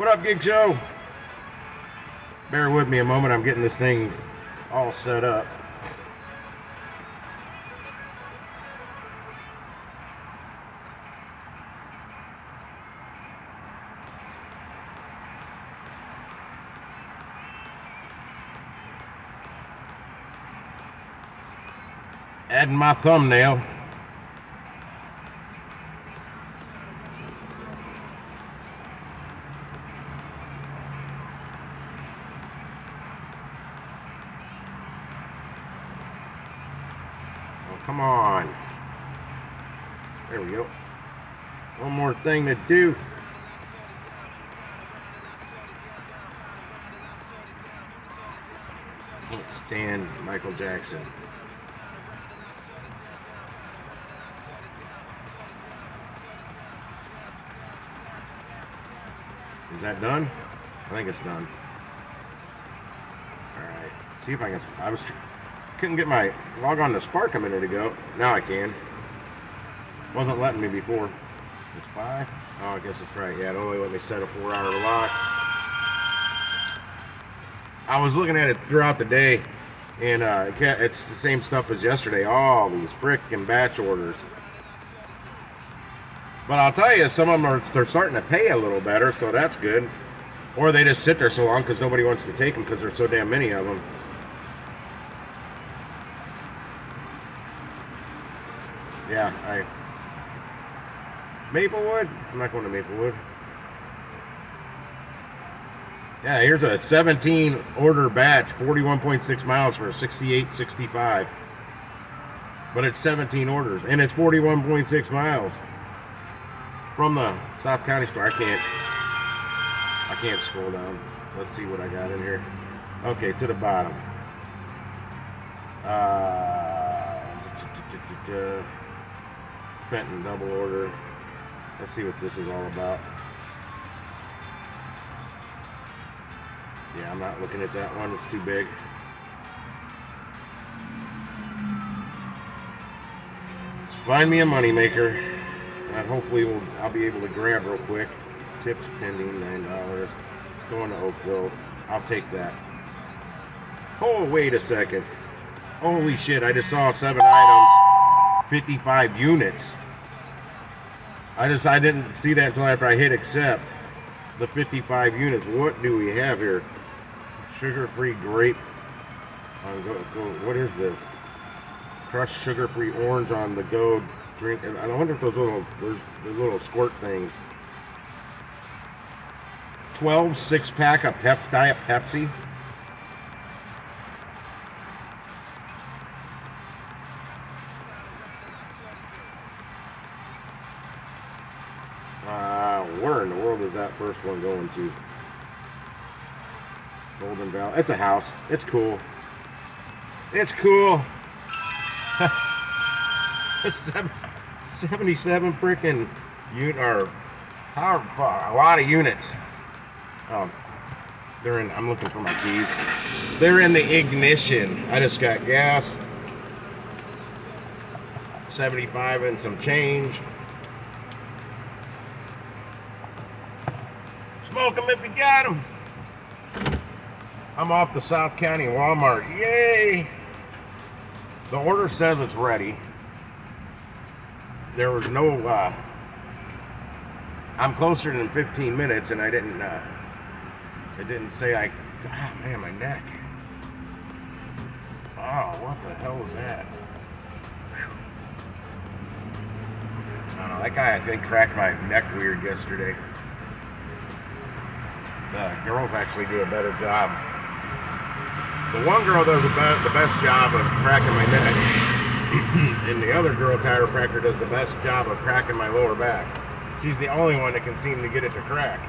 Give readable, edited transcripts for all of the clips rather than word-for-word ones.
What up, Gig Joe? Bear with me a moment. I'm getting this thing all set up. Adding my thumbnail. Oh, come on. There we go. One more thing to do. Can't stand Michael Jackson. Is that done? I think it's done. Alright. See if I can. Couldn't get my log on to Spark a minute ago. Now I can. Wasn't letting me before. It's 5? Oh, I guess it's right. Yeah, it only let me set a 4-hour lock. I was looking at it throughout the day, and it's the same stuff as yesterday. All these frickin' batch orders. But I'll tell you, some of them they're starting to pay a little better, so that's good. Or they just sit there so long because nobody wants to take them because there's so damn many of them. Yeah, Maplewood? I'm not going to Maplewood. Yeah, here's a 17 order batch, 41.6 miles for a 68.65. But it's 17 orders, and it's 41.6 miles. From the South County store. I can't scroll down. Let's see what I got in here. Okay, to the bottom. Fenton double order. Let's see what this is all about. Yeah, I'm not looking at that one. It's too big. Find me a moneymaker that hopefully I'll be able to grab real quick. Tips pending, $9. It's going to Oakville. I'll take that. Oh, wait a second. Holy shit, I just saw 7 items, 55 units. I didn't see that until after I hit accept. The 55 units. What do we have here? Sugar-free grape. What is this? Crushed sugar-free orange on the go drink. And I wonder if those little squirt things. 12 6-pack of Diet Pepsi. Where in the world is that first one going to? Golden Valley. It's a house. It's cool. It's cool. It's 77 freaking unit, or however far, a lot of units. They're in. I'm looking for my keys. They're in the ignition. I just got gas. 75 and some change. Smoke them if you got them. I'm off the South County Walmart. Yay! The order says it's ready. There was no, I'm closer than 15 minutes, and I didn't, it didn't say God, man, my neck. Oh, what the hell was that? I don't know, that guy, I think, cracked my neck weird yesterday. The girls actually do a better job. The one girl does the best job of cracking my neck, and the other girl chiropractor does the best job of cracking my lower back. She's the only one that can seem to get it to crack.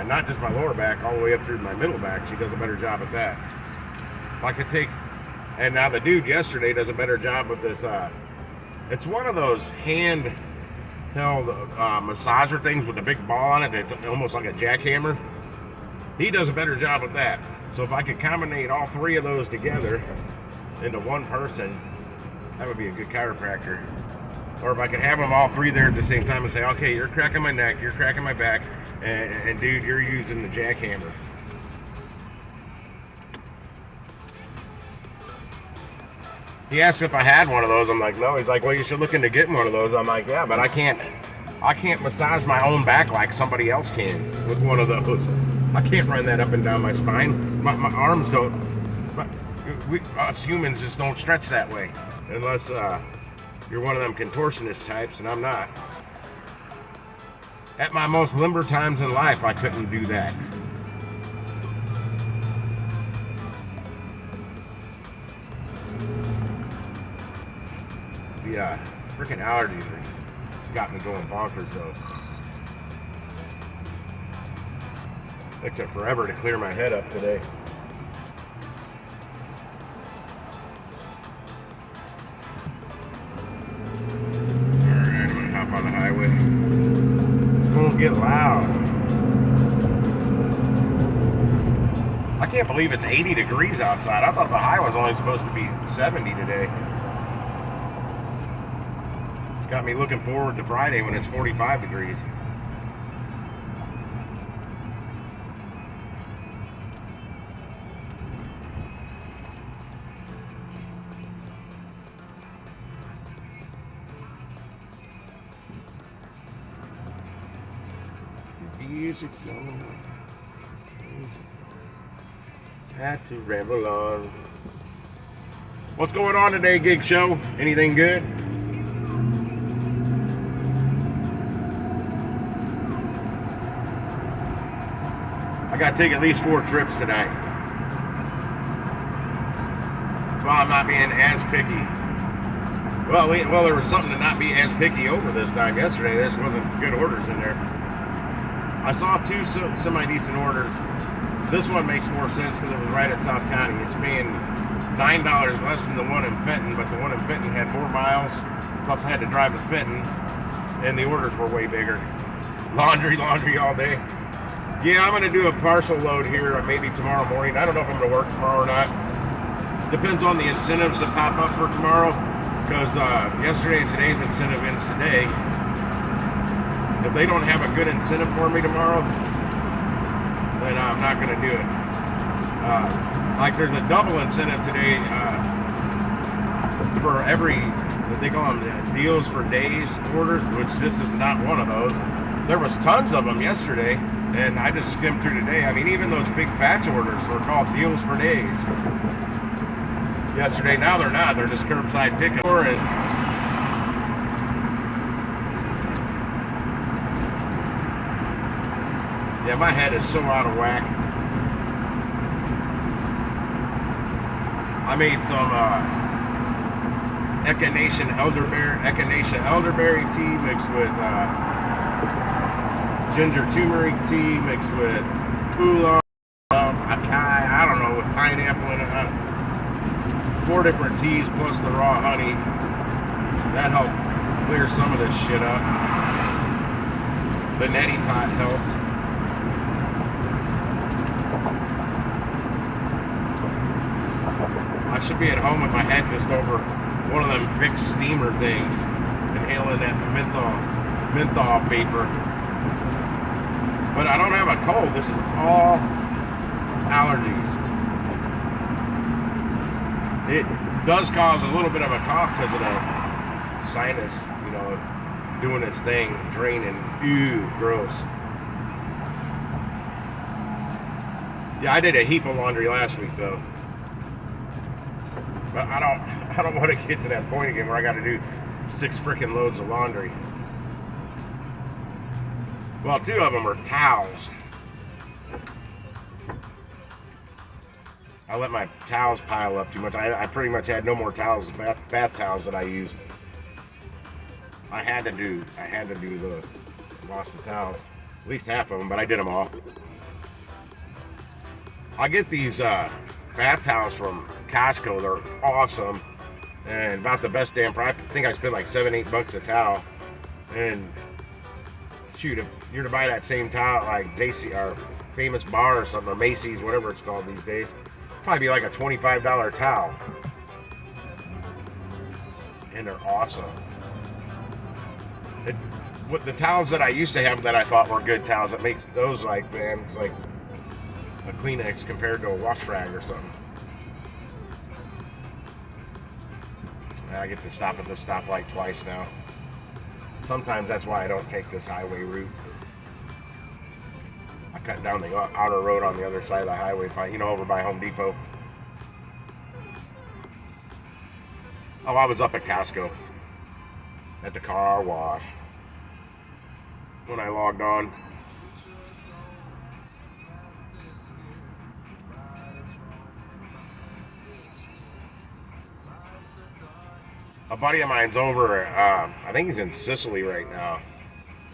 Not just my lower back, all the way up through my middle back. She does a better job at that. If I could take, and now the dude yesterday does a better job with this. It's one of those handheld massager things with a big ball on it, that's almost like a jackhammer. He does a better job with that. So if I could combine all 3 of those together into one person, that would be a good chiropractor. Or if I could have them all three there at the same time and say, okay, you're cracking my neck, you're cracking my back, and dude, you're using the jackhammer. He asked if I had one of those. I'm like, no. He's like, well, you should look into getting one of those. I'm like, yeah, but I can't massage my own back like somebody else can with one of those. I can't run that up and down my spine. My arms don't. Us humans just don't stretch that way unless you're one of them contortionist types, and I'm not. At my most limber times in life, I couldn't do that. The freaking allergies got me going bonkers, though. It took forever to clear my head up today. Alright, I'm gonna hop on the highway. It's gonna get loud. I can't believe it's 80 degrees outside. I thought the high was only supposed to be 70 today. It's got me looking forward to Friday when it's 45 degrees. Music on. Had to ramble on. What's going on today, Gig Show? Anything good? I gotta take at least 4 trips tonight. That's why I'm not being as picky. Well, there was something to not be as picky over this time. Yesterday, there just wasn't good orders in there. I saw 2 semi-decent orders. This one makes more sense because it was right at South County. It's paying $9 less than the one in Fenton, but the one in Fenton had more miles. Plus, I had to drive to Fenton, and the orders were way bigger. Laundry all day. Yeah, I'm going to do a partial load here maybe tomorrow morning. I don't know if I'm going to work tomorrow or not. Depends on the incentives that pop up for tomorrow, because yesterday and today's incentive ends today. If they don't have a good incentive for me tomorrow, then I'm not going to do it. Like there's a double incentive today for every, what they call them, deals for days orders, which this is not one of those. There was tons of them yesterday, and I just skimmed through today. I mean, even those big batch orders were called deals for days. Yesterday, now they're not. They're just curbside pickup. Yeah, my head is so out of whack. I made some Echinacea elderberry tea mixed with ginger turmeric tea mixed with oolong, acai, I don't know, with pineapple in it. 4 different teas plus the raw honey. That helped clear some of this shit up. The neti pot helped. I should be at home with my head just over one of them big steamer things, inhaling that menthol vapor. But I don't have a cold. This is all allergies. It does cause a little bit of a cough because of the sinus, you know, doing its thing, draining. Ew, gross. Yeah, I did a heap of laundry last week though. But I don't want to get to that point again where I got to do 6 freaking loads of laundry. Well, 2 of them are towels. I let my towels pile up too much. I pretty much had no more towels, bath towels that I used. I had to do wash the towels, at least half of them, but I did them all. I get these bath towels from Costco. They're awesome and about the best damn price. I think I spent like $7-8 a towel. And shoot, if you're to buy that same towel like JC or Famous Bar or something, or Macy's, whatever it's called these days, probably be like a $25 towel. And they're awesome. It, what the towels that I used to have that I thought were good towels, it makes those like, man, it's like a Kleenex compared to a wash rag or something. I get to stop at this stoplight twice now. Sometimes that's why I don't take this highway route. I cut down the outer road on the other side of the highway, over by Home Depot. Oh, I was up at Costco at the car wash when I logged on. A buddy of mine's over, I think he's in Sicily right now,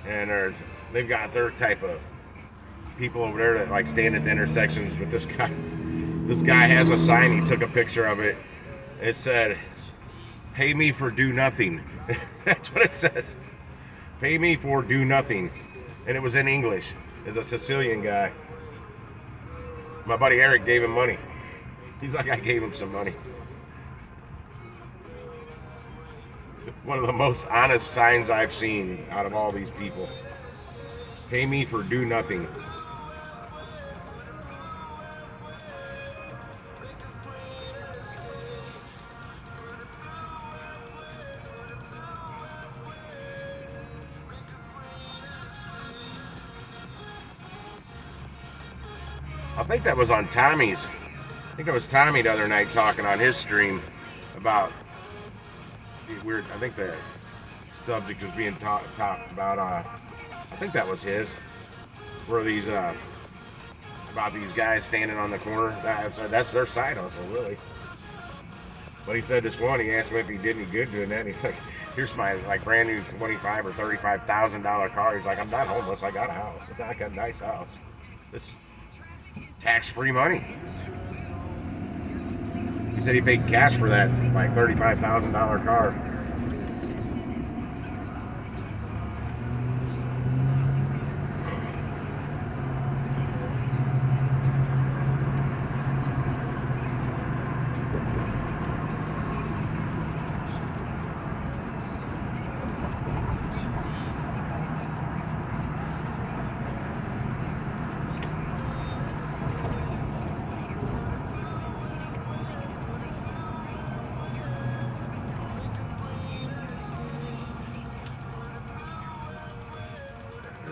and they've got their type of people over there that like stand at the intersections. But this guy has a sign. He took a picture of it. It said, "Pay me for do nothing." That's what it says. Pay me for do nothing, and it was in English. It's a Sicilian guy. My buddy Eric gave him money. He's like, I gave him some money. One of the most honest signs I've seen out of all these people. Pay me for do nothing. I think that was on Tommy's. I think it was Tommy the other night talking on his stream about weird. I think the subject was being talked about. I think that was his. Where these about these guys standing on the corner. That's their side hustle, really. But he said this one. He asked him if he did any good doing that. And he's like, "Here's my like brand new $25,000 or $35,000 car." He's like, "I'm not homeless. I got a house. I got a nice house. It's tax-free money." He said he paid cash for that like $35,000 car.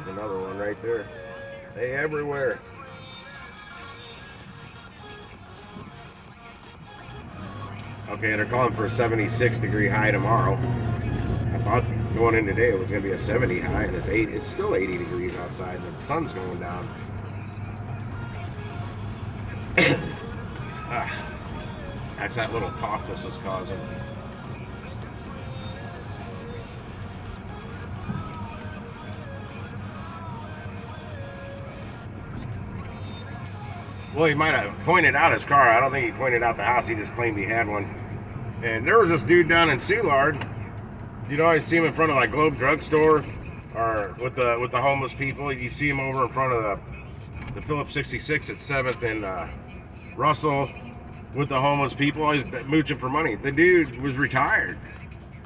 Another one right there. They everywhere. Okay, they're calling for a 76-degree high tomorrow. I thought going in today it was going to be a 70 high, and it's still 80 degrees outside, and the sun's going down. That's that little cough this is causing. Well, he might have pointed out his car. I don't think he pointed out the house. He just claimed he had one. And there was this dude down in Soulard. You'd always see him in front of like Globe Drugstore or with the homeless people. You see him over in front of the Phillips 66 at 7th and Russell with the homeless people, always mooching for money. The dude was retired.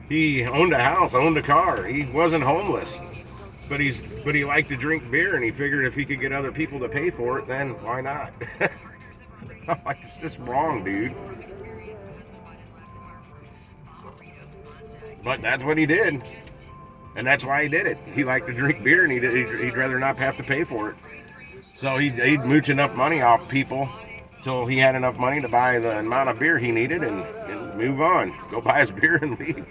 He owned a house, owned a car. He wasn't homeless. But he liked to drink beer, and he figured if he could get other people to pay for it, then why not? I'm like, it's just wrong, dude. But that's what he did, and that's why he did it. He liked to drink beer, and he'd rather not have to pay for it. So he'd mooch enough money off people till he had enough money to buy the amount of beer he needed and move on. Go buy his beer and leave.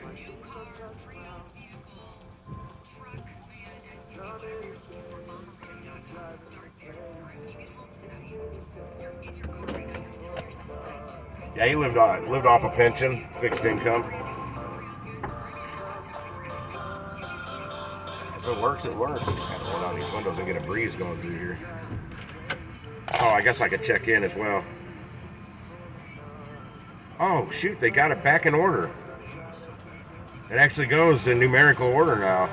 Yeah, he lived off a pension, fixed income. If it works, it works. I have to roll down these windows and get a breeze going through here. Oh, I guess I could check in as well. Oh, shoot, they got it back in order. It actually goes in numerical order now.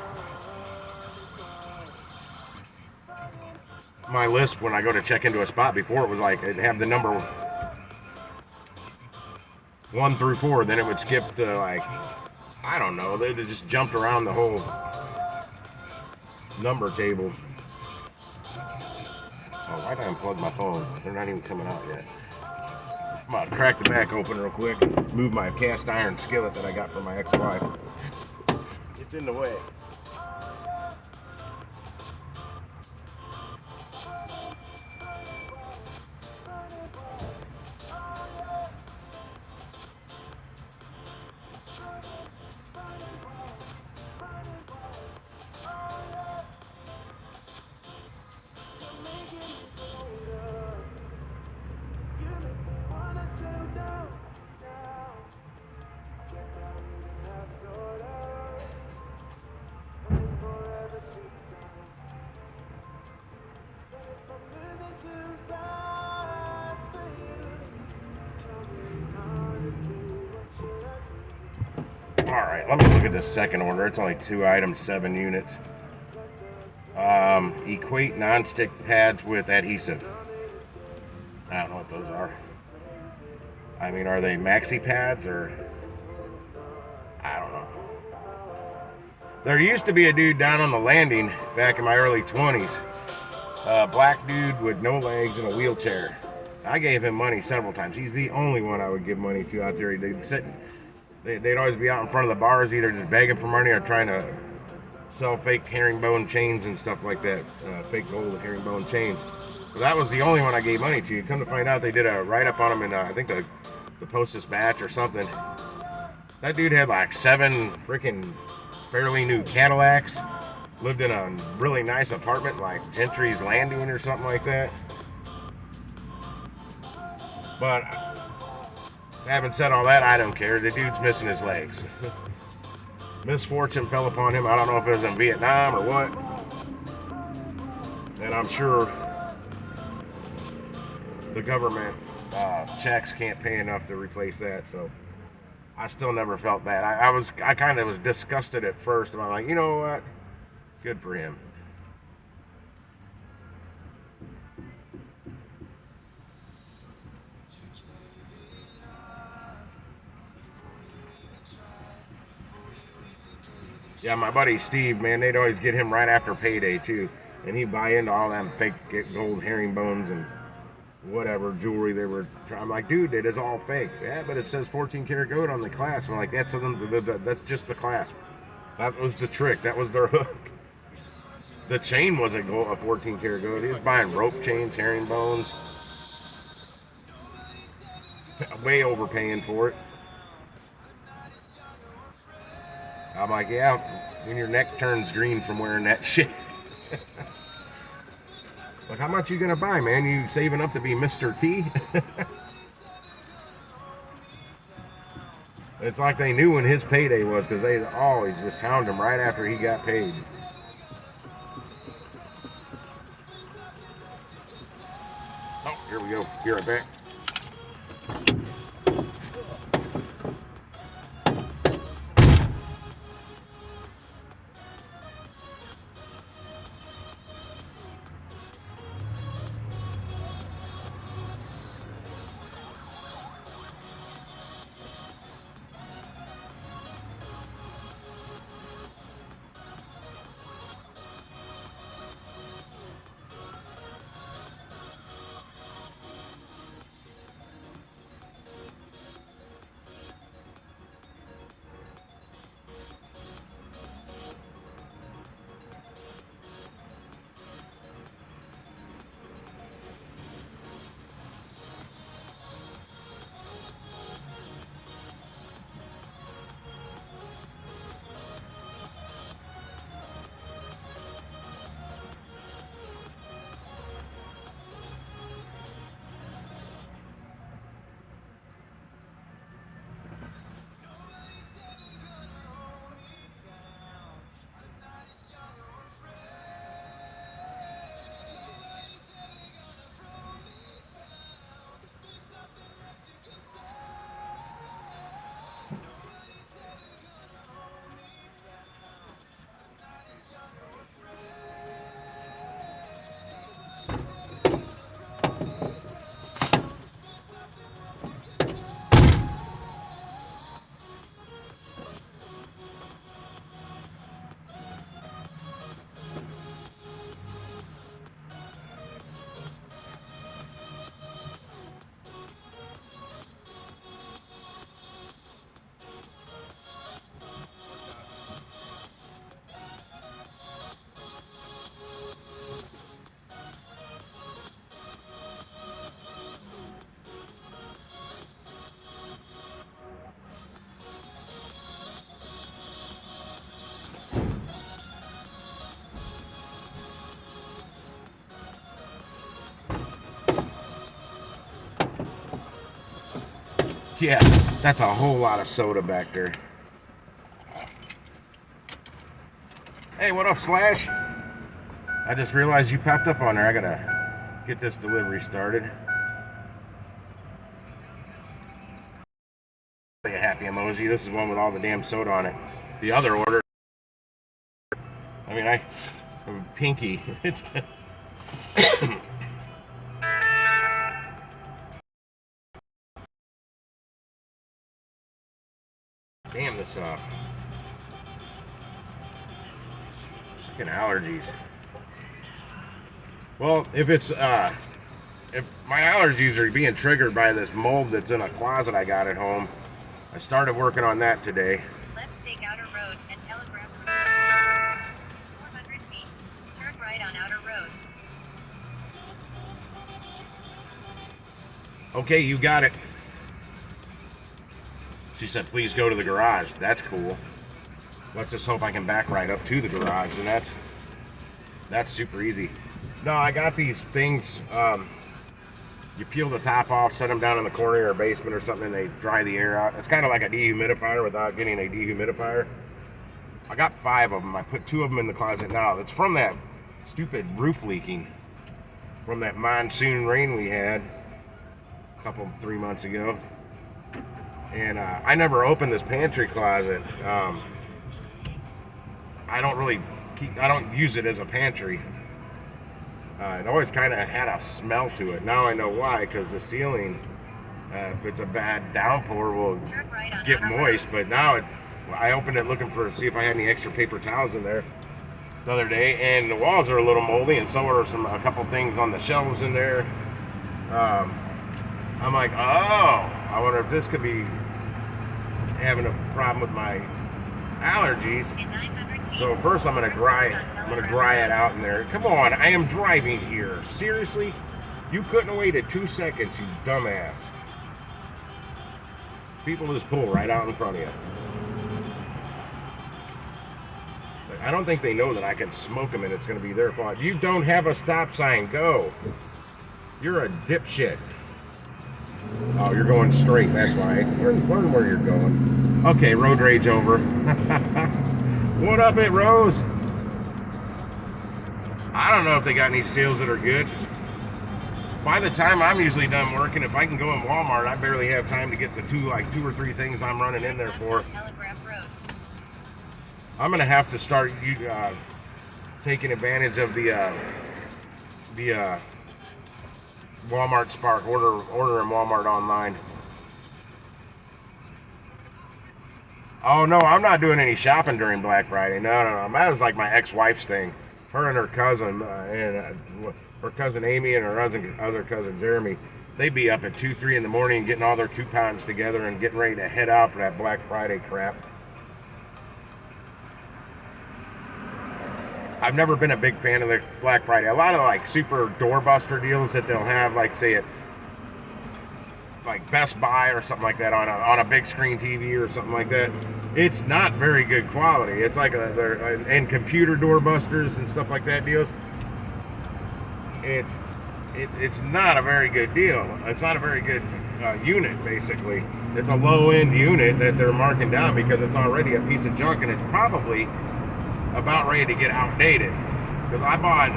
My list when I go to check into a spot, before it was like it'd have the number 1 through 4, then it would skip to like, I don't know, they just jumped around the whole number table. Oh, why did I unplug my phone? They're not even coming out yet. I'm about to crack the back open real quick. Move my cast iron skillet that I got from my ex-wife. It's in the way. Alright, let me look at this second order. It's only 2 items, 7 units. Equate non-stick pads with adhesive. I don't know what those are. I mean, are they maxi pads or... I don't know. There used to be a dude down on the landing back in my early 20s. A black dude with no legs in a wheelchair. I gave him money several times. He's the only one I would give money to out there. They'd always be out in front of the bars, either just begging for money or trying to sell fake herringbone chains and stuff like that, fake gold herringbone chains. But that was the only one I gave money to. Come to find out, they did a write-up on him in, I think, the Post-Dispatch or something. That dude had like 7 freaking fairly new Cadillacs. Lived in a really nice apartment like Gentry's Landing or something like that. But having said all that, I don't care. The dude's missing his legs. Misfortune fell upon him. I don't know if it was in Vietnam or what. And I'm sure the government checks can't pay enough to replace that. So I still never felt bad. I kind of was disgusted at first. I'm like, you know what? Good for him. Yeah, my buddy Steve, man, they'd always get him right after payday too, and he'd buy into all them fake gold herringbones and whatever jewelry they were. I'm like, dude, it is all fake. Yeah, but it says 14 karat gold on the clasp. I'm like, that's just the clasp. That was the trick. That was their hook. The chain wasn't gold, a 14 karat gold. He was buying rope chains, herringbones, way overpaying for it. I'm like, yeah, when your neck turns green from wearing that shit. Like, how much you gonna buy, man? You saving up to be Mr. T? It's like they knew when his payday was, because they always just hound him right after he got paid. Oh, here we go. Be right back. Yeah, that's a whole lot of soda back there. Hey, what up, Slash? I just realized you popped up on there. I gotta get this delivery started. A happy emoji. This is one with all the damn soda on it. The other order. I mean, I'm pinky. It's. Damn this fucking allergies. Well, if my allergies are being triggered by this mold that's in a closet I got at home, I started working on that today. Let's take Outer Road and Telegraph Road. 400 feet. Turn right on Outer Road. Okay, you got it. She said, please go to the garage. That's cool. Let's just hope I can back right up to the garage, and that's super easy. No, I got these things. You peel the top off, set them down in the corner or basement or something, and they dry the air out. It's kind of like a dehumidifier without getting a dehumidifier. I got 5 of them. I put 2 of them in the closet now. It's from that stupid roof leaking from that monsoon rain we had a 3 months ago. And I never opened this pantry closet. I don't use it as a pantry. It always kind of had a smell to it. Now I know why, because the ceiling, if it's a bad downpour, will get moist. But now I opened it looking see if I had any extra paper towels in there the other day, and the walls are a little moldy, and so are a couple things on the shelves in there. I'm like, oh, I wonder if this could be having a problem with my allergies. So first I'm gonna dry it out in there. Come on, I am driving here. Seriously? You couldn't have waited 2 seconds, you dumbass. People just pull right out in front of you. I don't think they know that I can smoke them and it's gonna be their fault. You don't have a stop sign, go. You're a dipshit. Oh, you're going straight, that's why. Learn where you're going. Okay, road rage over. What up, it Rose? I don't know if they got any sales that are good. By the time I'm usually done working, if I can go in Walmart, I barely have time to get the 2 or 3 things I'm running in there for. I'm gonna have to start taking advantage of the Walmart Spark. Order in Walmart online. Oh no, I'm not doing any shopping during Black Friday. No. That was like my ex-wife's thing. Her and her cousin, her cousin Amy and her other cousin Jeremy, they'd be up at 2, 3 in the morning getting all their coupons together and getting ready to head out for that Black Friday crap. I've never been a big fan of the Black Friday. A lot of like super doorbuster deals that they'll have, like say at like Best Buy or something like that on a big screen TV or something like that. It's not very good quality. It's like and computer doorbusters and stuff like that deals. It's not a very good deal. It's not a very good unit, basically. It's a low-end unit that they're marking down because it's already a piece of junk and it's probably about ready to get outdated. Because I bought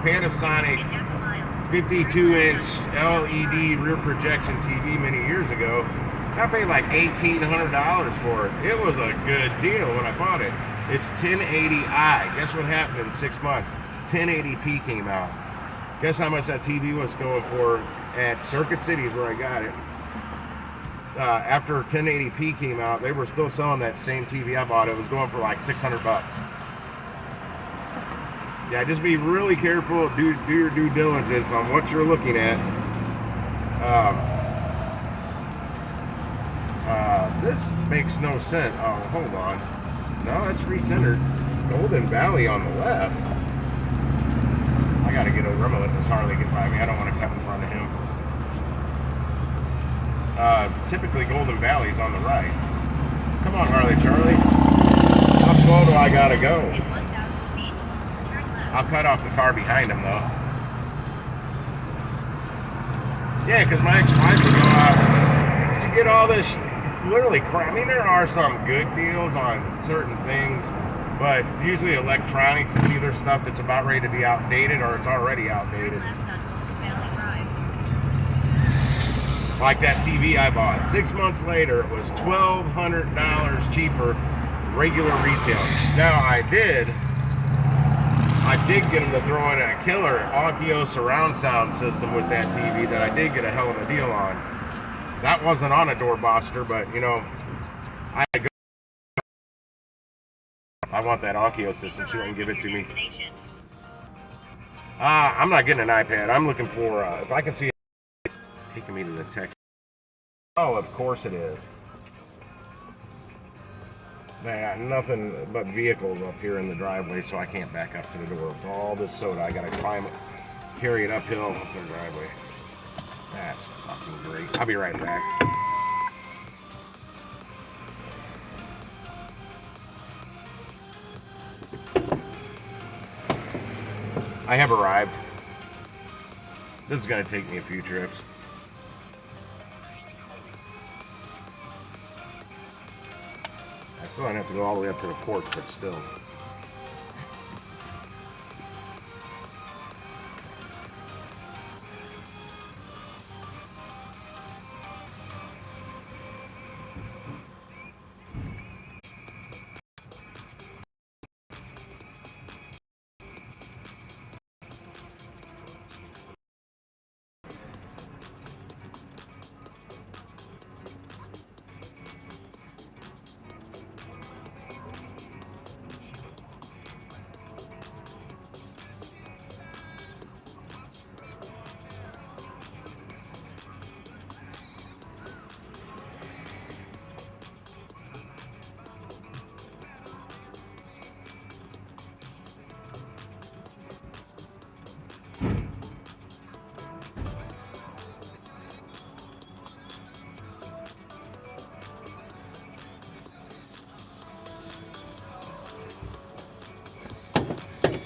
Panasonic 52-inch LED rear projection TV many years ago. I paid like $1,800 for it. It was a good deal when I bought it. It's 1080i. Guess what happened in 6 months? 1080p came out. Guess how much that TV was going for at Circuit Cities where I got it. After 1080p came out, they were still selling that same TV I bought. It was going for like $600. Yeah, just be really careful. Do your due diligence on what you're looking at. This makes no sense. Oh, hold on. No, it's recentered. Golden Valley on the left. I gotta get over. I'm gonna let this Harley get by me. I don't want to cut in front of him. Typically Golden Valley's on the right. Come on, Harley Charlie. How slow do I gotta go? I'll cut off the car behind him though. Yeah, because my ex-wife would go out Plus, you get all this literally crap. I mean, there are some good deals on certain things, but usually electronics is either stuff that's about ready to be outdated or it's already outdated. Turn left on Old Valley Drive. Like that TV I bought. 6 months later, it was $1,200 cheaper regular retail. Now I did get them to throw in a killer audio surround sound system with that TV that I did get a hell of a deal on. That wasn't on a doorbuster, but you know, I want that audio system. She wouldn't give it to me. I'm not getting an iPad. I'm looking for if I can see it's taking me to the text. Oh, of course it is. They got nothing but vehicles up here in the driveway, so I can't back up to the door. With all this soda, I gotta carry it uphill up the driveway. That's fucking great. I'll be right back. I have arrived. This is gonna take me a few trips. I still don't have to go all the way up to the porch, but still.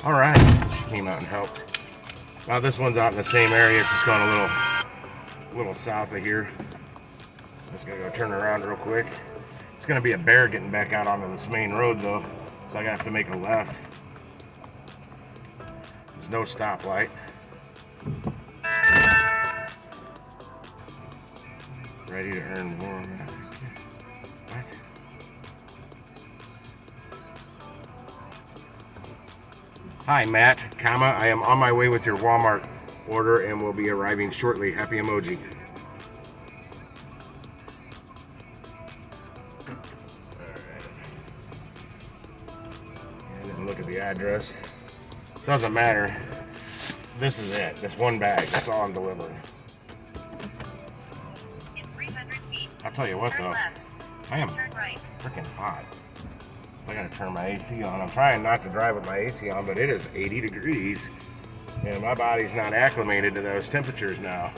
All right, she came out and helped. Now this one's out in the same area. It's just going a little south of here. Just gotta go turn around real quick. It's gonna be a bear getting back out onto this main road though, so I gotta have to make a left. There's no stoplight. Ready to earn more. What? Hi, Matt, I am on my way with your Walmart order and will be arriving shortly. Happy emoji. Alright. I didn't look at the address. Doesn't matter. This is it. This one bag. That's all I'm delivering. In 300 feet. I'll tell you what Turn though. left. I am Turn right. freaking hot. I gotta turn my AC on. I'm trying not to drive with my AC on, but it is 80 degrees. And my body's not acclimated to those temperatures now.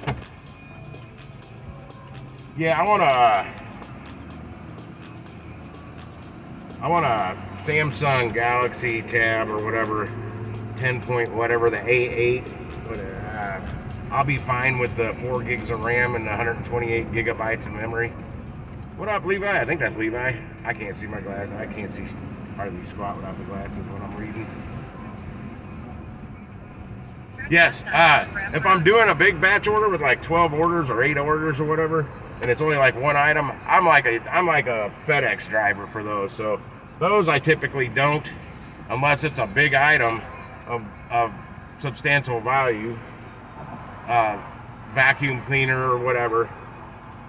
Yeah, I want a Samsung Galaxy Tab or whatever, 10 point whatever, the A8. I'll be fine with the 4 gigs of RAM and the 128 gigabytes of memory. What up, Levi? I think that's Levi. I can't see my glasses. I can't see hardly squat without the glasses when I'm reading. Yes, if I'm doing a big batch order with like 12 orders or 8 orders or whatever, and it's only like one item, I'm like a FedEx driver for those. So those I typically don't, unless it's a big item of substantial value, vacuum cleaner or whatever.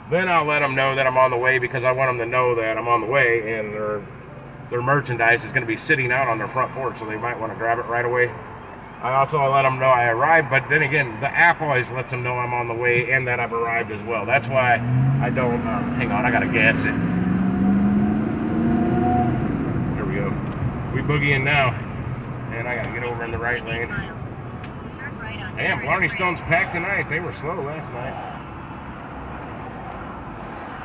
Then I'll let them know that I'm on the way because I want them to know that I'm on the way and their merchandise is going to be sitting out on their front porch, so they might want to grab it right away. I also let them know I arrived, but then again, the app always lets them know I'm on the way and that I've arrived as well. That's why I don't, hang on, I got to gas it. There we go. We boogieing now, and I got to get over in the right lane. Damn, Blarney Stone's packed tonight. They were slow last night.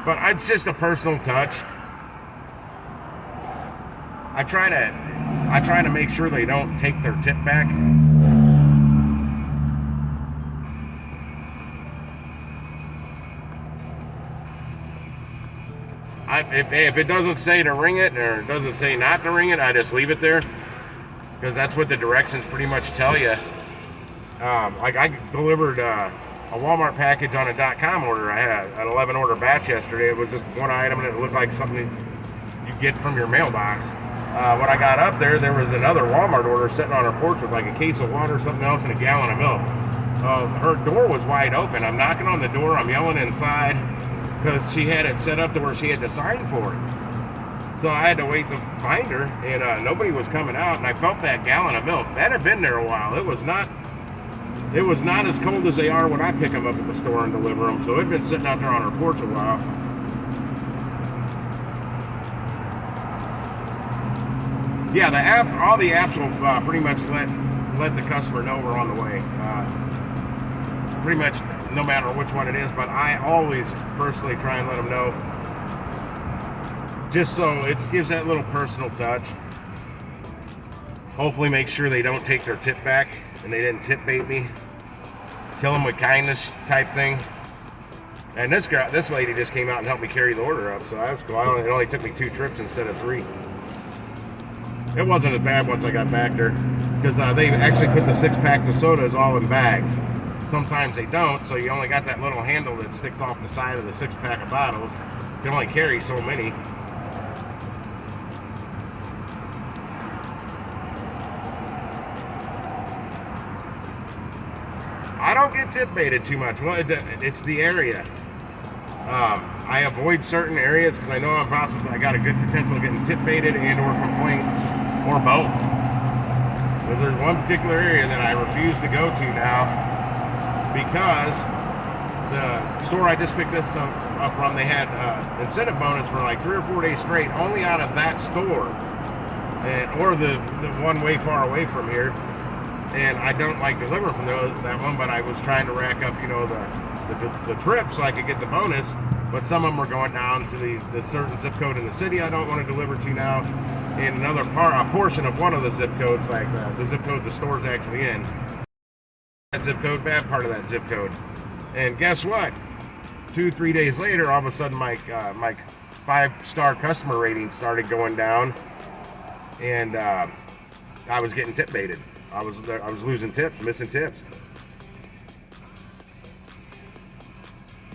But it's just a personal touch. I try to make sure they don't take their tip back. If it doesn't say to ring it or it doesn't say not to ring it, I just leave it there because that's what the directions pretty much tell you. Like I delivered a Walmart package on a .com order. I had an 11 order batch yesterday. It was just one item and it looked like something you get from your mailbox. When I got up there, there was another Walmart order sitting on her porch with like a case of water, something else, and a gallon of milk. Her door was wide open. I'm knocking on the door. I'm yelling inside because she had it set up to where she had to sign for it. So I had to wait to find her, and nobody was coming out. And I felt that gallon of milk. That had been there a while. It was not as cold as they are when I pick them up at the store and deliver them. So it had been sitting out there on her porch a while. Yeah, the app, all the apps will pretty much let the customer know we're on the way. Pretty much no matter which one it is, but I always personally try and let them know, just so it gives that little personal touch. Hopefully make sure they don't take their tip back and they didn't tip bait me. Kill them with kindness type thing. And this lady just came out and helped me carry the order up, so that's cool. It only took me 2 trips instead of 3. It wasn't as bad once I got back there, because they actually put the 6 packs of sodas all in bags. Sometimes they don't, so you only got that little handle that sticks off the side of the 6 pack of bottles. You can only carry so many. I don't get tip baited too much. Well, it's the area. I avoid certain areas because I know I got a good potential of getting tip baited and or complaints, or both. Because there's one particular area that I refuse to go to now because the store I just picked this up from, they had incentive bonus for like 3 or 4 days straight, only out of that store, or the one way far away from here. And I don't like delivering from that one, but I was trying to rack up, the trip so I could get the bonus. But some of them were going down to the certain zip code in the city I don't want to deliver to now, and a portion of one of the zip codes, like the zip code the store's actually in, that zip code, bad part of that zip code. And guess what? 2-3 days later, all of a sudden my 5-star customer rating started going down, and I was getting tip baited. I was losing tips, missing tips.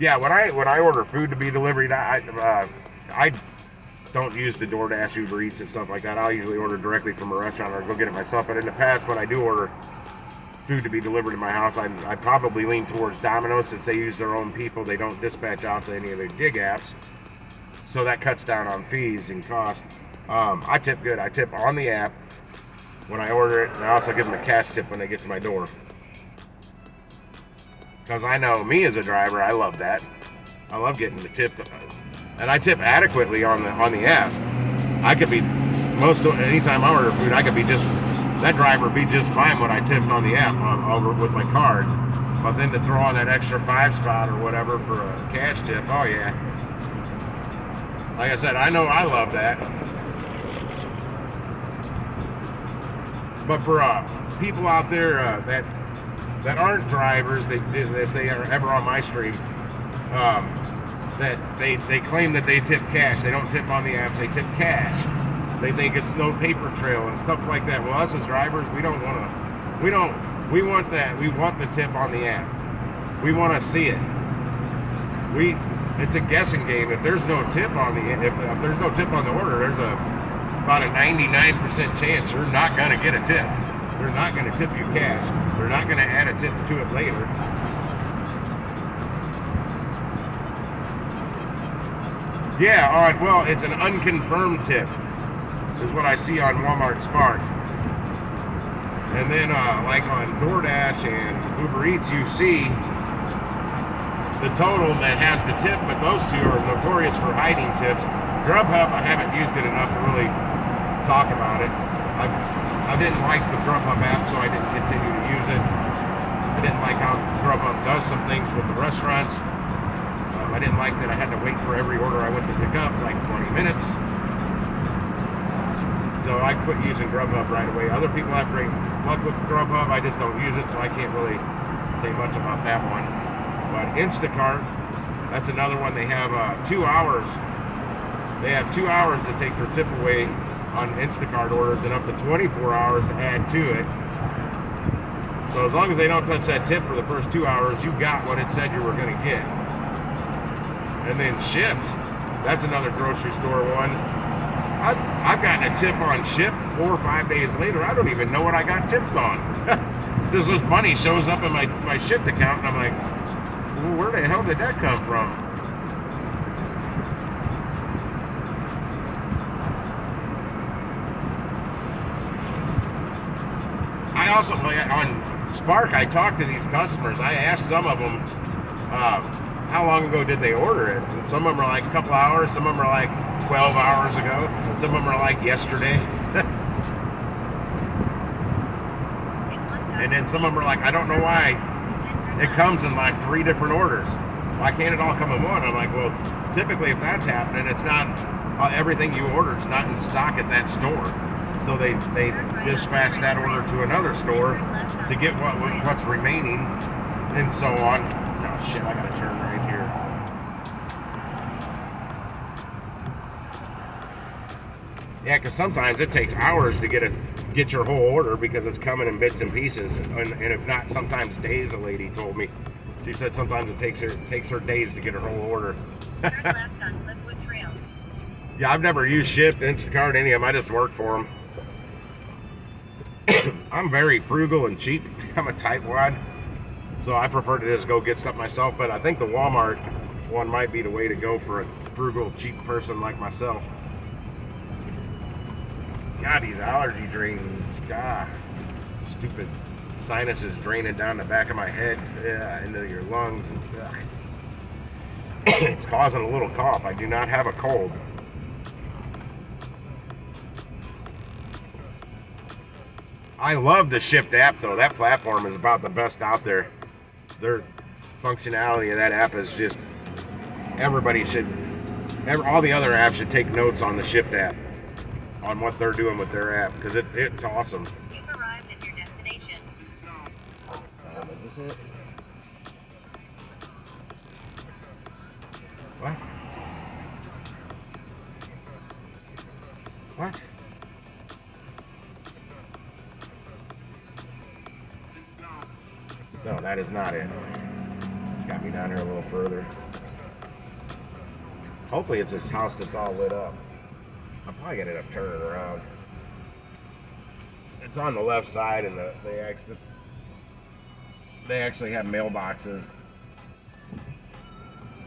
Yeah, when I order food to be delivered, I don't use the DoorDash, Uber Eats, and stuff like that. I'll usually order directly from a restaurant or go get it myself. But in the past, when I do order food to be delivered to my house, I probably lean towards Domino's, since they use their own people. They don't dispatch out to any of the gig apps, so that cuts down on fees and costs. I tip good. I tip on the app when I order it, and I also give them a cash tip when they get to my door. Because I know me as a driver, I love that. I love getting the tip, and I tip adequately on the app. I could be anytime I order food, that driver be just fine when I tipped on the app over with my card. But then to throw on that extra 5 spot or whatever for a cash tip, oh yeah. Like I said, I know I love that. But for people out there that aren't drivers, if they are ever on my street, that they claim that they tip cash. They don't tip on the apps, they tip cash. They think it's no paper trail and stuff like that. Well, us as drivers, we want that. We want the tip on the app. We want to see it. It's a guessing game. If there's no tip on if there's no tip on the order, there's about a 99% chance you're not going to get a tip. They're not going to tip you cash. They're not going to add a tip to it later. Yeah, well, it's an unconfirmed tip, is what I see on Walmart Spark. And then, like on DoorDash and Uber Eats, you see the total that has the tip, but those two are notorious for hiding tips. Grubhub, I haven't used it enough to really talk about it. I didn't like the Grubhub app, so I didn't continue to use it. I didn't like how Grubhub does some things with the restaurants. I didn't like that I had to wait for every order I went to pick up like 20 minutes. So I quit using Grubhub right away. Other people have great luck with Grubhub. I just don't use it, so I can't really say much about that one. But Instacart, that's another one. They have 2 hours They have 2 hours to take their tip away on Instacart orders and up to 24 hours to add to it. So as long as they don't touch that tip for the first 2 hours, you got what it said you were going to get. And then shipped, that's another grocery store one. I've gotten a tip on ship 4 or 5 days later. I don't even know what I got tipped on. This money shows up in my shipped account, and I'm like, well, where the hell did that come from? I also, on Spark, I talked to these customers. I asked some of them, how long ago did they order it? And some of them are like a couple hours, some of them are like 12 hours ago, some of them are like yesterday. And then some of them are like, I don't know why it comes in like 3 different orders. Why can't it all come in one? I'm like, well, typically if that's happening, it's not everything you ordered is not in stock at that store. So they dispatch that order to another store to get what's remaining, and so on. Oh shit, I gotta turn right here. Yeah, because sometimes it takes hours to get your whole order because it's coming in bits and pieces, and if not, sometimes days. A lady told me. She said sometimes it takes her days to get her whole order. Turn left on Cliffwood Trail. Yeah, I've never used Shipt, Instacart, any of them. I just work for them. I'm very frugal and cheap. I'm a tightwad, so I prefer to just go get stuff myself. But I think the Walmart one might be the way to go for a frugal, cheap person like myself. God, these allergy drains. God, stupid sinuses draining down the back of my head, into your lungs. It's causing a little cough. I do not have a cold. I love the Shipt app though. That platform is about the best out there. Their functionality of that app is just, all the other apps should take notes on the Shipt app, on what they're doing with their app, because it's awesome. You've arrived at your destination. Is this it? What? What? No, that is not it. It's got me down here a little further. Hopefully it's this house that's all lit up. I'm probably gonna end up turning around. It's on the left side, and they actually have mailboxes.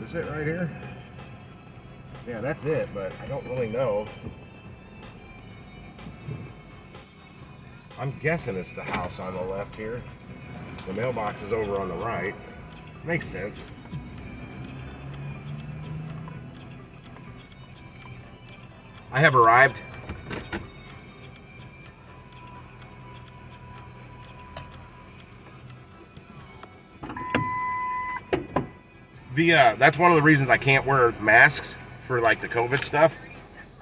Is it right here? Yeah, that's it, but I don't really know. I'm guessing it's the house on the left here. The mailbox is over on the right. Makes sense. I have arrived. That's one of the reasons I can't wear masks for like the COVID stuff.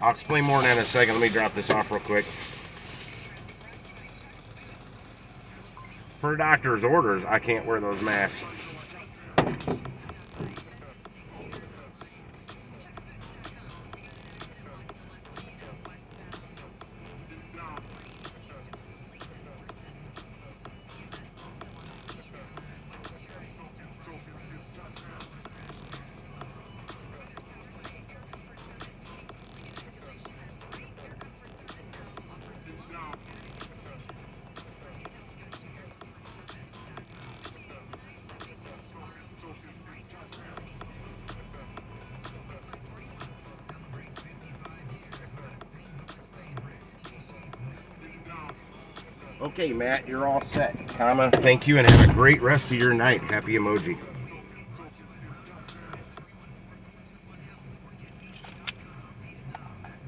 I'll explain more in that in a second. Let me drop this off real quick. Per doctor's orders, I can't wear those masks. Okay, Matt, you're all set. Thank you, and have a great rest of your night. Happy emoji.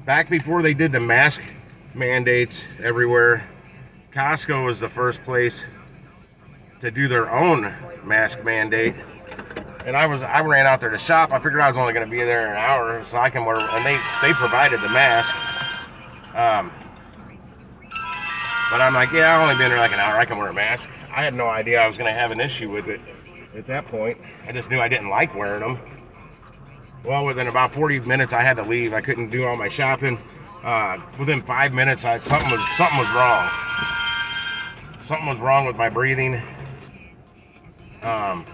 Back before they did the mask mandates everywhere, Costco was the first place to do their own mask mandate. And I ran out there to shop. I figured I was only going to be there an hour, so I can wear. And they provided the mask. But I'm like, yeah, I've only been there like an hour. I can wear a mask. I had no idea I was going to have an issue with it at that point. I just knew I didn't like wearing them. Well, within about 40 minutes, I had to leave. I couldn't do all my shopping. Within 5 minutes, something was wrong. Something was wrong with my breathing. Um,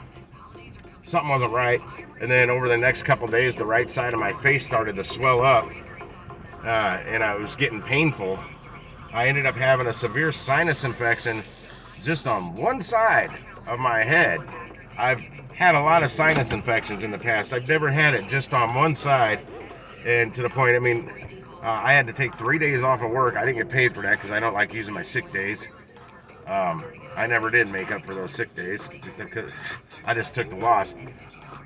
something wasn't right. And then over the next couple days, the right side of my face started to swell up, and I was getting painful. I ended up having a severe sinus infection just on one side of my head. I've had a lot of sinus infections in the past. I've never had it just on one side, and to the point, I mean, I had to take 3 days off of work. I didn't get paid for that because I don't like using my sick days. I never did make up for those sick days because I just took the loss.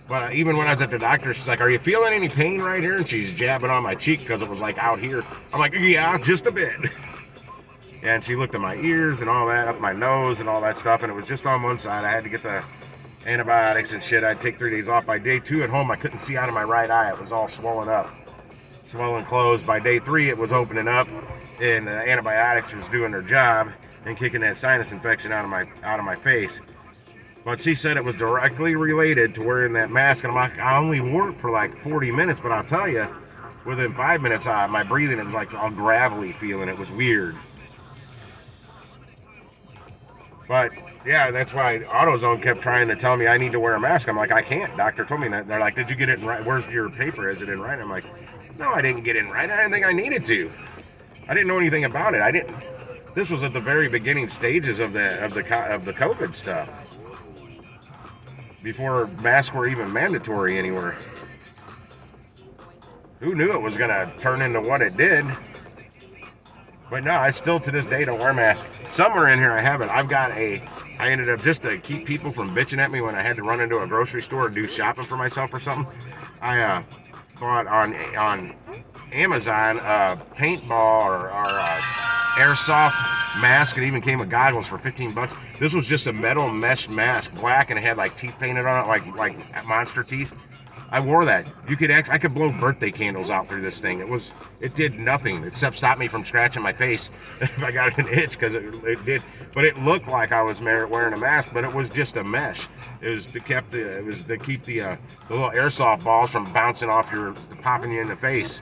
But even when I was at the doctor, she's like, "Are you feeling any pain right here?" And she's jabbing on my cheek because it was like out here. I'm like, "Yeah, just a bit." And she looked at my ears and all that, up my nose and all that stuff, and it was just on one side. I had to get the antibiotics and shit. I'd take 3 days off. By day 2 at home, I couldn't see out of my right eye. It was all swollen up, swollen closed. By day 3, it was opening up, and the antibiotics was doing their job and kicking that sinus infection out of my face. But she said it was directly related to wearing that mask, and I'm like, I only wore it for like 40 minutes, but I'll tell you, within 5 minutes, my breathing, it was like all gravelly feeling. It was weird. But yeah, that's why AutoZone kept trying to tell me I need to wear a mask. I'm like, I can't. Doctor told me that. They're like, did you get it in right? Where's your paper? Is it in right? I'm like, no, I didn't get it in right. I didn't think I needed to. I didn't know anything about it. I didn't. This was at the very beginning stages of the COVID stuff, before masks were even mandatory anywhere. Who knew it was gonna turn into what it did? But no, I still to this day don't wear masks. Somewhere in here I have it. I ended up, just to keep people from bitching at me when I had to run into a grocery store and do shopping for myself or something, I bought on Amazon a paintball or airsoft mask. It even came with goggles for $15. This was just a metal mesh mask, black, and it had like teeth painted on it, like monster teeth. I wore that. I could blow birthday candles out through this thing. It did nothing except stop me from scratching my face if I got an itch, because it did. But it looked like I was wearing a mask, but it was just a mesh. It was to keep the little airsoft balls from bouncing off popping you in the face.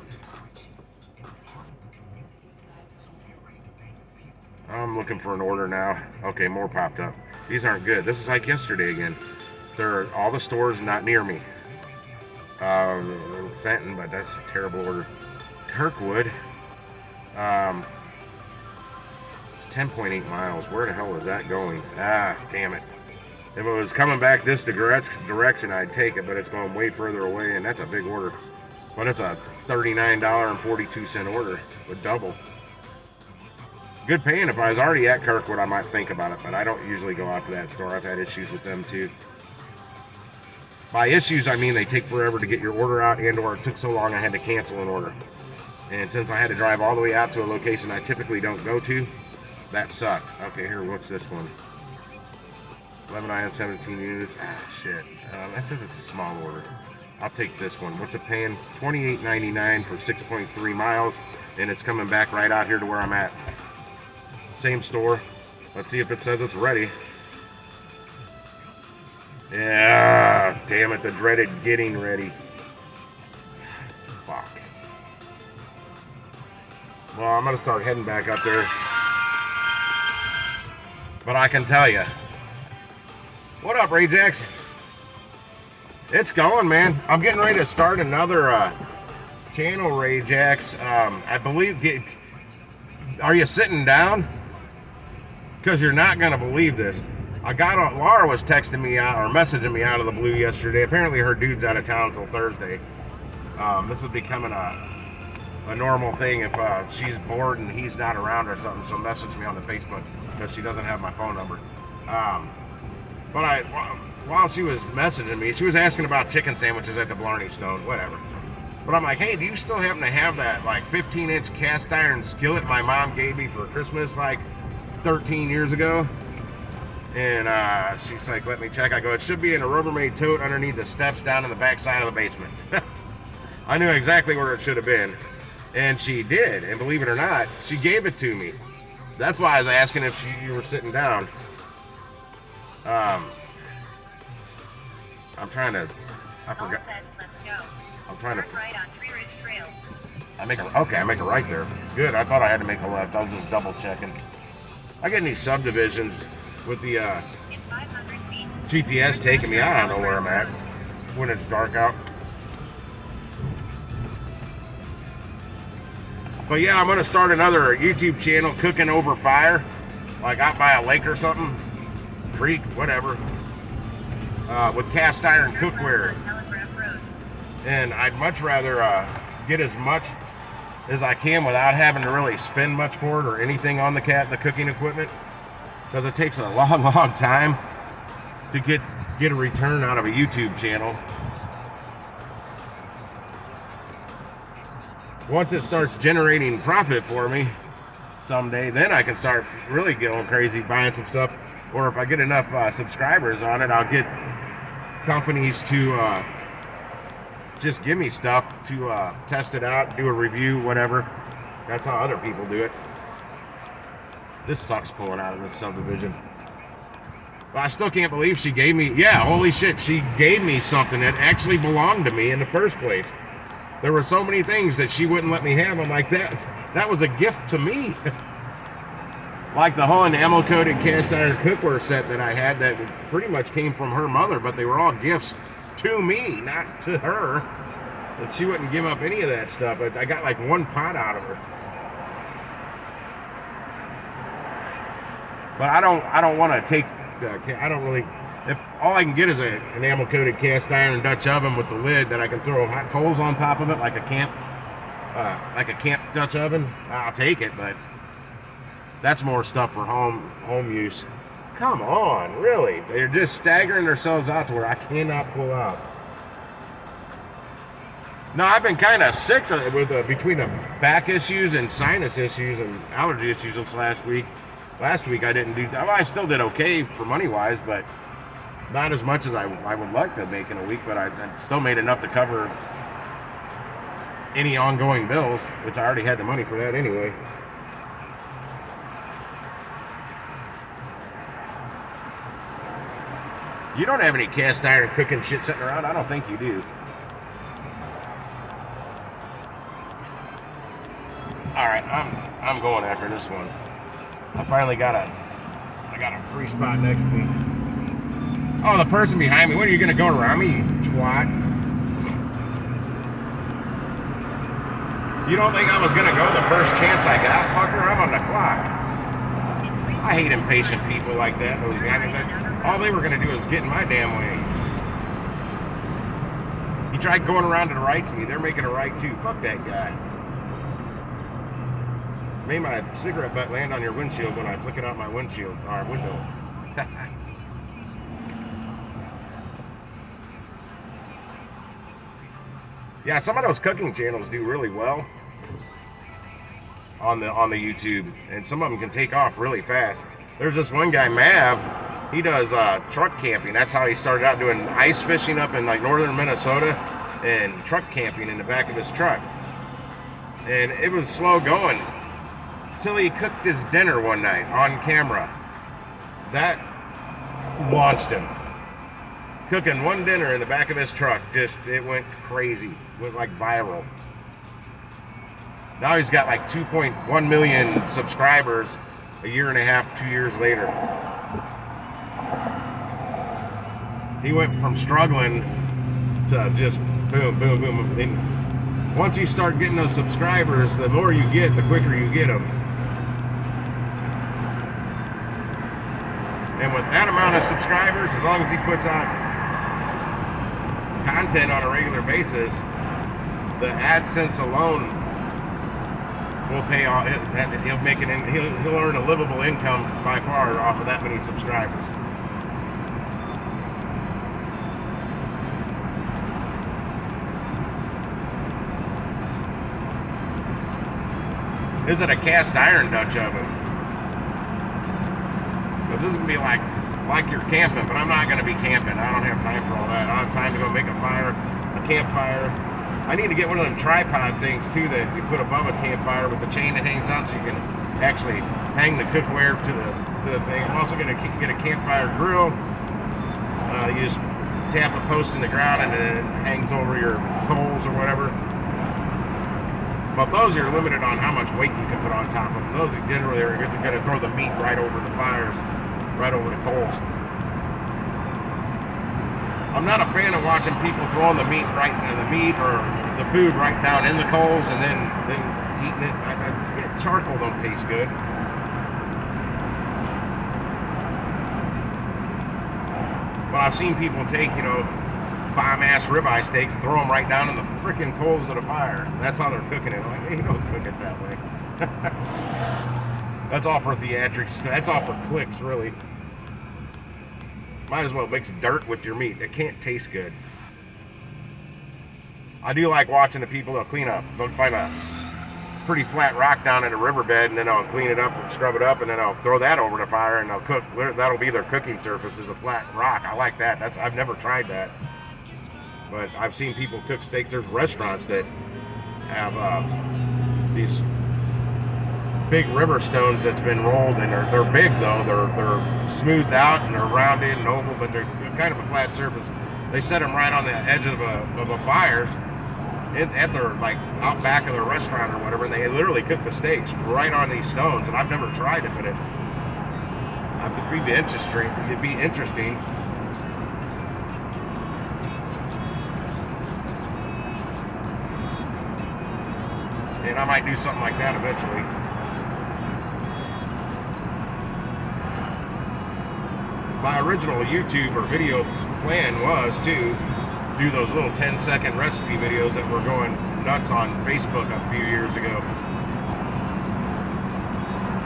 I'm looking for an order now. Okay, more popped up. These aren't good. This is like yesterday again. All the stores not near me. Fenton, but that's a terrible order. Kirkwood. It's 10.8 miles. Where the hell is that going? Ah, damn it. If it was coming back this direction, I'd take it, but it's going way further away, and that's a big order. But it's a $39.42 order with double. Good paying. If I was already at Kirkwood, I might think about it, but I don't usually go out to that store. I've had issues with them too. By issues, I mean they take forever to get your order out, or it took so long I had to cancel an order. And since I had to drive all the way out to a location I typically don't go to, that sucked. Okay, here, what's this one? 11 items, 17 units. Ah, shit. That says it's a small order. I'll take this one. What's it paying? $28.99 for 6.3 miles, and it's coming back right out here to where I'm at. Same store. Let's see if it says it's ready. Yeah, damn it, the dreaded getting ready. Fuck. Well, I'm going to start heading back up there. But I can tell you. What up, Rajax? It's going, man. I'm getting ready to start another channel, Rajax. I believe... Are you sitting down? Because you're not going to believe this. Laura was texting me out, or messaging me out of the blue yesterday. Apparently her dude's out of town until Thursday. This is becoming a normal thing if she's bored and he's not around or something. So message me on the Facebook, because she doesn't have my phone number. But while she was messaging me, she was asking about chicken sandwiches at the Blarney Stone, whatever. But I'm like, hey, do you still happen to have that like 15-inch cast iron skillet my mom gave me for Christmas like 13 years ago? And she's like, let me check. I go, it should be in a Rubbermaid tote underneath the steps down in the back side of the basement. I knew exactly where it should have been. And she did. And believe it or not, she gave it to me. That's why I was asking if you were sitting down. I forgot. All set, let's go. I'm trying to. Turn right on Tree Ridge Trail. I make a right there. Good. I thought I had to make a left. I was just double checking. I get in these subdivisions with the In 500 feet. GPS taking me. I don't know where I'm at when it's dark out. But yeah, I'm gonna start another YouTube channel, Cooking Over Fire, like out by a lake or something, creek, whatever, with cast iron cookware. Telegraph Road. And I'd much rather get as much as I can without having to really spend much for it or anything on the cooking equipment, because it takes a long time to get a return out of a YouTube channel. Once it starts generating profit for me someday, then I can start really going crazy buying some stuff. Or if I get enough subscribers on it, I'll get companies to just give me stuff to test it out, do a review, whatever. That's how other people do it. This sucks pulling out of this subdivision. But I still can't believe she gave me, yeah, holy shit, she gave me something that actually belonged to me in the first place. There were so many things that she wouldn't let me have. I'm like, that was a gift to me. Like the whole enamel-coated cast iron cookware set that I had that pretty much came from her mother, but they were all gifts to me, not to her. That she wouldn't give up any of that stuff. I got like one pot out of her. But I don't want to take. I don't really. If all I can get is an enamel-coated cast iron Dutch oven with the lid that I can throw hot coals on top of it, like a camp Dutch oven, I'll take it. But that's more stuff for home use. Come on, really? They're just staggering themselves out to where I cannot pull out. No, I've been kind of sick with between the back issues and sinus issues and allergy issues this last week. Last week I didn't do. Well, I still did okay for money-wise, but not as much as I would like to make in a week. But I still made enough to cover any ongoing bills, which I already had the money for that anyway. You don't have any cast iron cooking shit sitting around? I don't think you do. Alright, I'm going after this one. I finally got a free spot next to me. Oh, the person behind me. What, are you gonna go around me, you twat? You don't think I was gonna go the first chance I got, fucker? I'm on the clock. I hate impatient people like that. Those guys, all they were gonna do is get in my damn way. He tried going around to the right to me. They're making a right too. Fuck that guy. Made my cigarette butt land on your windshield when I flick it out my windshield or window. Yeah, some of those cooking channels do really well on the YouTube, and some of them can take off really fast. There's this one guy, Mav. He does truck camping. That's how he started out, doing ice fishing up in like northern Minnesota and truck camping in the back of his truck. And it was slow going till he cooked his dinner one night on camera. That launched him. Cooking one dinner in the back of his truck, it went crazy. Went like viral. Now he's got like 2.1 million subscribers a year and a half, 2 years later. He went from struggling to just boom, boom, boom. And once you start getting those subscribers, the more you get, the quicker you get them. And with that amount of subscribers, as long as he puts out content on a regular basis, the AdSense alone will pay off. He'll make it. He'll earn a livable income by far off of that many subscribers. Is it a cast iron Dutch oven? But this is gonna be like you're camping, but I'm not gonna be camping. I don't have time for all that. I don't have time to go make a fire, a campfire. I need to get one of them tripod things too that you put above a campfire with the chain that hangs out, so you can actually hang the cookware to the thing. I'm also gonna get a campfire grill. You just tap a post in the ground and then it hangs over your coals or whatever. But those are limited on how much weight you can put on top of them. Those are generally are going to throw the meat right over the fires, right over the coals. I'm not a fan of watching people throwing the meat or the food right down in the coals and then eating it. Charcoal don't taste good. But I've seen people take, bomb-ass ribeye steaks, throw them right down in the freaking coals of the fire. That's how they're cooking it. I'm like, hey, you don't cook it that way. That's all for theatrics. That's all for clicks, really. Might as well mix dirt with your meat. It can't taste good. I do like watching the people that'll clean up. They'll find a pretty flat rock down in a riverbed, and then I'll clean it up and scrub it up, and then I'll throw that over the fire, and they'll cook. That'll be their cooking surface, is a flat rock. I like that. I've never tried that, but I've seen people cook steaks. There's restaurants that have these big river stones that's been rolled, and they're big though. They're smoothed out and they're rounded and oval, but they're kind of a flat surface. They set them right on the edge of a fire at their, like, out back of their restaurant or whatever, and they literally cook the steaks right on these stones. And I've never tried it, but it'd be interesting. It'd be interesting. And I might do something like that eventually. My original YouTube or video plan was to do those little 10-second recipe videos that were going nuts on Facebook a few years ago.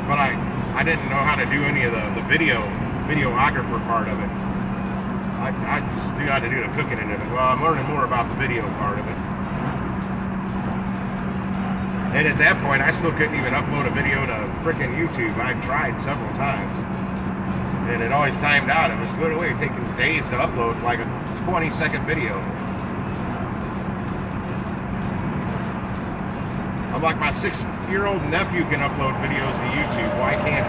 But I didn't know how to do any of the videographer part of it. I just knew how to do the cooking in it. Well, I'm learning more about the video part of it. And at that point, I still couldn't even upload a video to frickin' YouTube. I tried several times, and it always timed out. It was literally taking days to upload like a 20-second video. I'm like, my 6-year-old nephew can upload videos to YouTube. Why can't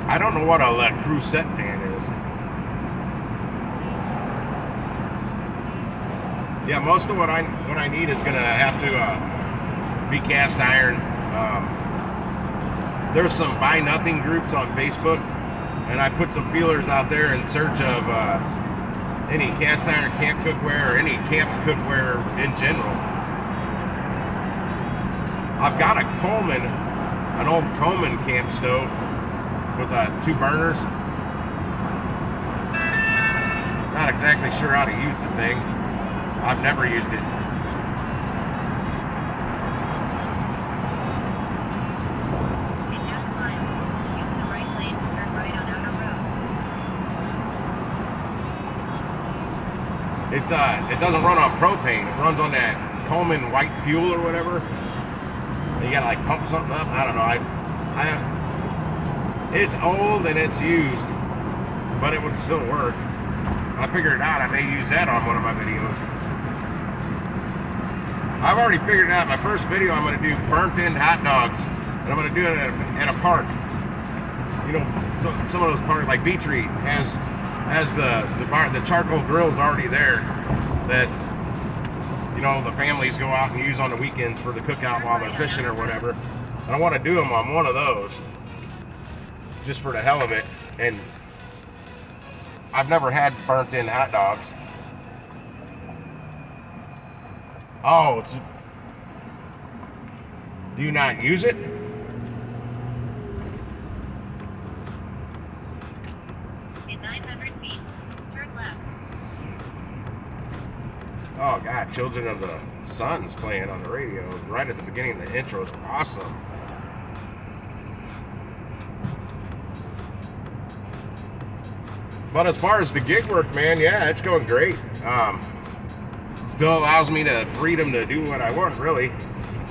I don't know what a Crusette pan is. Yeah, most of what I need is gonna have to be cast iron. There's some buy nothing groups on Facebook, and I put some feelers out there in search of any cast iron camp cookware or any camp cookware in general. I've got an old Coleman camp stove with 2 burners. Not exactly sure how to use the thing. I've never used it. In half mile, use the right lane to turn right on Outer Road. It doesn't run on propane. It runs on that Coleman white fuel or whatever. You gotta like pump something up. I don't know. It's old and it's used, but it would still work. I figured it out. I may use that on one of my videos. I've already figured it out. My first video, I'm going to do burnt end hot dogs, and I'm going to do it at a park. Some of those parks, like Beach Read, has the charcoal grills already there that the families go out and use on the weekends for the cookout while they're fishing or whatever. And I want to do them on one of those, just for the hell of it. And I've never had burnt end hot dogs. Oh, do you not use it? In 900 feet, turn left. Oh God, Children of the Sun's playing on the radio right at the beginning of the intro. It's awesome. But as far as the gig work, man, yeah, it's going great. Still allows me the freedom to do what I want, really.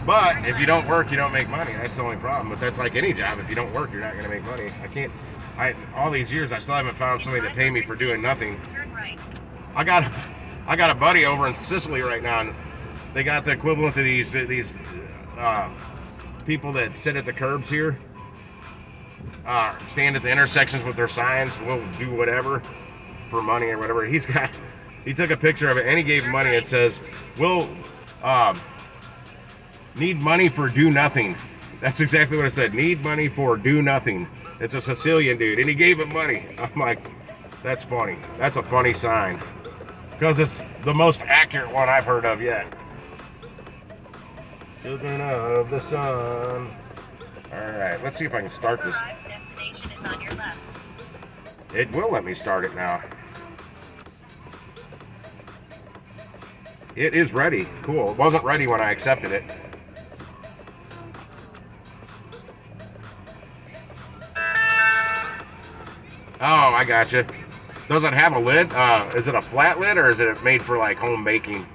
But if you don't work, you don't make money. That's the only problem. But that's like any job. If you don't work, you're not going to make money. All these years, I still haven't found somebody to pay me for doing nothing. Turn right. I got a buddy over in Sicily right now, and they got the equivalent to these people that sit at the curbs here. stand at the intersections with their signs. We'll do whatever for money or whatever. He took a picture of it and he gave money. It says, we'll need money for do nothing. That's exactly what it said. Need money for do nothing. It's a Sicilian dude, and he gave him money. I'm like, that's funny. That's a funny sign. Because it's the most accurate one I've heard of yet. Children of the sun. Alright, let's see if I can start this. Destination is on your left. It will let me start it now. It is ready. Cool. It wasn't ready when I accepted it. Oh, I gotcha. Does it have a lid? Is it a flat lid or is it made for like home baking?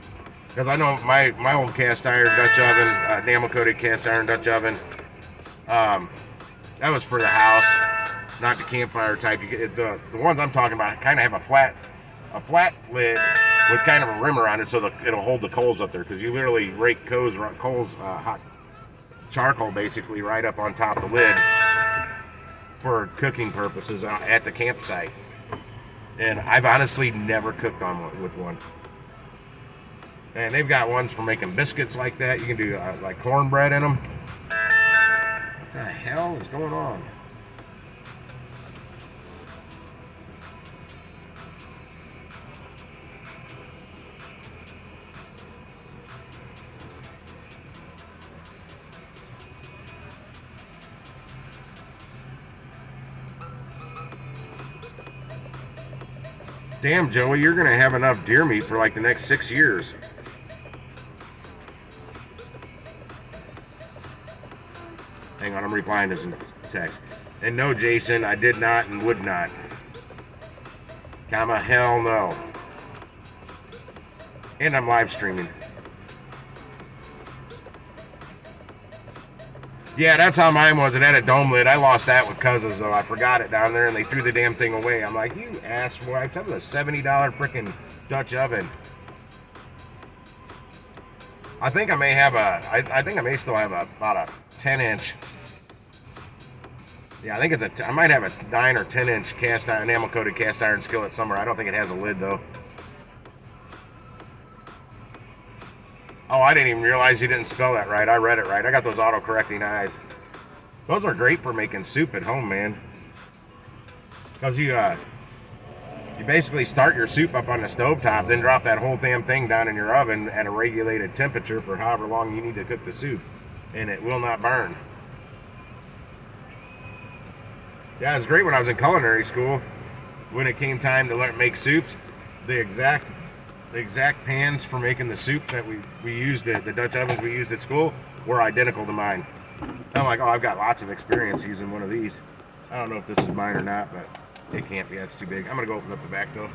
Because I know my old cast iron Dutch oven, enamel coated cast iron Dutch oven, that was for the house, not the campfire type. The ones I'm talking about kind of have a flat lid with kind of a rim around it, so it'll hold the coals up there. Because you literally rake coals, hot charcoal basically right up on top of the lid for cooking purposes at the campsite. And I've honestly never cooked on one with one. And they've got ones for making biscuits like that. You can do like cornbread in them. What the hell is going on? Damn, Joey, you're going to have enough deer meat for like the next 6 years. Hang on, I'm replying to some text. And no, Jason, I did not and would not. Comma, hell no. And I'm live streaming. Yeah, that's how mine was. It had a dome lid. I lost that with cousins, though. I forgot it down there, and they threw the damn thing away. I'm like, you asswipe. That was a $70 freaking Dutch oven. I think I may have I think I may still have about a 10-inch. Yeah, I think I might have a 9 or 10-inch cast iron, enamel coated cast iron skillet somewhere. I don't think it has a lid, though. Oh, I didn't even realize you didn't spell that right. I read it right. I got those auto-correcting eyes. Those are great for making soup at home, man. Because you basically start your soup up on the stovetop, then drop that whole damn thing down in your oven at a regulated temperature for however long you need to cook the soup. And it will not burn. Yeah, it was great when I was in culinary school. When it came time to learn make soups, the exact pans for making the soup that we used at the Dutch ovens we used at school were identical to mine. I'm like, oh, I've got lots of experience using one of these. I don't know if this is mine or not, but it can't be. That's too big. I'm gonna go open up the back door.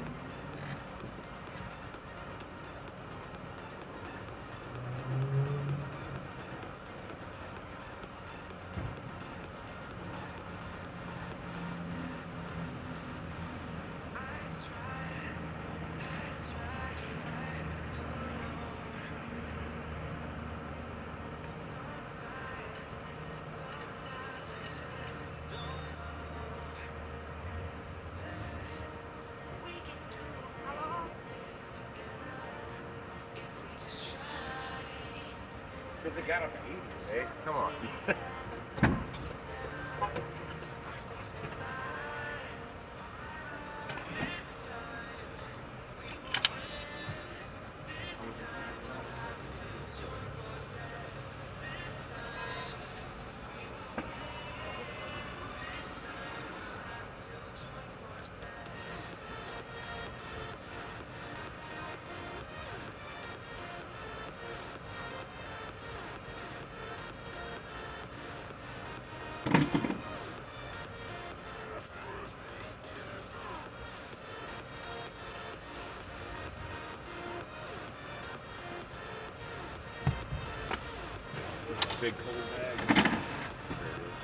Because it got up to 80, hey? Come on. Big cold bag. There it is.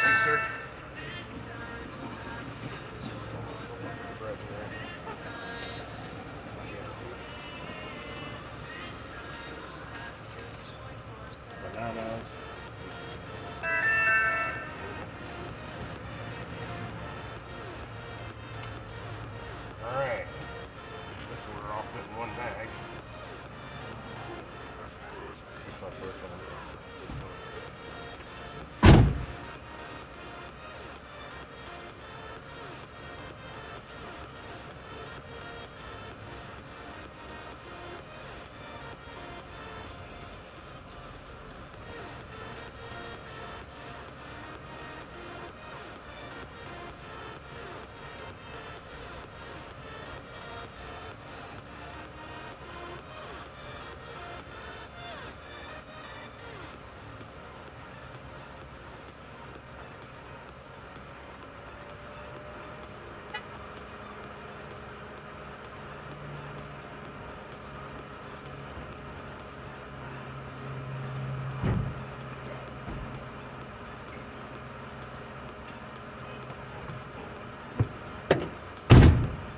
Thanks, sir. Bananas. Alright. This order all fit in one bag. That's my first one.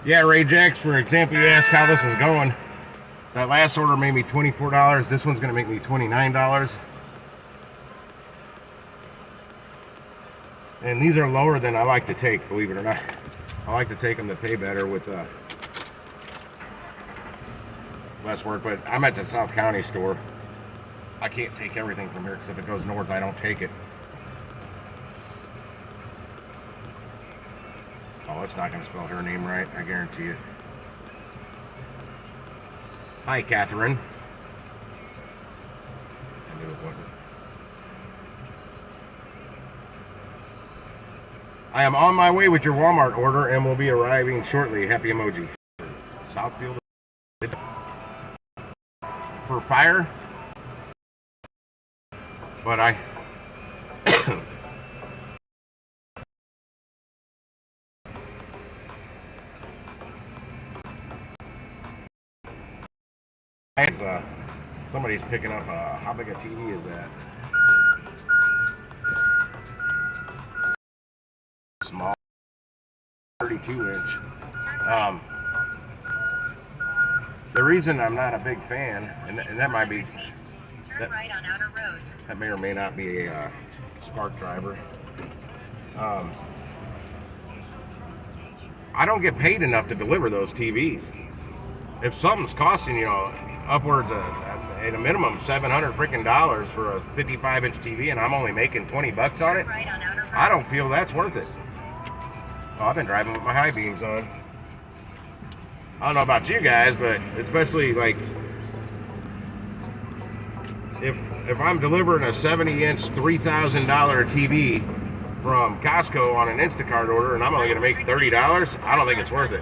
Yeah, Ray Jacks, for example, you asked how this is going. That last order made me $24. This one's going to make me $29. And these are lower than I like to take, believe it or not. I like to take them to pay better with less work, but I'm at the South County store. I can't take everything from here because if it goes north, I don't take it. Oh, it's not going to spell her name right, I guarantee it. Hi, Catherine. I knew it wasn't. I am on my way with your Walmart order and will be arriving shortly. Happy emoji. Southfield. For fire. But I... somebody's picking up how big a TV is that? Small, 32-inch. The reason I'm not a big fan, and that might be Turn right on Outer Road. That may or may not be a Spark driver. I don't get paid enough to deliver those TVs. If something's costing you know upwards of at a minimum $700 freaking dollars for a 55-inch TV, and I'm only making $20 on it, I don't feel that's worth it. Oh, I've been driving with my high beams on. I don't know about you guys, but especially like if I'm delivering a 70-inch $3,000 TV from Costco on an Instacart order and I'm only going to make $30, I don't think it's worth it.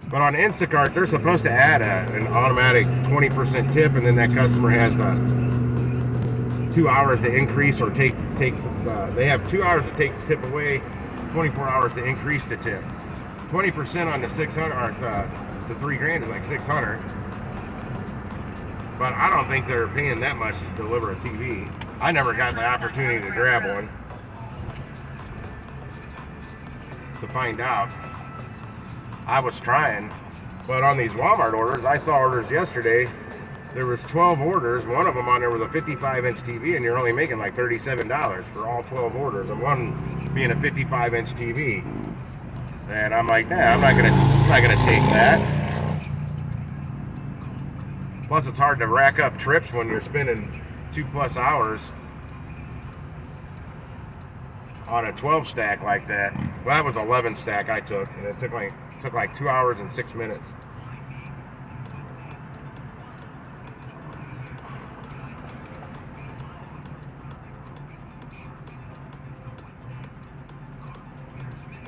But on Instacart, they're supposed to add an automatic 20% tip, and then that customer has the 2 hours to increase or take. They have 2 hours to take the tip away, 24 hours to increase the tip. 20% on the 600 or the $3,000 is like 600. But I don't think they're paying that much to deliver a TV. I never got the opportunity to grab one to find out. I was trying, but on these Walmart orders, I saw orders yesterday. There was 12 orders. One of them on there was a 55-inch TV, and you're only making like $37 for all 12 orders, and one being a 55-inch TV. And I'm like, nah, I'm not gonna take that. Plus, it's hard to rack up trips when you're spending 2+ hours on a 12 stack like that. Well, that was 11 stack I took, and it took like 2 hours and 6 minutes.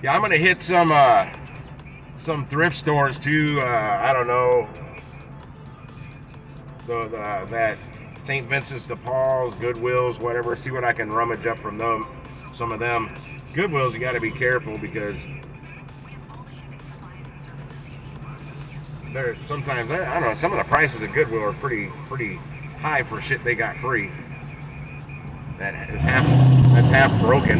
Yeah, I'm gonna hit some thrift stores too. I don't know, that St. Vincent's de Paul's, Goodwills, whatever. See what I can rummage up from them. Some of them. Goodwills, you got to be careful because they're sometimes I don't know. Some of the prices at Goodwill are pretty high for shit they got free. That's half broken.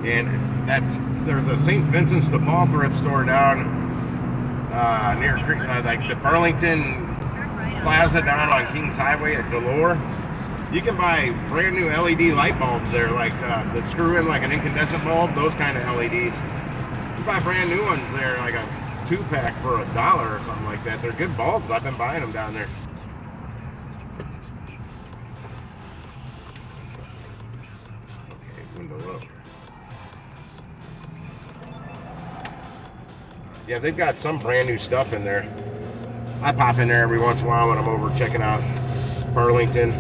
And there's a St. Vincent's de Paul thrift store down near like the Burlington Plaza down on Kings Highway at Galore. You can buy brand new LED light bulbs there, like that screw in like an incandescent bulb, those kind of LEDs. You buy brand new ones there, like a 2-pack for $1 or something like that. They're good bulbs. I've been buying them down there. Okay, window up. Yeah, they've got some brand new stuff in there. I pop in there every once in a while when I'm over checking out Burlington.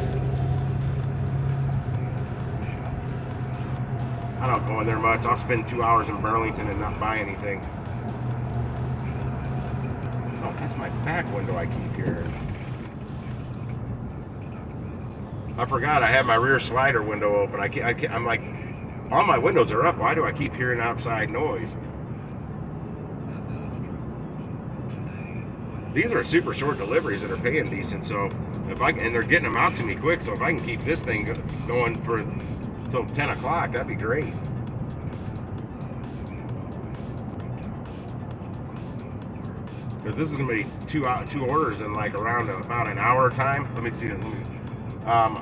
I don't go in there much. I'll spend 2 hours in Burlington and not buy anything. Oh, that's my back window I keep hearing. I forgot I have my rear slider window open. I'm like, all my windows are up. Why do I keep hearing outside noise? These are super short deliveries that are paying decent, so and they're getting them out to me quick, so if I can keep this thing going for till 10 o'clock, that'd be great. Because this is gonna be two orders in like around about an hour time. Let me see. Now,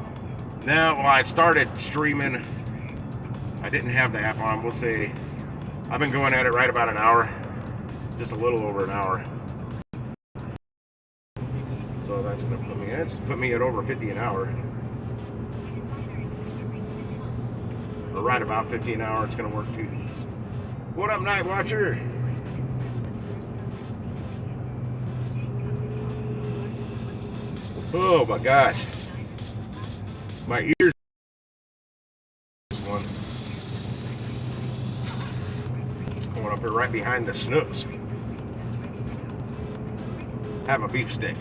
well, I started streaming. I didn't have the app on. We'll say I've been going at it right about an hour, just a little over an hour. So that's gonna put me at over 50 an hour, or right about 50 an hour. It's gonna work too. What up, Night Watcher? Oh my gosh, my ears. One going up here right behind the snooks. Have a beef stick.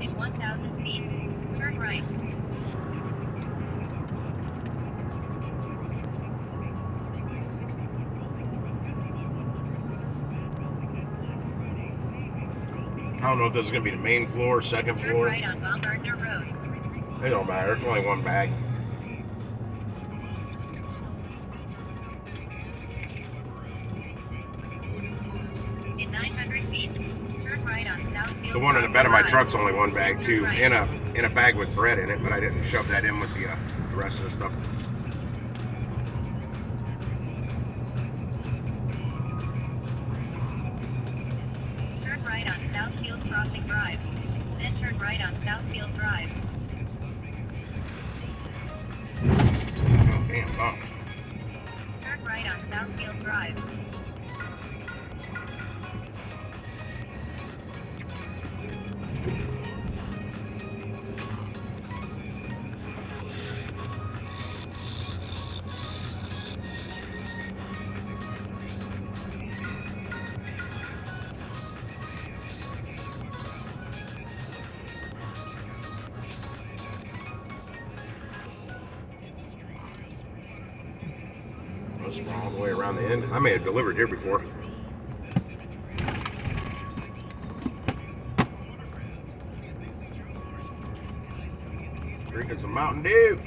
In 1,000 feet, turn right. I don't know if this is gonna be the main floor, second Turn floor. right on Baumgartner Road. It don't matter. It's only one bag. In 900 feet, turn right on Southfield. The one in the bed of my truck's only one bag too, in a bag with bread in it, but I didn't shove that in with the rest of the stuff. Turn right on Southfield Crossing Drive. Then turn right on Southfield Drive. Oh, damn bumps. Turn right on Southfield Drive. All the way around the end. I may have delivered here before. Drinking some Mountain Dew.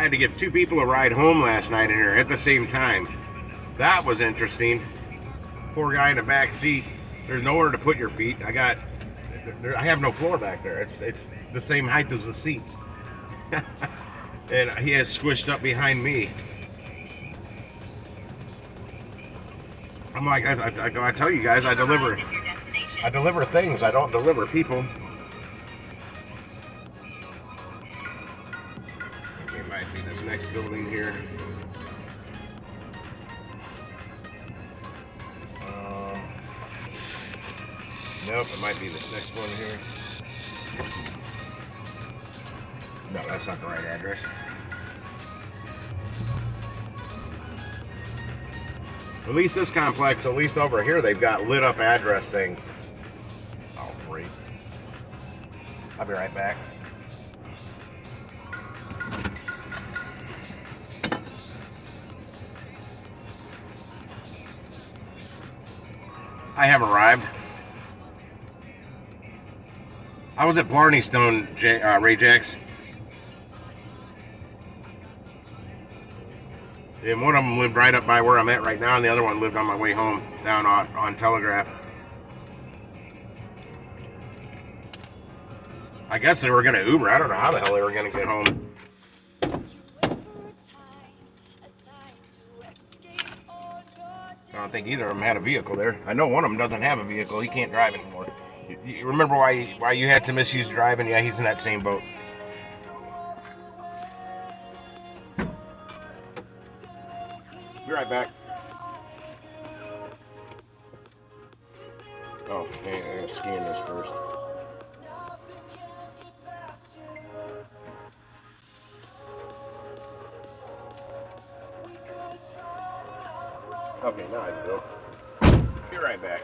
had to give 2 people a ride home last night in here at the same time. That was interesting. Poor guy in the back seat. There's nowhere to put your feet. I have no floor back there. It's the same height as the seats. And he has squished up behind me. I'm like, I tell you guys, I deliver things. I don't deliver people. It might be this next building here. Nope, it might be this next one here. No, that's not the right address. At least this complex, at least over here, they've got lit up address things. Oh, great. I'll be right back. I have arrived. I was at Blarney Stone, Ray Jacks. And one of them lived right up by where I'm at right now, and the other one lived on my way home down on Telegraph. I guess they were going to Uber. I don't know how the hell they were going to get home. I don't think either of them had a vehicle there. I know one of them doesn't have a vehicle. He can't drive anymore. You remember why you had some issues driving? Yeah, he's in that same boat. Be right back. Oh, man, I gotta scan this first. Okay, now I go. Be right back.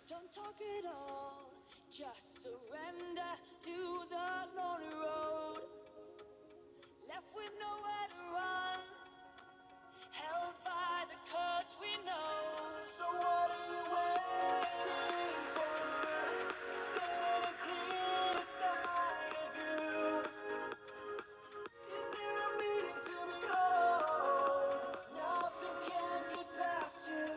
Don't talk at all, just surrender to the lonely road. Left with nowhere to run, held by the curse we know. So what are you waiting for? Stand on the clear side of you. Is there a meaning to behold? Nothing can get past you.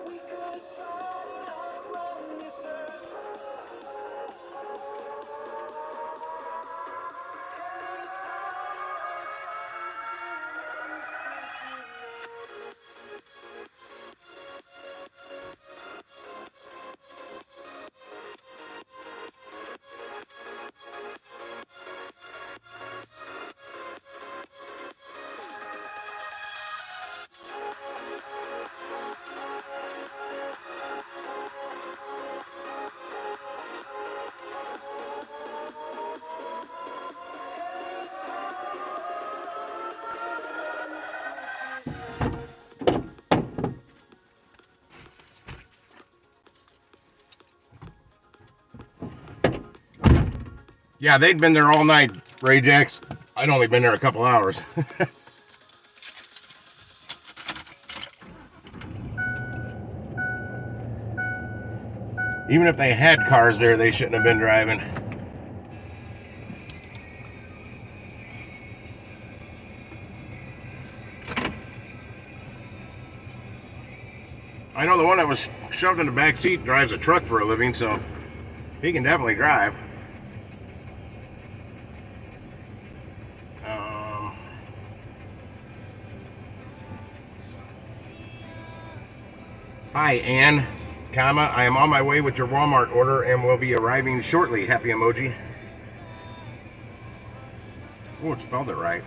We could have tried and outrun yourself. And it's hard to run from the demons. Yeah, they'd been there all night, Ray Jacks. I'd only been there a couple hours. Even if they had cars there, they shouldn't have been driving. I know the one that was shoved in the back seat drives a truck for a living, so he can definitely drive. Hi, Ann, comma, I am on my way with your Walmart order and will be arriving shortly. Happy emoji. Oh, it spelled it right.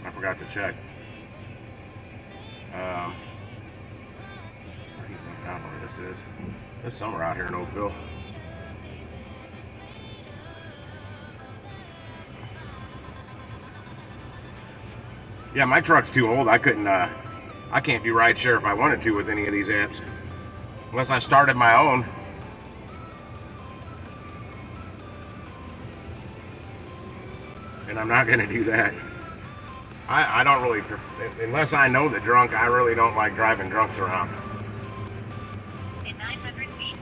I forgot to check. Where do you think? I don't know where this is. It's somewhere out here in Oakville. Yeah, my truck's too old. I can't do rideshare if I wanted to with any of these apps. Unless I started my own. And I'm not going to do that. I don't really, unless I know the drunk, I really don't like driving drunks around. In 900 feet,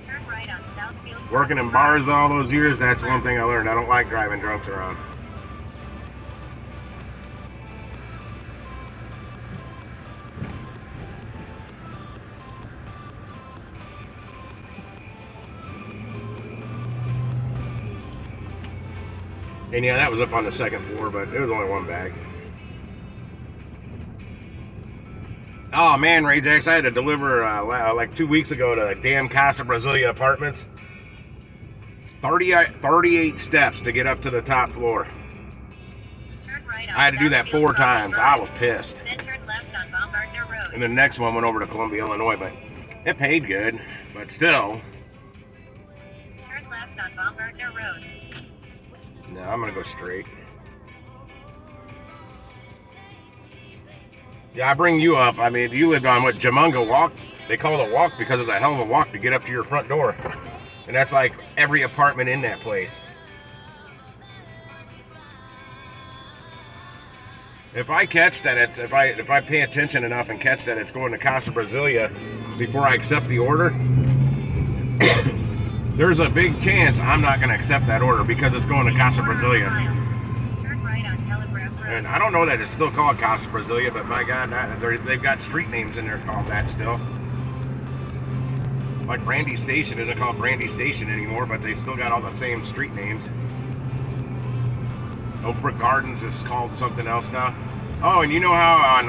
turn right on Southfield. Working in bars all those years, that's one thing I learned. I don't like driving drunks around. And yeah, that was up on the second floor, but it was only one bag. Oh man, Ray Jax, I had to deliver like 2 weeks ago to the damn Casa Brasilia apartments. 38 steps to get up to the top floor. Turn right on I had to do that 4 times. I was pissed. Then turn left on Baumgartner Road. And the next one went over to Columbia, Illinois, but it paid good. But still. Turn left on Baumgartner Road. No, I'm gonna go straight. Yeah, I bring you up. I mean, you lived on what, Jamunga Walk? They call it a walk because it's a hell of a walk to get up to your front door. And that's like every apartment in that place. If I catch that it's, if I pay attention enough and catch that it's going to Casa Brasilia before I accept the order, there's a big chance I'm not going to accept that order because it's going to Casa Brasilia. Turn right on Telegraph Road. And I don't know that it's still called Casa Brasilia, but my God, they've got street names in there called that still. Like Brandy Station isn't called Brandy Station anymore, but they still got all the same street names. Oak Brook Gardens is called something else now. Oh, and you know how on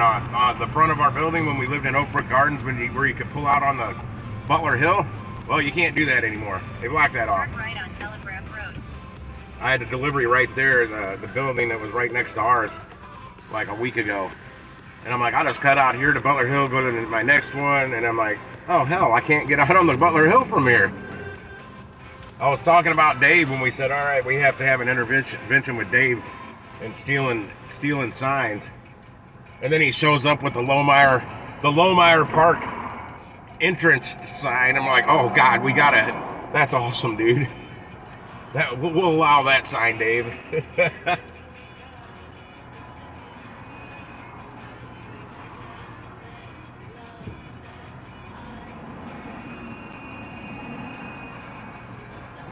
the front of our building when we lived in Oak Brook Gardens, where you could pull out on the Butler Hill? Well, you can't do that anymore. They blocked that off. Turn right on Telegraph Road. I had a delivery right there, the building that was right next to ours, like a week ago. And I'm like, I'll just cut out here to Butler Hill, go to my next one. And I'm like, oh hell, I can't get out on the Butler Hill from here. I was talking about Dave when we said, all right, we have to have an intervention with Dave and stealing signs. And then he shows up with the Lohmeyer Park entrance sign. I'm like, oh God, that's awesome, dude. We'll allow that sign, Dave.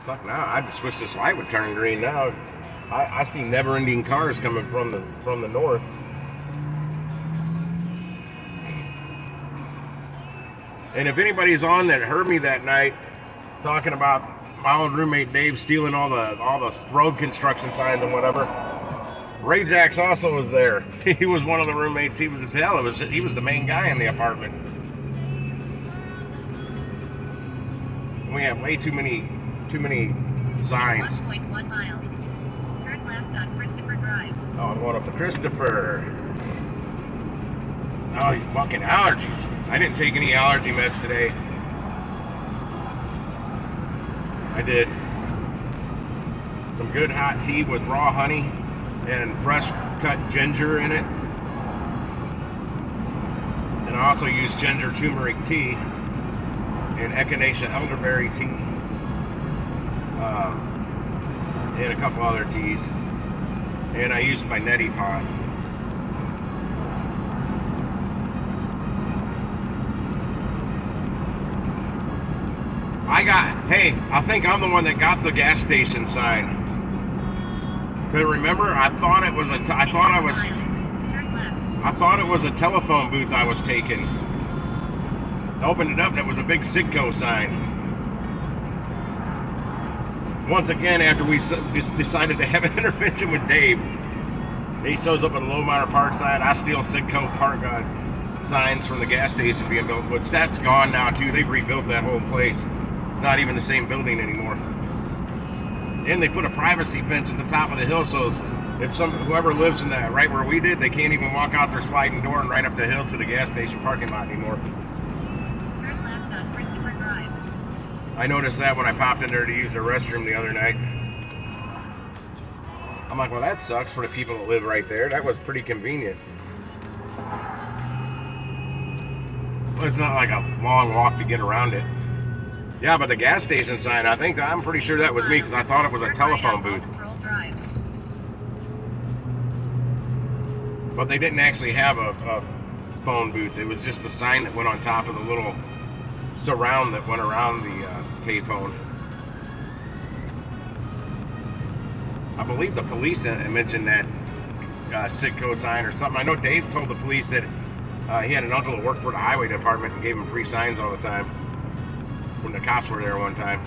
Fuck, now I just wish this light would turn green now. I see never-ending cars coming from the north. And if anybody's on that heard me that night talking about my old roommate Dave stealing all the road construction signs and whatever, Ray Jax also was there. He was one of the roommates. He was he was the main guy in the apartment. We have way too many signs. 1.1 miles. Turn left on Christopher Drive. Oh, I'm going up to Christopher. Oh, you fucking allergies. I didn't take any allergy meds today. I did some good hot tea with raw honey and fresh cut ginger in it. And I also used ginger turmeric tea and echinacea elderberry tea. And a couple other teas. And I used my neti pot. I think I'm the one that got the gas station sign. Cause remember, I thought it was a telephone booth I was taking. I opened it up and it was a big Citgo sign. Once again, after we just decided to have an intervention with Dave, he shows up at the Lohmeyer Park sign. I steal Citgo Park signs from the gas station being built, which that's gone now too. They've rebuilt that whole place. It's not even the same building anymore. And they put a privacy fence at the top of the hill so If whoever lives in that right where we did, they can't even walk out their sliding door and right up the hill to the gas station parking lot anymore. Turn left on Christopher Drive. I noticed that when I popped in there to use the restroom the other night. I'm like, well, that sucks for the people that live right there. That was pretty convenient. Well, it's not like a long walk to get around it. Yeah, but the gas station sign, I'm pretty sure that was me because I thought it was a telephone booth. But they didn't actually have a phone booth. It was just the sign that went on top of the little surround that went around the payphone. I believe the police mentioned that Sitco sign or something. I know Dave told the police that he had an uncle that worked for the highway department and gave him free signs all the time when the cops were there one time.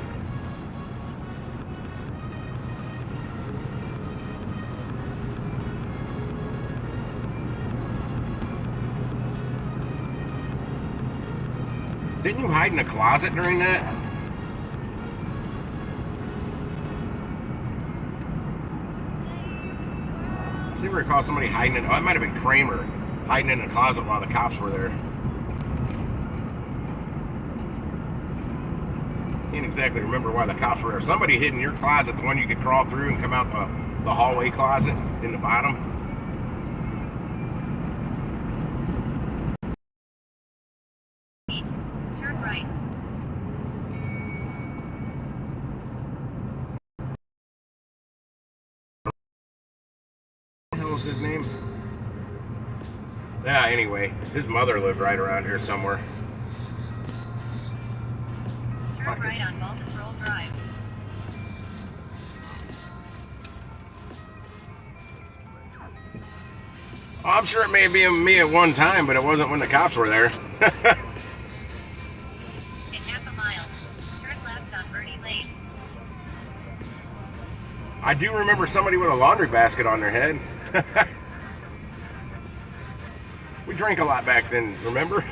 Didn't you hide in a closet during that? I seem to recall somebody hiding in, oh, it might have been Kramer, hiding in a closet while the cops were there. Can't exactly remember why the cops were there. Somebody hid in your closet, the one you could crawl through and come out the hallway closet in the bottom. Turn right. What the hell was his name? Yeah, anyway, his mother lived right around here somewhere. Turn right on Baltusrol Drive. Oh, I'm sure it may have been me at one time, but it wasn't when the cops were there. In half a mile, turn left on Bernie Lane. I do remember somebody with a laundry basket on their head. We drank a lot back then, remember?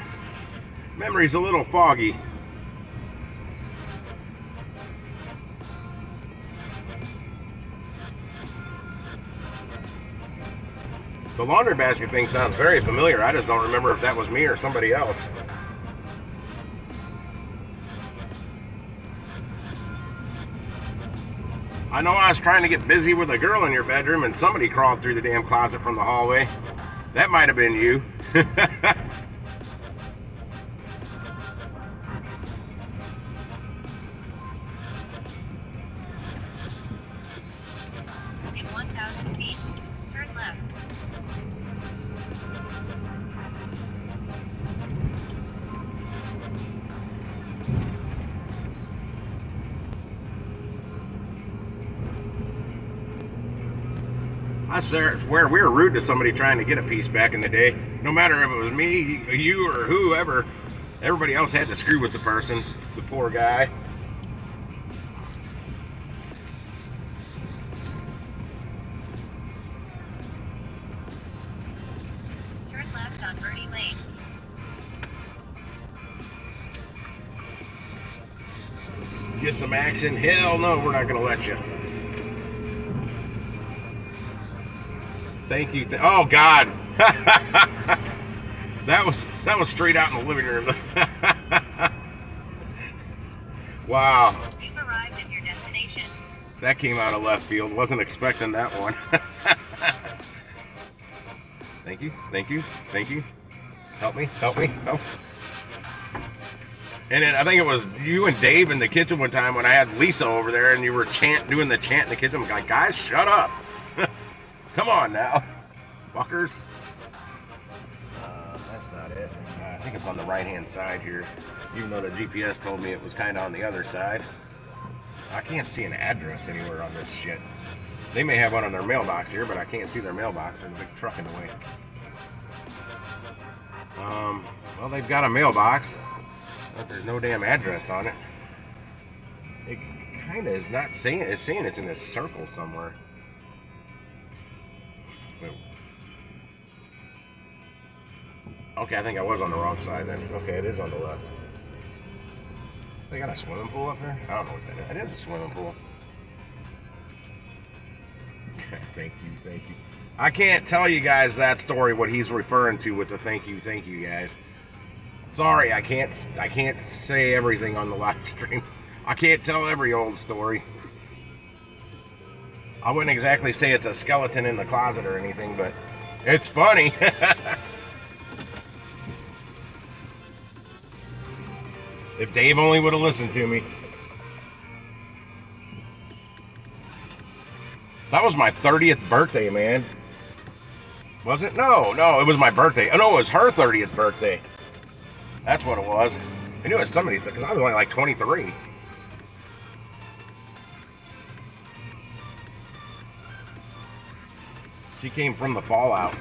Memory's a little foggy. The laundry basket thing sounds very familiar. I just don't remember if that was me or somebody else. I know I was trying to get busy with a girl in your bedroom and somebody crawled through the damn closet from the hallway. That might have been you. In 1,000 feet, turn left. I swear we were rude to somebody trying to get a piece back in the day. No matter if it was me, you, or whoever, everybody else had to screw with the person, the poor guy. Turn left on Bernie Lane. Get some action? Hell no, we're not going to let you. Thank you. Oh God, that was straight out in the living room. Wow. You've arrived at your destination. That came out of left field. Wasn't expecting that one. Thank you. Thank you. Thank you. Help me. Help me. Help. And then I think it was you and Dave in the kitchen one time when I had Lisa over there and you were doing the chant in the kitchen. I'm like, guys, shut up. Come on now, fuckers. That's not it. I think it's on the right-hand side here, even though the GPS told me it was kind of on the other side. I can't see an address anywhere on this shit. They may have one on their mailbox here, but I can't see their mailbox. There's a big truck in the way. Well, they've got a mailbox, but there's no damn address on it. It kind of is not saying it. It's saying it's in this circle somewhere. Okay, I think I was on the wrong side then. Okay, it is on the left. They got a swimming pool up here? I don't know what that is. It is a swimming pool. Thank you, thank you. I can't tell you guys that story, what he's referring to with the thank you, guys. Sorry, I can't say everything on the live stream. I can't tell every old story. I wouldn't exactly say it's a skeleton in the closet or anything, but it's funny. If Dave only would have listened to me. That was my 30th birthday, man. Was it? No, it was my birthday. Oh, no, it was her 30th birthday. That's what it was. I knew it was somebody's, because I was only like 23. She came from the fallout.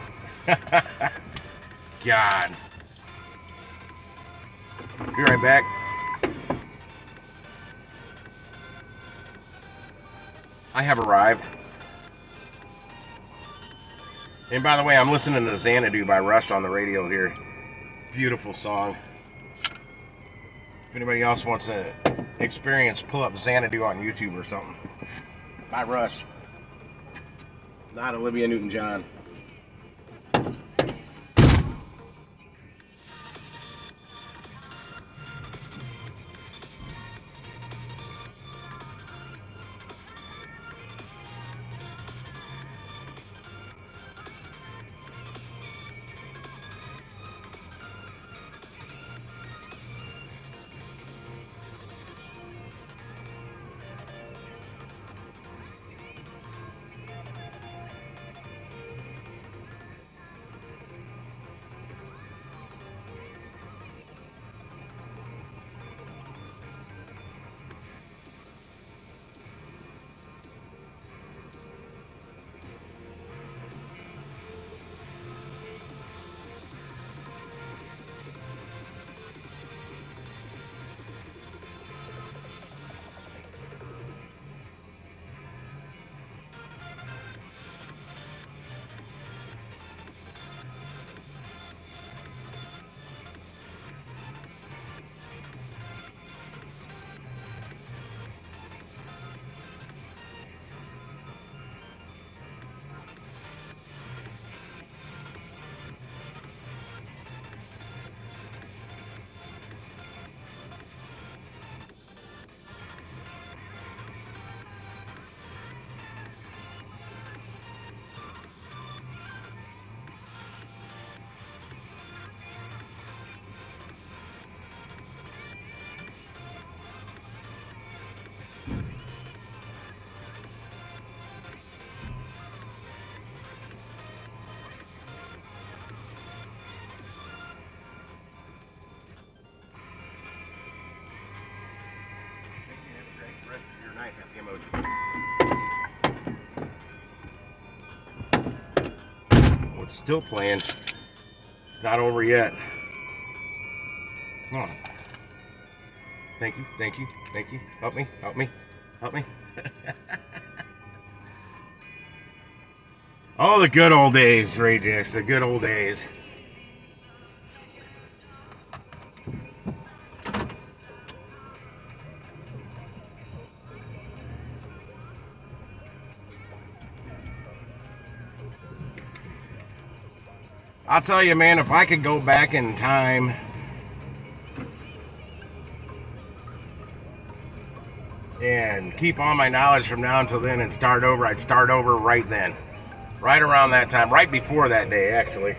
God. Be right back. I have arrived. And by the way, I'm listening to Xanadu by Rush on the radio here. Beautiful song. If anybody else wants to experience, pull up Xanadu on YouTube or something. By Rush. Not Olivia Newton-John. Rest of your night, happy emoji. Oh, it's still playing. It's not over yet. Come on. Thank you, thank you, thank you. Help me, help me, help me. Oh, the good old days, Ray Jacks, the good old days. I'll tell you, man, if I could go back in time and keep all my knowledge from now until then and start over, I'd start over right then. Right around that time, right before that day, actually.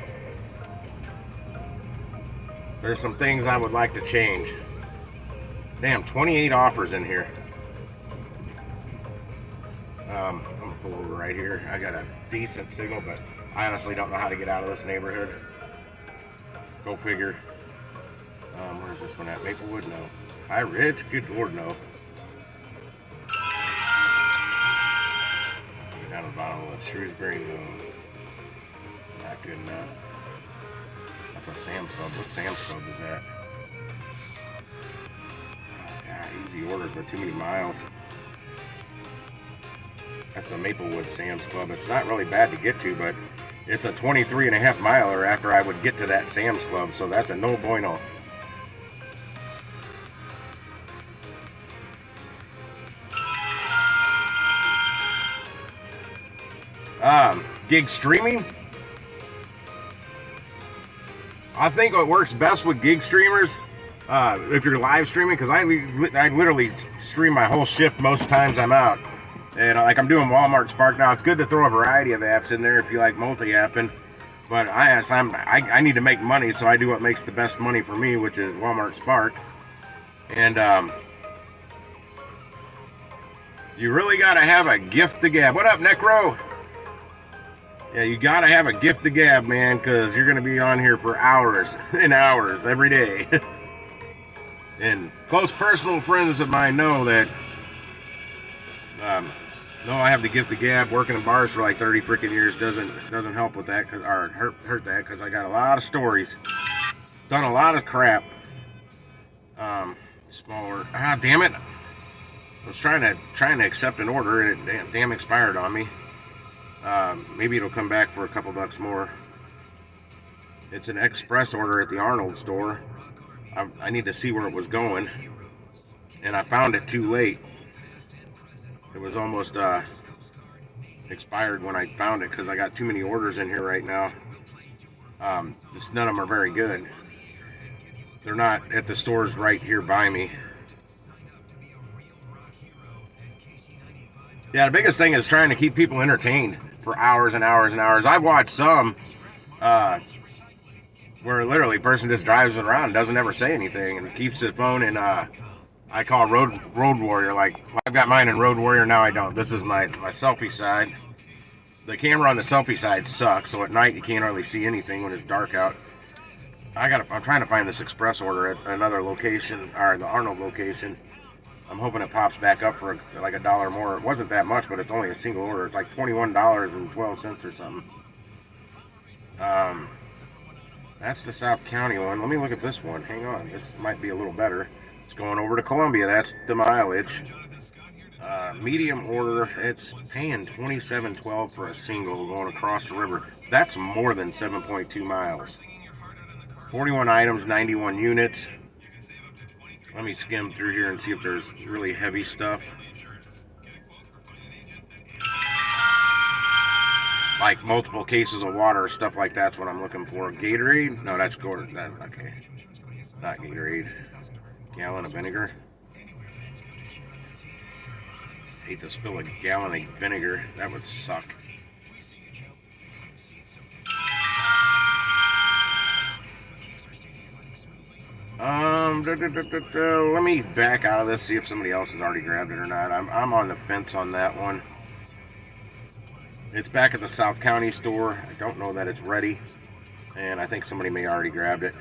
There's some things I would like to change. Damn, 28 offers in here. I'm gonna pull over right here. I got a decent signal, but I honestly don't know how to get out of this neighborhood. Go figure. Where's this one at? Maplewood? No. High Ridge? Good Lord, no. Down the bottom of the Shrewsbury? No. Not good enough. That's a Sam's Club. What Sam's Club is that? Oh, God, easy orders, but too many miles. That's the Maplewood Sam's Club. It's not really bad to get to, but it's a 23.5 miler after I would get to that Sam's Club, so that's a no bueno. Gig streaming. I think what works best with gig streamers, if you're live streaming, because I literally stream my whole shift most times I'm out. And like I'm doing Walmart Spark now. It's good to throw a variety of apps in there if you like multi-apping. But I need to make money, so I do what makes the best money for me, which is Walmart Spark. And you really got to have a gift to gab. What up, Necro? Yeah, you got to have a gift to gab, man, because you're going to be on here for hours and hours every day. And close personal friends of mine know that no, I have the gift of gab. Working in bars for like 30 freaking years doesn't help with that, or hurt that, because I got a lot of stories, done a lot of crap. Smaller. Damn it! I was trying to accept an order and it damn expired on me. Maybe it'll come back for a couple bucks more. It's an express order at the Arnold store. I need to see where it was going, and I found it too late. It was almost expired when I found it, because I got too many orders in here right now. None of them are very good. They're not at the stores right here by me. Yeah, the biggest thing is trying to keep people entertained for hours and hours and hours. I've watched some where literally a person just drives around, doesn't ever say anything, and keeps the phone in I call Road Warrior. Like, I've got mine in Road Warrior now. I don't. This is my selfie side. The camera on the selfie side sucks, so at night you can't really see anything when it's dark out. I'm trying to find this express order at another location, or the Arnold location. I'm hoping it pops back up for like $1 more. It wasn't that much, but it's only a single order. It's like $21.12 or something. That's the South County one. Let me look at this one. Hang on. This might be a little better. It's going over to Columbia. That's the mileage. Medium order. It's paying $27.12 for a single going across the river. That's more than 7.2 miles. 41 items, 91 units. Let me skim through here and see if there's really heavy stuff. Like multiple cases of water, stuff like that's what I'm looking for. Gatorade? No, that's Gordon. Okay. Not Gatorade. Gallon of vinegar. Hate to spill a gallon of vinegar. That would suck. Let me back out of this, see if somebody else has already grabbed it or not. I'm on the fence on that one. It's back at the South County store. I don't know that it's ready, and I think somebody may already grabbed it.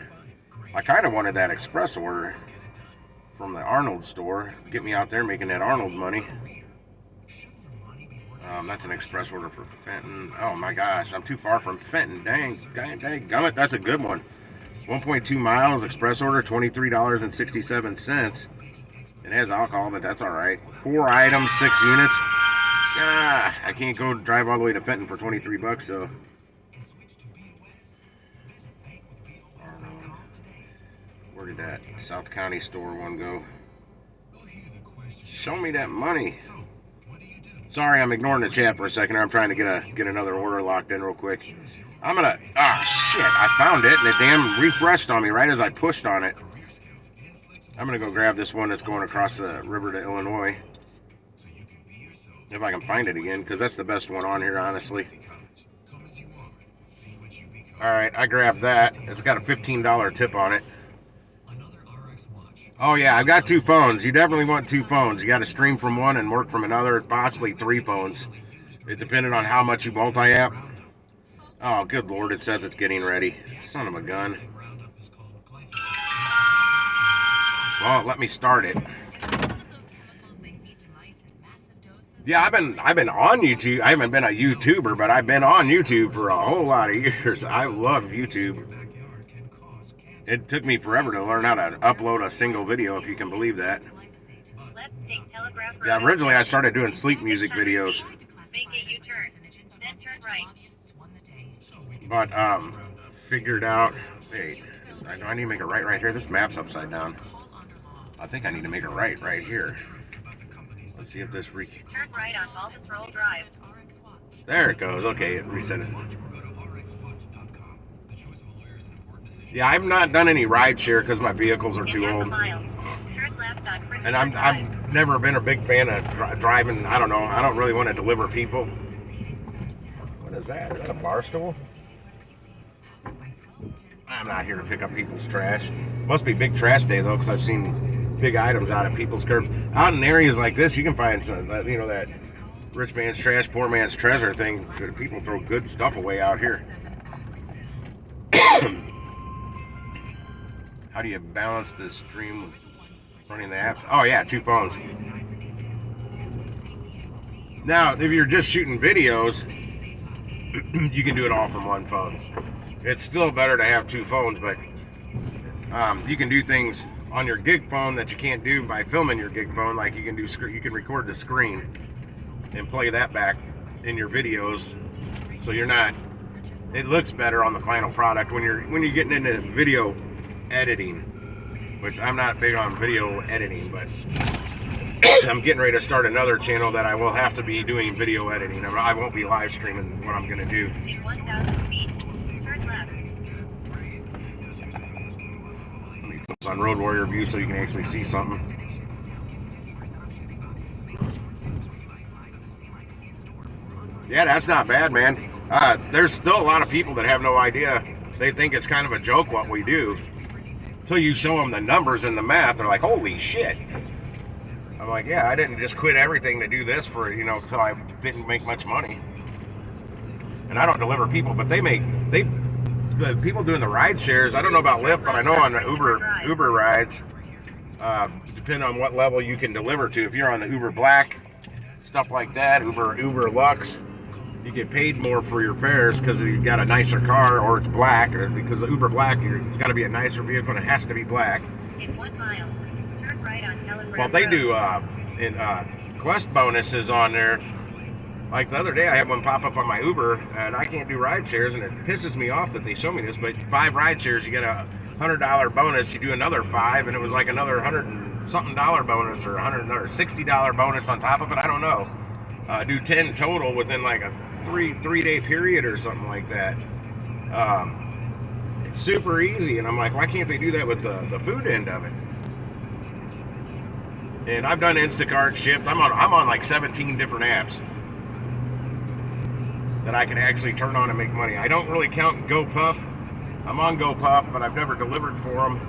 I kind of wanted that express order from the Arnold store. Get me out there making that Arnold money. That's an express order for Fenton. Oh my gosh, I'm too far from Fenton. Dang gummit, that's a good one. 1.2 miles, express order, $23.67. It has alcohol, but that's all right. 4 items, 6 units. I can't go drive all the way to Fenton for 23 bucks, so. Where did that South County store one go? Show me that money. Sorry, I'm ignoring the chat for a second. I'm trying to get another order locked in real quick. I'm gonna, shit, I found it, and it damn refreshed on me right as I pushed on it. I'm gonna go grab this one that's going across the river to Illinois. If I can find it again, because that's the best one on here, honestly. Alright, I grabbed that. It's got a $15 tip on it. Oh yeah, I've got 2 phones. You definitely want 2 phones. You got to stream from one and work from another, possibly 3 phones. It depended on how much you multi-app. Oh, good lord, it says it's getting ready. Son of a gun. Well, let me start it. Yeah, I've been on YouTube. I haven't been a YouTuber, but I've been on YouTube for a whole lot of years. I love YouTube. It took me forever to learn how to upload a single video, if you can believe that. Let's take Telegraph Road. Yeah, originally I started doing sleep music videos. Make a U-turn, then turn right. But figured out. Wait, do I need to make a right here? This map's upside down. I think I need to make a right here. Let's see if this Turn right on Baldus Roll Drive. There it goes. Okay, it reset it. Yeah, I've not done any ride share because my vehicles are In too half a old. mile, turn left on Christopher And Drive. I've never been a big fan of driving. I don't know. I don't really want to deliver people. What is that? Is that a bar stool? I'm not here to pick up people's trash. Must be big trash day though, because I've seen big items out at people's curbs. Out in areas like this, you can find some, you know, that rich man's trash, poor man's treasure thing. People throw good stuff away out here. How do you balance the stream with running the apps? Oh yeah, 2 phones. Now, if you're just shooting videos, you can do it all from 1 phone. It's still better to have 2 phones, but you can do things on your gig phone that you can't do by filming your gig phone. Like you can record the screen and play that back in your videos, so you're not. It looks better on the final product when you're getting into video editing, which I'm not big on video editing, but I'm getting ready to start another channel that I will have to be doing video editing. I won't be live streaming what I'm going to do. In 1,000 feet, turn left. Let me put this on Road Warrior view so you can actually see something. Yeah, that's not bad, man. There's still a lot of people that have no idea. They think it's kind of a joke what we do. Until you show them the numbers and the math, they're like, holy shit. I'm like, yeah, I didn't just quit everything to do this for, so I didn't make much money. And I don't deliver people, but the people doing the ride shares, I don't know about Lyft, but I know on the Uber rides, depending on what level you can deliver to. If you're on the Uber Black, stuff like that, Uber Lux, you get paid more for your fares because you've got a nicer car, or it's black, or because the Uber Black, it's got to be a nicer vehicle and it has to be black. In 1 mile, turn right on Telegraph Well, they Road. do Quest bonuses on there. Like the other day, I had one pop up on my Uber, and I can't do ride shares, and it pisses me off that they show me this. But 5 ride shares, you get a $100 bonus. You do another 5, and it was like another $100 and something bonus, or $60 bonus on top of it. I don't know. Do 10 total within like a three-day period or something like that. It's super easy, and I'm like, why can't they do that with the food end of it? And I've done Instacart, Shipt. I'm on like 17 different apps that I can actually turn on and make money. I don't really count GoPuff. I'm on GoPuff, but I've never delivered for them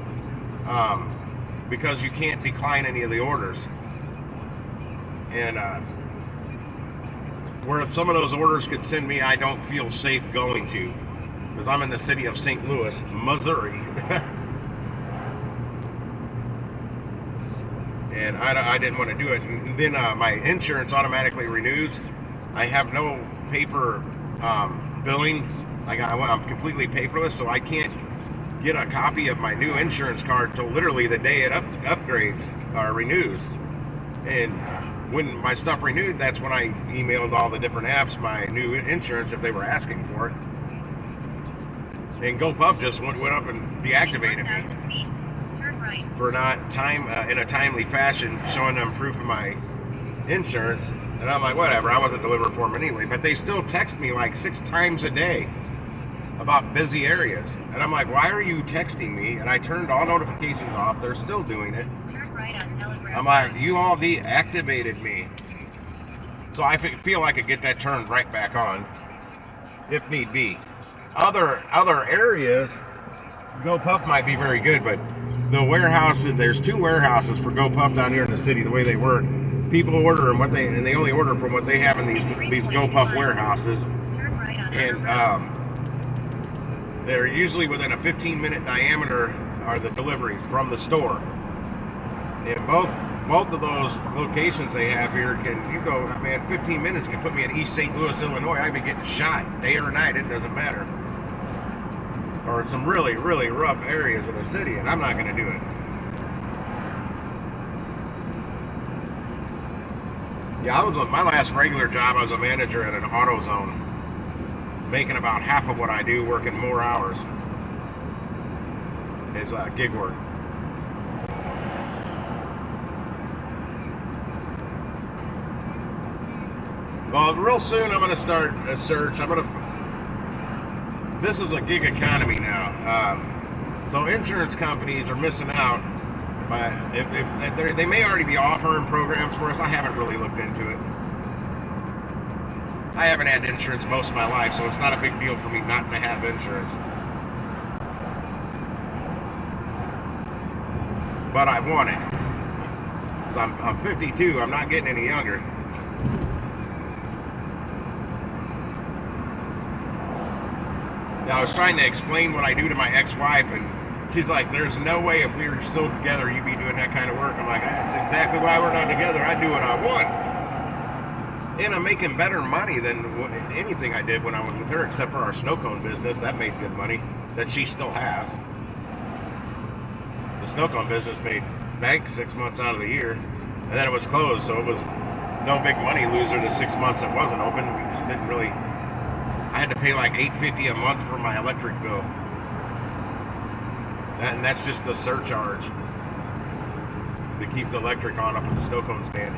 because you can't decline any of the orders. And where some of those orders could send me, I don't feel safe going to, because I'm in the city of St. Louis, Missouri. And I didn't want to do it. And then my insurance automatically renews. I have no paper billing. I'm completely paperless, so I can't get a copy of my new insurance card till literally the day it upgrades or renews. And when my stuff renewed, that's when I emailed all the different apps my new insurance if they were asking for it. And GoPuff just went up and deactivated In me 1,000 feet, turn right. for not in a timely fashion showing them proof of my insurance. And I'm like, whatever, I wasn't delivering for them anyway. But they still text me like 6 times a day about busy areas. And I'm like, why are you texting me? And I turned all notifications off. They're still doing it. Turn right on Telegraph I'm like, Road. you all deactivated me. So I feel I could get that turned right back on if need be. Other areas, GoPuff might be very good, but the warehouses, there's 2 warehouses for GoPuff down here in the city. The way they work, people order them and they only order from what they have in these GoPuff warehouses, Turn right on and Outer Road. they're usually within a 15-minute diameter are the deliveries from the store. And both of those locations they have here you go, man, 15 minutes can put me in East St. Louis, Illinois. I'd be getting shot day or night, it doesn't matter. Or some really, really rough areas of the city, and I'm not going to do it. Yeah, I was on my last regular job. I was a manager at an AutoZone, making about half of what I do, working more hours. It's gig work. Well, real soon I'm gonna start a search. This is a gig economy now, so insurance companies are missing out. But if they may already be offering programs for us, I haven't really looked into it. I haven't had insurance most of my life, so it's not a big deal for me not to have insurance. But I want it. 'Cause I'm 52. I'm not getting any younger. I was trying to explain what I do to my ex-wife, and she's like, "There's no way if we were still together you'd be doing that kind of work." I'm like, "That's exactly why we're not together. I do what I want, and I'm making better money than anything I did when I was with her, except for our snow cone business. That made good money that she still has. The snow cone business made bank 6 months out of the year, and then it was closed, so it was no big money loser the 6 months it wasn't open. We just didn't really. I had to pay like $8.50 a month for my electric bill. And that's just the surcharge to keep the electric on up at the snow cone stand.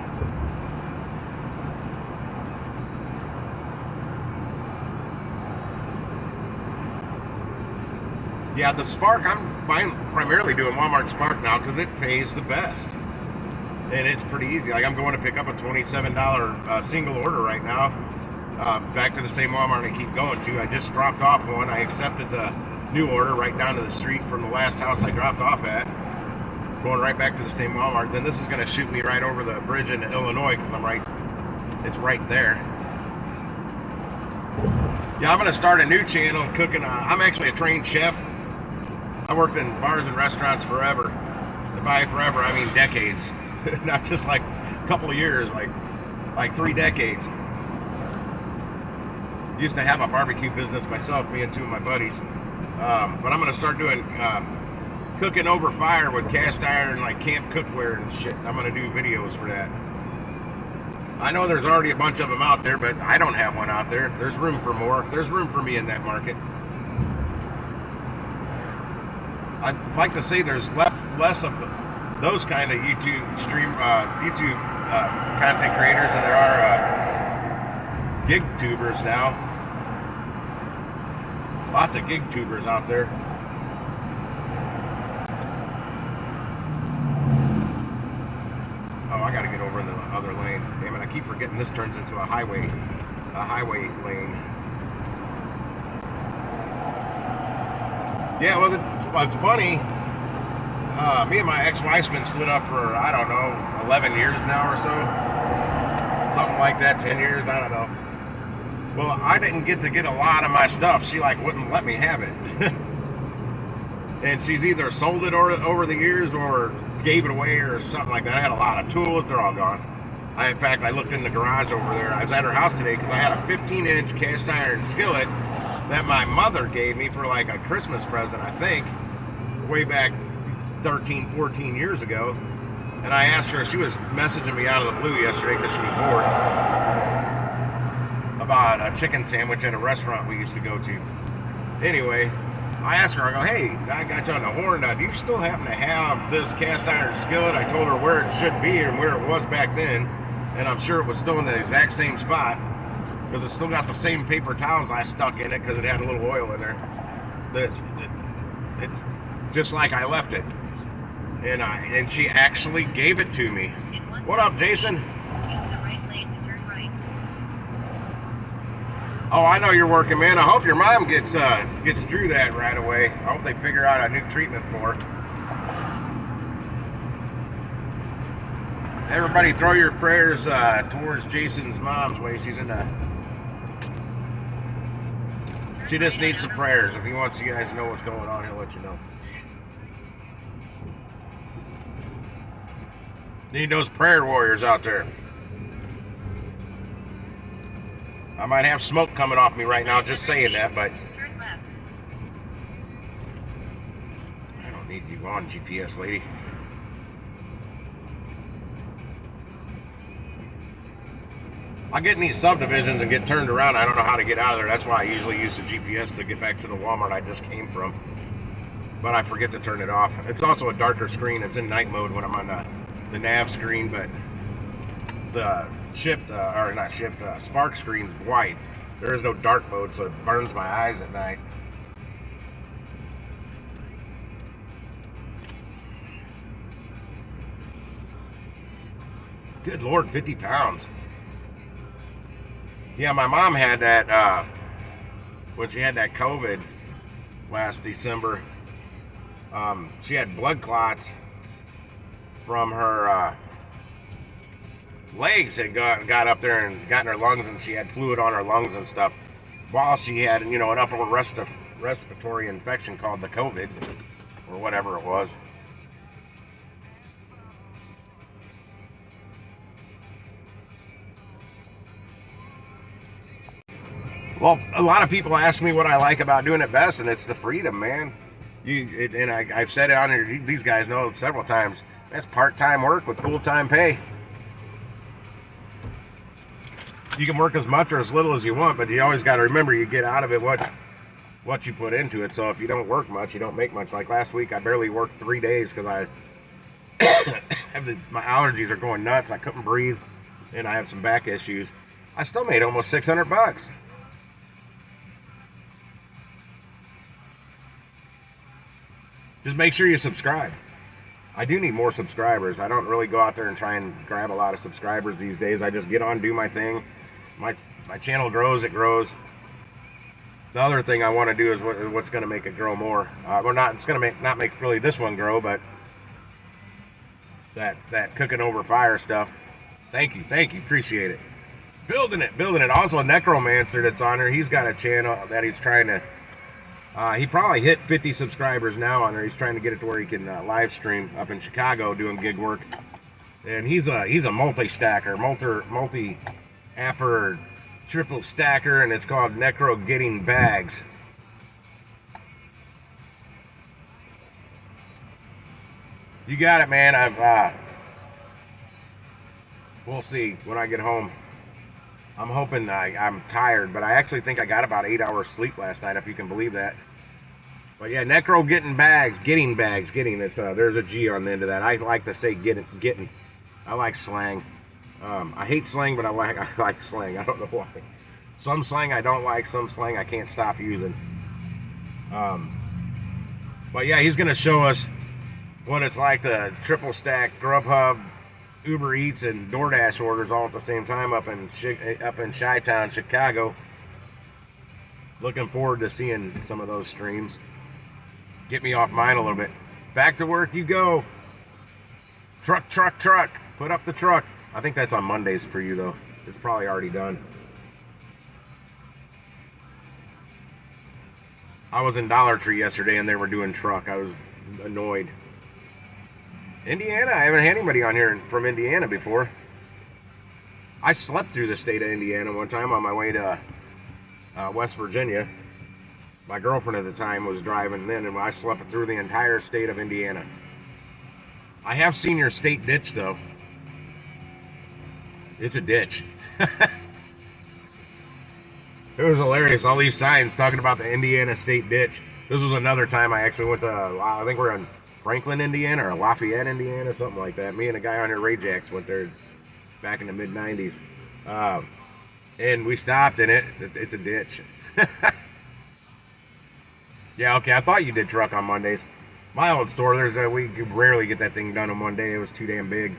Yeah, the Spark, I'm primarily doing Walmart Spark now because it pays the best. And it's pretty easy. Like I'm going to pick up a $27 single order right now. Back to the same Walmart I keep going to. I just dropped off one. I accepted the new order right down to the street from the last house I dropped off at. Going right back to the same Walmart. Then this is going to shoot me right over the bridge into Illinois because it's right there. Yeah, I'm going to start a new channel cooking. I'm actually a trained chef. I worked in bars and restaurants forever. By forever, I mean decades. Not just like a couple of years, like 3 decades. Used to have a barbecue business myself, me and 2 of my buddies. But I'm going to start doing cooking over fire with cast iron, like camp cookware and shit. I'm going to do videos for that. I know there's already a bunch of them out there, but I don't have one out there. There's room for more. There's room for me in that market. I'd like to say there's less of those kind of YouTube content creators than there are gig tubers now. Lots of gig tubers out there. Oh, I gotta get over in the other lane. Damn it, I keep forgetting this turns into a highway lane. Yeah, well, it's funny. Me and my ex-wife's been split up for, I don't know, 11 years now or so. Something like that, 10 years, I don't know. Well, I didn't get to get a lot of my stuff. She wouldn't let me have it. And she's either sold it over the years or gave it away or something like that. I had a lot of tools. They're all gone. In fact, I looked in the garage over there. I was at her house today because I had a 15-inch cast iron skillet that my mother gave me for like a Christmas present, I think, way back 13, 14 years ago. And I asked her, she was messaging me out of the blue yesterday because she was bored, about a chicken sandwich at a restaurant we used to go to. Anyway, I asked her, I go, "Hey, I got you on the horn. Do you still happen to have this cast iron skillet?" I told her where it should be and where it was back then, and I'm sure it was still in the exact same spot because it's still got the same paper towels I stuck in it because it had a little oil in there. It's just like I left it, and she actually gave it to me. What up, Jason? Oh, I know you're working, man. I hope your mom gets through that right away. I hope they figure out a new treatment for her. Everybody throw your prayers towards Jason's mom's way. She just needs some prayers. If he wants you guys to know what's going on, he'll let you know. Need those prayer warriors out there. I might have smoke coming off me right now just saying that, but I don't need you on GPS, lady. I get in these subdivisions and get turned around. I don't know how to get out of there. That's why I usually use the GPS to get back to the Walmart I just came from. But I forget to turn it off. It's also a darker screen. It's in night mode when I'm on the nav screen, but the shipped, or not shipped, spark screen's white. There is no dark mode, so it burns my eyes at night. Good Lord, 50 pounds. Yeah, my mom had that when she had that COVID last December. She had blood clots from her legs had got up there and got in her lungs, and she had fluid on her lungs and stuff while she had, an upper respiratory infection called the COVID or whatever it was. Well, a lot of people ask me what I like about doing it best, and it's the freedom, man. I've said it on here. These guys know several times. That's part-time work with full-time pay. You can work as much or as little as you want, but you always got to remember you get out of it what you put into it. So if you don't work much, you don't make much. Like last week, I barely worked 3 days because I my allergies are going nuts. I couldn't breathe, and I have some back issues. I still made almost $600. Just make sure you subscribe. I do need more subscribers. I don't really go out there and try and grab a lot of subscribers these days. I just get on, do my thing. My channel grows, it grows. The other thing I want to do is what's going to make it grow more. It's going to not make really this one grow, but that cooking over fire stuff. Thank you, appreciate it. Building it. Also, Necromancer that's on there. He's got a channel that he's trying to. He probably hit 50 subscribers now on there. He's trying to get it to where he can live stream up in Chicago doing gig work. And he's a multi-stacker, multi-apper, triple stacker, and it's called Necro Getting Bags. You got it, man. We'll see when I get home. I'm hoping I'm tired, but I actually think I got about 8 hours sleep last night, if you can believe that. But yeah, Necro Getting Bags. It's there's a G on the end of that. I like to say getting. I like slang. I hate slang, but I like slang. I don't know why. Some slang I don't like. Some slang I can't stop using. But yeah, he's gonna show us what it's like to triple stack Grubhub, Uber Eats, and DoorDash orders all at the same time up in Chi-Town, Chicago. Looking forward to seeing some of those streams. Get me off mine a little bit. Back to work you go. Truck. Put up the truck. I think that's on Mondays for you, though. It's probably already done. I was in Dollar Tree yesterday, and they were doing truck. I was annoyed. Indiana, I haven't had anybody on here from Indiana before. I slept through the state of Indiana one time on my way to West Virginia. My girlfriend at the time was driving then, and I slept through the entire state of Indiana. I have seen your state ditch, though. It's a ditch. It was hilarious. All these signs talking about the Indiana state ditch. This was another time I actually went to, I think we're in Franklin, Indiana, or Lafayette, Indiana, something like that. Me and a guy on here, Ray Jacks, went there back in the mid-90s. And we stopped, and it's a ditch. Yeah, okay, I thought you did truck on Mondays. My old store, we rarely get that thing done in one day. It was too damn big.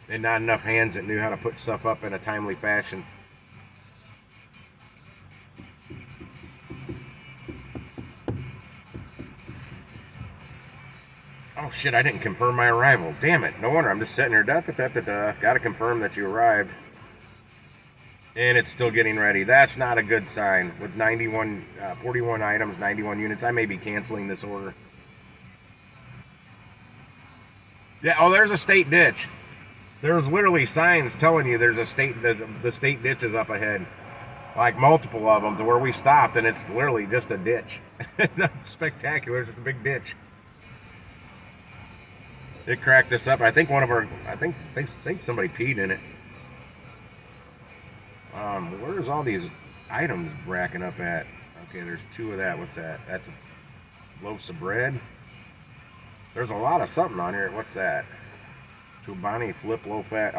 And not enough hands that knew how to put stuff up in a timely fashion. Oh shit, I didn't confirm my arrival. Damn it, no wonder. I'm just sitting here, gotta confirm that you arrived. And it's still getting ready. That's not a good sign. With 41 items, 91 units, I may be canceling this order. Yeah, oh, there's a state ditch. There's literally signs telling you there's a the state ditch is up ahead. Like multiple of them to where we stopped, and it's literally just a ditch. Spectacular, it's just a big ditch. It cracked us up. I think I think somebody peed in it. Where's all these items racking up at? Okay, there's 2 of that. What's that? That's loaves of bread. There's a lot of something on here. What's that? Chobani Flip Low Fat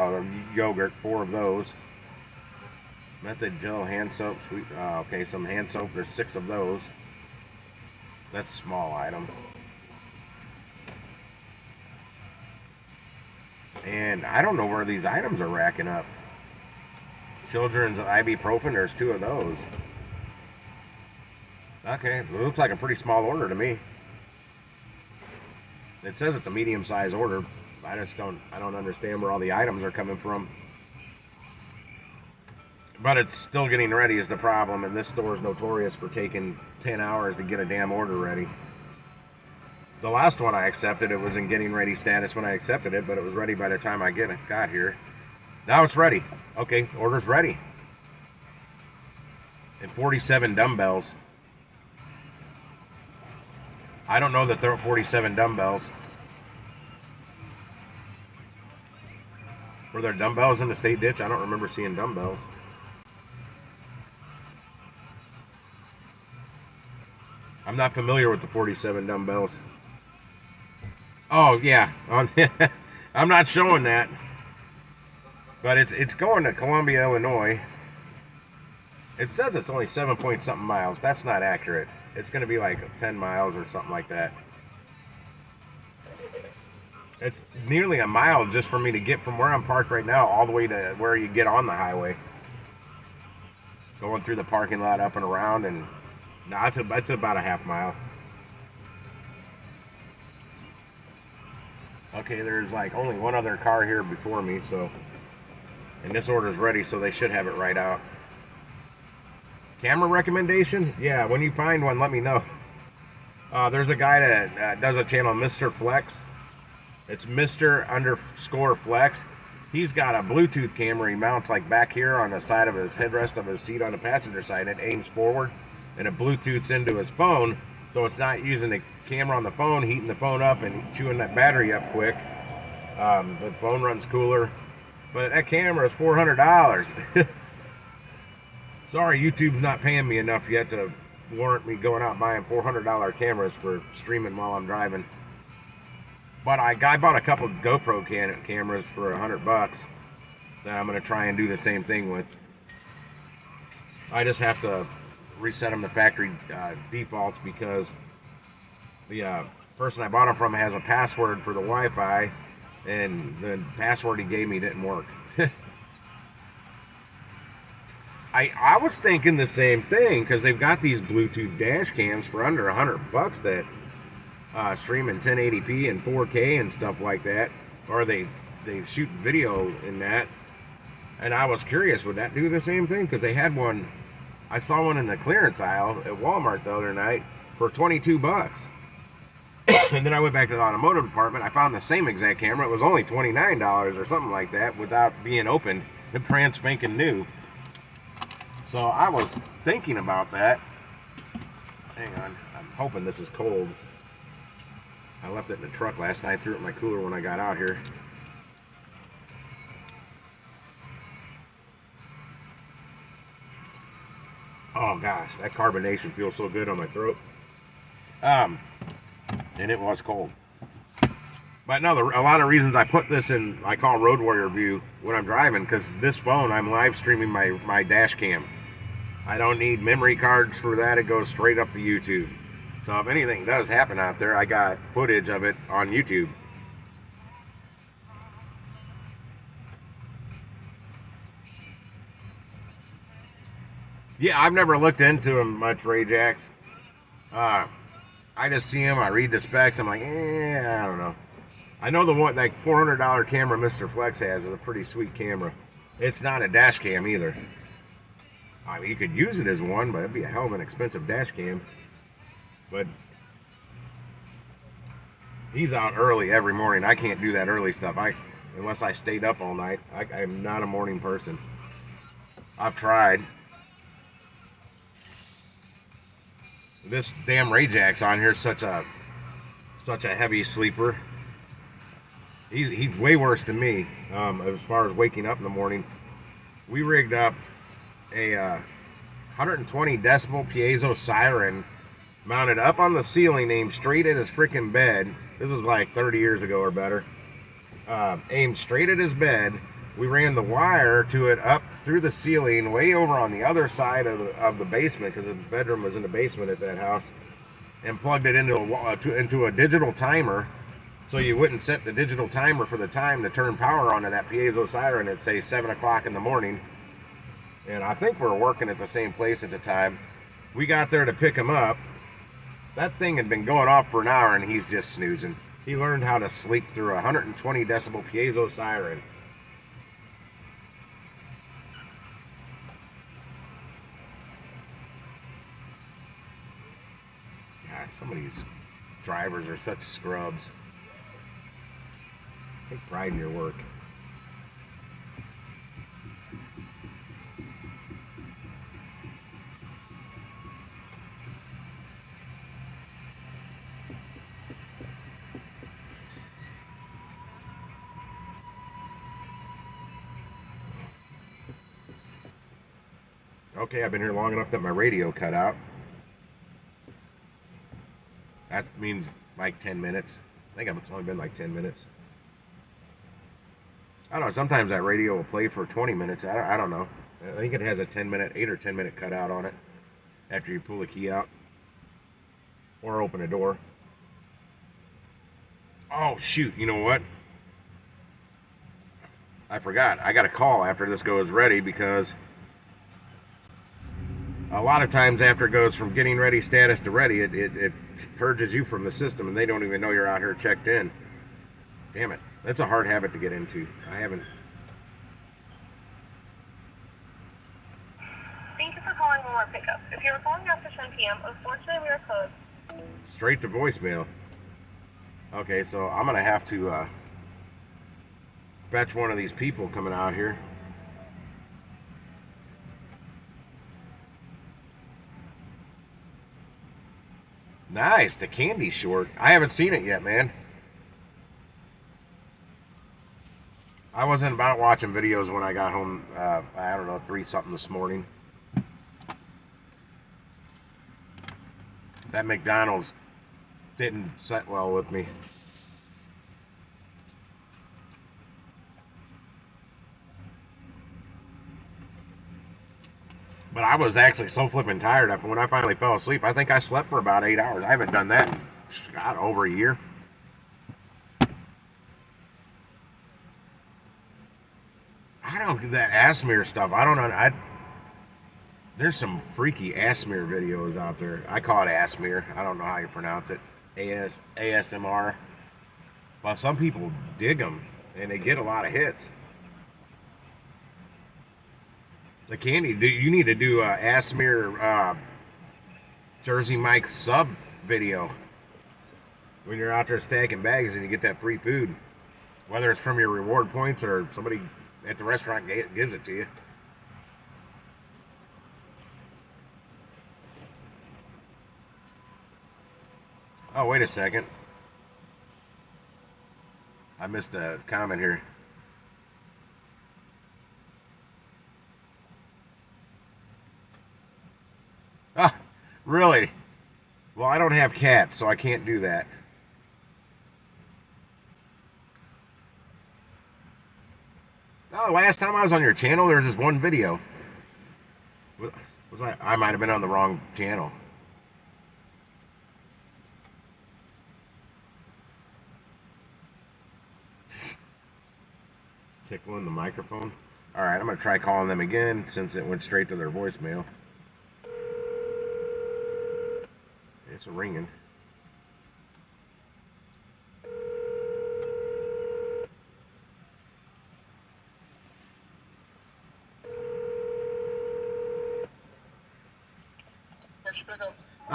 yogurt, 4 of those. Method Gel hand soap, sweet. Okay, some hand soap. There's 6 of those. That's a small item. And I don't know where these items are racking up. Children's ibuprofen. There's 2 of those. Okay, it looks like a pretty small order to me. It says it's a medium-sized order. I don't understand where all the items are coming from. But it's still getting ready is the problem, and this store is notorious for taking 10 hours to get a damn order ready. The last one I accepted, it was in getting ready status when I accepted it, but it was ready by the time I got here. Now it's ready. Okay, order's ready. And 47 dumbbells. I don't know that there are 47 dumbbells. Were there dumbbells in the state ditch? I don't remember seeing dumbbells. I'm not familiar with the 47 dumbbells. Oh, yeah. I'm not showing that. But it's going to Columbia, Illinois. It says it's only 7 point something miles. That's not accurate. It's going to be like 10 miles or something like that. It's nearly a mile just for me to get from where I'm parked right now all the way to where you get on the highway. Going through the parking lot up and around, and no, it's about a half mile. Okay, there's like only one other car here before me, so, and this order's ready, so they should have it right out. Camera recommendation? Yeah, when you find one, let me know. There's a guy that does a channel, Mr. Flex. It's Mr_Flex. He's got a Bluetooth camera he mounts like back here on the side of his headrest of his seat on the passenger side. It aims forward, and it Bluetooths into his phone, so it's not using the camera on the phone, heating the phone up and chewing that battery up quick. The phone runs cooler, but that camera is $400. Sorry, YouTube's not paying me enough yet to warrant me going out buying $400 cameras for streaming while I'm driving. But I bought a couple GoPro cameras for $100 that I'm going to try and do the same thing with. I just have to reset them to factory defaults because the person I bought them from has a password for the Wi-Fi, and the password he gave me didn't work. I was thinking the same thing because they've got these Bluetooth dash cams for under $100 that stream in 1080p and 4K and stuff like that, or they shoot video in that. And I was curious, would that do the same thing? Because they had one, I saw one in the clearance aisle at Walmart the other night for $22. And then I went back to the automotive department. I found the same exact camera. It was only $29 or something like that without being opened. The brand spanking new. So I was thinking about that. Hang on, I'm hoping this is cold. I left it in the truck last night, threw it in my cooler when I got out here. Oh gosh, that carbonation feels so good on my throat. And it was cold. But no, a lot of reasons I put this in, I call Road Warrior view when I'm driving, because this phone, I'm live streaming my dash cam. I don't need memory cards for that. It goes straight up to YouTube. So if anything does happen out there, I got footage of it on YouTube. Yeah, I've never looked into them much, Rajax. I just see them, I read the specs, I'm like, I don't know. I know the one, like $400 camera Mr. Flex has is a pretty sweet camera. It's not a dash cam either. I mean, you could use it as one, but it'd be a hell of an expensive dash cam. But he's out early every morning. I can't do that early stuff. Unless I stayed up all night. I'm not a morning person. I've tried. This damn Rajax on here is such a heavy sleeper. He's way worse than me as far as waking up in the morning. We rigged up a 120 decibel piezo siren mounted up on the ceiling, aimed straight at his freaking bed. This was like 30 years ago or better. aimed straight at his bed. We ran the wire to it up through the ceiling, way over on the other side of the basement, because the bedroom was in the basement at that house, and plugged it into a digital timer, so you wouldn't set the digital timer for the time to turn power onto that piezo siren at say 7 o'clock in the morning. And I think we were working at the same place at the time. We got there to pick him up. That thing had been going off for an hour, and he's just snoozing. He learned how to sleep through a 120 decibel piezo siren. God, some of these drivers are such scrubs. Take pride in your work. Okay, I've been here long enough that my radio cut out. That means like 10 minutes. I think it's only been like 10 minutes. I don't know, sometimes that radio will play for 20 minutes. I don't know. I think it has a 8 or 10 minute cutout on it after you pull the key out or open a door. Oh, shoot, you know what? I forgot. I got a call after this goes ready, because a lot of times after it goes from getting ready status to ready, it purges you from the system, and they don't even know you're out here checked in. Damn it. That's a hard habit to get into. I haven't. Thank you for calling Walmart Pickup. If you are calling after 10 p.m., unfortunately we are closed. Straight to voicemail. Okay, so I'm going to have to fetch one of these people coming out here. Nice, the candy short. I haven't seen it yet, man. I wasn't about watching videos when I got home, I don't know, 3-something this morning. That McDonald's didn't set well with me. But I was actually so flipping tired after when I finally fell asleep. I think I slept for about 8 hours. I haven't done that in, God, over a year. I don't do that ASMR stuff. I don't know. There's some freaky ASMR videos out there. I call it ASMR. I don't know how you pronounce it. ASMR. Well, some people dig them, and they get a lot of hits. The candy, you need to do ASMR Jersey Mike sub video when you're out there stacking bags and you get that free food, whether it's from your reward points or somebody at the restaurant gives it to you. Oh, wait a second. I missed a comment here. Ah, really? Well, I don't have cats, so I can't do that. Oh, last time I was on your channel, there was this one video. Was I might have been on the wrong channel. Tickling the microphone. All right, I'm gonna try calling them again since it went straight to their voicemail. It's ringing.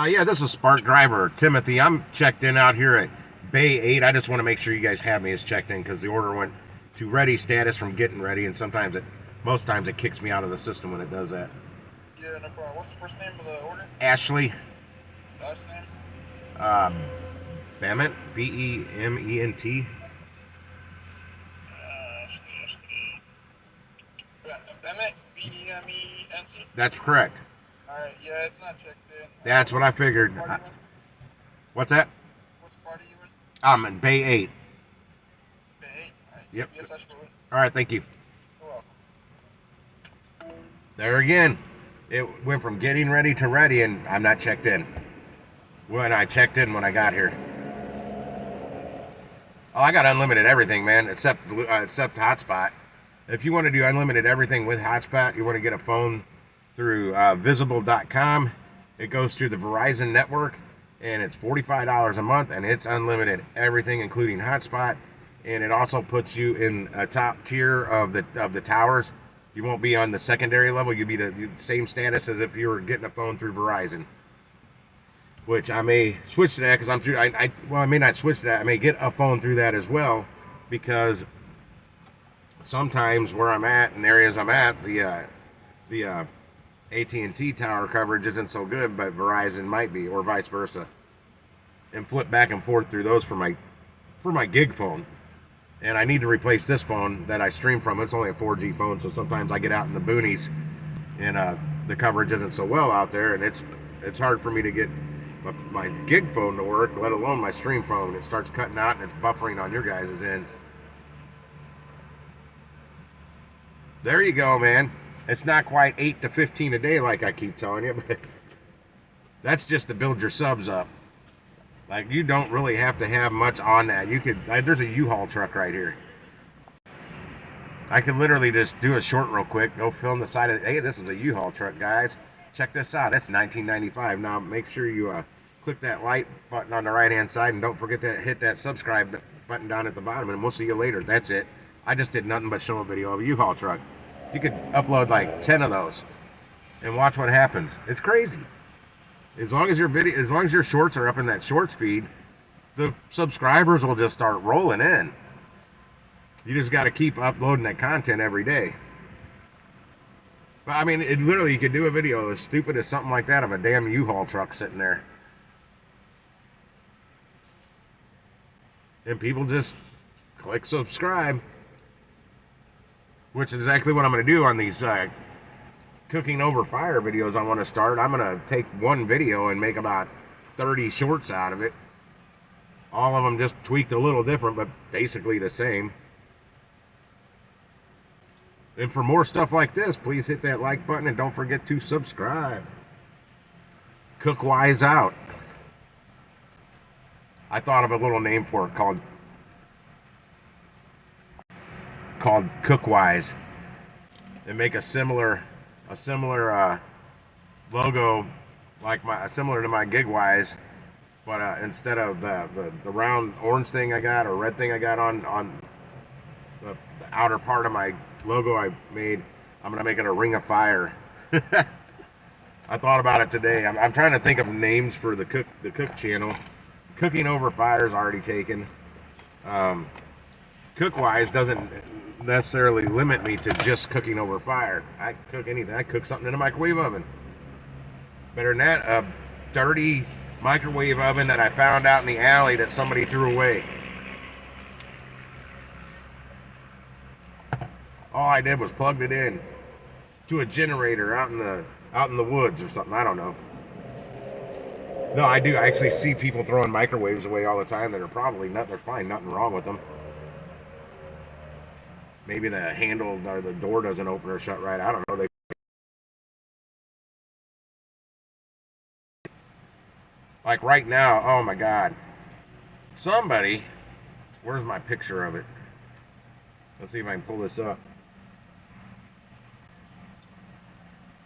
Yeah, this is Spark Driver Timothy. I'm checked in out here at Bay 8. I just want to make sure you guys have me as checked in because the order went to ready status from getting ready, and most times it kicks me out of the system when it does that. Yeah, no problem. What's the first name of the order? Ashley. Last name? Bement, B-E-M-E-N-T. Bement, B-E-M-E-N-T? That's correct. Alright, yeah, it's not checked in. That's what I figured. What's that? What's party you in? I'm in Bay 8. Bay 8? Alright. Yep. Yes, absolutely. All right, thank you. You're welcome. There again, it went from getting ready to ready, and I'm not checked in. When I checked in when I got here. Oh, I got unlimited everything, man, except hotspot. If you want to do unlimited everything with hotspot, you want to get a phone through visible.com. It goes through the Verizon network, and it's $45 a month, and it's unlimited everything, including hotspot. And it also puts you in a top tier of the towers. You won't be on the secondary level. You'll be the same status as if you were getting a phone through Verizon. Which I may switch to that because I'm through. I may not switch to that. I may get a phone through that as well, because sometimes where I'm at and areas I'm at, the AT&T tower coverage isn't so good, but Verizon might be, or vice versa, and flip back and forth through those for my gig phone. And I need to replace this phone that I stream from. It's only a 4G phone, so sometimes I get out in the boonies and the coverage isn't so well out there, and it's hard for me to get my gig phone to work, let alone my stream phone. It starts cutting out and it's buffering on your guys' end. There you go, man. It's not quite 8 to 15 a day like I keep telling you, but that's just to build your subs up. Like, you don't really have to have much on that. You could, there's a U-Haul truck right here. I could literally just do a short real quick, go film the side of it. Hey, this is a U-Haul truck, guys. Check this out. It's $19.95. Now, make sure you click that like button on the right-hand side, and don't forget to hit that subscribe button down at the bottom, and we'll see you later. That's it. I just did nothing but show a video of a U-Haul truck. You could upload like 10 of those and watch what happens. It's crazy. As long as your shorts are up in that shorts feed, the subscribers will just start rolling in. You just got to keep uploading that content every day. But I mean, it literally, you could do a video as stupid as something like that of a damn U-Haul truck sitting there, and people just click subscribe, which is exactly what I'm going to do on these cooking over fire videos I want to start. I'm going to take one video and make about 30 shorts out of it. All of them just tweaked a little different, but basically the same. And for more stuff like this, please hit that like button and don't forget to subscribe. Cookwise out. I thought of a little name for it called Cookwise, and make a similar logo like similar to my Gigwise, but instead of the round orange thing I got, or red thing I got on the outer part of my logo I made, I'm gonna make it a ring of fire. I thought about it today. I'm trying to think of names for the cook channel. Cooking over fire is already taken. Cookwise doesn't necessarily limit me to just cooking over fire. I cook anything. I cook something in a microwave oven. Better than that, a dirty microwave oven that I found out in the alley that somebody threw away. All I did was plugged it in to a generator out in the woods or something. I don't know. No, I do. I actually see people throwing microwaves away all the time that are probably not. There's probably nothing wrong with them. Maybe the handle or the door doesn't open or shut right. I don't know. Like right now, oh my God. Somebody, where's my picture of it? Let's see if I can pull this up.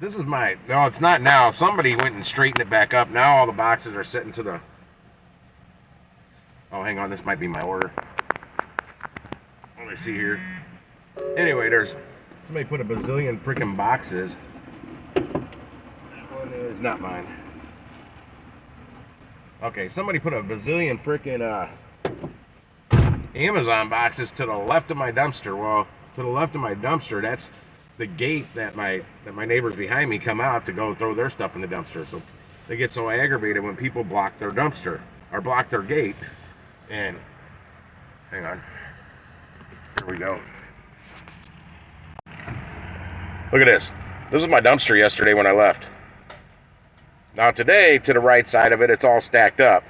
This is no, it's not now. Somebody went and straightened it back up. Now all the boxes are sitting to the, oh, hang on, this might be my order. Let me see here. Anyway, there's, somebody put a bazillion freaking boxes. That one is not mine. Okay, somebody put a bazillion freaking Amazon boxes to the left of my dumpster. Well, to the left of my dumpster, that's the gate that my neighbors behind me come out to go throw their stuff in the dumpster. So they get so aggravated when people block their dumpster or block their gate. And hang on, here we go. Look at this. This was my dumpster yesterday when I left. Now today, to the right side of it, it's all stacked up.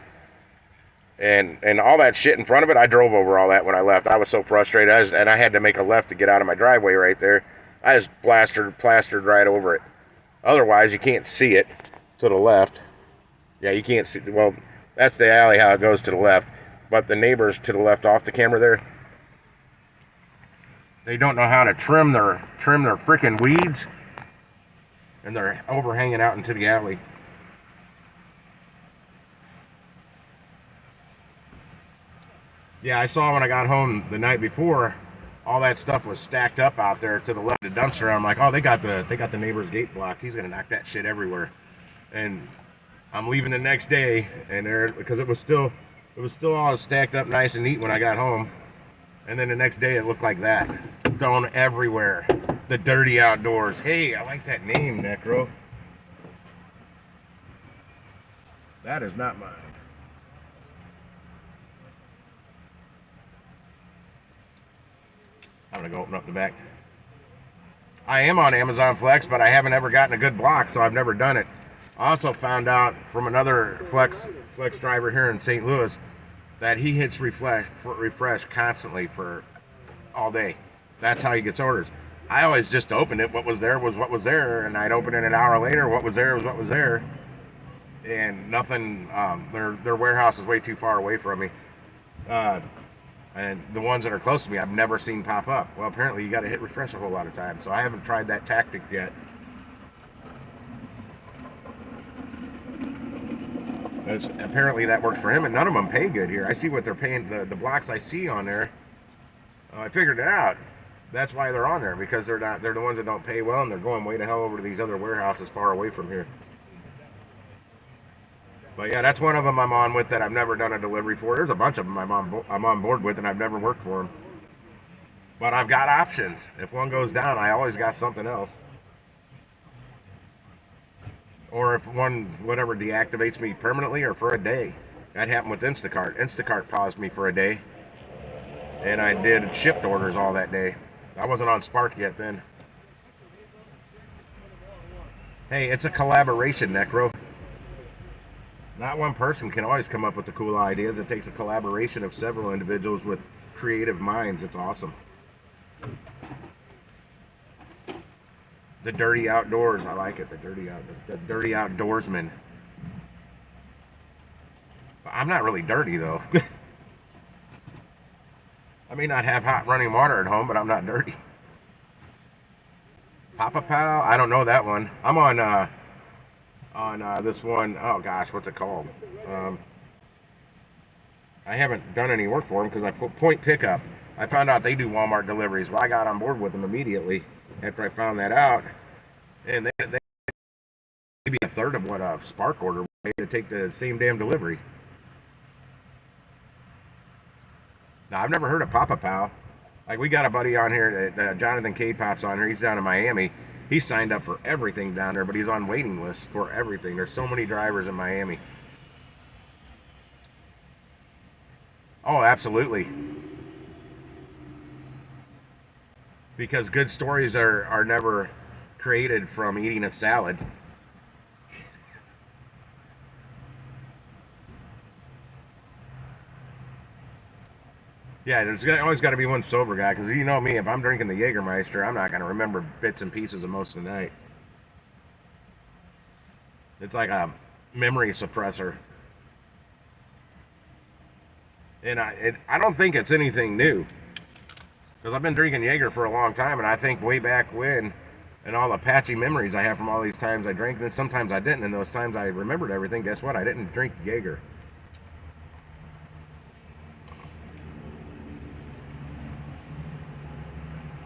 and all that shit in front of it. I drove over all that when I left. I was so frustrated, and I had to make a left to get out of my driveway right there. I just plastered right over it. Otherwise, you can't see it to the left. Yeah, you can't see. Well, that's the alley how it goes to the left. But the neighbors to the left off the camera there, they don't know how to trim their freaking weeds, and they're overhanging out into the alley. Yeah, I saw when I got home the night before, all that stuff was stacked up out there to the left of the dumpster. I'm like, oh, they got the neighbor's gate blocked. He's gonna knock that shit everywhere. And I'm leaving the next day, and there, because it was still all stacked up nice and neat when I got home. And then the next day it looked like that, thrown everywhere. The Dirty Outdoors. Hey, I like that name, Necro. That is not mine. I'm gonna go open up the back. I am on Amazon Flex, but I haven't ever gotten a good block, so I've never done it. I also found out from another Flex driver here in St. Louis that he hits refresh constantly for all day. That's how he gets orders. I always just opened it. What was there was what was there, and I'd open it an hour later. What was there was what was there, and nothing. Their warehouse is way too far away from me. And the ones that are close to me, I've never seen pop up. Well, apparently you got to hit refresh a whole lot of times, so I haven't tried that tactic yet. Apparently that works for him, and none of them pay good here. I see what they're paying. The blocks I see on there, I figured it out. That's why they're on there, because they're the ones that don't pay well, and they're going way to hell over to these other warehouses far away from here. But yeah, that's one of them I'm on with that I've never done a delivery for. There's a bunch of them I'm on board with, and I've never worked for them. But I've got options. If one goes down, I always got something else. Or if one, whatever, deactivates me permanently or for a day. That happened with Instacart. Instacart paused me for a day, and I did shipped orders all that day. I wasn't on Spark yet then. Hey, it's a collaboration, Necro. Not one person can always come up with the cool ideas. It takes a collaboration of several individuals with creative minds. It's awesome. The Dirty Outdoors. I like it. The Dirty Outdoorsman. I'm not really dirty, though. I may not have hot running water at home, but I'm not dirty. Papa Pal? I don't know that one. I'm on this one. Oh gosh, what's it called? I haven't done any work for them because I put Point Pickup. I found out they do Walmart deliveries. Well, I got on board with them immediately after I found that out, and they maybe a third of what a Spark order would pay to take the same damn delivery. Now, I've never heard of Papa Pal. Like, we got a buddy on here, Jonathan K-Pop's on here. He's down in Miami. He signed up for everything down there, but he's on waiting lists for everything. There's so many drivers in Miami. Oh, absolutely. Because good stories are never created from eating a salad. Yeah, there's always got to be one sober guy, because you know me, if I'm drinking the Jägermeister, I'm not going to remember bits and pieces of most of the night. It's like a memory suppressor. And I don't think it's anything new, because I've been drinking Jaeger for a long time, and I think way back when, and all the patchy memories I have from all these times I drank, and then sometimes I didn't, and those times I remembered everything, guess what? I didn't drink Jaeger.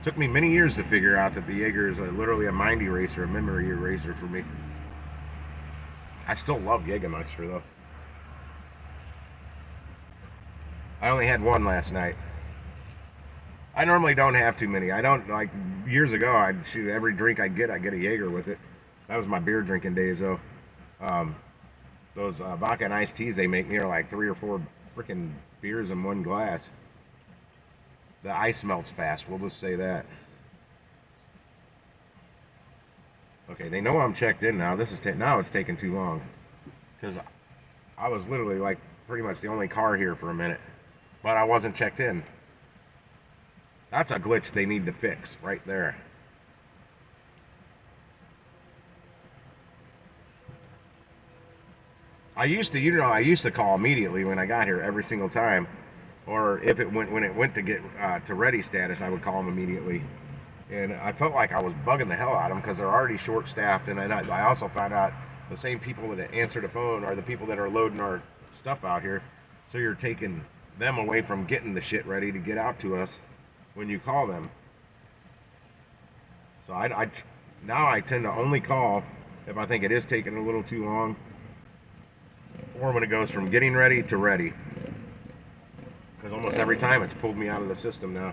Took me many years to figure out that the Jaeger is literally a mind eraser, a memory eraser for me. I still love Jägermeister, though. I only had one last night. I normally don't have too many. I don't, like, years ago, I'd shoot every drink I'd get a Jaeger with it. That was my beer drinking days, though. Those vodka and iced teas they make me are like 3 or 4 freaking beers in one glass. The ice melts fast, we'll just say that. Okay, they know I'm checked in now. Now it's taking too long. Because I was literally like pretty much the only car here for a minute, but I wasn't checked in. That's a glitch they need to fix right there. I used to call immediately when I got here every single time, or if it went when it went to get to ready status, I would call them immediately. And I felt like I was bugging the hell out of them because they're already short-staffed, and I also found out the same people that answer the phone are the people that are loading our stuff out here, so you're taking them away from getting the shit ready to get out to us when you call them. So now I tend to only call if I think it is taking a little too long, or when it goes from getting ready to ready, because almost every time it's pulled me out of the system now.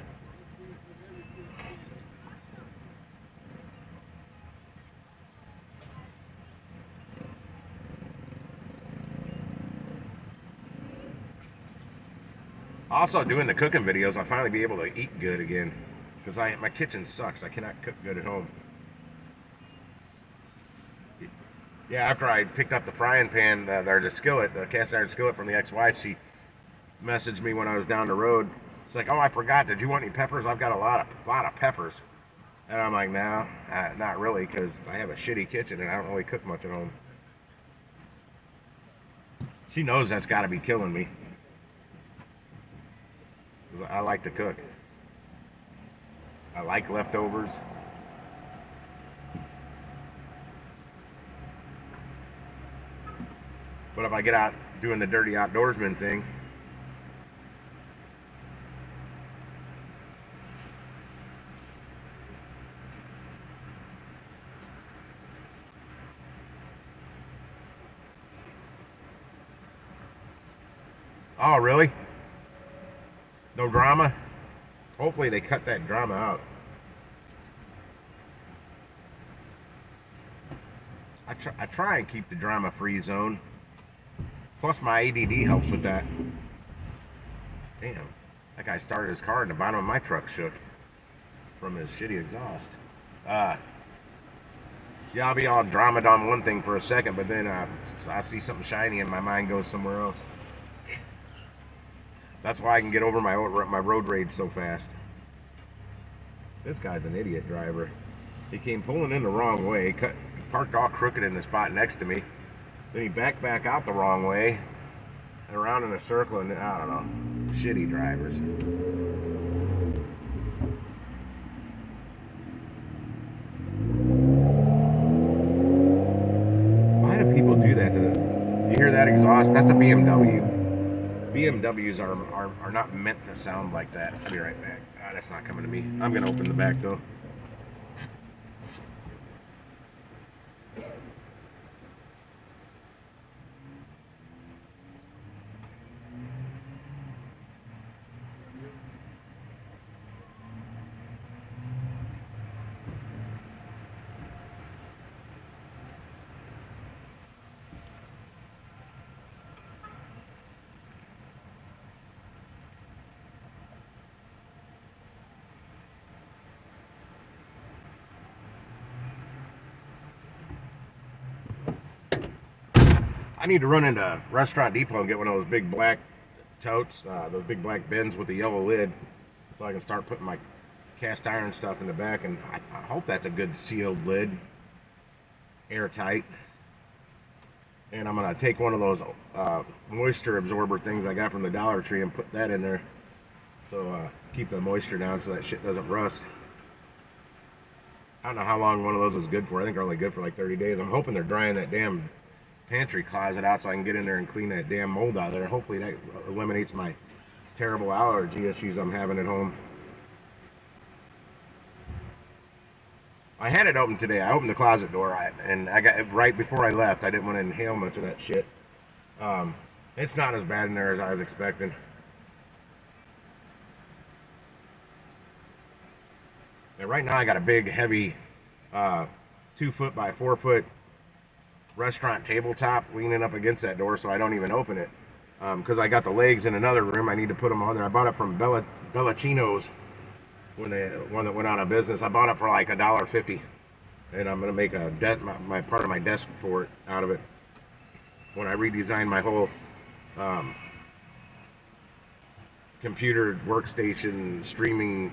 Also, doing the cooking videos, I'll finally be able to eat good again, because my kitchen sucks. I cannot cook good at home. Yeah, after I picked up the frying pan, or the skillet, the cast iron skillet from the ex-wife, she messaged me when I was down the road. It's like, oh, I forgot. Did you want any peppers? I've got a lot of peppers. And I'm like, no, not really, because I have a shitty kitchen and I don't really cook much at home. She knows that's got to be killing me. I like to cook. I like leftovers. But if I get out doing the dirty outdoorsman thing, oh, really? No drama? Hopefully they cut that drama out. I try and keep the drama-free zone. Plus my ADD helps with that. Damn, that guy started his car and the bottom of my truck shook from his shitty exhaust. Yeah, I'll be all drama on one thing for a second, but then I see something shiny and my mind goes somewhere else. That's why I can get over my road rage so fast. This guy's an idiot driver. He came pulling in the wrong way, parked all crooked in the spot next to me. Then he backed back out the wrong way, and around in a circle, and I don't know. Shitty drivers. Why do people do that to them? You hear that exhaust? That's a BMW. BMWs are not meant to sound like that. I'll be right back. That's not coming to me. I'm going to open the back, though. I need to run into Restaurant Depot and get one of those big black totes, those big black bins with the yellow lid, so I can start putting my cast iron stuff in the back. And I hope that's a good sealed lid, airtight. And I'm gonna take one of those moisture absorber things I got from the Dollar Tree and put that in there, so keep the moisture down so that shit doesn't rust. I don't know how long one of those is good for. I think they're only good for like 30 days. I'm hoping they're drying that damn pantry closet out so I can get in there and clean that damn mold out of there. Hopefully that eliminates my terrible allergy issues I'm having at home. I had it open today. I opened the closet door and I got right before I left. I didn't want to inhale much of that shit. It's not as bad in there as I was expecting. And right now I got a big, heavy 2 foot by 4 foot restaurant tabletop leaning up against that door, so I don't even open it, because I got the legs in another room. I need to put them on there. I bought it from Bellacino's one that went out of business. I bought it for like $1.50, and I'm gonna make my part of my desk for it out of it when I redesign my whole computer workstation streaming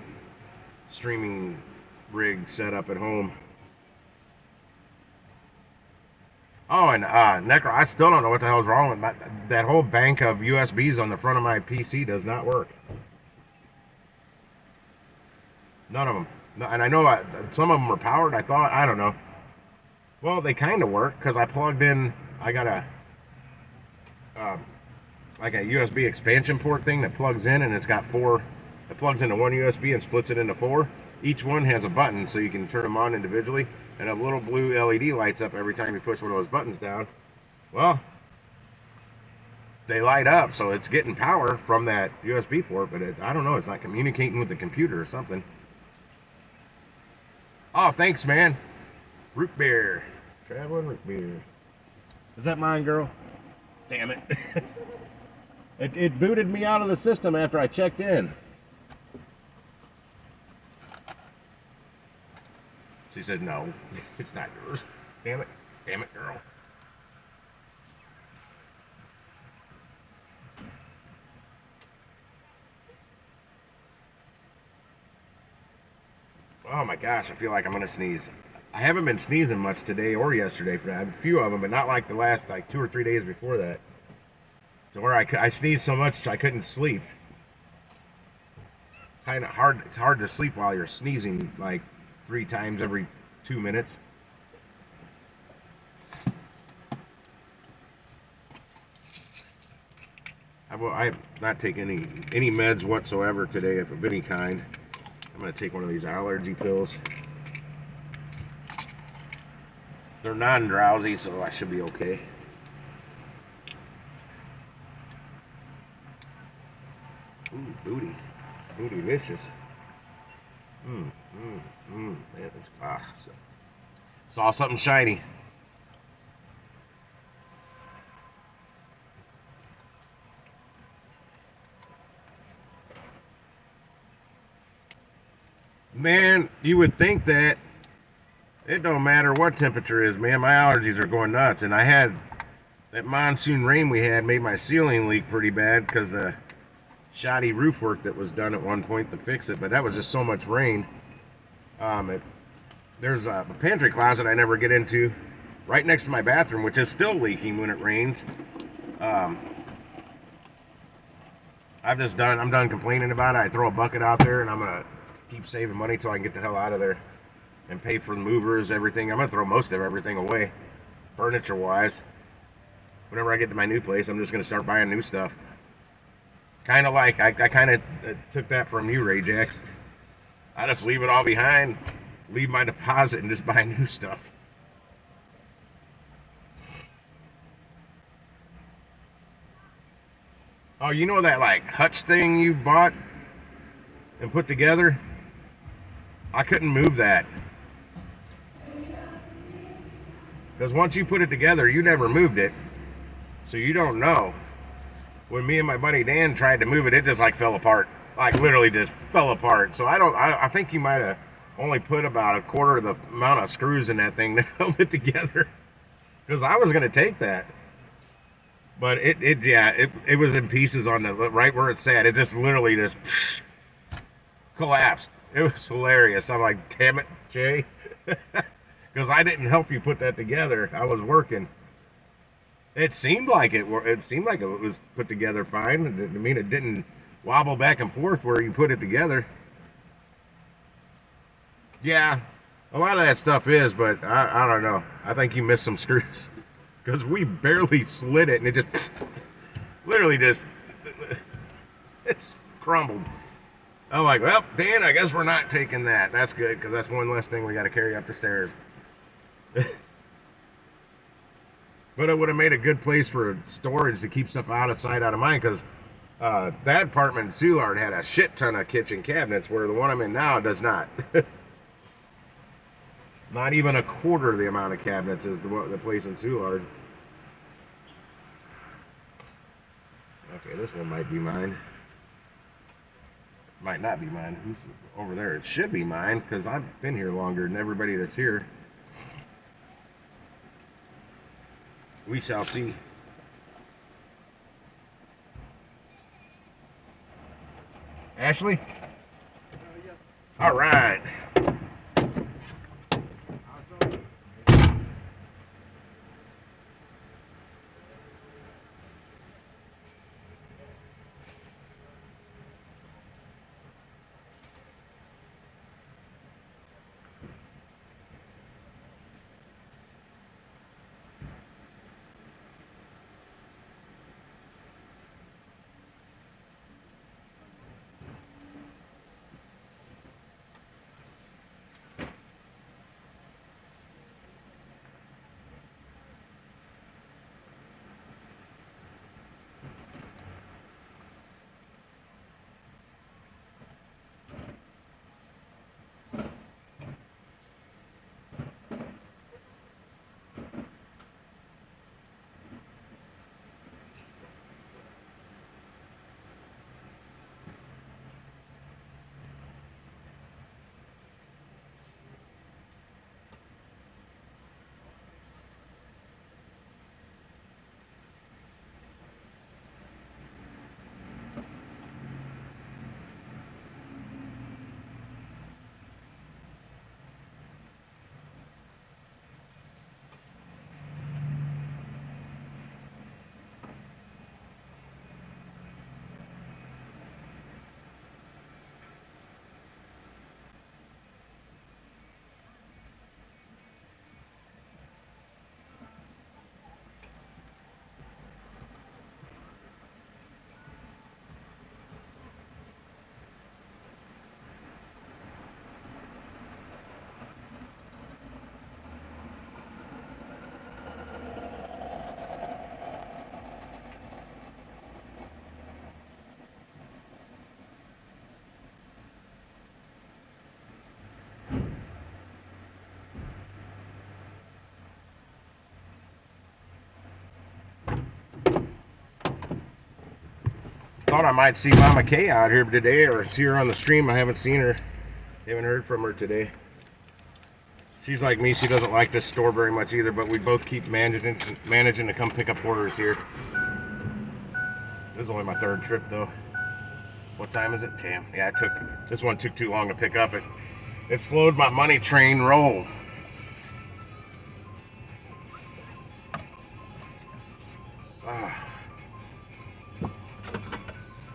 rig set up at home. Oh, and Necro, I still don't know what the hell's wrong with that whole bank of USBs on the front of my PC does not work. None of them. No, and I know some of them are powered. I don't know. Well, they kind of work because I plugged in. I got a like a USB expansion port thing that plugs in, and it's got four. It plugs into one USB and splits it into four. Each one has a button, so you can turn them on individually, and a little blue LED lights up every time you push one of those buttons down. Well, they light up, so it's getting power from that USB port, but I don't know. It's not communicating with the computer or something. Oh, thanks, man. Root beer. Traveling root beer. Is that mine, girl? Damn it. It booted me out of the system after I checked in. She said, no, it's not yours. Damn it. Damn it, girl. Oh my gosh, I feel like I'm going to sneeze. I haven't been sneezing much today or yesterday. I had a few of them, but not like the last 2 or 3 days before that. So where I sneezed so much I couldn't sleep. Kind of hard. It's hard to sleep while you're sneezing like 3 times every 2 minutes. I not take any meds whatsoever today of any kind. I'm gonna take one of these allergy pills. They're non-drowsy, so I should be okay. Ooh, booty. Bootylicious. Man, it's, saw something shiny. Man, you would think that it don't matter what temperature is, man. My allergies are going nuts, and I had that monsoon rain we had made my ceiling leak pretty bad because the shoddy roof work that was done at one point to fix it, but that was just so much rain. There's a pantry closet I never get into right next to my bathroom, which is still leaking when it rains. I'm done complaining about it. I throw a bucket out there, and I'm gonna keep saving money till I can get the hell out of there and pay for the movers, everything. I'm gonna throw most of everything away, furniture wise. Whenever I get to my new place, I'm just gonna start buying new stuff. Kind of like I kind of took that from you, Ray Jax. I just leave it all behind, leave my deposit, and just buy new stuff. Oh, you know that like hutch thing you bought and put together? I couldn't move that. Because once you put it together, you never moved it. So you don't know. When me and my buddy Dan tried to move it, it just like fell apart. Like literally just fell apart. So I think you might have only put about a quarter of the amount of screws in that thing that held it together. Because I was going to take that. But it was in pieces on the right where it sat. It just literally just collapsed. It was hilarious. I'm like, damn it, Jay. Because I didn't help you put that together. I was working. It seemed like it was put together fine. I mean, it didn't wobble back and forth where you put it together. Yeah, a lot of that stuff is, but I don't know. I think you missed some screws because we barely slid it, and it just literally just it's crumbled. I'm like, well, Dan, I guess we're not taking that. That's good because that's one less thing we got to carry up the stairs. But it would have made a good place for storage to keep stuff out of sight, out of mind. Because that apartment in Soulard had a shit ton of kitchen cabinets, where the one I'm in now does not. Not even a quarter of the amount of cabinets as the place in Soulard. Okay, this one might be mine. Might not be mine. Who's over there? It should be mine because I've been here longer than everybody that's here. We shall see. Ashley? All right. Thought I might see Mama Kay out here today, or see her on the stream. I haven't seen her. Haven't heard from her today. She's like me. She doesn't like this store very much either, but we both keep managing to come pick up orders here. This is only my third trip though. What time is it? Damn. Yeah, this one took too long to pick up. It slowed my money train roll.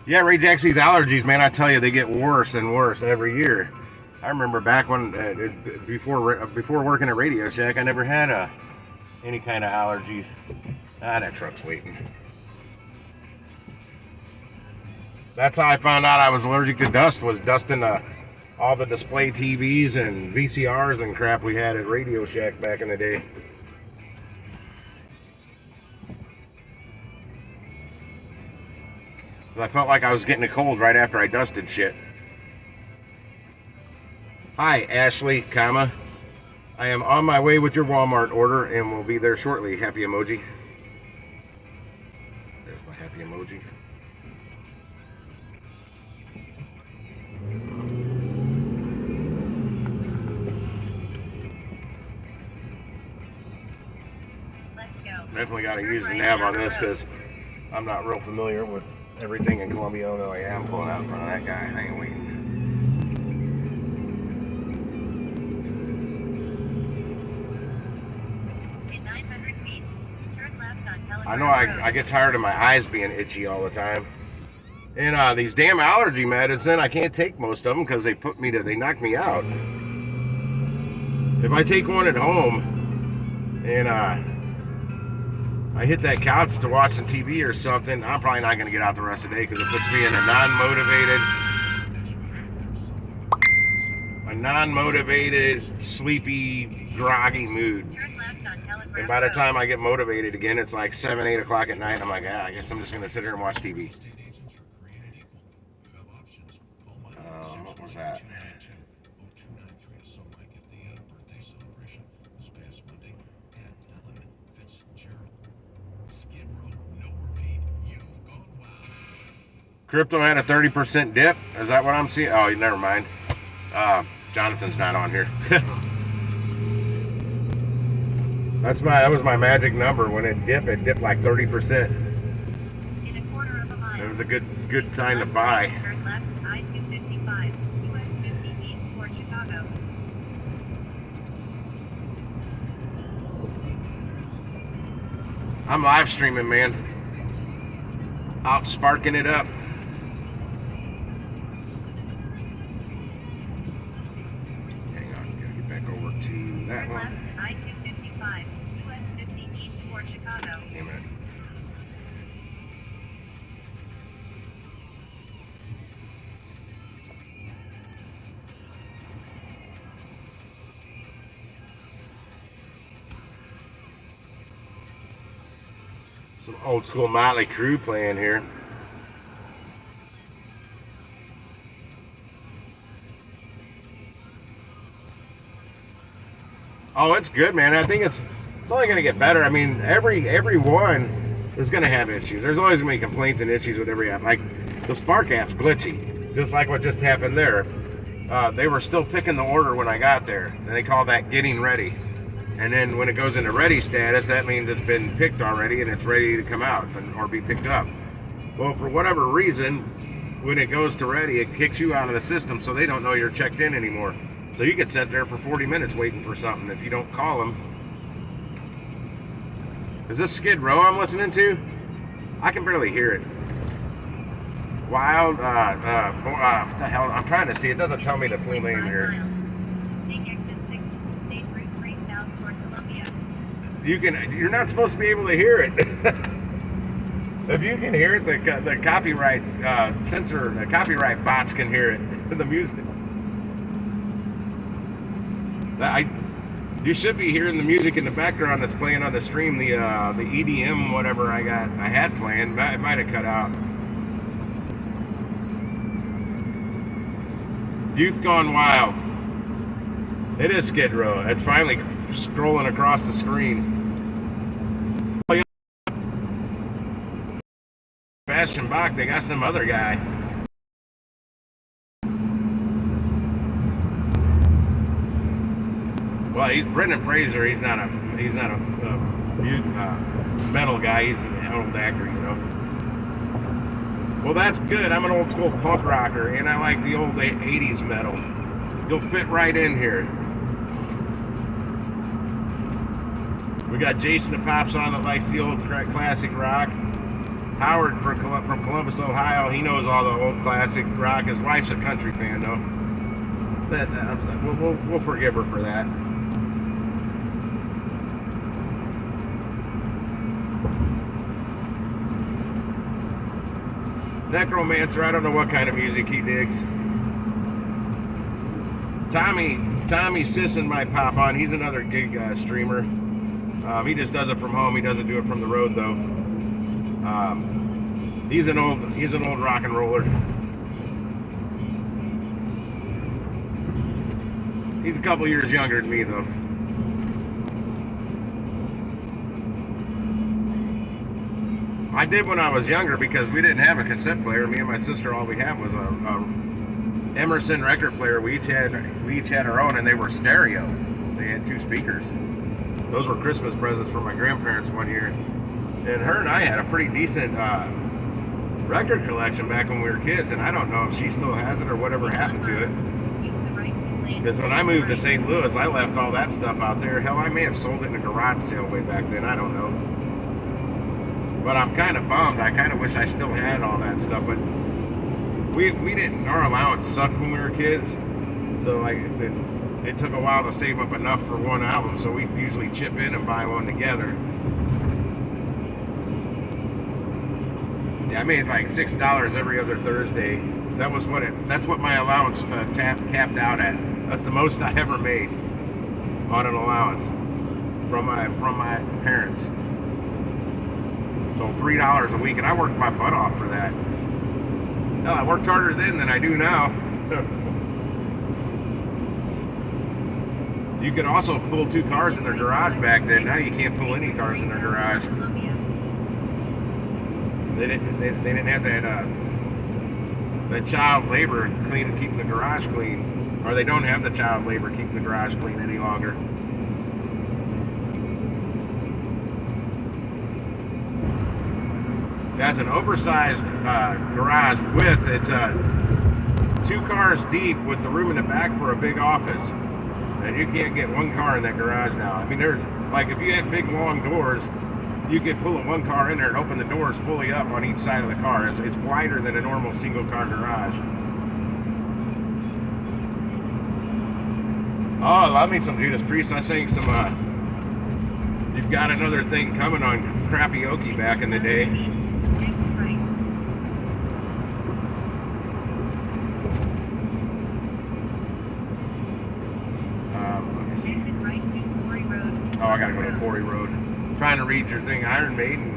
Yeah, Ray Jacks, these allergies, man, I tell you, they get worse and worse every year. I remember back when, before working at Radio Shack, I never had any kind of allergies. Ah, that truck's waiting. That's how I found out I was allergic to dust, was dusting all the display TVs and VCRs and crap we had at Radio Shack back in the day. I felt like I was getting a cold right after I dusted shit. Hi, Ashley, comma. I am on my way with your Walmart order and will be there shortly. Happy emoji. There's my happy emoji. Let's go. Definitely got to use the nav on this because I'm not real familiar with everything in Columbia, although I am pulling out in front of that guy. I ain't waiting. In 900 feet, turn left on Telegraph I know Road. I get tired of my eyes being itchy all the time. And these damn allergy medicine, I can't take most of them because they knock me out. If I take one at home and I hit that couch to watch some TV or something, I'm probably not going to get out the rest of the day because it puts me in a non-motivated, sleepy, groggy mood. Turn left on Telegraph And by the Road. time I get motivated again, it's like 7, 8 o'clock at night. I'm like, I guess I'm just going to sit here and watch TV. What was that? Crypto had a 30% dip. Is that what I'm seeing? Oh, never mind. Jonathan's not on here. That was my magic number. When it dipped like 30%. In a quarter of a mile. It was a good sign to buy. Turn left to I-250. I'm live streaming, man. Out sparking it up. Hang on, gotta get back over to that Turn one. left to I-255, US 50 East for Chicago. Damn it. Some old school Motley Crue playing here. Oh, it's good, man. I think it's only going to get better. I mean, every one is going to have issues. There's always going to be complaints and issues with every app. Like the Spark app's glitchy, just like what just happened there. They were still picking the order when I got there, and they call that getting ready. And then when it goes into ready status, that means it's been picked already and it's ready to come out or be picked up. Well, for whatever reason, when it goes to ready, it kicks you out of the system, so they don't know you're checked in anymore. So you could sit there for 40 minutes waiting for something if you don't call them. Is this Skid Row I'm listening to? I can barely hear it. Wild, what the hell? I'm trying to see. It doesn't tell me the full name here. Take exit 6, State Route 3 south toward Columbia. You're not supposed to be able to hear it. If you can hear it, the copyright censor, the copyright bots can hear it. The music. You should be hearing the music in the background that's playing on the stream. The EDM whatever I had playing. It might have cut out. Youth Gone Wild. It is Skid Row. It's finally scrolling across the screen. Oh, yeah. Sebastian Bach. They got some other guy. Well, Brendan Fraser. He's not a metal guy. He's an old actor, you know. Well, that's good. I'm an old school punk rocker, and I like the old 80s metal. You'll fit right in here. We got Jason the Pops on that likes the old classic rock. Howard from Columbus, Ohio. He knows all the old classic rock. His wife's a country fan, though. We'll forgive her for that. Necromancer, I don't know what kind of music he digs. Tommy Sisson might pop on. He's another gig streamer. He just does it from home. He doesn't do it from the road though. He's an old rock and roller. He's a couple years younger than me though. I did when I was younger because we didn't have a cassette player. Me and my sister, all we had was a Emerson record player. We each had our own, and they were stereo. They had 2 speakers. Those were Christmas presents for my grandparents one year. And her and I had a pretty decent record collection back when we were kids, and I don't know if she still has it or whatever happened to it. Because when I moved to St. Louis, I left all that stuff out there. Hell, I may have sold it in a garage sale way back then. I don't know. But I'm kind of bummed. I kind of wish I still had all that stuff. But we didn't. Our allowance sucked when we were kids. So like it took a while to save up enough for one album. So we usually chip in and buy one together. Yeah, I made like $6 every other Thursday. That's what my allowance capped out at. That's the most I ever made on an allowance from my parents. So $3 a week, and I worked my butt off for that. Hell, I worked harder then than I do now. You could also pull 2 cars in their garage back then. Now you can't pull any cars in their garage. They didn't have that child labor keeping the garage clean, or they don't have the child labor keeping the garage clean any longer. That's an oversized garage width. It's 2 cars deep with the room in the back for a big office. And you can't get 1 car in that garage now. I mean, there's like if you had big long doors, you could pull one car in there and open the doors fully up on each side of the car. It's wider than a normal single car garage. Oh, I love me some Judas Priest. I sang some You've Got Another Thing Coming on Crappy back in the day. Exit right. Let me see. Exit right to Quarry Road. Oh, I gotta go to Quarry Road. Trying to read your thing, Iron Maiden.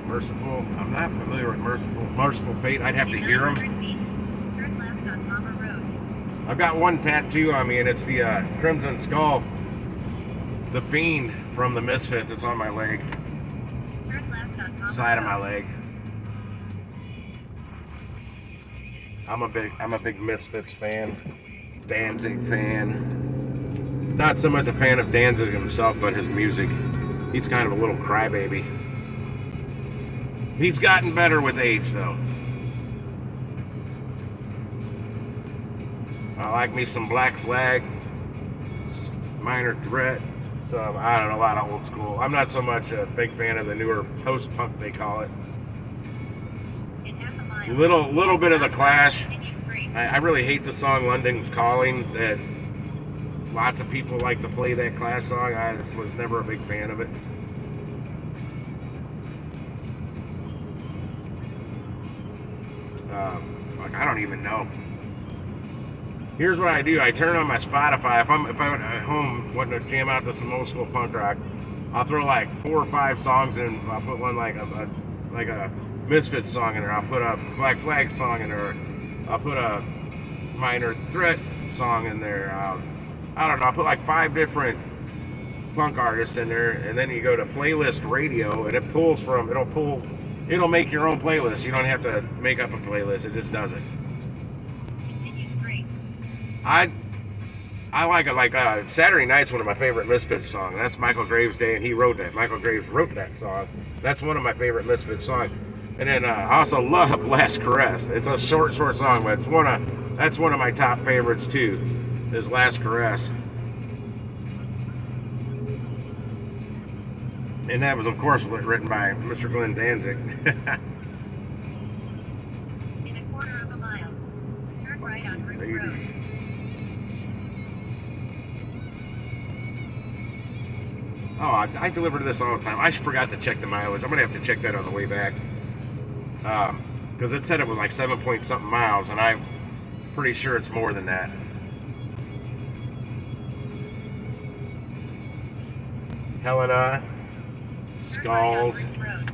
Merciful. I'm not familiar with Merciful Fate. I'd have to In hear 900 them. feet, turn left on Palmer Road. I've got one tattoo on me, and it's the Crimson Skull, the Fiend from the Misfits. It's on my leg, Turn left on Palmer side of my Road. leg. I'm a big Misfits fan, Danzig fan. Not so much a fan of Danzig himself, but his music. He's kind of a little crybaby. He's gotten better with age, though. I like me some Black Flag, Minor Threat, some, I don't know, a lot of old school. I'm not so much a big fan of the newer post-punk, they call it. In half a mile. Little bit of the Clash. Continue straight. I really hate the song London's Calling, that lots of people like to play that Clash song. I just was never a big fan of it. Like, I don't even know. Here's what I do. I turn on my Spotify. If I'm at home wanting to jam out to some old school punk rock, I'll throw like 4 or 5 songs in. I'll put one like a Misfits song in there. I'll put a Black Flag song in there. I'll put a Minor Threat song in there. I don't know. I'll put like 5 different punk artists in there, and then you go to Playlist Radio, and it'll make your own playlist. You don't have to make up a playlist. It just does it. Continue straight. I like it. Like Saturday Night's one of my favorite Misfits songs. That's Michael Graves' Day, and he wrote that. Michael Graves wrote that song. That's one of my favorite Misfits songs. And then I also love Last Caress. It's a short song, but that's one of my top favorites too. Is Last Caress. And that was, of course, written by Mr. Glenn Danzig. In a quarter of a mile, turn right on Root Baby. Road. Oh, I deliver to this all the time. I forgot to check the mileage. I'm going to have to check that on the way back. Because it said it was like 7 point something miles, and I'm pretty sure it's more than that. Helena. Skulls. Turn right on Root Road.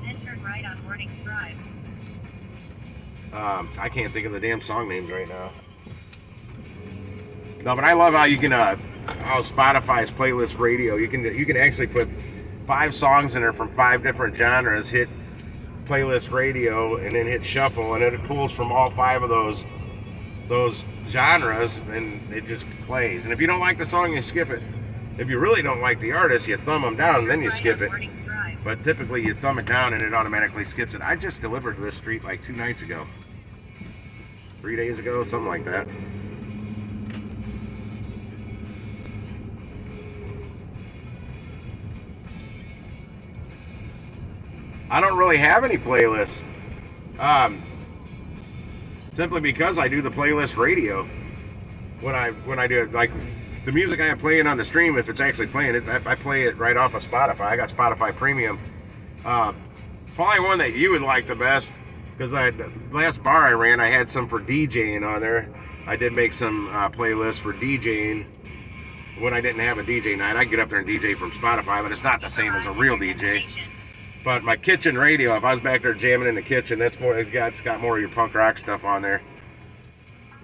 Then turn right on Warnings Drive. I can't think of the damn song names right now. No, but I love how you can how Spotify's Playlist Radio. You can actually put 5 songs in there from 5 different genres. Hit Playlist Radio and then hit Shuffle, and then it pulls from all 5 of those genres, and it just plays. And if you don't like the song, you skip it. If you really don't like the artist, you thumb them down and then you Turn skip right on it. Warnings Drive. But typically you thumb it down and it automatically skips it. I just delivered to this street like 2 nights ago. 3 days ago, something like that. I don't really have any playlists. Simply because I do the Playlist Radio. When I do it, like the music I am playing on the stream, if it's actually playing it, I play it right off of Spotify. I got Spotify Premium. Probably one that you would like the best, because the last bar I ran, I had some for DJing on there. I did make some playlists for DJing when I didn't have a DJ night. I get up there and DJ from Spotify, but it's not the same as a real DJ. But my kitchen radio, if I was back there jamming in the kitchen, it's got more of your punk rock stuff on there.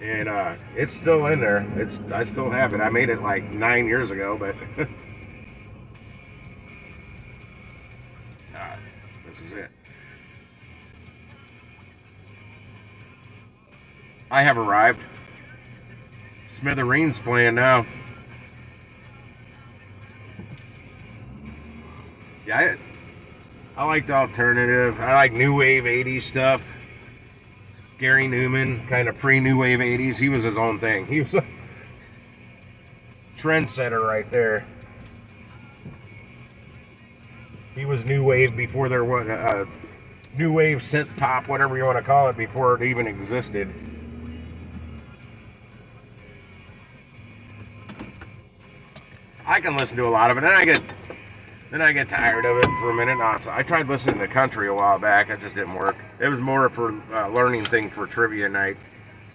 And it's still in there. I still have it. I made it like 9 years ago, but this is it. I have arrived. Smithereens playing now. Yeah, I like the alternative. I like new wave 80s stuff. Gary Newman, kind of pre-new wave 80s. He was his own thing. He was a trendsetter right there. He was new wave before there was new wave synth pop, whatever you want to call it, before it even existed. I can listen to a lot of it, and then I get tired of it for a minute. So I tried listening to country a while back. It just didn't work. It was more for learning thing for trivia night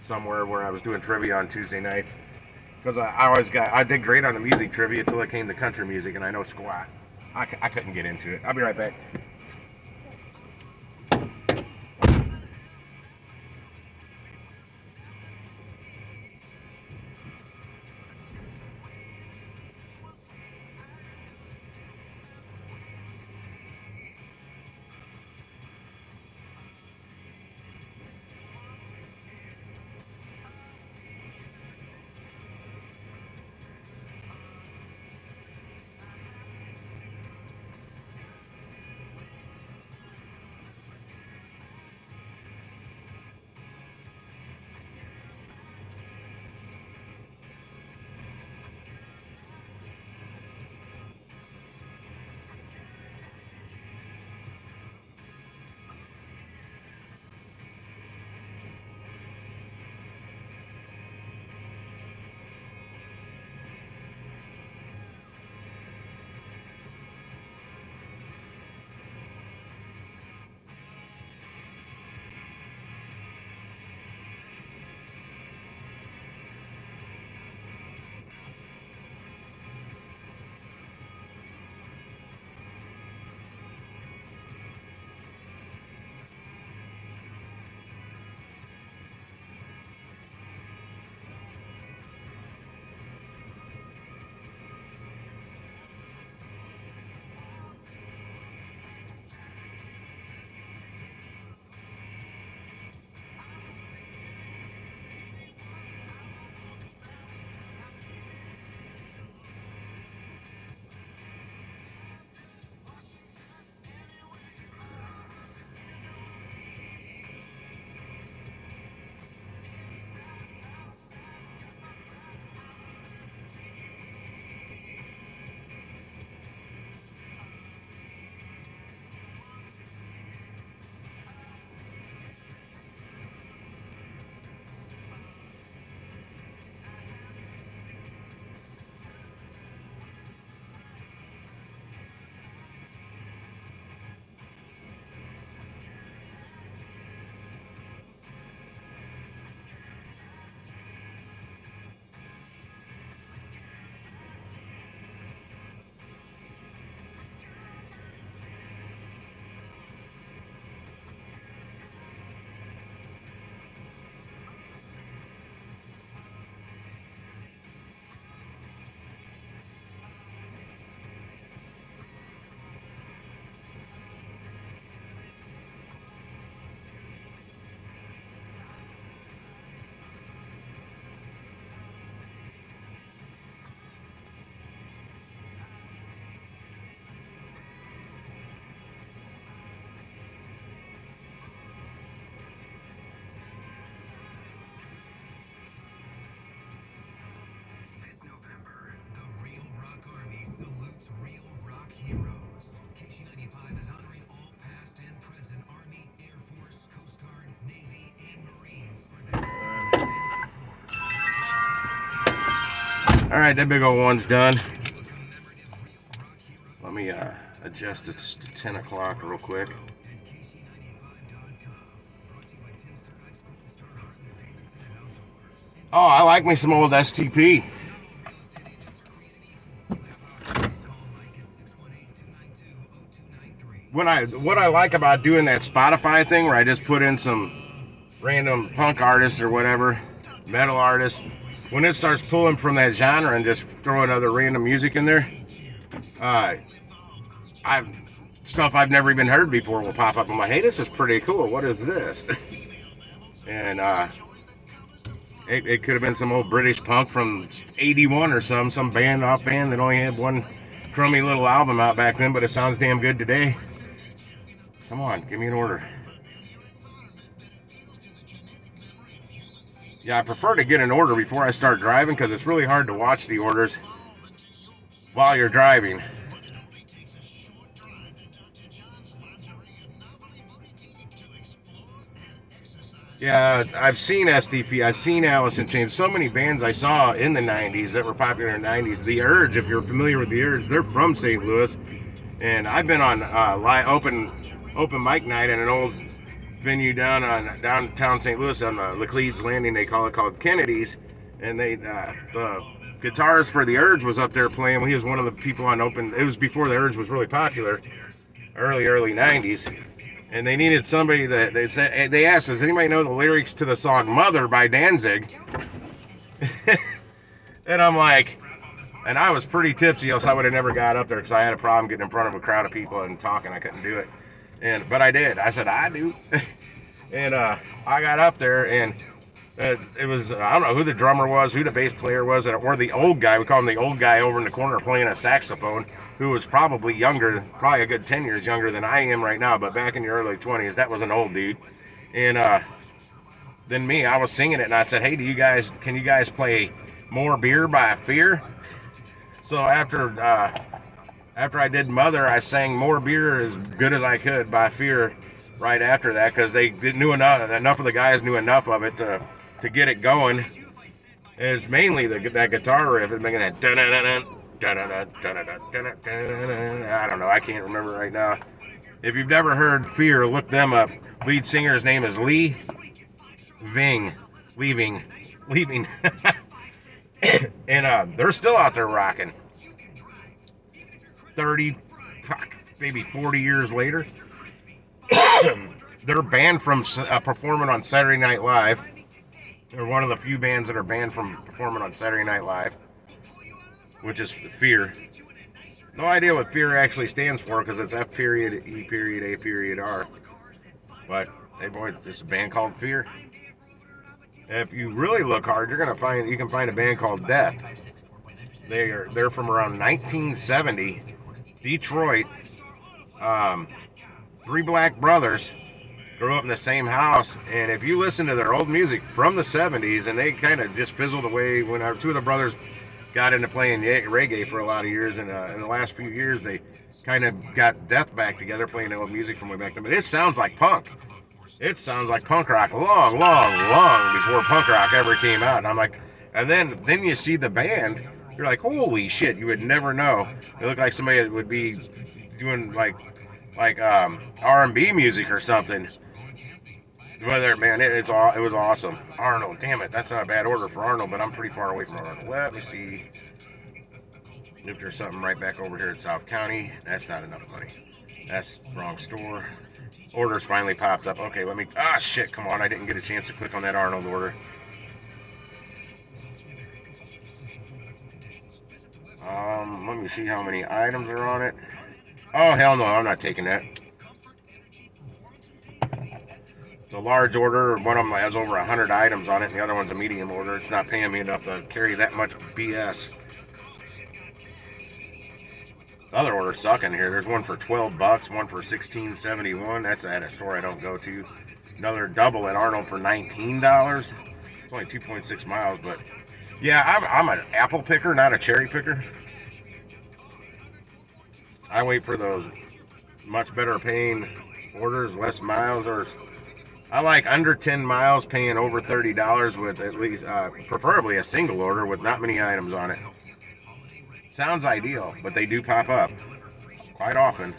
somewhere where I was doing trivia on Tuesday nights. Because I did great on the music trivia until it came to country music, and I know squat. I couldn't get into it. I'll be right back. All right, that big old one's done. Let me adjust it to 10 o'clock real quick. Oh, I like me some old STP. What I like about doing that Spotify thing where I just put in some random punk artists or whatever, metal artists, when it starts pulling from that genre and just throwing other random music in there, stuff I've never even heard before will pop up. I'm like, hey, this is pretty cool. What is this? And it could have been some old British punk from '81 or some band that only had one crummy little album out back then, but it sounds damn good today. Come on, give me an order. Yeah, I prefer to get an order before I start driving because it's really hard to watch the orders while you're driving. Yeah, I've seen SDP. I've seen Alice in Chains. So many bands I saw in the '90s that were popular in the '90s. The Urge, if you're familiar with the Urge, they're from St. Louis, and I've been on open mic night at an old venue downtown St. Louis on the Laclede's Landing. They call it, called Kennedy's, and the guitarist for the Urge was up there playing. He was one of the people on open. It was before the Urge was really popular, early '90s, and they needed somebody that they asked, does anybody know the lyrics to the song "Mother" by Danzig? And I'm like, and I was pretty tipsy, else I would have never got up there because I had a problem getting in front of a crowd of people and talking. I couldn't do it, but I did. I said I do, and I got up there, and it was, I don't know who the drummer was, who the bass player was, or the old guy. We call him the old guy over in the corner playing a saxophone, who was probably younger, probably a good 10 years younger than I am right now. But back in the early 20s, that was an old dude. And then me, I was singing it, and I said, hey, can you guys play More Beer by Fear? So after I did Mother, I sang More Beer as good as I could by Fear right after that, because they knew enough of the guys knew enough of it to get it going. And it's mainly that guitar riff is making that I don't know, I can't remember right now. If you've never heard Fear, look them up. Lead singer's name is Lee Ving. Leaving. And they're still out there rocking. 30, maybe 40 years later. They're banned from performing on Saturday Night Live. They're one of the few bands that are banned from performing on Saturday Night Live, which is Fear. No idea what Fear actually stands for, because it's F period E period A period R. But hey boy, this is a band called Fear. If you really look hard, you can find a band called Death. They're from around 1970, Detroit. Three black brothers grew up in the same house, and if you listen to their old music from the 70s, and they kind of just fizzled away when two of the brothers got into playing reggae for a lot of years, and in the last few years they kind of got Death back together playing old music from way back then. But it sounds like punk. It sounds like punk rock long before punk rock ever came out. And I'm like, and then you see the band, you're like, holy shit, you would never know. They look like somebody that would be doing like R&B music or something. But man, it was awesome. Arnold, damn it, that's not a bad order for Arnold, but I'm pretty far away from Arnold. Let me see if there's something right back over here at South County. That's not enough money. That's the wrong store. Orders finally popped up. Okay, let me. Ah, shit! Come on, I didn't get a chance to click on that Arnold order. Let me see how many items are on it. Oh hell no, I'm not taking that. It's a large order. One of them has over 100 items on it, and the other one's a medium order. It's not paying me enough to carry that much BS. The other orders suck in here. There's one for $12, one for $16.71. That's at a store I don't go to. Another double at Arnold for $19. It's only 2.6 miles, but yeah, I'm an apple picker, not a cherry picker. I wait for those much better paying orders, less miles, or I like under 10 miles paying over $30 with at least, preferably a single order with not many items on it. Sounds ideal, but they do pop up quite often.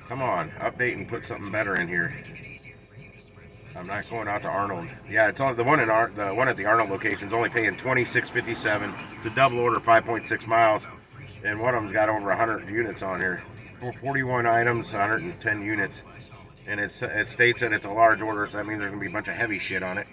Come on, update and put something better in here. I'm not going out to Arnold. Yeah, it's on the one at the Arnold location is only paying $26.57. It's a double order, 5.6 miles, and one of them's got over 100 units on here. 41 items, 110 units, and it states that it's a large order, so that means there's gonna be a bunch of heavy shit on it.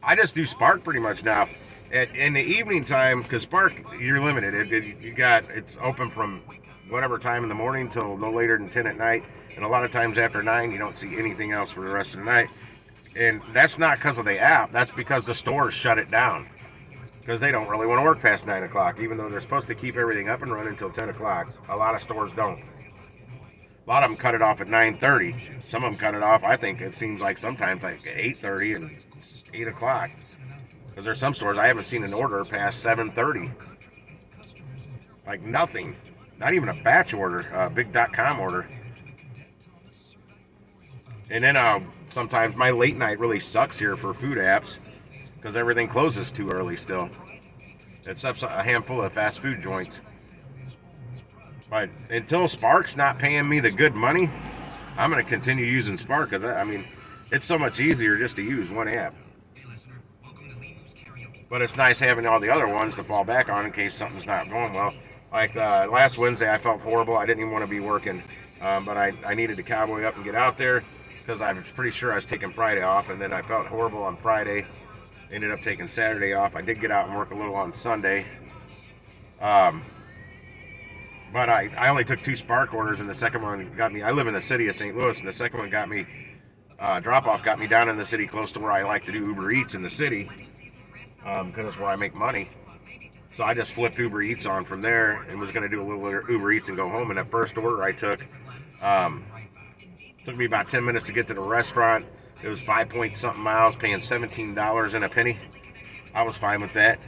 I just do Spark pretty much now. In the evening time, because Spark, you're limited. It's open from whatever time in the morning till no later than 10 at night, and a lot of times after 9 you don't see anything else for the rest of the night. And that's not because of the app. That's because the stores shut it down, because they don't really want to work past 9 o'clock, even though they're supposed to keep everything up and running until 10 o'clock. A lot of stores don't. A lot of them cut it off at 9:30. Some of them cut it off, I think it seems like sometimes like 8:30 and 8 o'clock. Because there's some stores I haven't seen an order past 7:30. Like nothing. not even a batch order, a big.com order. And then sometimes my late night really sucks here for food apps because everything closes too early still. Except a handful of fast food joints. But until Spark's not paying me the good money, I'm going to continue using Spark because, I mean, it's so much easier just to use one app. But it's nice having all the other ones to fall back on in case something's not going well. Like last Wednesday, I felt horrible. I didn't even want to be working. But I needed to cowboy up and get out there because I was pretty sure I was taking Friday off. And then I felt horrible on Friday. Ended up taking Saturday off. I did get out and work a little on Sunday. But I only took 2 Spark orders, and the second one got me. I live in the city of St. Louis, and the second one got me. Drop-off got me down in the city close to where I like to do Uber Eats in the city. Because that's where I make money. So I just flipped Uber Eats on from there and was going to do a little Uber Eats and go home. And that first order I took took me about 10 minutes to get to the restaurant. It was 5-point-something miles, paying $17 and a penny. I was fine with that.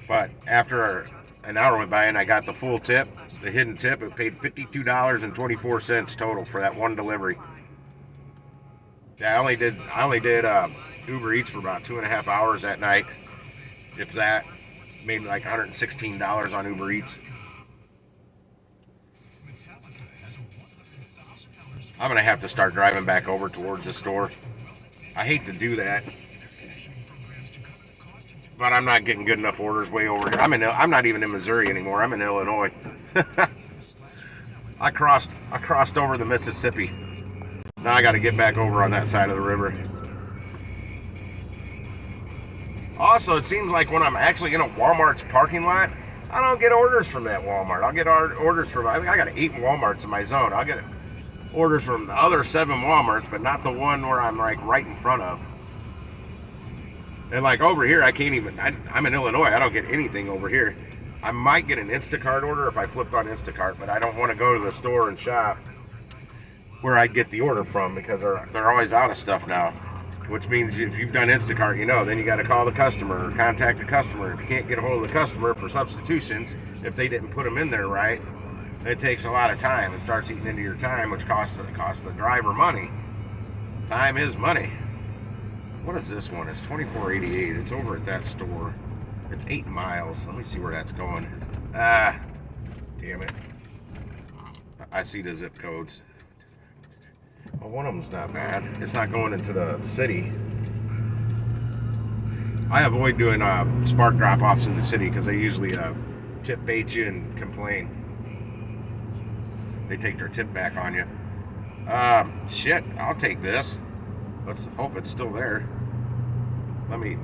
But after an hour went by and I got the full tip, the hidden tip, it paid $52.24 total for that one delivery. Yeah, I only did Uber Eats for about 2.5 hours that night. If that, made like $116 on Uber Eats. I'm gonna have to start driving back over towards the store. I hate to do that, but I'm not getting good enough orders way over here. I'm not even in Missouri anymore. I'm in Illinois. I crossed over the Mississippi. Now I got to get back over on that side of the river. Also, it seems like when I'm actually in a Walmart's parking lot, I don't get orders from that Walmart. I'll get orders from, I got 8 Walmarts in my zone. I'll get orders from the other 7 Walmarts, but not the one where I'm like right in front of. And like over here, I can't even, I'm in Illinois, I don't get anything over here. I might get an Instacart order if I flipped on Instacart, but I don't want to go to the store and shop where I get the order from because they're always out of stuff now. Which means if you've done Instacart, you know, then you got to call the customer or contact the customer. If you can't get a hold of the customer for substitutions, if they didn't put them in there right, it takes a lot of time. It starts eating into your time, which costs the driver money. Time is money. What is this one? It's $24.88. It's over at that store. It's 8 miles. Let me see where that's going. Ah, damn it. I see the zip codes. Well, one of them's not bad. It's not going into the city. I avoid doing Spark drop-offs in the city because they usually tip bait you and complain. They take their tip back on you. Shit, I'll take this. Let's hope it's still there. Let me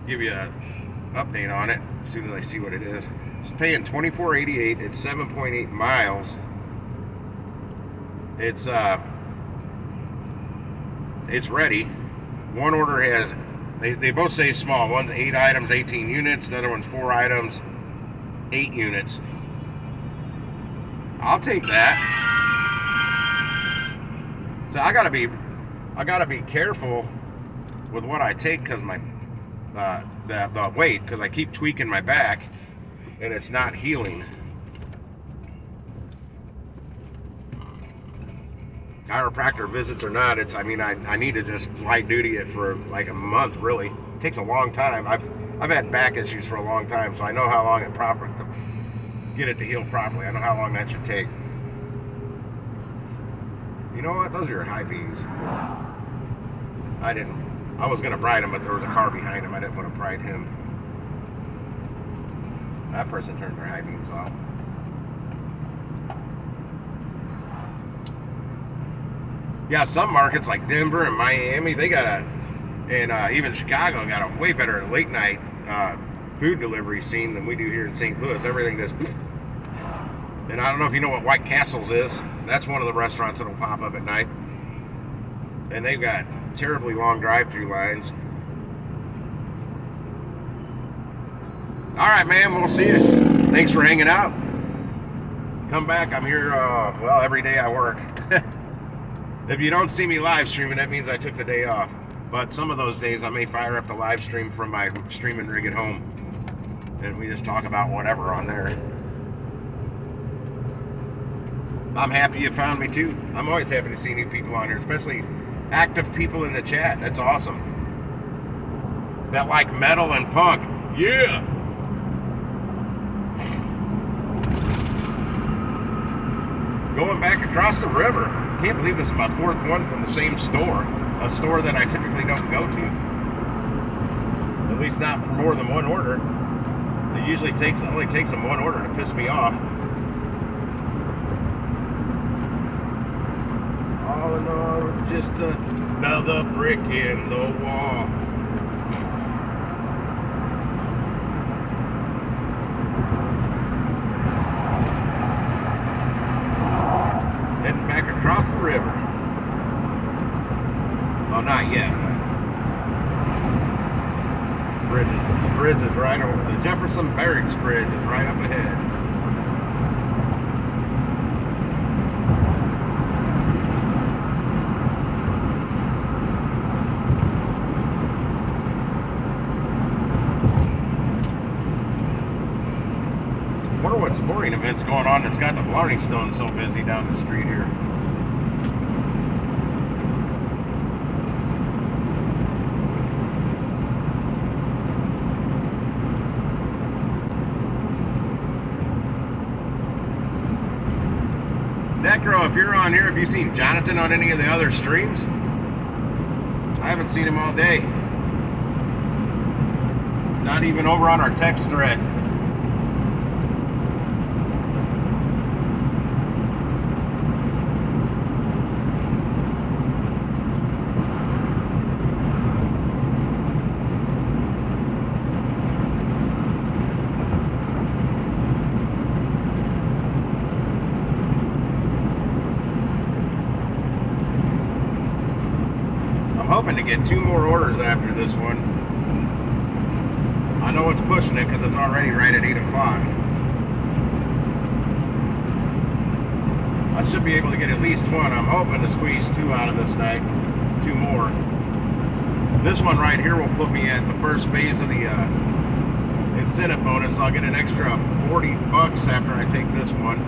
give you an update on it as soon as I see what it is. It's paying $24.88. It's 7.8 miles. It's ready. One order has, they both say small. One's 8 items, 18 units. The other one's 4 items, 8 units. I'll take that. So I gotta be careful with what I take because my the weight, because I keep tweaking my back and it's not healing. Chiropractor visits or not, I need to just light duty it for like a month. Really, it takes a long time. I've had back issues for a long time, so I know how long it to get it to heal properly. I know how long that should take. You know what? Those are your high beams. I was gonna bride him, but there was a car behind him. I didn't want to bride him. That person turned their high beams off. Yeah, some markets like Denver and Miami, and even Chicago got a way better late night food delivery scene than we do here in St. Louis. Everything just, and I don't know if you know what White Castles is. That's one of the restaurants that'll pop up at night. And they've got terribly long drive-through lines. All right, man, we'll see you. Thanks for hanging out. Come back. I'm here, every day I work. If you don't see me live streaming, that means I took the day off. But some of those days I may fire up the live stream from my streaming rig at home. And we just talk about whatever on there. I'm happy you found me too. I'm always happy to see new people on here, especially active people in the chat. That's awesome. That like metal and punk. Yeah. Going back across the river. Can't believe this is my fourth one from the same store. A store that I typically don't go to. At least not for more than one order. It usually only takes them one order to piss me off. All in all, just another brick in the wall. Heading back across the river. Well, not yet. The bridge is right over. The Jefferson Barracks Bridge is right up ahead. I wonder what sporting event's going on that's got the Blarney Stone so busy down the street here. Necro, if you're on here, have you seen Jonathan on any of the other streams? I haven't seen him all day. Not even over on our text thread. To get 2 more orders after this one. I know it's pushing it because it's already right at 8 o'clock. I should be able to get at least 1. I'm hoping to squeeze 2 out of this night. 2 more. This one right here will put me at the first phase of the incentive bonus. I'll get an extra $40 after I take this one.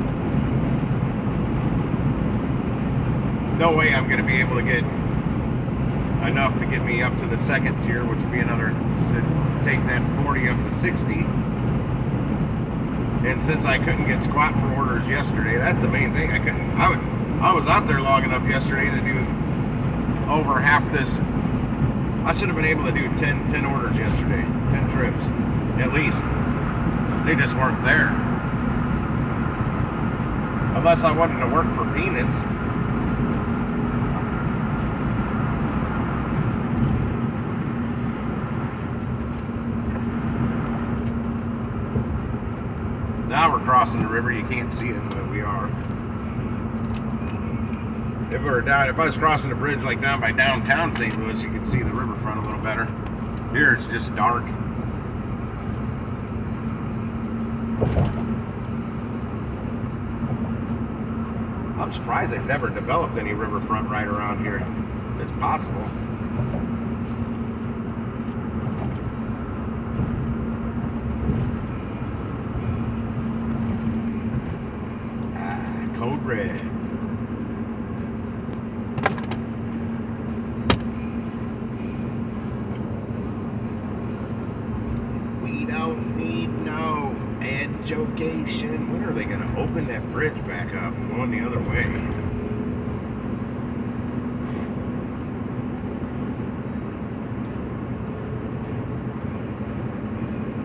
No way I'm going to be able to get enough to get me up to the second tier, which would be another, take that 40 up to 60. And since I couldn't get squat for orders yesterday, that's the main thing. I was out there long enough yesterday to do over half this. I should have been able to do 10 orders yesterday, 10 trips at least. They just weren't there. Unless I wanted to work for peanuts. Now we're crossing the river. You can't see it, but we are. If I was crossing the bridge like down by downtown St. Louis, you could see the riverfront a little better. Here it's just dark. I'm surprised they've never developed any riverfront right around here. It's possible. Code red. We don't need no education. When are they going to open that bridge back up and going the other way?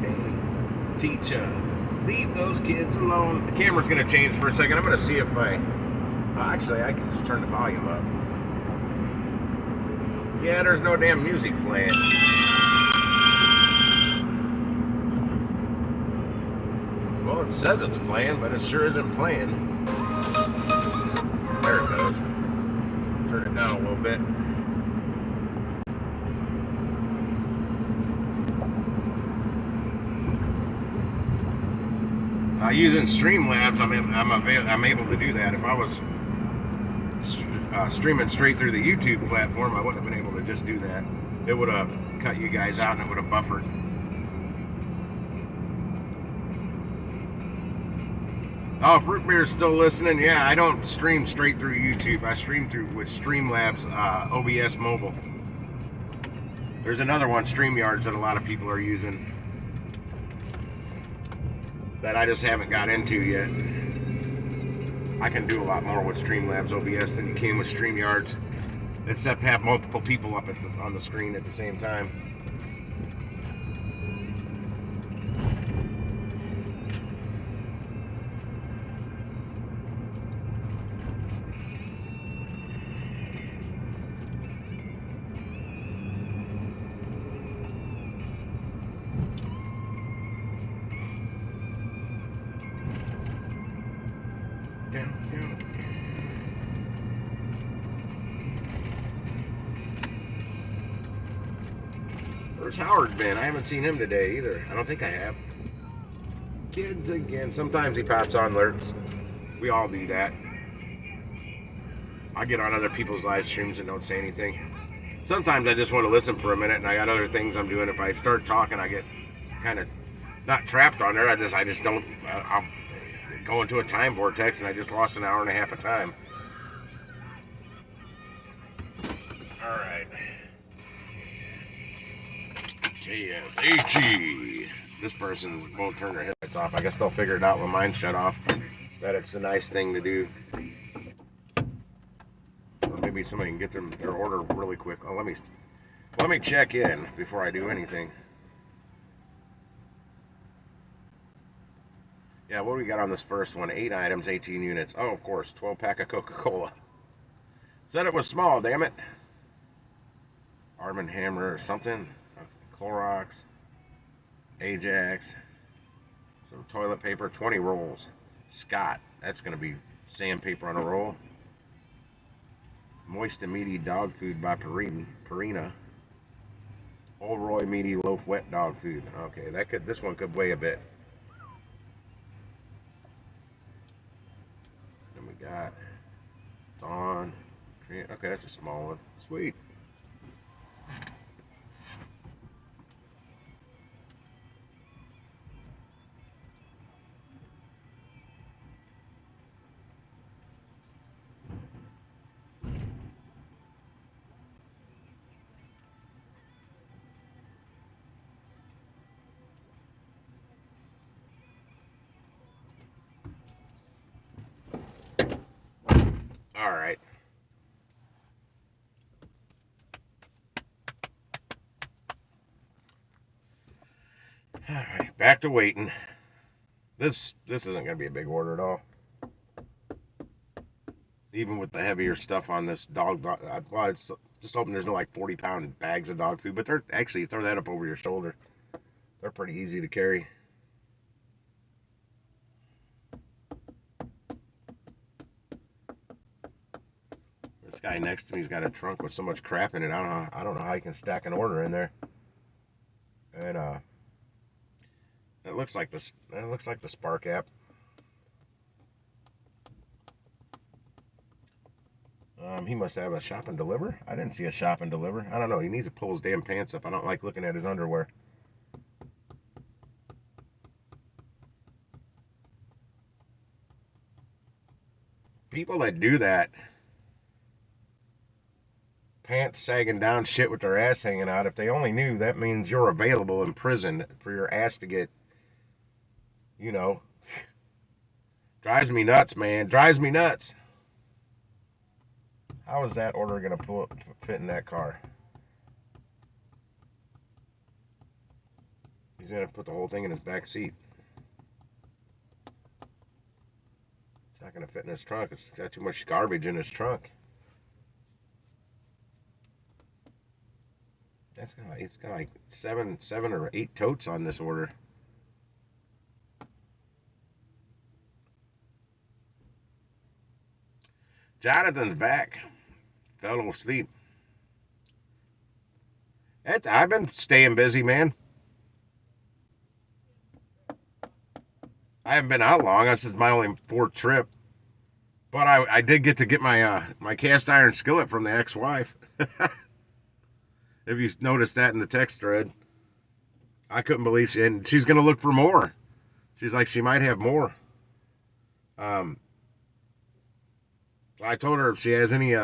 Hey, teacher. Leave those kids alone. The camera's going to change for a second. I'm going to see if actually, I can just turn the volume up. Yeah, there's no damn music playing. Well, it says it's playing, but it sure isn't playing. There it goes. Turn it down a little bit. Using Streamlabs, I'm able to do that. If I was streaming straight through the YouTube platform, I wouldn't have been able to just do that. It would have cut you guys out and it would have buffered. Oh, Fruit Beer's still listening. Yeah, I don't stream straight through YouTube. I stream through with Streamlabs OBS Mobile. There's another one, StreamYards, that a lot of people are using that I just haven't got into yet. I can do a lot more with Streamlabs OBS than you can with StreamYards, except have multiple people up on the screen at the same time. Where's Howard been? I haven't seen him today either. I don't think I have. Kids again. Sometimes he pops on lurks. We all do that. I get on other people's live streams and don't say anything. Sometimes I just want to listen for a minute and I got other things I'm doing. If I start talking, I get kind of not trapped on there. I just don't. I'll go into a time vortex and I just lost an hour and a half of time. All right. KSHE. This person won't turn their headlights off. I guess they'll figure it out when mine shut off. That it's a nice thing to do. Or maybe somebody can get their order really quick. Oh, let me check in before I do anything. Yeah, what do we got on this first one? 8 items, 18 units. Oh, of course, 12 pack of Coca-Cola. Said it was small, damn it. Arm & Hammer or something. Clorox. Ajax. Some toilet paper, 20 rolls. Scott, that's going to be sandpaper on a roll. Moist and meaty dog food by Purina. Old Roy meaty loaf wet dog food. Okay, this one could weigh a bit. Then we got Dawn. Okay, that's a small one. Sweet. All right. All right, back to waiting. This isn't going to be a big order at all. Even with the heavier stuff on this dog, well, it's just hoping there's no like 40-pound bags of dog food, but they're actually, throw that up over your shoulder. They're pretty easy to carry. This guy next to me's got a trunk with so much crap in it. I don't know how you can stack an order in there. And it looks like the Spark app. He must have a shop and deliver. I didn't see a shop and deliver. I don't know. He needs to pull his damn pants up. I don't like looking at his underwear. People that do that, pants sagging down, shit with their ass hanging out, if they only knew, that means you're available in prison for your ass to get, you know, drives me nuts, man. Drives me nuts. How is that order going to fit in that car? He's going to put the whole thing in his back seat. It's not going to fit in his trunk. It's got too much garbage in his trunk. He's got like seven or 8 totes on this order. Jonathan's back. Fell asleep. I've been staying busy, man. I haven't been out long. This is my only 4th trip. But I did get to get my my cast iron skillet from the ex-wife. If you noticed that in the text thread. I couldn't believe she's going to look for more. She's like, she might have more. I told her if she has any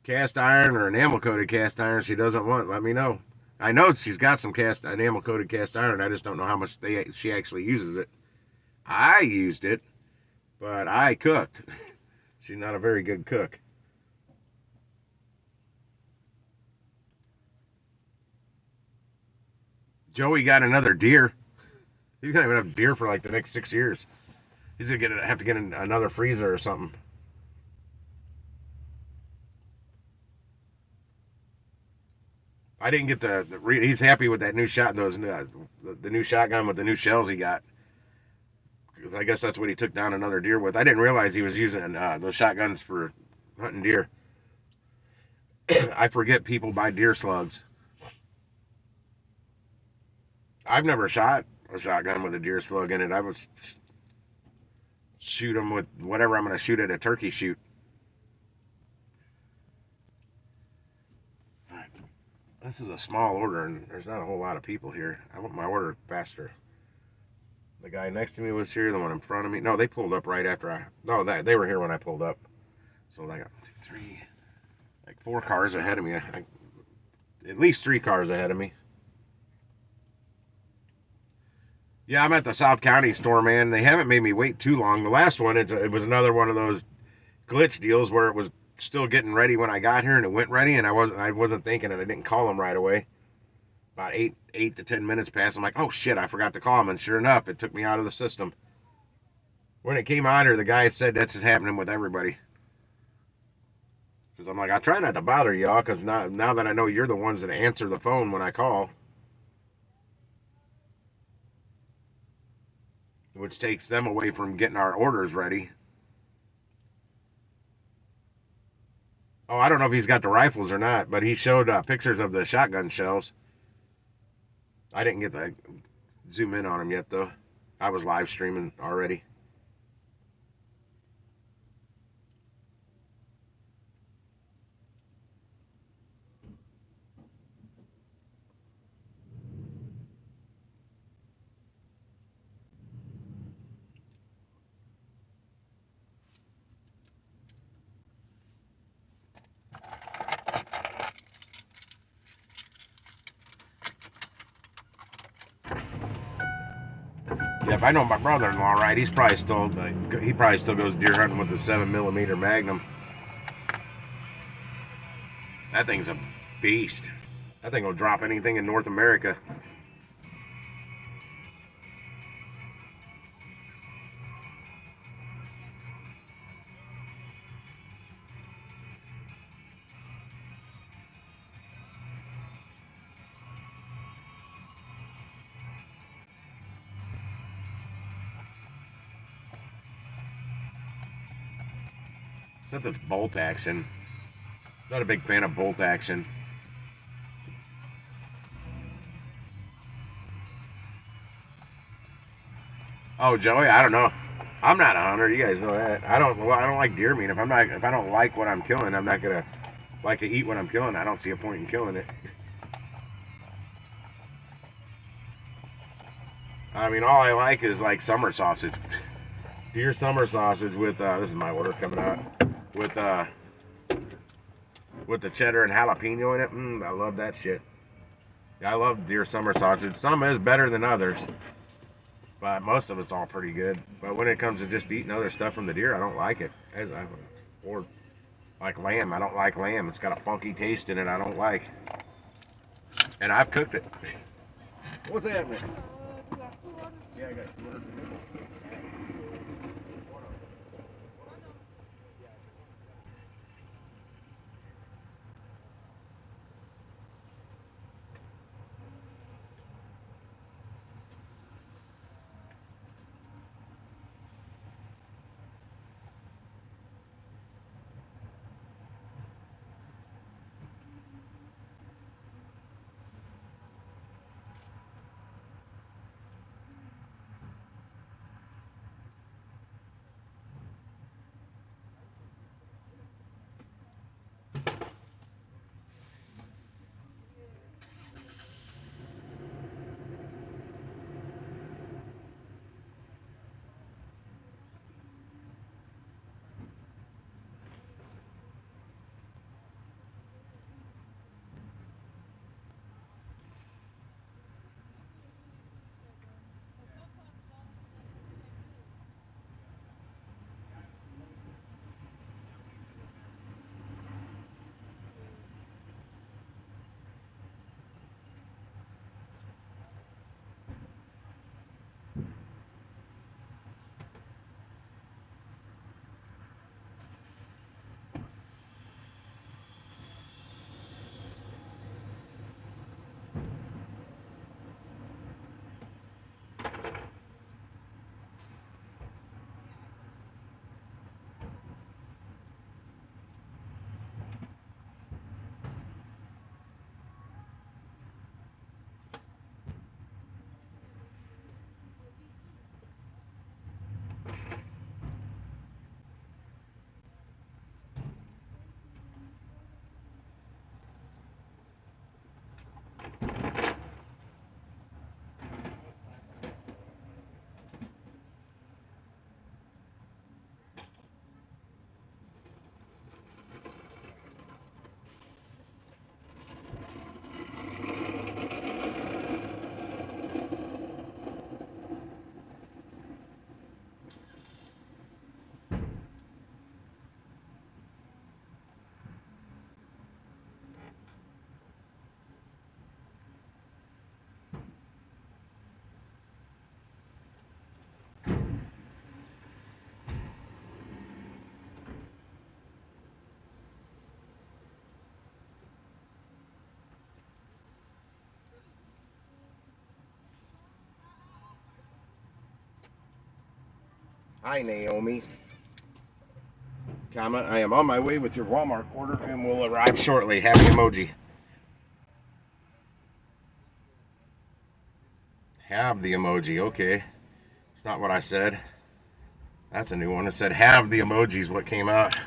cast iron or enamel coated cast iron she doesn't want, let me know. I know she's got some enamel coated cast iron. I just don't know how much she actually uses it. I used it, but I cooked. She's not a very good cook. Joey got another deer. He's gonna have deer for like the next 6 years. He's gonna have to get another freezer or something. I didn't get he's happy with that new shot. The new shotgun with the new shells he got. I guess that's what he took down another deer with. I didn't realize he was using those shotguns for hunting deer. I forget people buy deer slugs. I've never shot a shotgun with a deer slug in it. I would shoot them with whatever I'm going to shoot at a turkey shoot. This is a small order, and there's not a whole lot of people here. I want my order faster. The guy next to me was here. The one in front of me. No, they pulled up right after I. No, they were here when I pulled up. So I got 2, 3, like 4 cars ahead of me. At least 3 cars ahead of me. Yeah, I'm at the South County store, man. They haven't made me wait too long. The last one, it was another one of those glitch deals where it was still getting ready when I got here, and it went ready, and I wasn't thinking, and I didn't call them right away. About 8 to 10 minutes passed. I'm like, oh shit, I forgot to call them, and sure enough, it took me out of the system. When it came out here, the guy said that's just happening with everybody. Because I'm like, I try not to bother y'all, because now that I know you're the ones that answer the phone when I call, which takes them away from getting our orders ready. Oh, I don't know if he's got the rifles or not, but he showed pictures of the shotgun shells. I didn't get to zoom in on him yet, though. I was live streaming already. Yeah, if I know my brother-in-law right, he probably still goes deer hunting with a 7mm Magnum. That thing's a beast. That thing will drop anything in North America. Except it's bolt action. Not a big fan of bolt action. Oh, Joey, I don't know. I'm not a hunter. You guys know that. I don't like deer meat. If I don't like what I'm killing, I'm not gonna like to eat what I'm killing. I don't see a point in killing it. I mean, all I like is like summer sausage, deer summer sausage with this is my order coming out with the cheddar and jalapeno in it. I love that shit. I love deer summer sausage. Some is better than others, but most of it's all pretty good. But when it comes to just eating other stuff from the deer, I don't like it. Or like lamb, I don't like lamb. It's got a funky taste in it I don't like. And I've cooked it. What's happening? Yeah, I got 200. Hi, Naomi. Comment, I am on my way with your Walmart order and will arrive shortly. Happy emoji. Have the emoji. Okay. It's not what I said. That's a new one. It said have the emojis. What came out?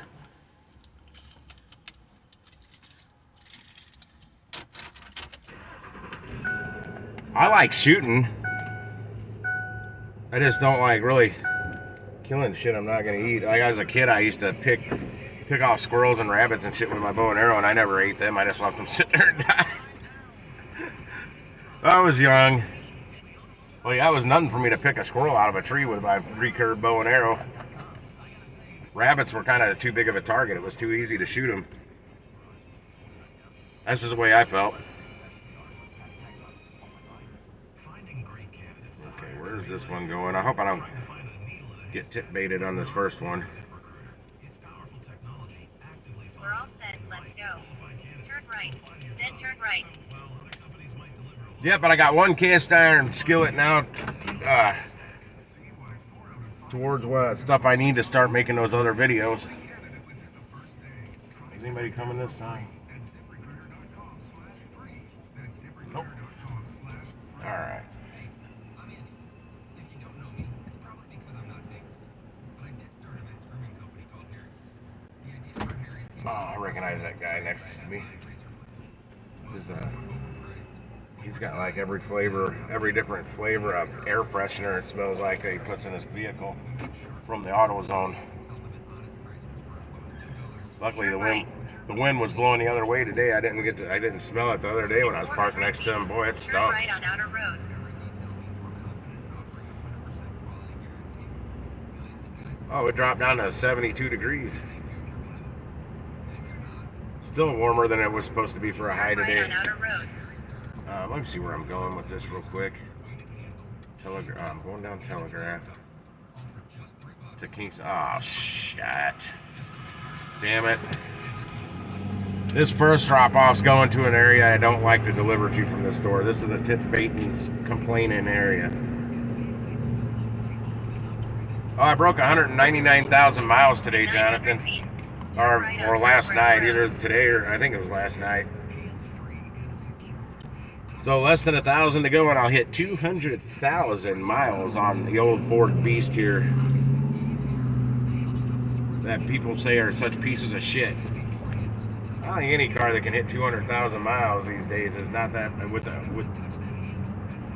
I like shooting. I just don't like really killing shit I'm not gonna eat. Like as a kid, I used to pick off squirrels and rabbits and shit with my bow and arrow, and I never ate them. I just left them sit there and die. I was young. Well, yeah, it was nothing for me to pick a squirrel out of a tree with my recurve bow and arrow. Rabbits were kind of too big of a target. It was too easy to shoot them. This is the way I felt. Okay, where's this one going? I hope I don't get tip baited on this first one. We're all set. Let's go. Turn right. Then turn right. Yeah, but I got one cast iron skillet now towards what stuff I need to start making those other videos. Is anybody coming this time? Nope. Alright. Oh, I recognize that guy next to me. He's got like every different flavor of air freshener it smells like that he puts in his vehicle from the AutoZone. Luckily the wind was blowing the other way today. I didn't smell it the other day when I was parked next to him. Boy, it stunk. Turn right on Outer Road. Oh, it dropped down to 72 degrees. Still warmer than it was supposed to be for a high today. Right on Outer Road. Let me see where I'm going with this real quick. I'm going down Telegraph to Kingston. Oh, shit. Damn it. This first drop-off's going to an area I don't like to deliver to from the store. This is a tip baiting, complaining area. Oh, I broke 199,000 miles today, Jonathan. Or last night, either today or I think it was last night. So less than 1,000 to go, and I'll hit 200,000 miles on the old Ford Beast here. That people say are such pieces of shit. I don't think any car that can hit 200,000 miles these days is not that with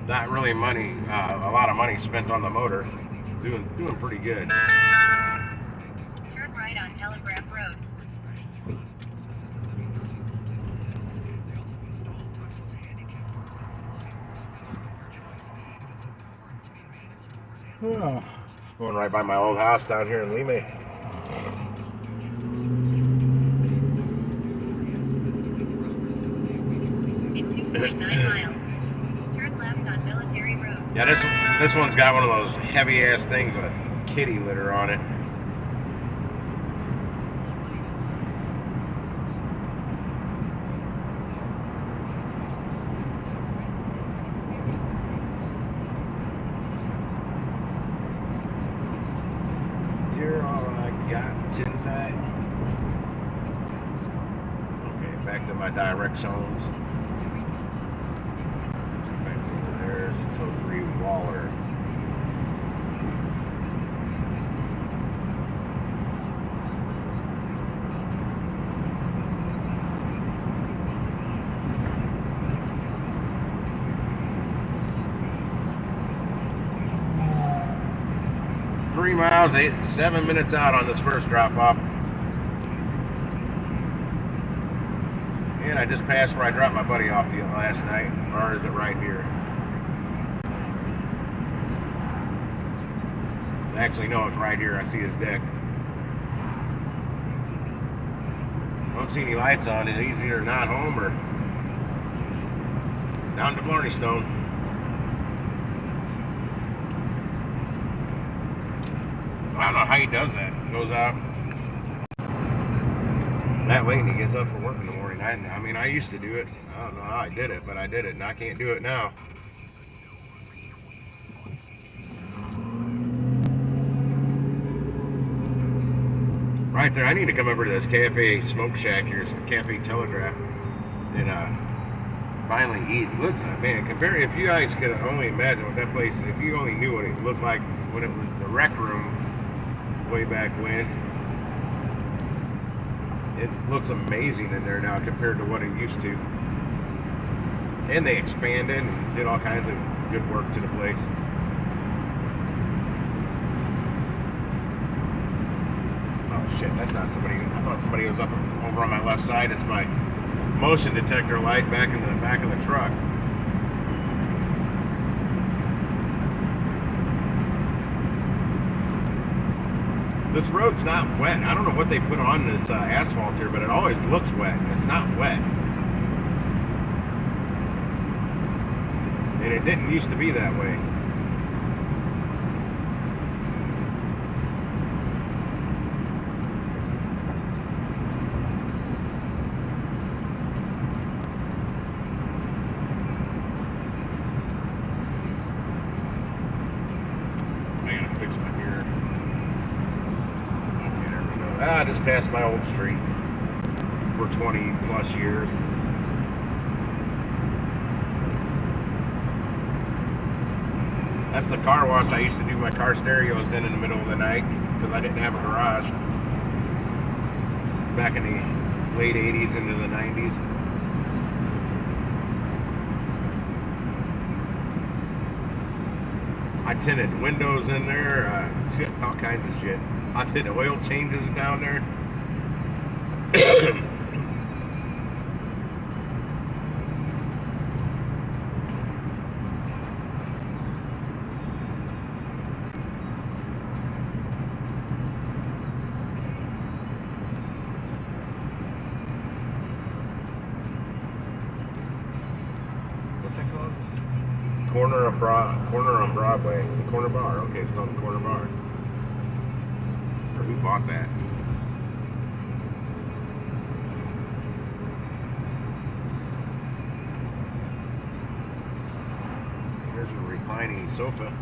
not really money, a lot of money spent on the motor. Doing pretty good. Turn right on Telegraph Road. Going right by my old house down here in Lima. In 2.9 miles. Turn left on Military Road. Yeah, this one's got one of those heavy ass things with a kitty litter on it. You're all I got tonight. Okay, back to my directions. Back over there, 603 Waller. Miles, 7 minutes out on this first drop off. And I just passed where I dropped my buddy off the last night. Or is it right here? Actually, no, it's right here. I see his deck. Don't see any lights on. He's either not home or down to Blarneystone. I don't know how he does that. He goes out that late and he gets up for work in the morning. I mean, I used to do it. I don't know how I did it, but I did it, and I can't do it now. Right there, I need to come over to this Cafe Smoke Shack here, Cafe Telegraph, and finally eat. It looks like, man, compare, if you guys could only imagine what that place, if you only knew what it looked like when it was the rec room way back when, it looks amazing in there now compared to what it used to. And they expanded and did all kinds of good work to the place. Oh shit, that's not somebody. I thought somebody was up over on my left side. It's my motion detector light back in the back of the truck. This road's not wet. I don't know what they put on this asphalt here, but it always looks wet. It's not wet. And it didn't used to be that way. I gotta fix my mirror. Okay, there we go. I just passed my old street for 20 plus years. That's the car wash I used to do my car stereos in the middle of the night because I didn't have a garage back in the late 80s into the 90s. I tinted windows in there, shit, all kinds of shit. I did oil changes down there. What's that called? Corner on Broadway. The Corner Bar. Okay, it's called the Corner Bar. Or who bought that? Here's a reclining sofa.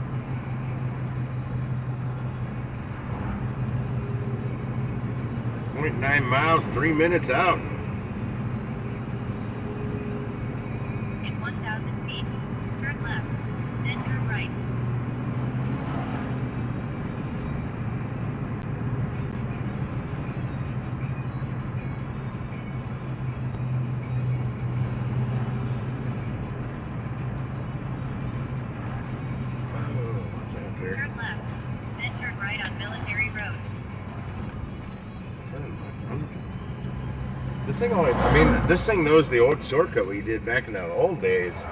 .9 miles, 3 minutes out. In 1,000 feet, turn left, then turn right. Oh, watch out there. Turn left, then turn right on Military Road. This thing only, I mean, this thing knows the old shortcut we did back in the old days.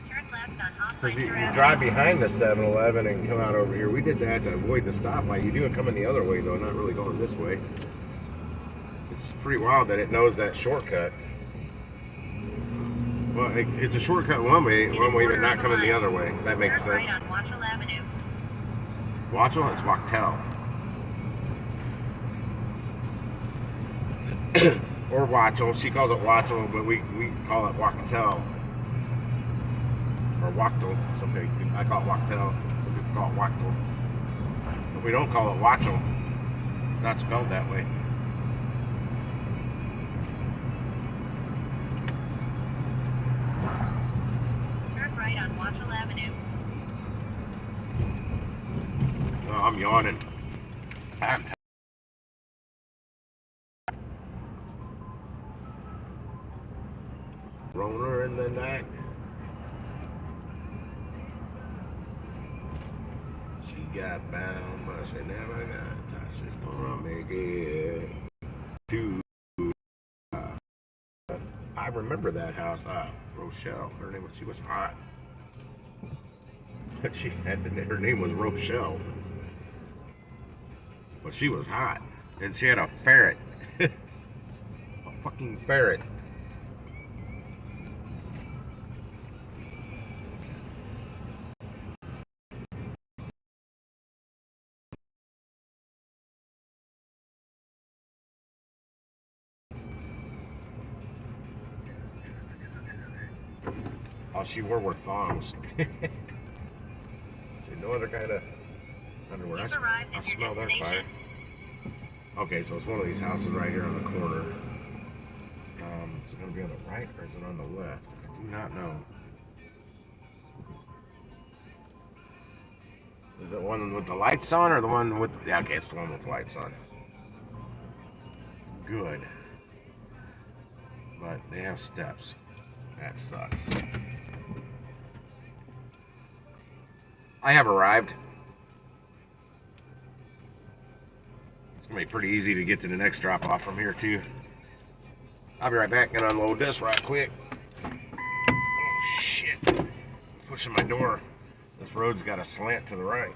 Turn left on Because you Hoffmeister Avenue. drive behind the 7-Eleven and come out over here. We did that to avoid the stoplight. You do it coming the other way, though, not really going this way. It's pretty wild that it knows that shortcut. Well, it's a shortcut one way, but not coming the other way. That makes Turn sense. right on Watchell Avenue. Watchell? It's Wachtel. Or Watchell. She calls it Watchell, but we call it Wachtel. Or Wachtel. I call it Wachtel. Some people call it Wachtel. But we don't call it Watchell. It's not spelled that way. Turn right on Watchell Avenue. Oh, I'm yawning. I'm tired. Roller in the night. She got bound, but she never got touched. She's gonna make it to. I remember that house. Rochelle. She was hot. But her name was Rochelle. But she was hot. And she had a ferret. A fucking ferret. All she wore were thongs. She had no other kind of underwear. You've arrived I at your smell that fire. destination. Okay, so it's one of these houses right here on the corner. Is it going to be on the right or is it on the left? I do not know. Is it one with the lights on or the one with... Yeah, okay, it's the one with the lights on. Good. But they have steps. That sucks. I have arrived. It's going to be pretty easy to get to the next drop off from here, too. I'll be right back and unload this right quick. Oh, shit. Pushing my door. This road's got a slant to the right.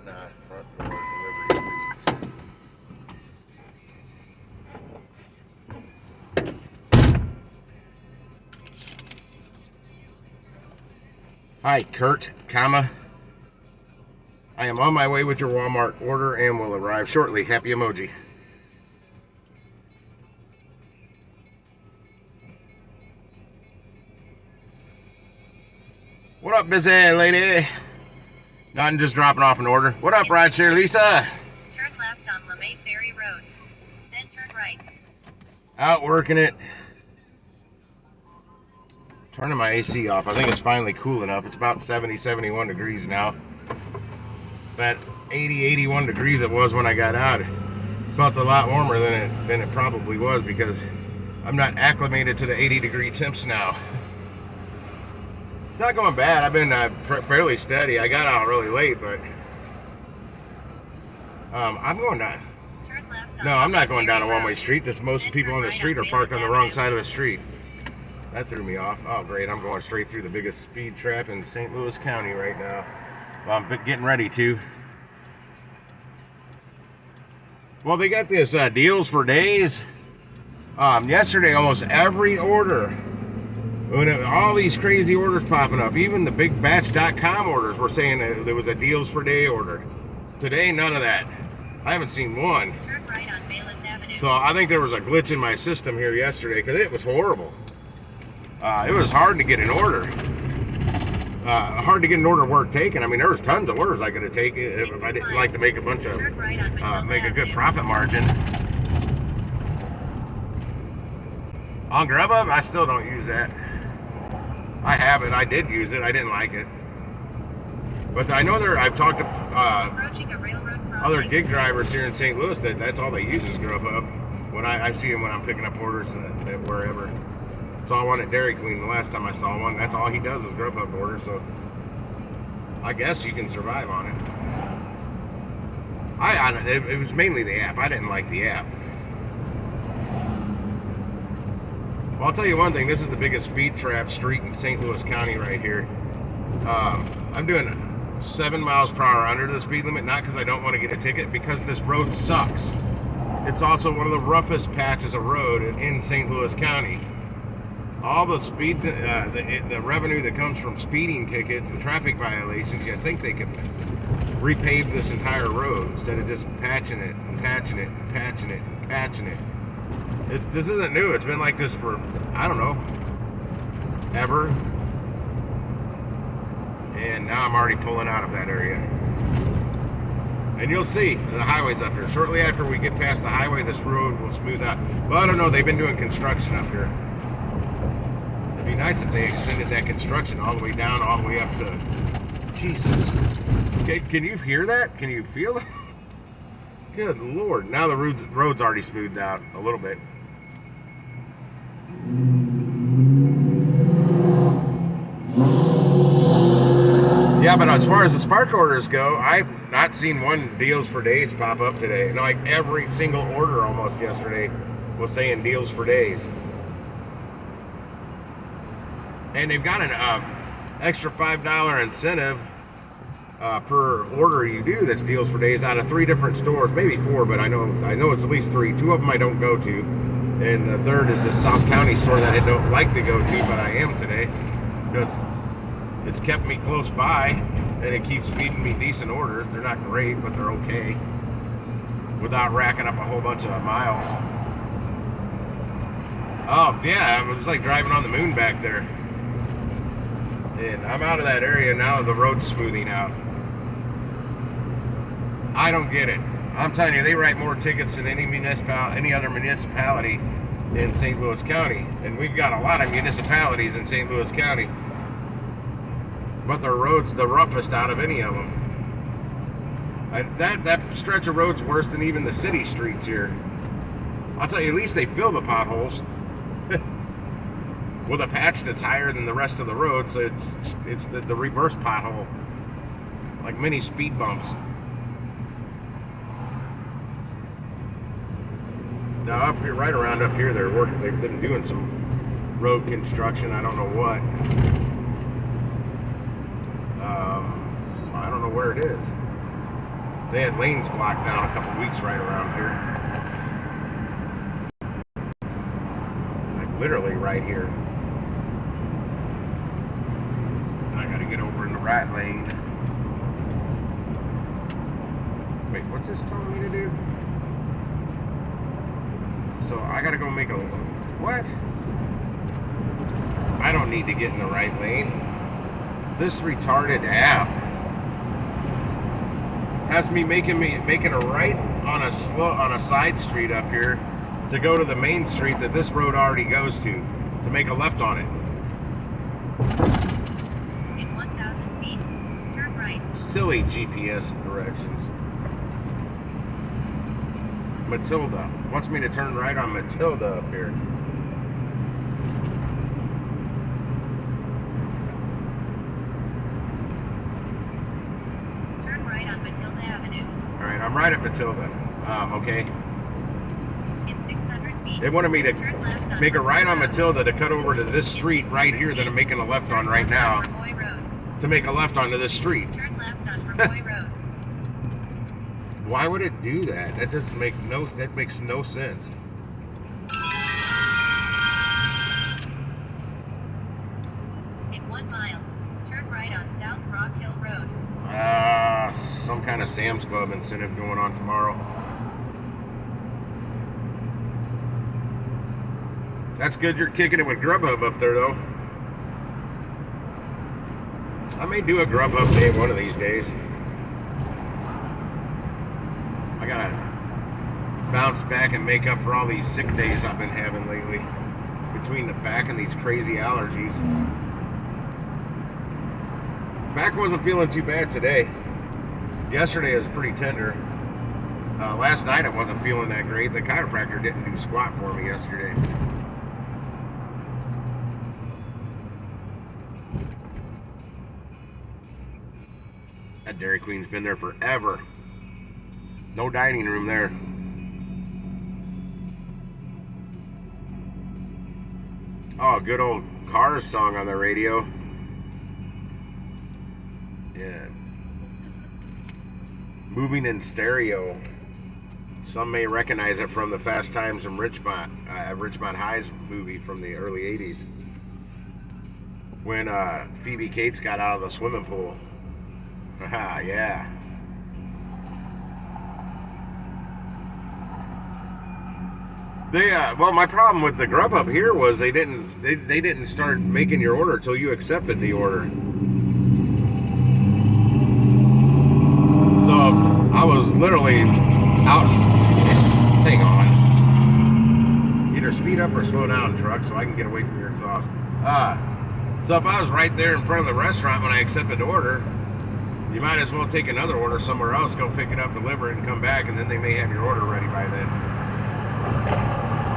Not front door delivery, please. Hi, Kurt, comma. I am on my way with your Walmart order and will arrive shortly. Happy emoji. What up, busy lady? Nothing, just dropping off an order. What up, rideshare Lisa? Turn left on LeMay Ferry Road. Then turn right. Out working it. Turning my AC off. I think it's finally cool enough. It's about 70, 71 degrees now. That 80, 81 degrees it was when I got out. It felt a lot warmer than it probably was because I'm not acclimated to the 80-degree temps now. It's not going bad. I've been fairly steady. I got out really late, but I'm going down. Turn left on No, I'm not going down a Ferry one-way Road. street. Most Then people turn on the right street on are parked on the Bayless wrong Avenue. side of the street. That threw me off. Oh, great. I'm going straight through the biggest speed trap in St. Louis County right now. Well, I'm getting ready to. Well, they got this deals for days. Yesterday, almost every order, all these crazy orders popping up, even the big batch.com orders were saying that there was a deals for day order. Today, none of that. I haven't seen one. Turn right on Bayless Avenue. So I think there was a glitch in my system here yesterday because it was horrible. It was hard to get an order. Hard to get an order worth taking. I mean, there was tons of orders I could have taken if I didn't like to make a bunch of, Turn right on Matilda make a good Avenue. profit margin. On Grubhub, I still don't use that. I have it. I did use it. I didn't like it. But I know I've talked to Approaching a railroad crossing. other gig drivers here in St. Louis that's all they use is Grubhub. When I see them when I'm picking up orders at wherever. Saw one at Dairy Queen the last time I saw one. That's all he does is Grubhub orders. So I guess you can survive on it. It was mainly the app. I didn't like the app. Well, I'll tell you one thing. This is the biggest speed trap street in St. Louis County right here. I'm doing 7 miles per hour under the speed limit, not because I don't want to get a ticket, because this road sucks. It's also one of the roughest patches of road in St. Louis County. All the speed, the revenue that comes from speeding tickets and traffic violations, you think they could repave this entire road instead of just patching it and patching it and patching it and patching it. This isn't new. It's been like this for, I don't know, ever. And now I'm already pulling out of that area. And you'll see the highway's up here. Shortly after we get past the highway, this road will smooth out. Well, I don't know. They've been doing construction up here. It'd be nice if they extended that construction all the way down, all the way up to... Jesus. Can you hear that? Can you feel it? Good Lord. Now the road's already smoothed out a little bit. Yeah, but as far as the Spark orders go, I've not seen one deals for days pop up today. Like every single order almost yesterday was saying deals for days. And they've got an extra $5 incentive per order you do that's deals for days out of 3 different stores, maybe 4, but I know it's at least 3. 2 of them I don't go to, and the third is this South County store that I don't like to go to, but I am today because it's kept me close by and it keeps feeding me decent orders. They're not great, but they're okay without racking up a whole bunch of miles. Oh yeah, it was like driving on the moon back there. And I'm out of that area now that the road's smoothing out. I don't get it. I'm telling you, they write more tickets than any other municipality in St. Louis County. And we've got a lot of municipalities in St. Louis County. But their road's the roughest out of any of them. That stretch of road's worse than even the city streets here. I'll tell you, at least they fill the potholes with a patch that's higher than the rest of the road, so it's the reverse pothole, like mini speed bumps. Now up here, right around up here, they've been doing some road construction. I don't know what. I don't know where it is. They had lanes blocked down a couple weeks right around here. Like literally right here. I gotta get over in the right lane. Wait, what's this telling me to do? So I gotta go make a... What? I don't need to get in the right lane. This retarded app has me making a right on a side street up here to go to the main street that this road already goes to make a left on it. In 1,000 feet, turn right. Silly GPS directions. Matilda wants me to turn right on Matilda up here. Turn right on Matilda Avenue. All right, I'm right at Matilda. Okay. In 600 feet, They wanted me to turn left on make a right on Road. Matilda to cut over to this street right here that I'm making a left on right now Vermoy Road. to make a left onto this street. Turn left on Vermoy Road. Why would it do that? That doesn't make no. That makes no sense. In 1 mile, turn right on South Rock Hill Road. Some kind of Sam's Club incentive going on tomorrow. That's good you're kicking it with Grubhub up there, though. I may do a Grubhub day one of these days. I gotta bounce back and make up for all these sick days I've been having lately. Between the back and these crazy allergies. Back wasn't feeling too bad today. Yesterday was pretty tender. Last night I wasn't feeling that great. The chiropractor didn't do squat for me yesterday. That Dairy Queen's been there forever. No dining room there. Oh, good old Cars song on the radio. Yeah. Moving in Stereo. Some may recognize it from the Fast Times in Richmond High's movie from the early 80s. When Phoebe Cates got out of the swimming pool. Haha, yeah. Well, my problem with the Grubhub here was they didn't start making your order until you accepted the order. So I was literally out. Hang on. Either speed up or slow down, truck, so I can get away from your exhaust. So if I was right there in front of the restaurant when I accepted the order, you might as well take another order somewhere else, go pick it up, deliver it, and come back, and then they may have your order ready by then.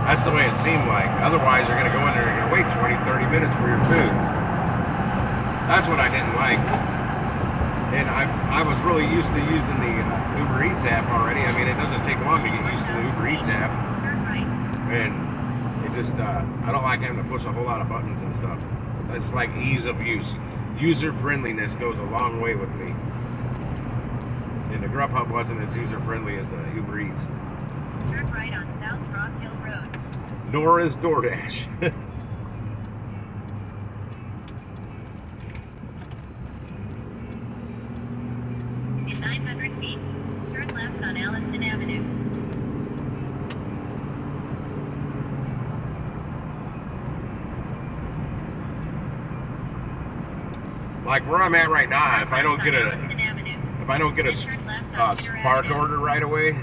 That's the way it seemed like. Otherwise, you're going to go in there and you're going to wait 20, 30 minutes for your food. That's what I didn't like. And I was really used to using the Uber Eats app already. I mean, it doesn't take long to get used to the Uber Eats app. Turn right. And it just, I don't like having to push a whole lot of buttons and stuff. That's like ease of use. User friendliness goes a long way with me. And the Grubhub wasn't as user friendly as the Uber Eats. Turn right on South Rock Hill Road. Nor is DoorDash. In 900 feet, turn left on Alliston Avenue. Like where I'm at right now, if I don't get Alliston Avenue. a Spark order right away,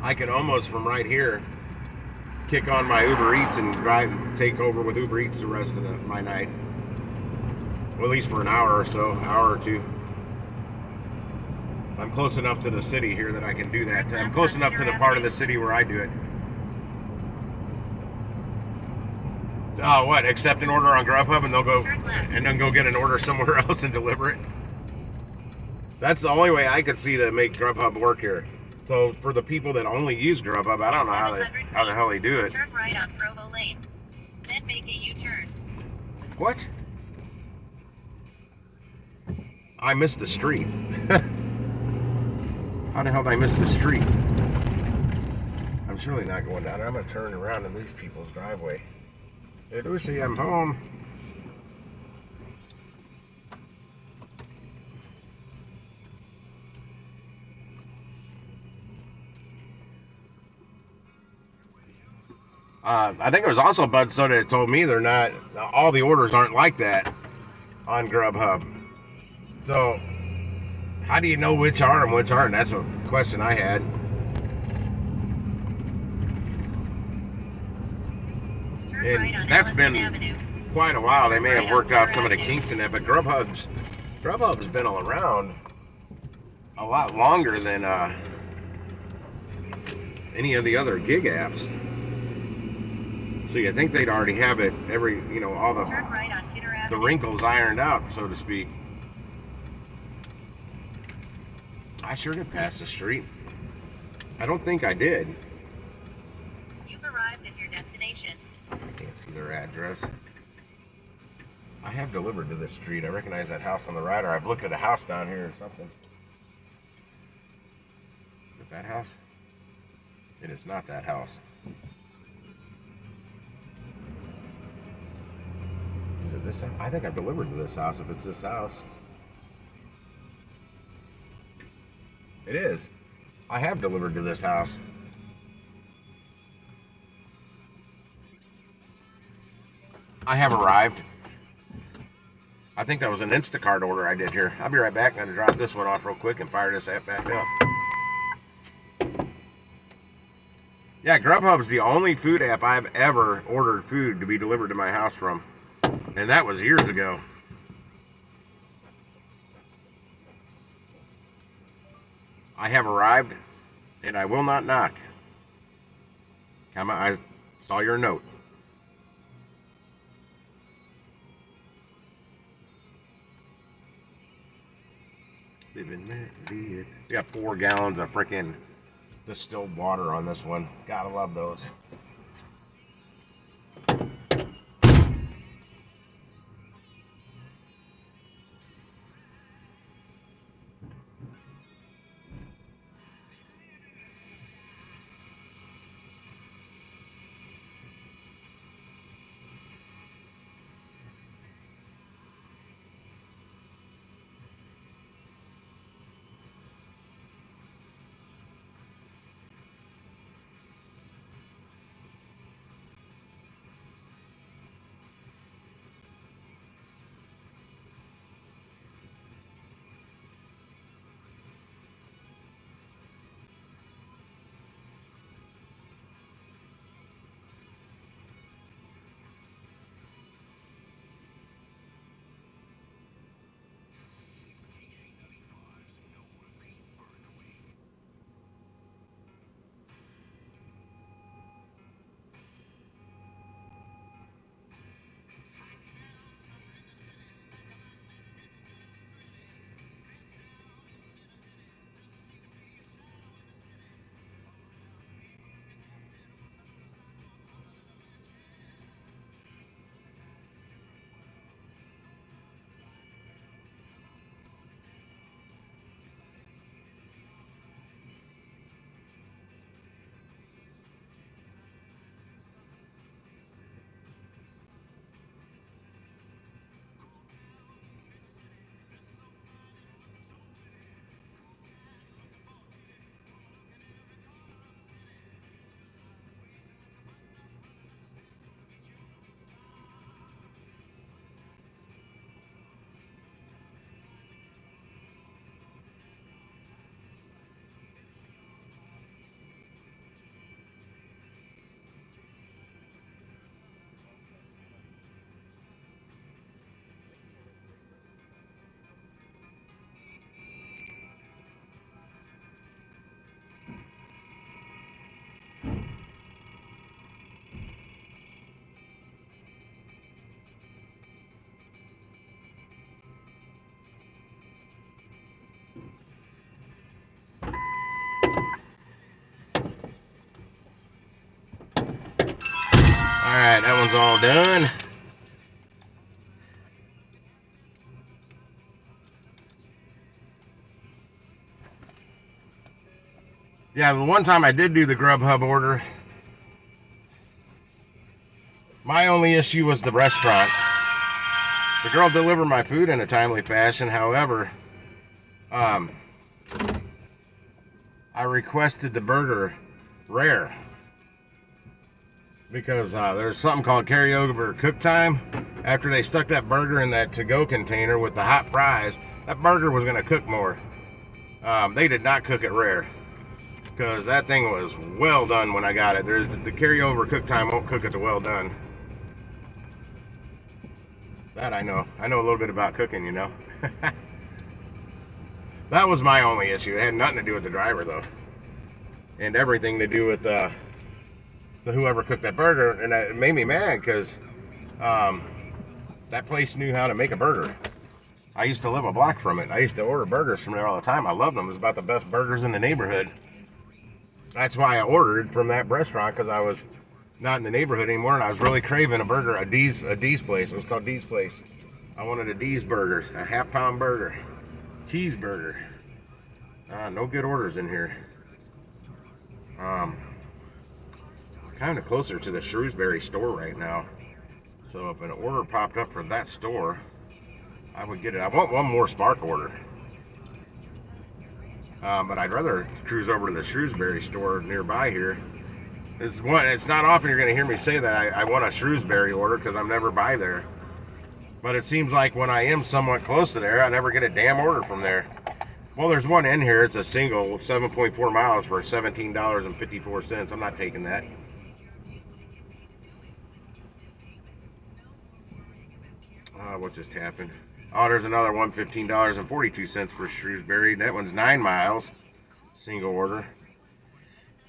I can almost from right here kick on my Uber Eats and take over with Uber Eats the rest of my night. Well, at least for an hour or so, hour or two. I'm close enough to the city here that I can do that. I'm close enough to the part of the city where I do it. Oh, what? Accept an order on Grubhub and they'll go and then go get an order somewhere else and deliver it? That's the only way I could see to make Grubhub work here. So for the people that only use Grubhub, I don't know how the hell they do it. Turn right on Provo Lane. Then make a U-turn. What? I missed the street. How the hell did I miss the street? I'm surely not going down. I'm going to turn around in these people's driveway. Hey, Lucy, I'm home. I think it was also Bud Soda that told me they're not, all the orders aren't like that on Grubhub. So, how do you know which are and which aren't? That's a question I had. And that's been quite a while. They may have worked out some of the kinks in that, but Grubhub's been all around a lot longer than any of the other gig apps. So you think they'd already have it, all the wrinkles ironed out, so to speak. I sure did pass the street. I don't think I did. You've arrived at your destination. I can't see their address. I have delivered to this street. I recognize that house on the right, or I've looked at a house down here or something. That house? It is not that house. Is it this house? I think I've delivered to this house if it's this house. It is. I have delivered to this house. I have arrived. I think that was an Instacart order I did here. I'll be right back. I'm going to drop this one off real quick and fire this app back up. Yeah, Grubhub's the only food app I've ever ordered food to be delivered to my house from. And that was years ago. I have arrived, and I will not knock. Come on, I saw your note. Living that live. We got 4 gallons of freaking distilled water on this one. Gotta love those. Alright, that one's all done. Yeah, the one time I did do the Grubhub order, my only issue was the restaurant. The girl delivered my food in a timely fashion. However, I requested the burger rare because there's something called carryover cook time. After they stuck that burger in that to-go container with the hot fries, that burger was going to cook more. They did not cook it rare because that thing was well done when I got it. There's the carryover cook time won't cook it to well done. That I know. I know a little bit about cooking, you know. That was my only issue. It had nothing to do with the driver, though. And everything to do with the whoever cooked that burger. And it made me mad because that place knew how to make a burger. I used to live a block from it. I used to order burgers from there all the time. I loved them. It was about the best burgers in the neighborhood. That's why I ordered from that restaurant, because I was not in the neighborhood anymore, and I was really craving a burger, a D's place. It was called D's Place. I wanted a D's burger, a half-pound burger, cheeseburger. No good orders in here. Kind of closer to the Shrewsbury store right now. So if an order popped up for that store, I would get it. I want one more Spark order. But I'd rather cruise over to the Shrewsbury store nearby here. It's not often you're going to hear me say that I want a Shrewsbury order because I'm never by there. But it seems like when I am somewhat close to there, I never get a damn order from there. Well, there's one in here. It's a single 7.4 miles for $17.54. I'm not taking that. What just happened? Oh, there's another one, $15.42 for Shrewsbury. That one's 9 miles. Single order.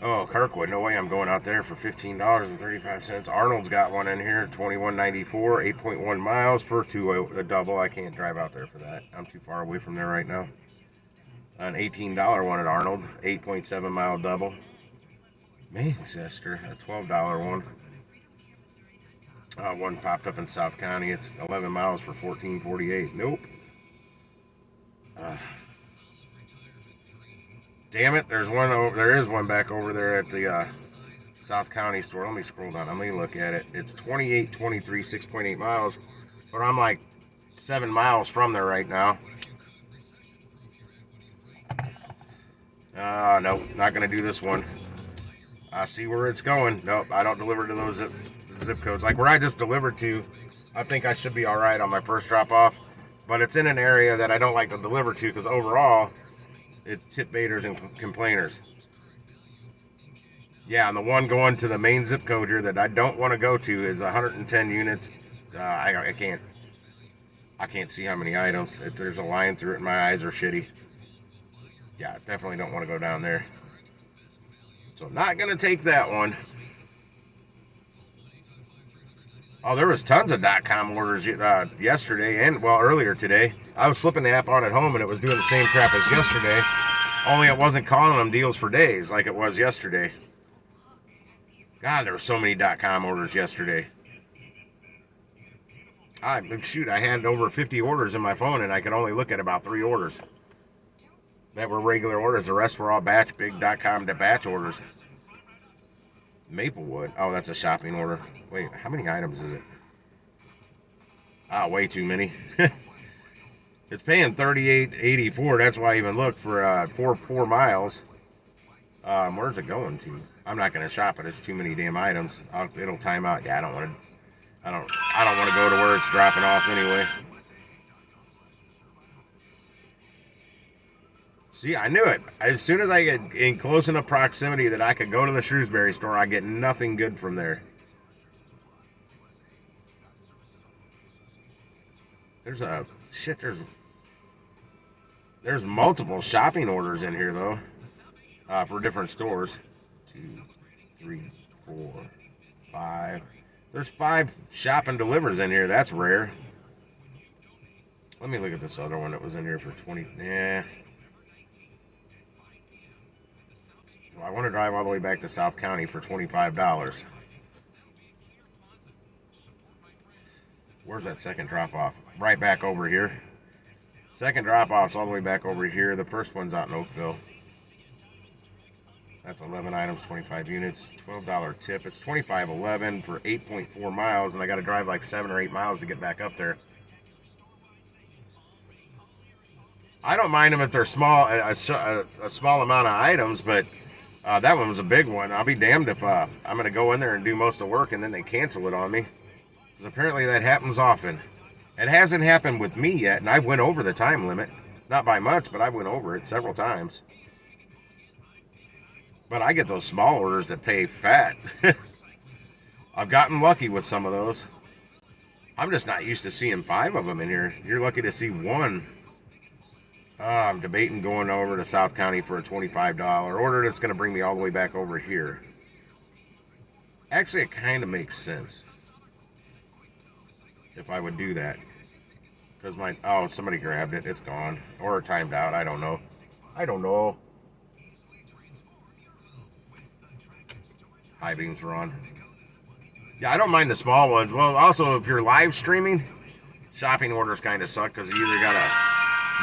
Oh, Kirkwood. No way I'm going out there for $15.35. Arnold's got one in here, $21.94, 8.1 miles for a double. I can't drive out there for that. I'm too far away from there right now. An $18 one at Arnold, 8.7 mile double. Manchester, a $12 one. One popped up in South County. It's 11 miles for $14.48. Nope. Damn it! There is one back over there at the South County store. Let me scroll down. Let me look at it. It's 28.23, 6.8 miles, but I'm like 7 miles from there right now. Nope, not gonna do this one. I see where it's going. Nope, I don't deliver to those zip codes. Like where I just delivered to, I think I should be all right on my first drop off, but it's in an area that I don't like to deliver to because overall, it's tip baiters and complainers. Yeah, and the one going to the main zip code here that I don't want to go to is 110 units. I can't see how many items. There's a line through it, and my eyes are shitty. Yeah, definitely don't want to go down there. So not gonna take that one. Oh, there was tons of .com orders yesterday and earlier today. I was flipping the app on at home and it was doing the same crap as yesterday. Only it wasn't calling them deals for days like it was yesterday. God, there were so many .com orders yesterday. I had over 50 orders in my phone and I could only look at about 3 orders that were regular orders. The rest were all big .com to batch orders. Maplewood. Oh, that's a shopping order. Wait, how many items is it? Way too many. It's paying $38.84. That's why I even looked for 4 miles. Where's it going to? I'm not gonna shop it. It's too many damn items. It'll time out. Yeah, I don't want to go to where it's dropping off anyway. See, I knew it. As soon as I get in close enough proximity that I could go to the Shrewsbury store, I get nothing good from there. There's multiple shopping orders in here though, for different stores. 2, 3, 4, 5. There's 5 shop and delivers in here. That's rare. Let me look at this other one that was in here for 20. Yeah. Well, I want to drive all the way back to South County for $25. Where's that second drop off? Right back over here. Second drop off's all the way back over here. The first one's out in Oakville. That's 11 items, 25 units, $12 tip. It's $25.11 for 8.4 miles, and I got to drive like 7 or 8 miles to get back up there. I don't mind them if they're small, a small amount of items, but that one was a big one. I'll be damned if I'm going to go in there and do most of the work and then they cancel it on me. Because apparently that happens often. It hasn't happened with me yet, and I went over the time limit. Not by much, but I went over it several times. But I get those small orders that pay fat. I've gotten lucky with some of those. I'm just not used to seeing 5 of them in here. You're lucky to see 1. I'm debating going over to South County for a $25 order that's going to bring me all the way back over here. Actually, it kind of makes sense if I would do that. Because somebody grabbed it. It's gone. Or timed out. I don't know. High beams are on. Yeah, I don't mind the small ones. Well, also, if you're live streaming, shopping orders kind of suck because you either got to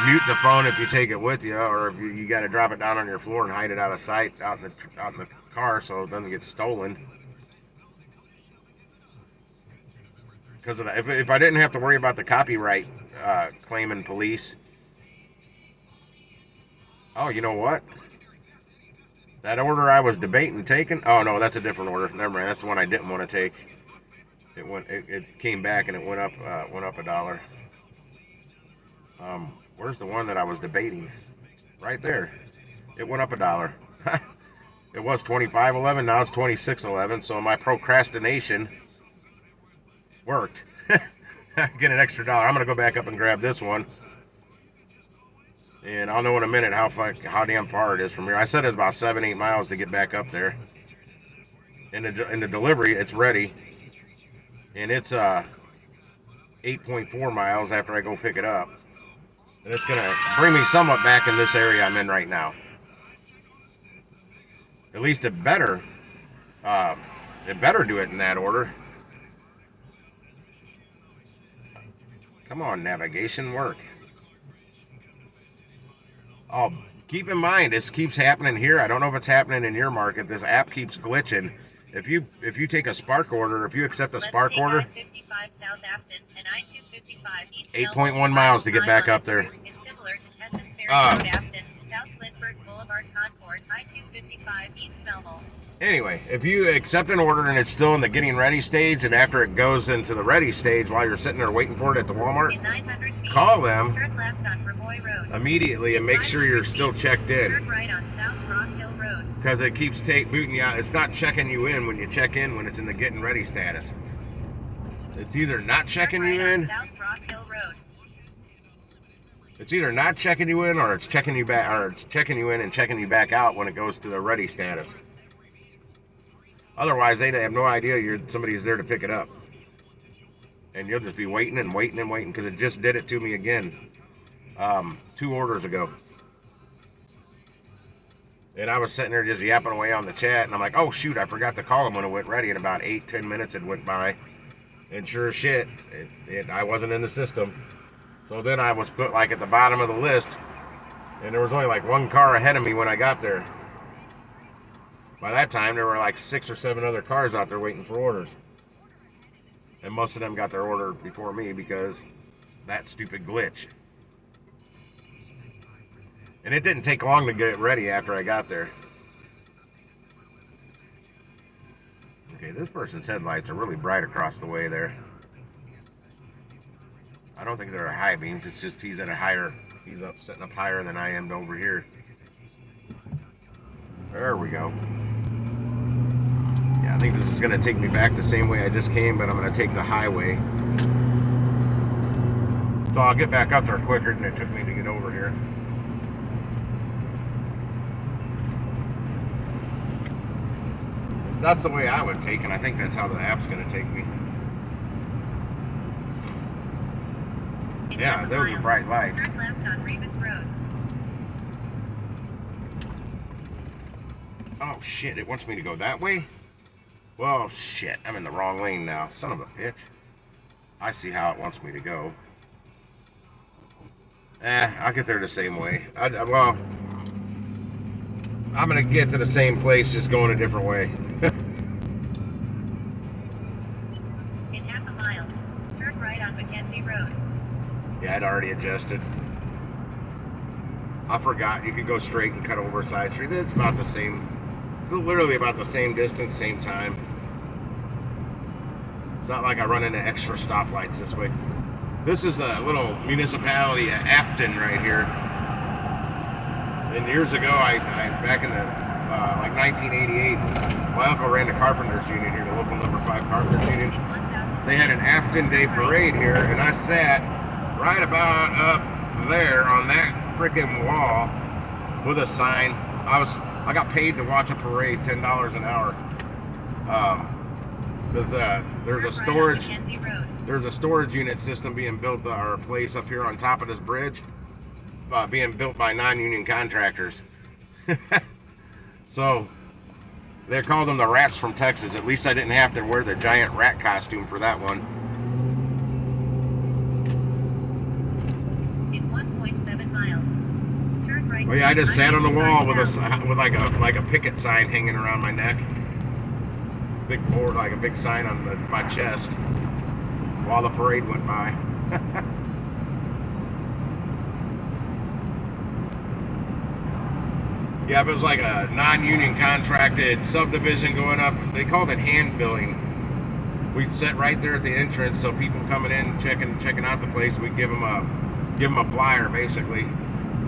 mute the phone if you take it with you, or if you got to drop it down on your floor and hide it out of sight out in the car so it doesn't get stolen. Because if I didn't have to worry about the copyright claiming police. Oh, you know what? That order I was debating taking. Oh no, that's a different order. Never mind. That's the one I didn't want to take. It came back and it went up $1. Where's the one that I was debating? Right there. It went up $1. It was $25.11. Now it's $26.11. So my procrastination worked. Get an extra $1. I'm gonna go back up and grab this one, and I'll know in a minute how damn far it is from here. I said it's about 7-8 miles to get back up there. In the delivery, it's ready, and it's 8.4 miles after I go pick it up, and it's gonna bring me somewhat back in this area I'm in right now. At least it better do it in that order. Come on, navigation, work. Oh, keep in mind, this keeps happening here. I don't know if it's happening in your market. This app keeps glitching. If you take a Spark order, if you accept a Spark order, 55 South Afton and I-255 East 8.1 miles to get back up there. Is similar to Tesson Ferry Road Afton, South Lindbergh Boulevard Concord, I-255 East Melville. Anyway, if you accept an order and it's still in the getting ready stage, and after it goes into the ready stage while you're sitting there waiting for it at the Walmart, In 900 feet, call them turn left on Vermoy Road. Immediately and make sure you're still checked in. Turn right on South Rock Hill Road. Because it keeps booting you out. It's not checking you in when you check in when it's in the getting ready status. It's either not checking Turn you right on in. South Rock Hill Road. It's either not checking you in, or it's checking you back, or it's checking you in and checking you back out when it goes to the ready status. Otherwise, they have no idea somebody's there to pick it up, and you'll just be waiting and waiting and waiting because it just did it to me again 2 orders ago. And I was sitting there just yapping away on the chat, and I'm like, oh shoot, I forgot to call them when it went ready. In about 8-10 minutes it went by, and sure as shit, I wasn't in the system. So then I was put like at the bottom of the list, and there was only like 1 car ahead of me when I got there. By that time, there were like 6 or 7 other cars out there waiting for orders. And most of them got their order before me because that stupid glitch. And it didn't take long to get it ready after I got there. Okay, this person's headlights are really bright across the way there. I don't think they're high beams, it's just he's up setting up higher than I am over here. There we go. Yeah, I think this is going to take me back the same way I just came, but I'm going to take the highway. So I'll get back up there quicker than it took me to get over here. That's the way I would take, and I think that's how the app's going to take me. Yeah, those are bright lights. Turn left on Revis Road. Oh shit, it wants me to go that way? Well, shit, I'm in the wrong lane now. Son of a bitch. I see how it wants me to go. I'll get there the same way. Well, I'm going to get to the same place, just going a different way. In half a mile, turn right on Mackenzie Road. Yeah, I'd already adjusted. I forgot you could go straight and cut over side street. It's about the same. It's literally about the same distance, same time. It's not like I run into extra stoplights this way. This is the little municipality of Afton right here. And years ago, back in the like 1988, my uncle ran the Carpenters Union here, the local number 5 Carpenters Union. They had an Afton Day parade here, and I sat right about up there on that freaking wall with a sign. I got paid to watch a parade, $10 an hour. Because there's a storage unit system being built at our place up here on top of this bridge, being built by non-union contractors. So they called them the Rats from Texas. At least I didn't have to wear the giant rat costume for that one. In 1.7 Oh yeah, I just sat on the wall with like a picket sign hanging around my neck. Big board, like a big sign on my chest while the parade went by. Yeah, if it was like a non-union contracted subdivision going up, they called it hand billing. We'd sit right there at the entrance, so people coming in checking out the place, we'd give them a flyer basically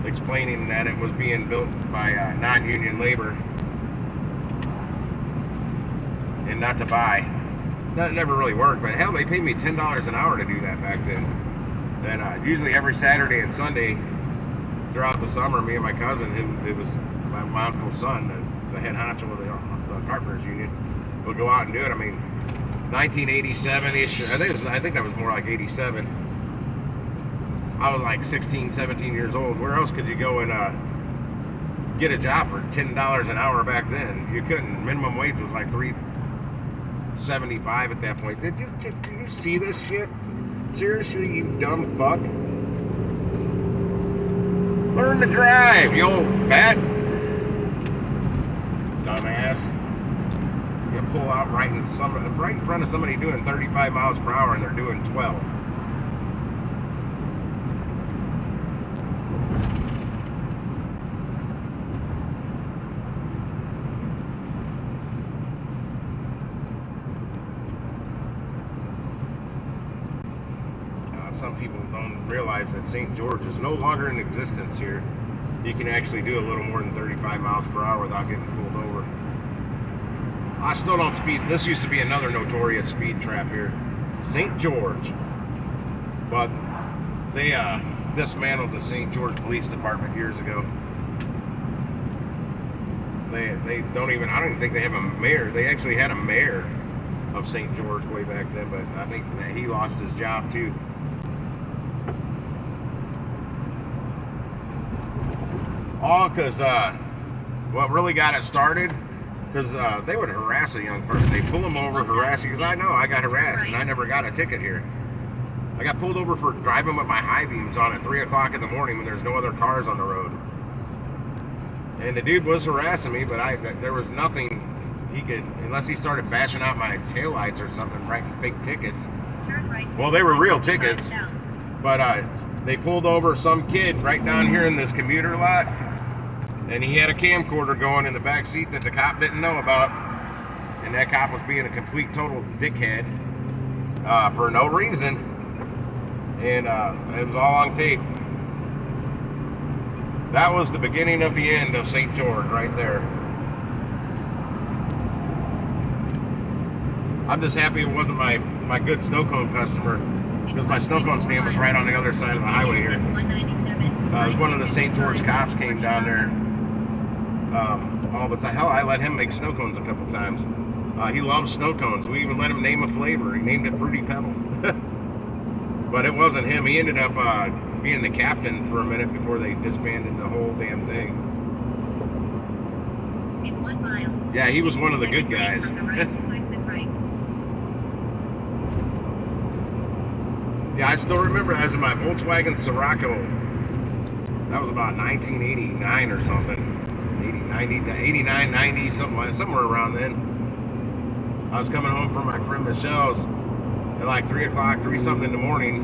explaining that it was being built by non-union labor and not to buy. That never really worked, but hell, they paid me $10 an hour to do that back then. And usually every Saturday and Sunday throughout the summer, me and my cousin, who was my uncle's son, the head honcho of the Carpenters Union, would go out and do it. I mean, 1987-ish, I think that was more like 87. I was like 16, 17 years old. Where else could you go and get a job for $10 an hour back then? You couldn't. Minimum wage was like $3.75 at that point. Did you see this shit? Seriously, you dumb fuck? Learn to drive, you old bat. Dumbass. You pull out right in front of somebody doing 35 miles per hour and they're doing 12. Some people don't realize that St. George is no longer in existence here. You can actually do a little more than 35 miles per hour without getting pulled over. I still don't speed. This used to be another notorious speed trap here, St. George. But they dismantled the St. George Police Department years ago. They don't even, I don't even think they have a mayor. They actually had a mayor of St. George way back then, but I think that he lost his job too. All because what really got it started, because they would harass a young person. They pull them over, harass you, because I know I got harassed and I never got a ticket here. I got pulled over for driving with my high beams on at 3 o'clock in the morning when there's no other cars on the road. And the dude was harassing me, but there was nothing he could, unless he started bashing out my taillights or something, writing fake tickets. Well, they were real tickets, but they pulled over some kid right down here in this commuter lot, and he had a camcorder going in the back seat that the cop didn't know about, and that cop was being a complete total dickhead for no reason, and it was all on tape. That was the beginning of the end of St. George right there. I'm just happy it wasn't my good snow cone customer, because my snow cone stand was right on the other side of the highway here. One of the St. George cops came down there all the time. Hell, I let him make snow cones a couple times. He loves snow cones. We even let him name a flavor. He named it Fruity Pebble. But it wasn't him. He ended up being the captain for a minute before they disbanded the whole damn thing. In 1 mile. Yeah, he was one of the good guys. Yeah, I still remember I was in my Volkswagen Scirocco. That was about 1989 or something. 89, 90, somewhere around then. I was coming home from my friend Michelle's at like 3 o'clock, 3 something in the morning.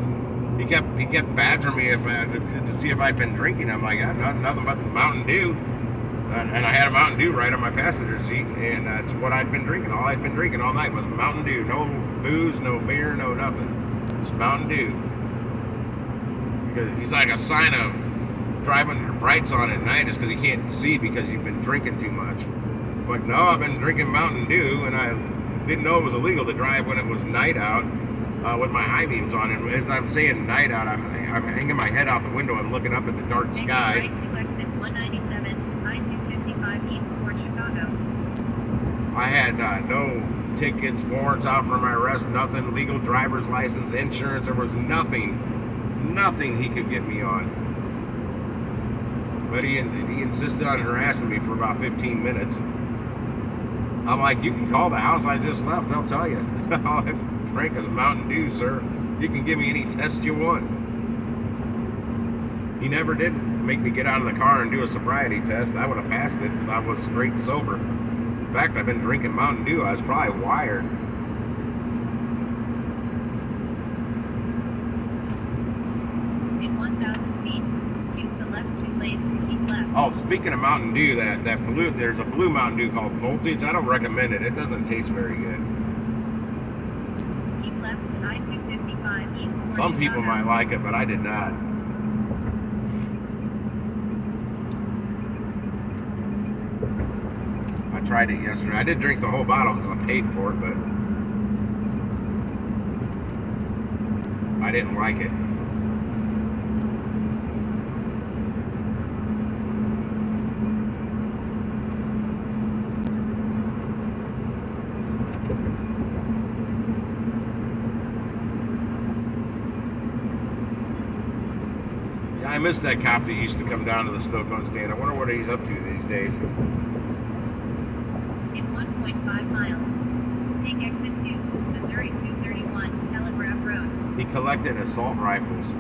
He kept badgering me to see if I'd been drinking. I'm like, nothing but Mountain Dew. And I had a Mountain Dew right on my passenger seat, and that's what I'd been drinking. All I'd been drinking all night was Mountain Dew. No booze, no beer, no nothing. Just Mountain Dew. Because he's like a sign of driving your brights on at night is because you can't see because you've been drinking too much. I'm like, no, I've been drinking Mountain Dew, and I didn't know it was illegal to drive when it was night out with my high beams on. And as I'm saying night out, I'm hanging my head out the window and looking up at the dark sky. Right to exit 197, I-255 East Port Chicago. I had no tickets, warrants out for my arrest, nothing, legal driver's license, insurance. There was nothing he could get me on. But he insisted on harassing me for about 15 minutes. I'm like, you can call the house I just left, they'll tell you. All I drank is Mountain Dew, sir. You can give me any test you want. He never did make me get out of the car and do a sobriety test, I would have passed it because I was straight sober. In fact, I've been drinking Mountain Dew. I was probably wired. In 1,000 feet, use the left 2 lanes to keep left. Oh, speaking of Mountain Dew, that blue, there's a blue Mountain Dew called Voltage. I don't recommend it. It doesn't taste very good. Keep left to I-255 east. for Some people Chicago. might like it, but I did not. I tried it yesterday. I did drink the whole bottle because I paid for it, but I didn't like it. Yeah, I miss that cop that used to come down to the snow cone stand. I wonder what he's up to these days. In 1.5 miles, take exit 2, Missouri 231, Telegraph Road. He collected assault rifles.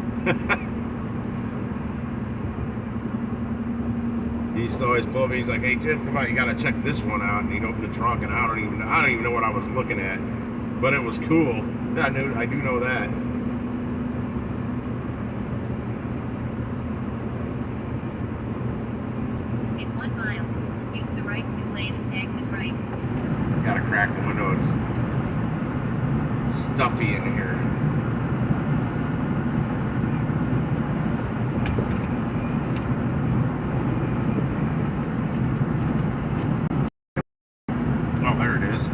He used to always pull me. He's like, "Hey Tim, come on, you gotta check this one out." And he'd open the trunk, and I don't even know what I was looking at, but it was cool. I do know that. In 1 mile, use the right 2 lanes to exit right. Gotta crack the window. It's stuffy in here. Oh, there it is. I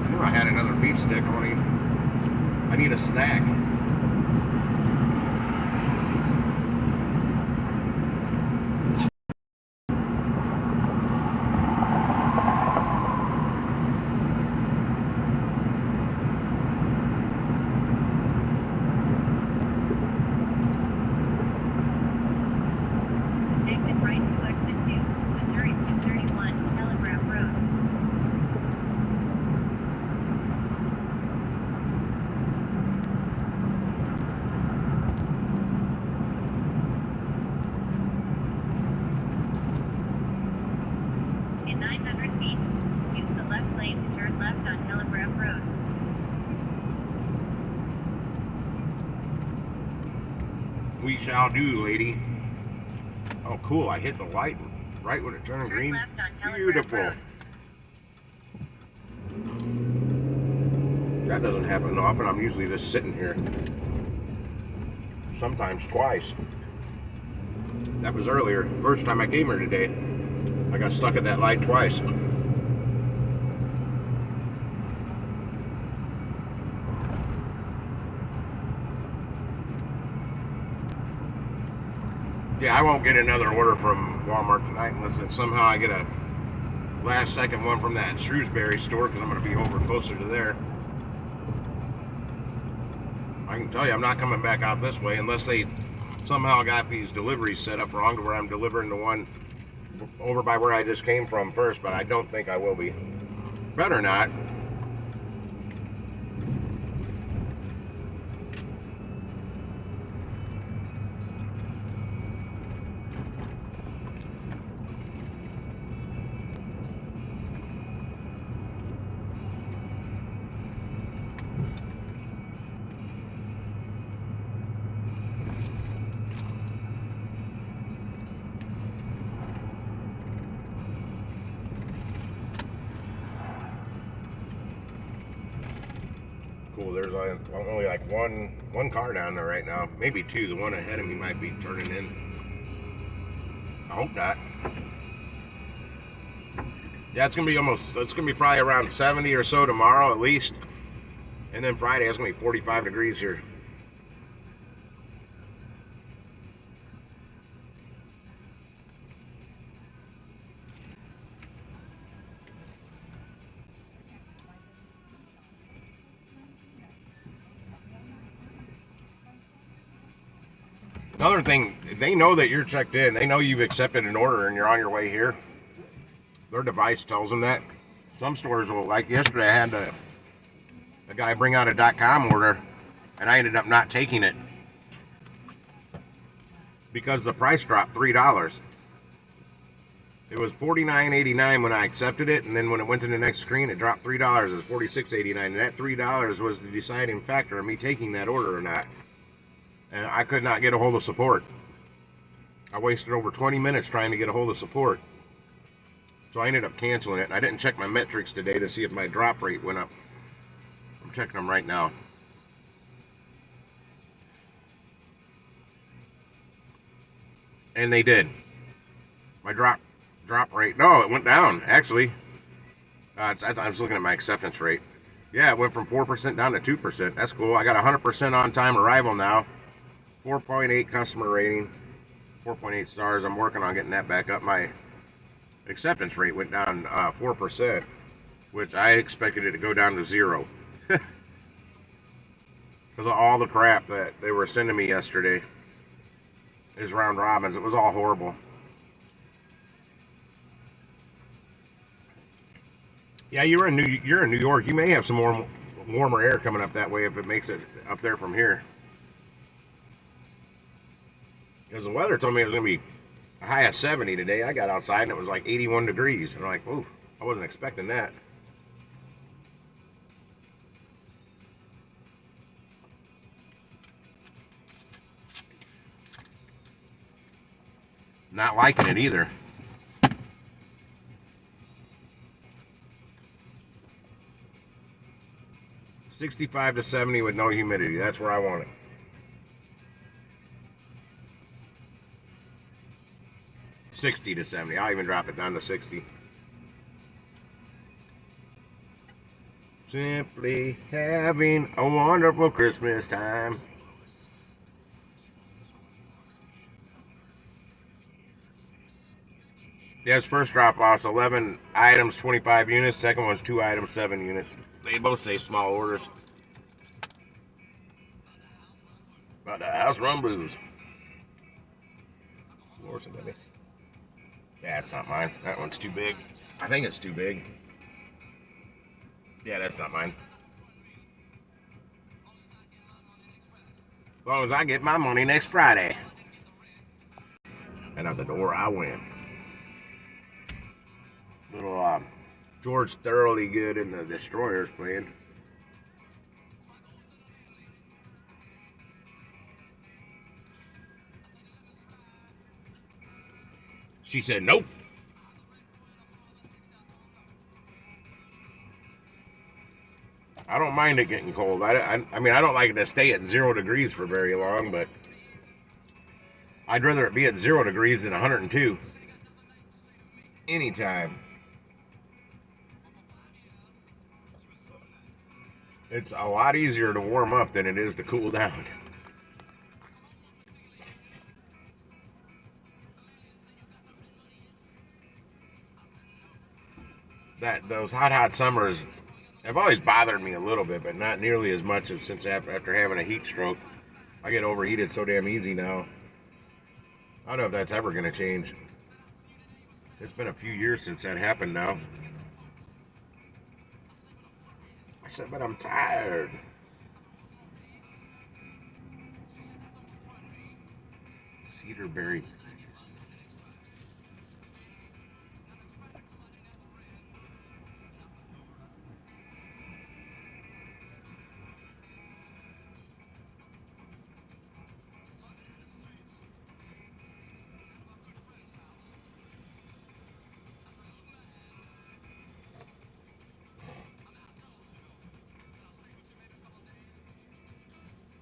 knew I had another beef stick. I need a snack. Exit right to exit 2, Missouri 231, Telegraph Road. In 900 feet, use the left lane to turn left on Telegraph Road. We shall do, lady. Oh, cool. I hit the light right when it turned Turn green. left on Telegraph Beautiful. Road. That doesn't happen often. I'm usually just sitting here. Sometimes twice. That was earlier. First time I came here today. I got stuck at that light twice. Yeah, I won't get another order from Walmart tonight unless somehow I get a last second one from that Shrewsbury store because I'm going to be over closer to there. I can tell you I'm not coming back out this way unless they somehow got these deliveries set up wrong to where I'm delivering the one over by where I just came from first, but I don't think I will be. Better not. Cool, there's only like one car down there right now, maybe two. The one ahead of me might be turning in. I hope not. Yeah, it's gonna be probably around 70 or so tomorrow at least, and then Friday it's gonna be 45 degrees here. Another thing, they know that you're checked in. They know you've accepted an order and you're on your way here. Their device tells them that. Some stores will, like yesterday, I had a guy bring out a .com order, and I ended up not taking it. because the price dropped $3. It was $49.89 when I accepted it, and then when it went to the next screen, it dropped $3. It was $46.89, and that $3 was the deciding factor of me taking that order or not. And I could not get a hold of support. I wasted over 20 minutes trying to get a hold of support. So I ended up canceling it. And I didn't check my metrics today to see if my drop rate went up. I'm checking them right now. And they did. My drop rate, no, it went down, actually. I was looking at my acceptance rate. Yeah, it went from 4% down to 2%. That's cool. I got 100% on-time arrival now. 4.8 customer rating. 4.8 stars. I'm working on getting that back up. My acceptance rate went down 4%, which I expected it to go down to 0. Because of all the crap that they were sending me yesterday. Is round robins. It was all horrible. Yeah, you're in New York. You may have some more warmer air coming up that way if it makes it up there from here. Because the weather told me it was going to be a high of 70 today. I got outside and it was like 81 degrees. And I'm like, oof, I wasn't expecting that. Not liking it either. $65 to $70 with no humidity. That's where I want it. $60 to $70. I'll even drop it down to $60. Simply having a wonderful Christmas time. Yes, first drop off 11 items, 25 units. Second one's 2 items, 7 units. They both say small orders. But the house run blues. Morrison, baby. Yeah, it's not mine. That one's too big. I think it's too big. Yeah, that's not mine. As long as I get my money next Friday. And out the door I went. Little George Thoroughly Good in the Destroyers playing. She said, nope. I don't mind it getting cold. I mean, I don't like it to stay at 0 degrees for very long, but I'd rather it be at 0 degrees than 102. Anytime. It's a lot easier to warm up than it is to cool down. Those hot summers have always bothered me a little bit, but not nearly as much as since after having a heat stroke. I get overheated so damn easy now. I don't know if that's ever going to change. It's been a few years since that happened now. I said, but I'm tired. Cedarberry.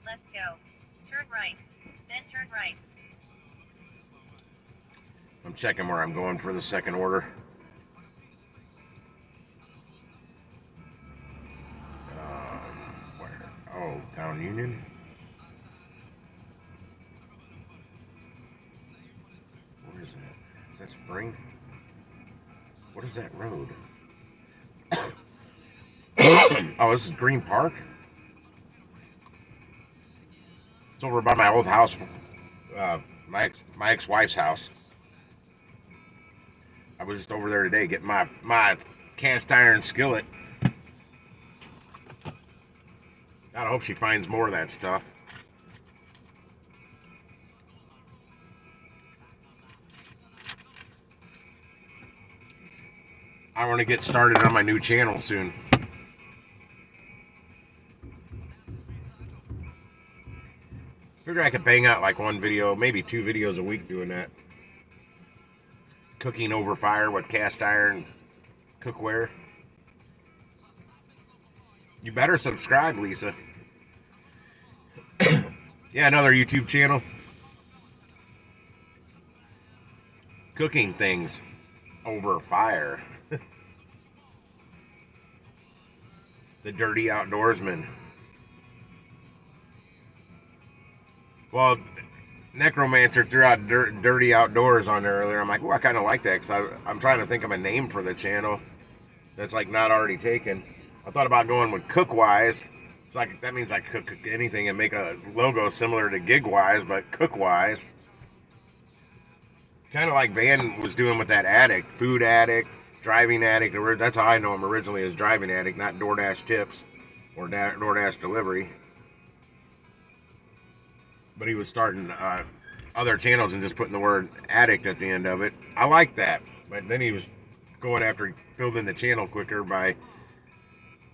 Let's go. Turn right. Then turn right. I'm checking where I'm going for the second order. Where? Oh, Town Union. Where is that? Is that Spring? What is that road? Oh, this is Green Park? It's over by my old house, my ex-wife's house. I was just over there today getting my cast iron skillet. God, I hope she finds more of that stuff. I want to get started on my new channel soon. Figure I could bang out like one video, maybe 2 videos a week doing that. Cooking over fire with cast iron cookware. You better subscribe, Lisa. Yeah, another YouTube channel. Cooking things over fire. The Dirty Outdoorsman. Well, Necromancer threw out Dirty Outdoors on there earlier. I'm like, oh, I kind of like that because I'm trying to think of a name for the channel that's like not already taken. I thought about going with Cookwise. It's like that means I cook anything and make a logo similar to Gigwise, but Cookwise. Kind of like Van was doing with that addict, food addict, driving addict. That's how I know him originally as driving addict, not DoorDash tips or DoorDash delivery. But he was starting other channels and just putting the word addict at the end of it. I like that. But then he was going after building the channel quicker by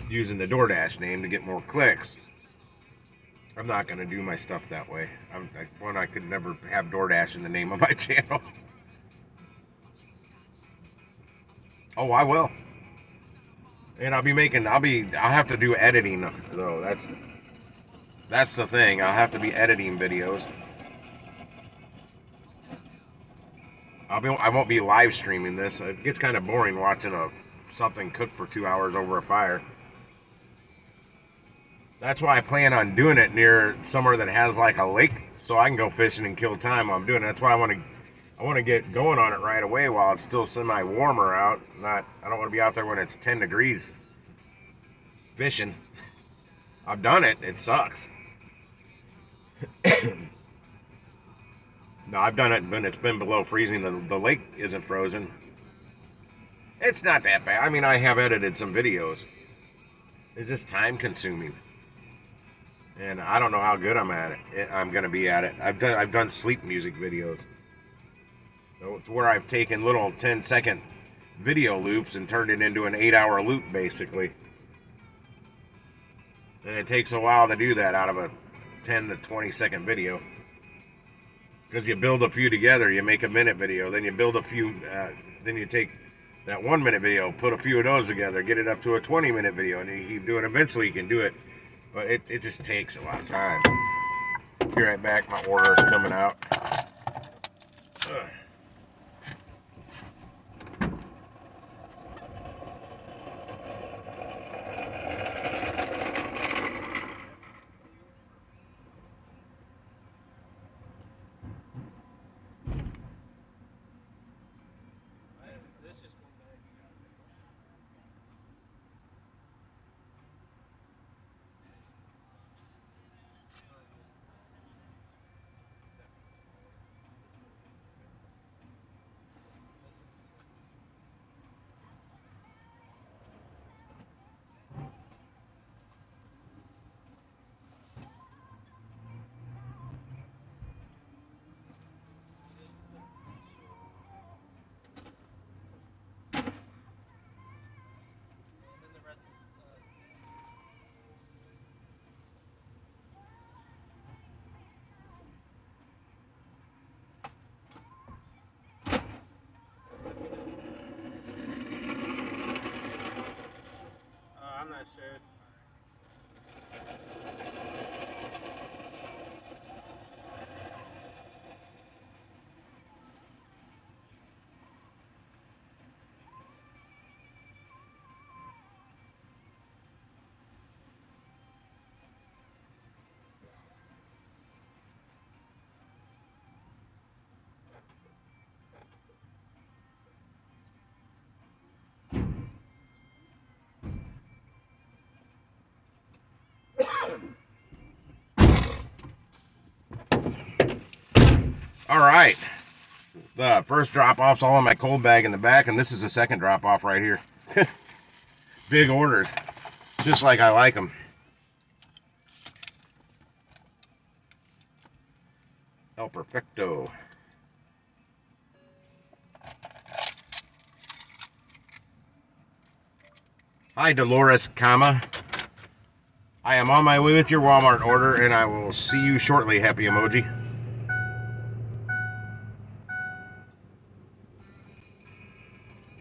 using the DoorDash name to get more clicks. I'm not going to do my stuff that way. I could never have DoorDash in the name of my channel. Oh, I will. And I'll have to do editing though. That's the thing. I'll have to be editing videos. I won't be live streaming this. It gets kind of boring watching something cook for 2 hours over a fire. That's why I plan on doing it near somewhere that has like a lake, so I can go fishing and kill time while I'm doing it. That's why I want to get going on it right away while it's still semi-warmer out. I don't want to be out there when it's 10 degrees fishing. I've done it. It sucks. No, I've done it when it's been below freezing. The lake isn't frozen. It's not that bad. I mean, I have edited some videos. It's just time consuming. And I don't know how good I'm at it. I'm gonna be at it. I've done sleep music videos. So it's where I've taken little 10-second video loops and turned it into an 8-hour loop basically. And it takes a while to do that out of a 10 to 20-second video. Because you build a few together, you make a minute video, then you build a few, then you take that 1-minute video, put a few of those together, get it up to a 20-minute video, and you keep doing it. Eventually you can do it, but it just takes a lot of time. Be right back, my order is coming out. Ugh. I'm not sure. All right. The first drop off's all in my cold bag in the back, and this is the second drop off right here. Big orders, just like I like them. El Perfecto. Hi, Dolores, comma. I am on my way with your Walmart order, and I will see you shortly, happy emoji.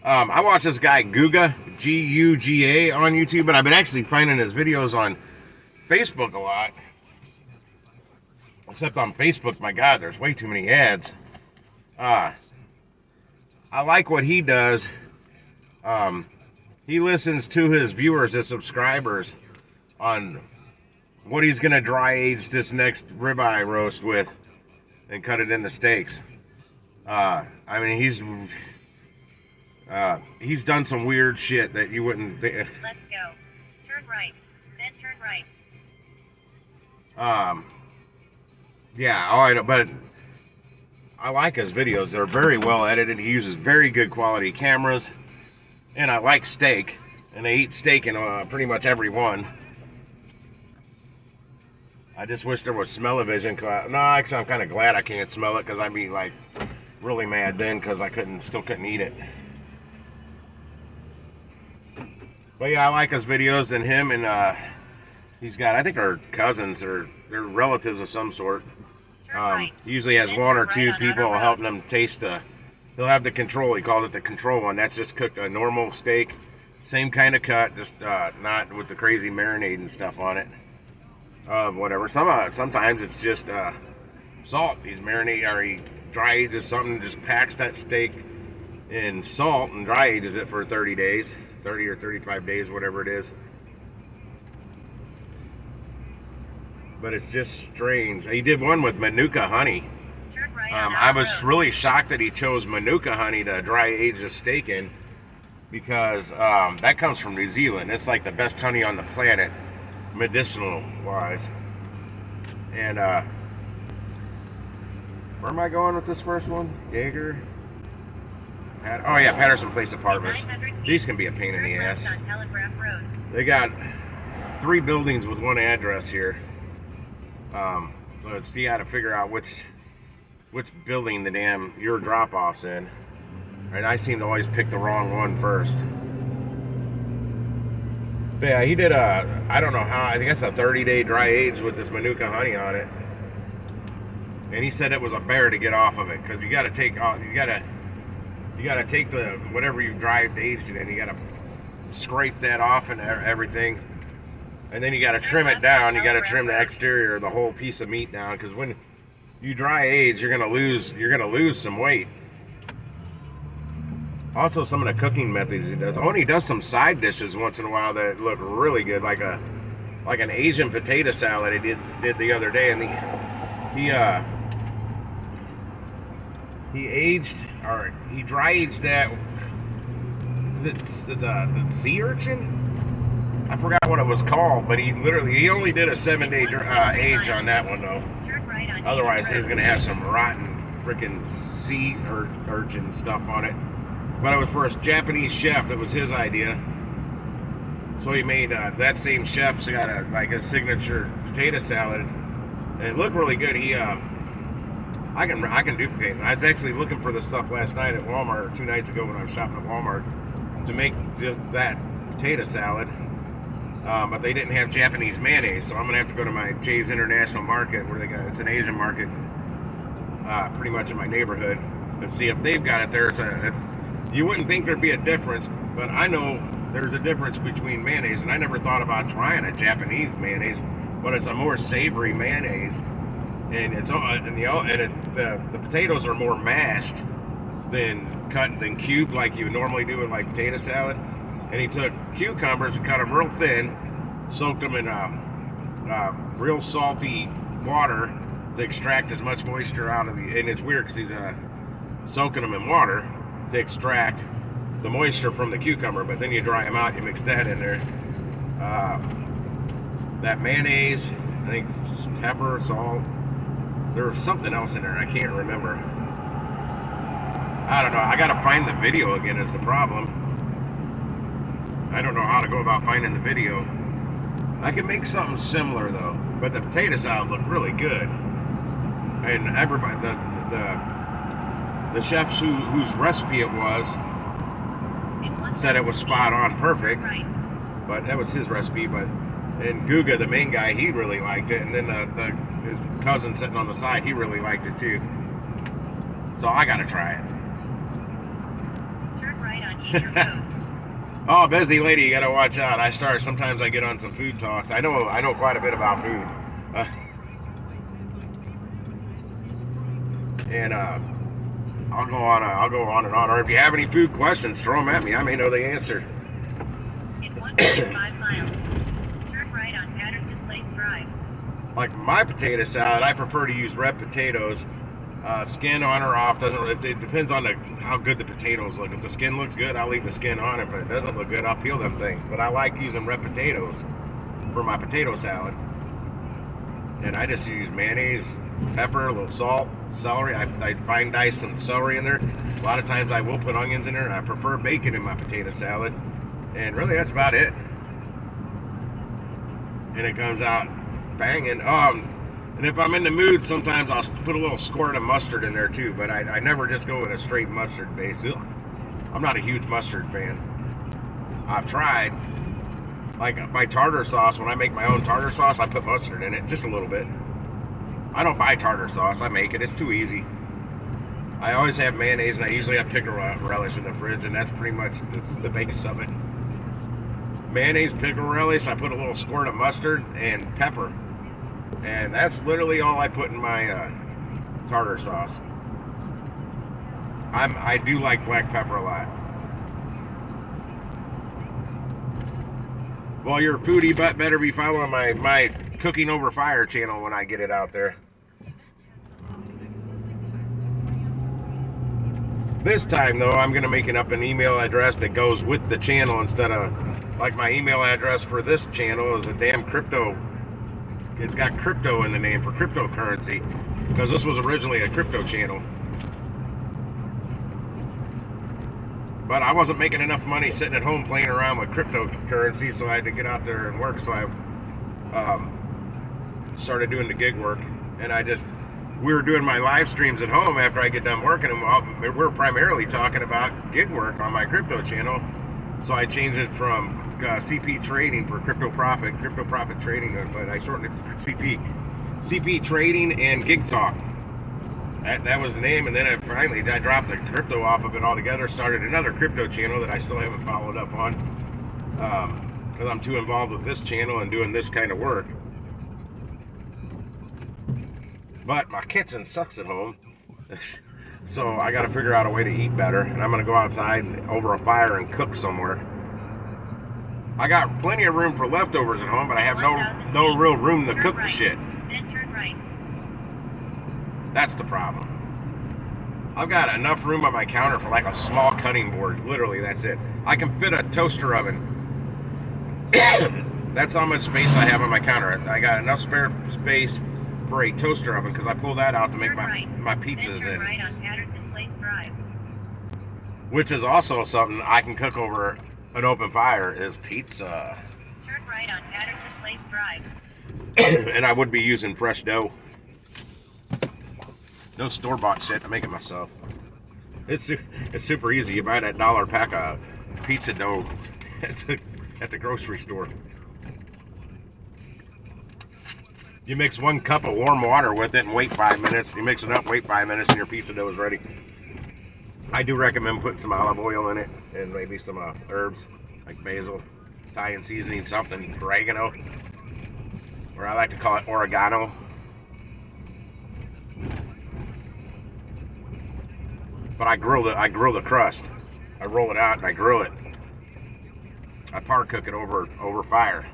I watch this guy Guga, G-U-G-A, on YouTube, but I've been actually finding his videos on Facebook a lot. Except on Facebook, my God, there's way too many ads. I like what he does. He listens to his viewers, his subscribers, on what he's going to dry age this next ribeye roast with and cut it into steaks. I mean, he's done some weird shit that you wouldn't think. Let's go. Turn right. Then turn right. Yeah, oh, I know, but I like his videos. They're very well edited. He uses very good quality cameras, and I like steak, and I eat steak in pretty much every one. I just wish there was smell-o-vision. No, actually, I'm kind of glad I can't smell it, because I'd be like really mad then, because I still couldn't eat it. But yeah, I like his videos, and him, and he's got, I think, they're cousins, or they're relatives of some sort. He usually has one or two people helping him taste he'll have the control, he calls it the control one. That's just cooked a normal steak, same kind of cut, just not with the crazy marinade and stuff on it. Whatever. Sometimes it's just salt. He's marinate, or he dry ages something, just packs that steak in salt and dry ages it for 30 days, 30 or 35 days, whatever it is. But it's just strange. He did one with Manuka honey. Turn right I was really shocked that he chose Manuka honey to dry age the steak in, because that comes from New Zealand. It's like the best honey on the planet, medicinal wise. And where am I going with this first one? Jaeger. Oh yeah, Patterson Place Apartments. These can be a pain in the ass. On Telegraph Road. They got 3 buildings with one address here. So you got to figure out which building your drop-off's in. And I seem to always pick the wrong one first. But yeah, he did I don't know how, I think that's a 30-day dry age with this Manuka honey on it. And he said it was a bear to get off of it, because you got to take the whatever you dry aged it in, you got to scrape that off and everything. And then you got to trim it down. You got to trim the exterior, the whole piece of meat down, because when you dry age, you're gonna lose some weight. Also, some of the cooking methods he does. He does some side dishes once in a while that look really good, like an Asian potato salad he did the other day, and he dry aged that. Is it the sea urchin? I forgot what it was called, but he only did a 7-day age on that one though. Otherwise, he's gonna have some rotten freaking sea urchin stuff on it. But it was for a Japanese chef. It was his idea. So he made that same chef's got a signature potato salad, and it looked really good. I can duplicate it. I was actually looking for the stuff last night at Walmart, or 2 nights ago when I was shopping at Walmart, to make just that potato salad. But they didn't have Japanese mayonnaise, so I'm gonna have to go to my Jay's International Market, where it's an Asian market, pretty much in my neighborhood, and see if they've got it there. You wouldn't think there'd be a difference, but I know there's a difference between mayonnaise, and I never thought about trying a Japanese mayonnaise, but it's a more savory mayonnaise, and the potatoes are more mashed than cubed like you would normally do with like potato salad. And he took cucumbers and cut them real thin, soaked them in real salty water to extract as much moisture out of and it's weird because he's soaking them in water to extract the moisture from the cucumber, but then you dry them out, you mix that in there. That mayonnaise, I think pepper, salt, there was something else in there, I can't remember. I don't know, I gotta find the video again is the problem. I don't know how to go about finding the video. I can make something similar though, but the potato salad looked really good. And everybody, the chefs whose recipe it was, said it was spot on, perfect. But that was his recipe. But and Guga, the main guy, he really liked it, and then his cousin sitting on the side, he really liked it too. So I gotta try it. Turn right on Eager Road. Oh, busy lady, you gotta watch out. Sometimes I get on some food talks. I know quite a bit about food. And I'll go on and on. Or if you have any food questions, throw them at me. I may know the answer. In 1.5 miles, turn right on Patterson Place Drive. Like my potato salad, I prefer to use red potatoes. Skin on or off doesn't. It depends on how good the potatoes look. If the skin looks good, I'll leave the skin on. If it doesn't look good, I'll peel them things. But I like using red potatoes for my potato salad. And I just use mayonnaise, pepper, a little salt, celery. I fine dice some celery in there. A lot of times I will put onions in there. I prefer bacon in my potato salad. And really, that's about it. And it comes out banging. And if I'm in the mood, sometimes I'll put a little squirt of mustard in there too. But I never just go with a straight mustard base. Ugh. I'm not a huge mustard fan. I've tried. Like my tartar sauce, when I make my own tartar sauce, I put mustard in it, just a little bit. I don't buy tartar sauce, I make it. It's too easy. I always have mayonnaise, and I usually have pickle relish in the fridge, and that's pretty much the base of it. Mayonnaise, pickle relish, I put a little squirt of mustard and pepper. And that's literally all I put in my tartar sauce. I do like black pepper a lot. Well, you're a foodie, but better be following my Cooking Over Fire channel when I get it out there. This time, though, I'm going to make up an email address that goes with the channel instead of, like my email address for this channel is a damn crypto. It's got crypto in the name for cryptocurrency, because this was originally a crypto channel. But I wasn't making enough money sitting at home playing around with cryptocurrency, so I had to get out there and work. So I started doing the gig work, and we were doing my live streams at home after I get done working, and we're primarily talking about gig work on my crypto channel. So I changed it from CP Trading for Crypto Profit Trading, but I shortened it to CP Trading and Gig Talk. That was the name, and then I dropped the crypto off of it altogether, started another crypto channel that I still haven't followed up on, because I'm too involved with this channel and doing this kind of work. But my kitchen sucks at home, so I got to figure out a way to eat better, and I'm going to go outside over a fire and cook somewhere. I got plenty of room for leftovers at home, but I have no real room to cook the shit. Then turn right. That's the problem. I've got enough room on my counter for like a small cutting board. Literally, that's it. I can fit a toaster oven. That's how much space I have on my counter. I got enough spare space for a toaster oven because I pull that out to make my pizzas then turn in. right on Patterson Place Drive. Which is also something I can cook over an open fire is pizza. Turn right on Patterson Place Drive. And I would be using fresh dough. No store-bought shit. I make it myself. It's super easy. You buy that $1 pack of pizza dough at the grocery store. You mix 1 cup of warm water with it and wait 5 minutes. You mix it up, wait 5 minutes, and your pizza dough is ready. I do recommend putting some olive oil in it and maybe some herbs like basil, Italian seasoning, something, oregano, or I like to call it oregano. But I grill the crust. I roll it out and I grill it. I par cook it over fire.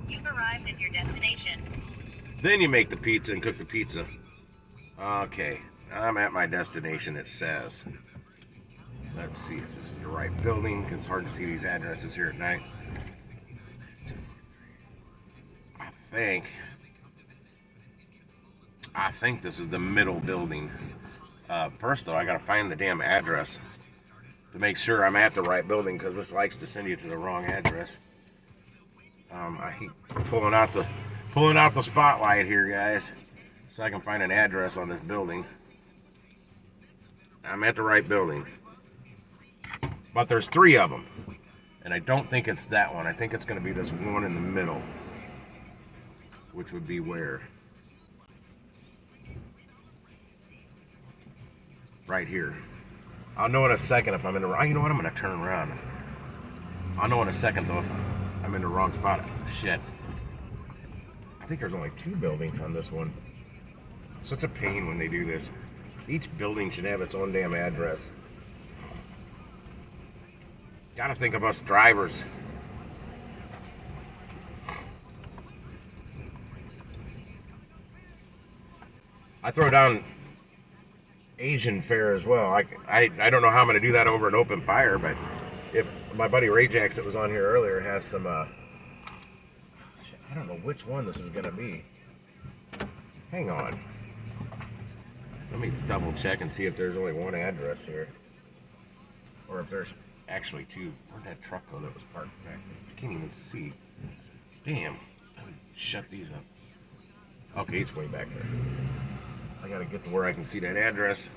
You've arrived at your destination. Then you make the pizza and cook the pizza. Okay, I'm at my destination, it says. Let's see if this is the right building. It's hard to see these addresses here at night. I think this is the middle building. First though, I gotta find the damn address to make sure I'm at the right building, because this likes to send you to the wrong address. I hate pulling out the spotlight here, guys, so I can find an address on this building. I'm at the right building, but there's 3 of them. And I don't think it's that one. I think it's going to be this one in the middle, which would be where? Right here. I'll know in a second if I'm in the wrong. You know what? I'm going to turn around. I'll know in a second, though, if I'm in the wrong spot. Shit. I think there's only 2 buildings on this one. It's such a pain when they do this. Each building should have its own damn address. Gotta think of us drivers. I throw down Asian fare as well. I don't know how I'm gonna do that over an open fire, but if my buddy Ray Jacks that was on here earlier has some I don't know which one this is gonna be. Hang on. Let me double check and see if there's only one address here. Or if there's actually 2. Where'd that truck go that was parked back there? I can't even see. Damn. I would shut these up. Okay, it's way back there. I gotta get to where I can see that address.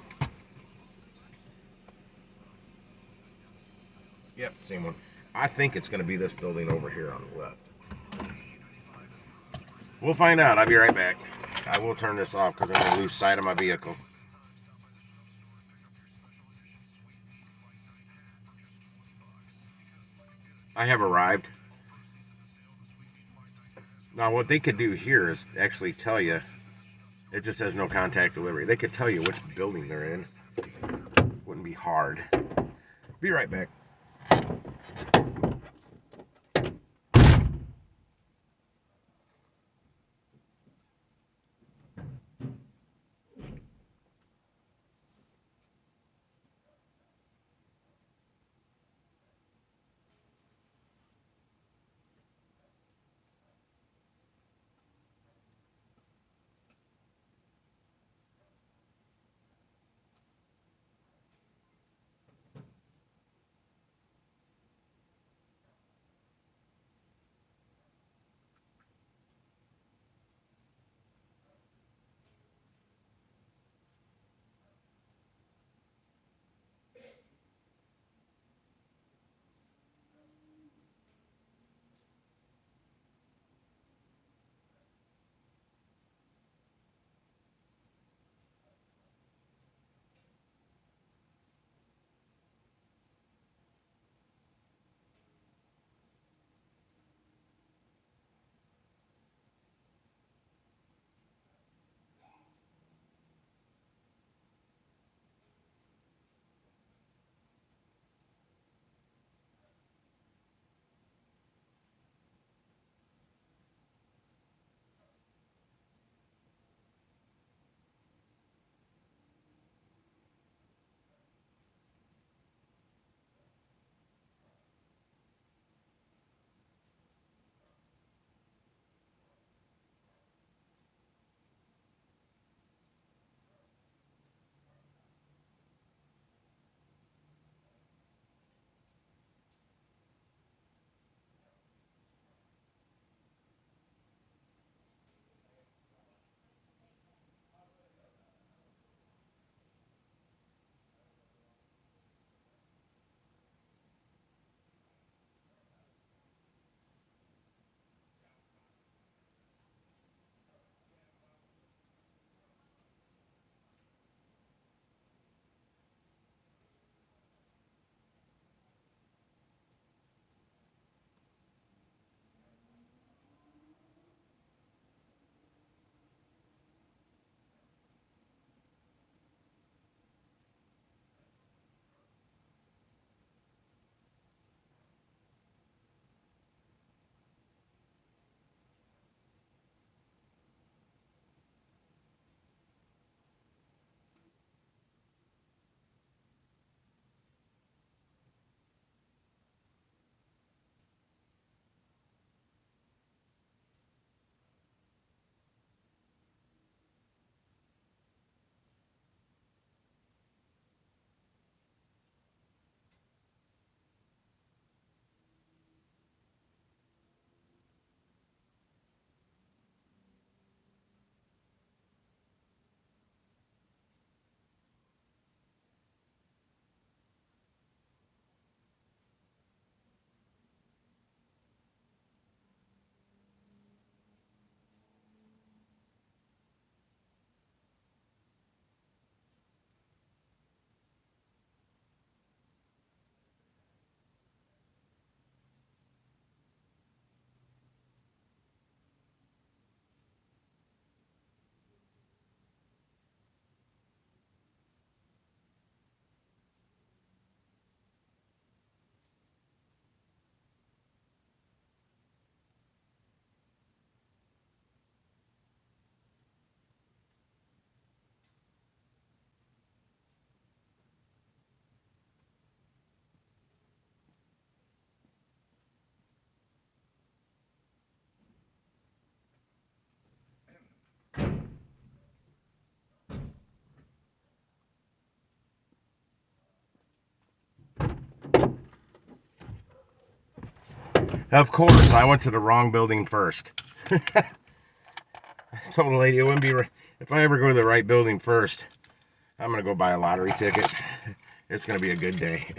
Yep, same one. I think it's gonna be this building over here on the left. We'll find out. I'll be right back. I will turn this off because I'm gonna lose sight of my vehicle. I have arrived. Now, what they could do here is actually tell you. It just says no contact delivery. They could tell you which building they're in. Wouldn't be hard. Be right back. Of course, I went to the wrong building first. I told the lady it wouldn't be if I ever go to the right building first. I'm gonna go buy a lottery ticket. It's gonna be a good day.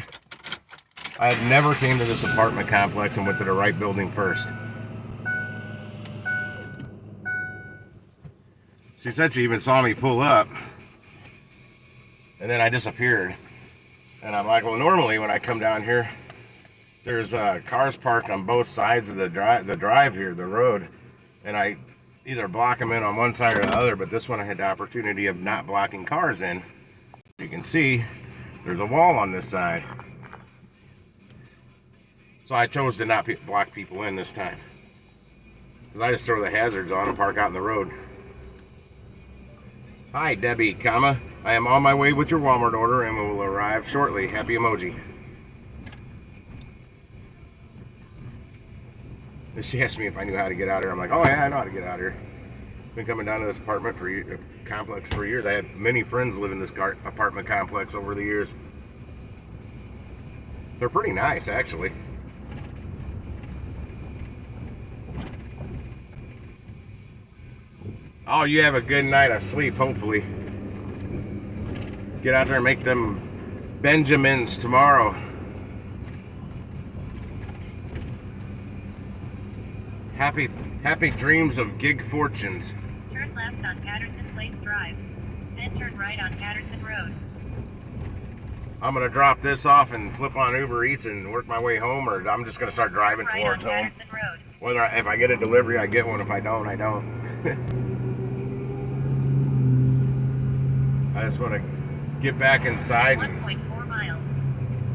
I had never came to this apartment complex and went to the right building first. She said she even saw me pull up, and then I disappeared. And I'm like, well, normally when I come down here, there's cars parked on both sides of the drive here, the road, and I either block them in on one side or the other. But this one I had the opportunity of not blocking cars in. You can see there's a wall on this side, so I chose to not block people in this time, because I just throw the hazards on and park out in the road. Hi, Debbie, I am on my way with your Walmart order and will arrive shortly. Happy emoji. She asked me if I knew how to get out here. I'm like, oh yeah, I know how to get out here. Been coming down to this apartment complex for years. I had many friends live in this apartment complex over the years. They're pretty nice, actually. Oh, you have a good night of sleep, hopefully. Get out there and make them Benjamins tomorrow. Happy dreams of gig fortunes. Turn left on Patterson Place Drive. Then turn right on Patterson Road. I'm gonna drop this off and flip on Uber Eats and work my way home, or I'm just gonna start driving Right towards on home. Patterson Road. If I get a delivery, I get one. If I don't, I don't. I just want to get back inside and 1.4 miles.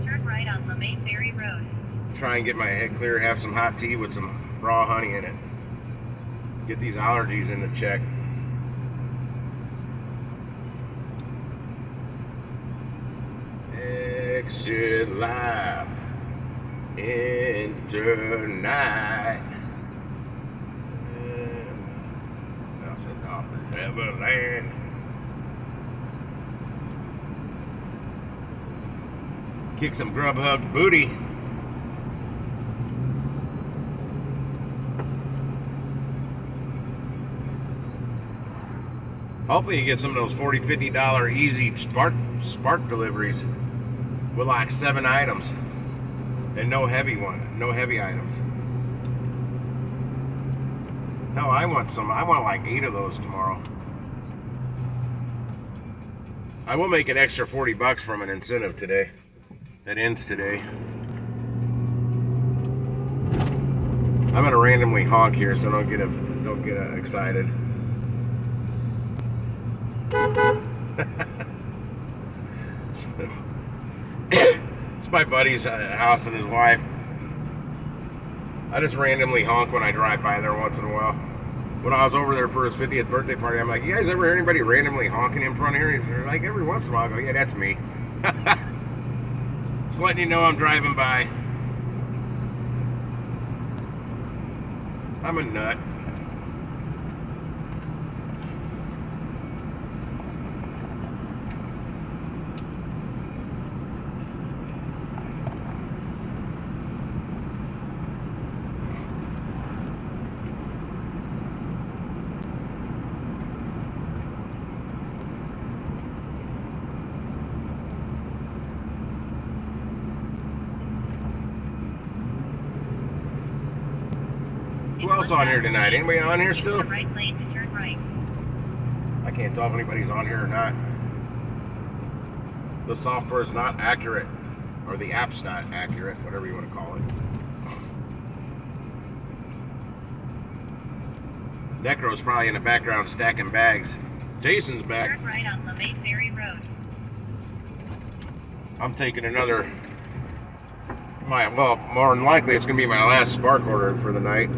Turn right on LeMay Ferry Road. try and get my head clear, have some hot tea with some raw honey in it. Get these allergies into check. Exit live. Enter night. Bouncing off the Neverland. Kick some Grubhub booty. Hopefully you get some of those $40, $50 easy spark deliveries with like 7 items and no heavy items. No, I want like 8 of those tomorrow. I will make an extra $40 from an incentive today. That ends today. I'm gonna randomly honk here, so don't get excited. It's my buddy's house and his wife. I just randomly honk when I drive by there once in a while. When I was over there for his 50th birthday party, I'm like, you guys ever hear anybody randomly honking in front of here? He's like, every once in a while. I go, yeah, that's me. Just letting you know I'm driving by. I'm a nut. Who else on here tonight? Anybody on here still? Use the right lane to turn right. I can't tell if anybody's on here or not. The software is not accurate, or the app's not accurate, whatever you want to call it. Necro's probably in the background stacking bags. Jason's back. Turn right on LeMay Ferry Road. I'm taking another. Well, more than likely it's gonna be my last spark order for the night.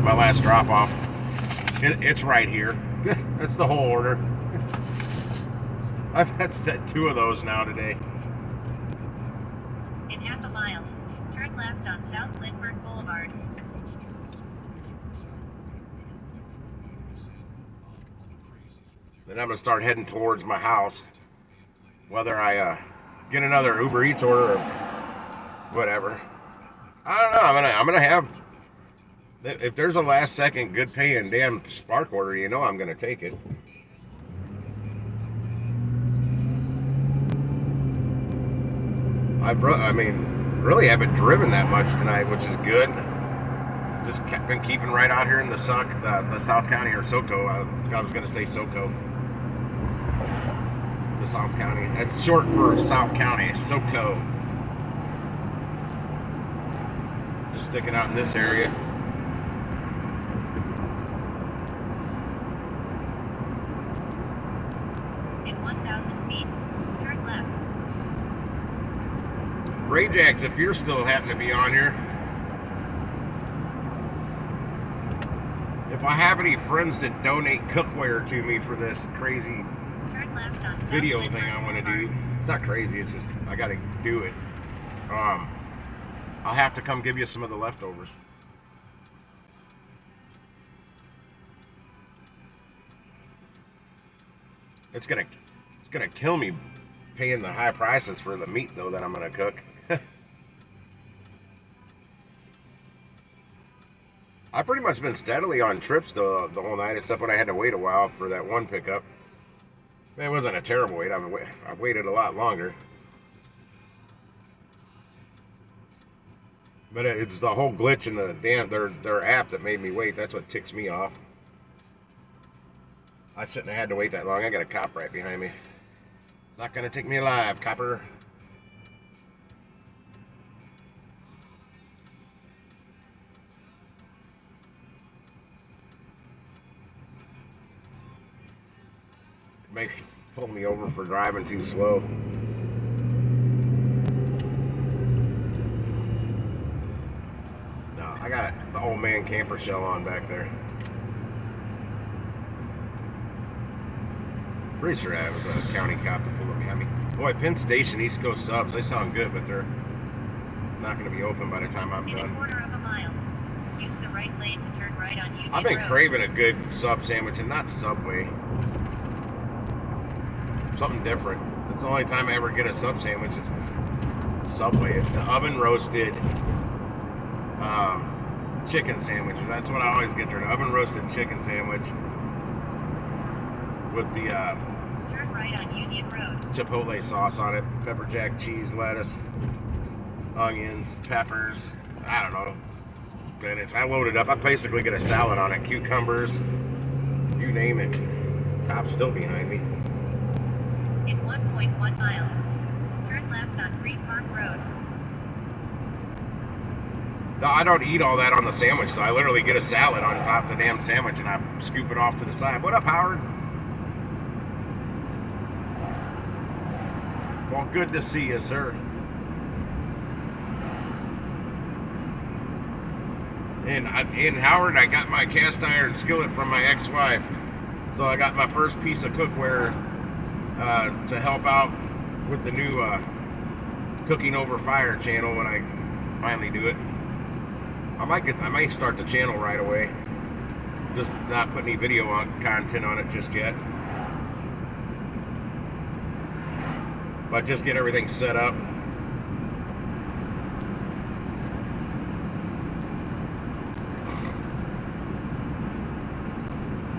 My last drop off. It's right here. That's the whole order. I've had set 2 of those now today. In half a mile, turn left on South Lindbergh Boulevard. Then I'm gonna start heading towards my house. Whether I get another Uber Eats order or whatever. I don't know. I'm gonna have. If there's a last second good paying damn Spark order, you know I'm gonna take it. I mean, really haven't driven that much tonight, which is good. Just been keeping right out here in the South County, or SoCo. I was gonna say SoCo. The South County. That's short for South County. SoCo. Just sticking out in this area. In 1,000 feet, turn left. Rajax, if you're still happen to be on here, if I have any friends that donate cookware to me for this crazy Turn left on South video Lynn thing I want to do, it's not crazy, it's just I gotta do it. I'll have to come give you some of the leftovers. It's gonna kill me paying the high prices for the meat though that I'm gonna cook. I've pretty much been steadily on trips the whole night, except when I had to wait a while for that one pickup. Man, it wasn't a terrible wait. I've waited a lot longer. But it was the whole glitch in the damn their app that made me wait. That's what ticks me off. I shouldn't have had to wait that long. I got a cop right behind me. Not gonna take me alive, copper. May pull me over for driving too slow. No, I got the old man camper shell on back there. Pretty sure I was a county cop that pulled up behind me. Boy, Penn Station East Coast subs, they sound good, but they're not going to be open by the time I'm In a done. quarter of a mile, use the right lane to turn right on Union I've been Road. craving a good sub sandwich, and not Subway. Something different. That's the only time I ever get a sub sandwich is Subway. It's the oven roasted chicken sandwiches. That's what I always get there. The oven roasted chicken sandwich with the Turn right on Union Road. Chipotle sauce on it, pepper jack, cheese, lettuce, onions, peppers. I don't know. Spinach. I load it up. I basically get a salad on it. Cucumbers, you name it. Cop's still behind me. In 1.1 miles, turn left on Green Park Road. No, I don't eat all that on the sandwich, so I literally get a salad on top of the damn sandwich and I scoop it off to the side. What up, Howard? Well, good to see you, sir. And in Howard, I got my cast iron skillet from my ex-wife. So I got my first piece of cookware to help out with the new Cooking Over Fire channel when I finally do it. I might start the channel right away. Just not put any video content on it just yet. But just get everything set up.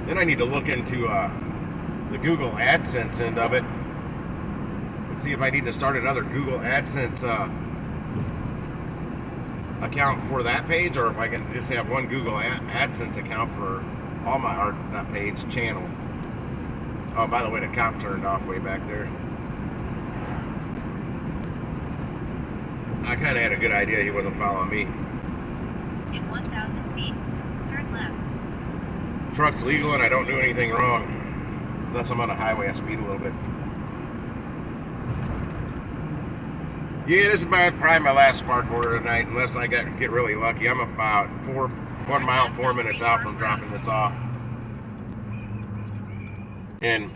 Then I need to look into the Google AdSense end of it. Let's see if I need to start another Google AdSense account for that page, or if I can just have one Google AdSense account for all my art, not page, channel. Oh, by the way, the cop turned off way back there. I kind of had a good idea he wasn't following me. In 1,000 feet, turn left. Truck's legal and I don't do anything wrong. Unless I'm on a highway, I speed a little bit. Yeah, this is probably my last Spark order tonight, unless I get really lucky. I'm about 1 mile, 4 minutes out from dropping this off. And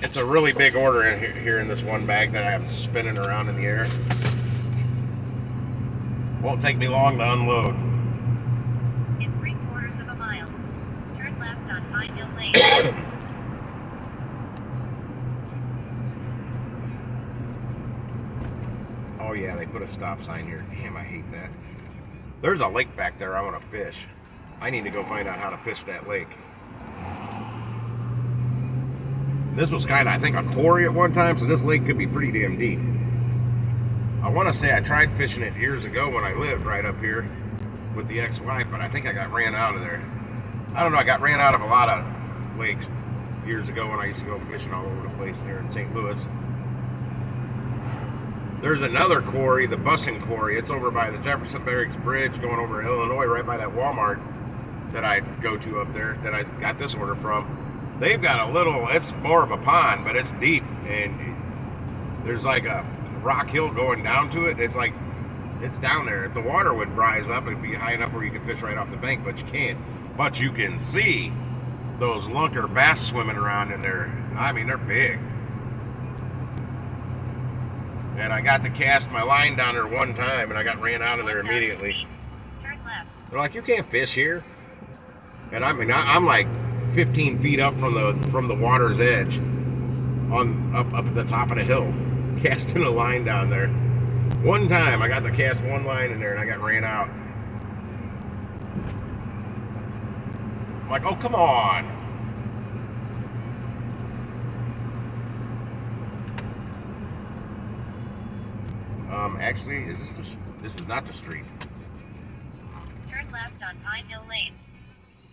it's a really big order in here in this one bag that I'm spinning around in the air. Won't take me long to unload. In 3/4 of a mile, turn left on Pine Hill Lane. put a stop sign here. Damn, I hate that. There's a lake back there I want to fish. I need to go find out how to fish that lake. This was kind of, I think, a quarry at one time, so this lake could be pretty damn deep. I want to say I tried fishing it years ago when I lived right up here with the ex-wife, but I think I got ran out of there. I don't know, I got ran out of a lot of lakes years ago when I used to go fishing all over the place here in St. Louis. There's another quarry, the Busing Quarry. It's over by the Jefferson Barracks Bridge going over to Illinois, right by that Walmart that I go to up there, that I got this order from. They've got a little, it's more of a pond, but it's deep, and there's like a rock hill going down to it. It's like, it's down there. If the water would rise up, it'd be high enough where you could fish right off the bank, but you can't. But you can see those lunker bass swimming around in there. I mean, they're big. And I got to cast my line down there one time, and I got ran out of there immediately. Turn left. They're like, you can't fish here. And I mean, I'm like 15 feet up from the water's edge, up at the top of the hill, casting a line down there. One time, I got to cast one line in there, and I got ran out. I'm like, oh, come on. Actually, this is not the street. Turn left on Pine Hill Lane.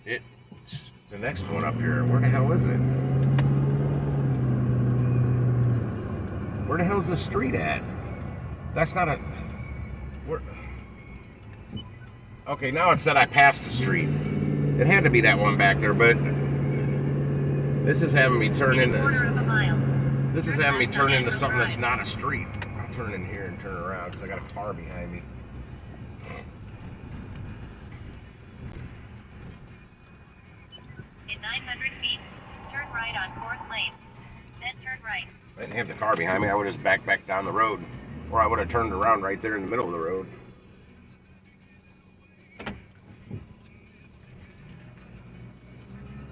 It's the next one up here. Where the hell is it? Where the hell's the street at? That's not a... Where... Okay, now it said I passed the street. It had to be that one back there, but this is having me turn into... Quarter of a mile. This is having me turn into something that's not a street. I'll turn in here and turn around because I got a car behind me. In 900 feet, turn right on Forest Lane. Then turn right. I didn't have the car behind me. I would have just backed back down the road. Or I would have turned around right there in the middle of the road.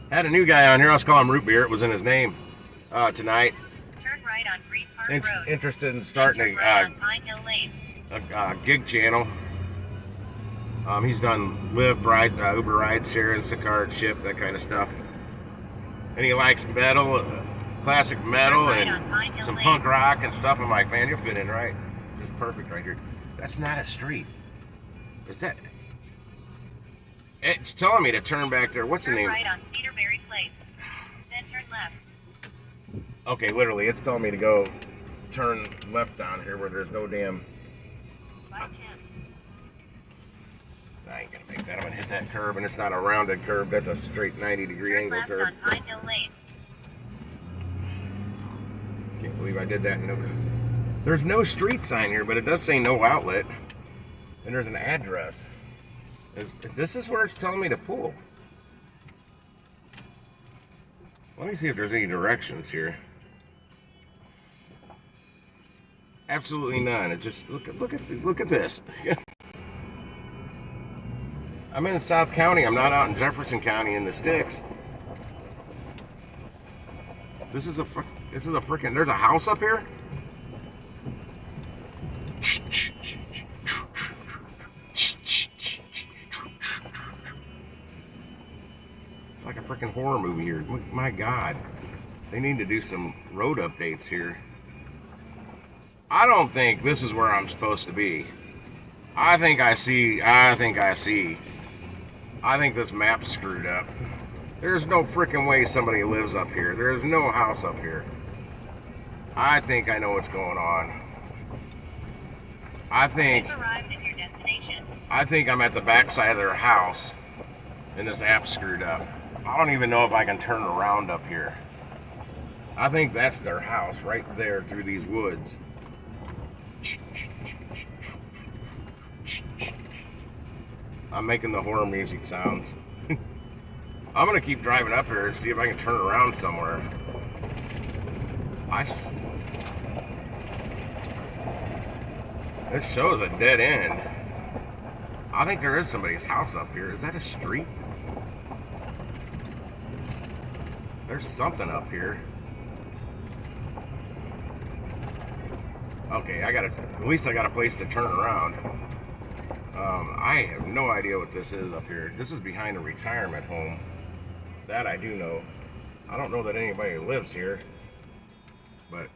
Had a new guy on here. Let's call him Root Beer. It was in his name tonight. Turn right on Green Park Road. Interested in starting Then turn right on Pine Hill Lane. a gig channel. He's done Lyft, ride, Uber ride, share, Instacart, ship, that kind of stuff. And he likes metal, classic metal, Turn right and on Pine Hill some Lane. punk rock and stuff. I'm like, man, you'll fit in right. Just perfect right here. That's not a street. Is that? It's telling me to turn back there. What's the Turn name? right on Cedarberry Place. Then turn left. Okay, literally, it's telling me to go turn left down here where there's no damn... 510. I ain't gonna make that. I'm gonna hit that curve, and it's not a rounded curve. That's a straight 90-degree Turn angle left curve. on Pine Hill Lane. Can't believe I did that. There's no street sign here, but it does say no outlet. And there's an address. This is where it's telling me to pull. Let me see if there's any directions here. Absolutely none. It just look at this. I'm in South County. I'm not out in Jefferson County in the sticks. This is a freaking. There's a house up here. It's like a freaking horror movie here. My God, they need to do some road updates here. I don't think this is where I'm supposed to be. I think this map's screwed up. There's no freaking way somebody lives up here. There's no house up here. I think I know what's going on. You've arrived at your destination. I think I'm at the backside of their house, and this app's screwed up. I don't even know if I can turn around up here. I think that's their house right there through these woods. I'm making the horror music sounds. I'm gonna keep driving up here and see if I can turn around somewhere. This shows a dead end. I think there is somebody's house up here. Is that a street? There's something up here. Okay, at least I got a place to turn around. I have no idea what this is up here. This is behind a retirement home. That I do know. I don't know that anybody lives here, but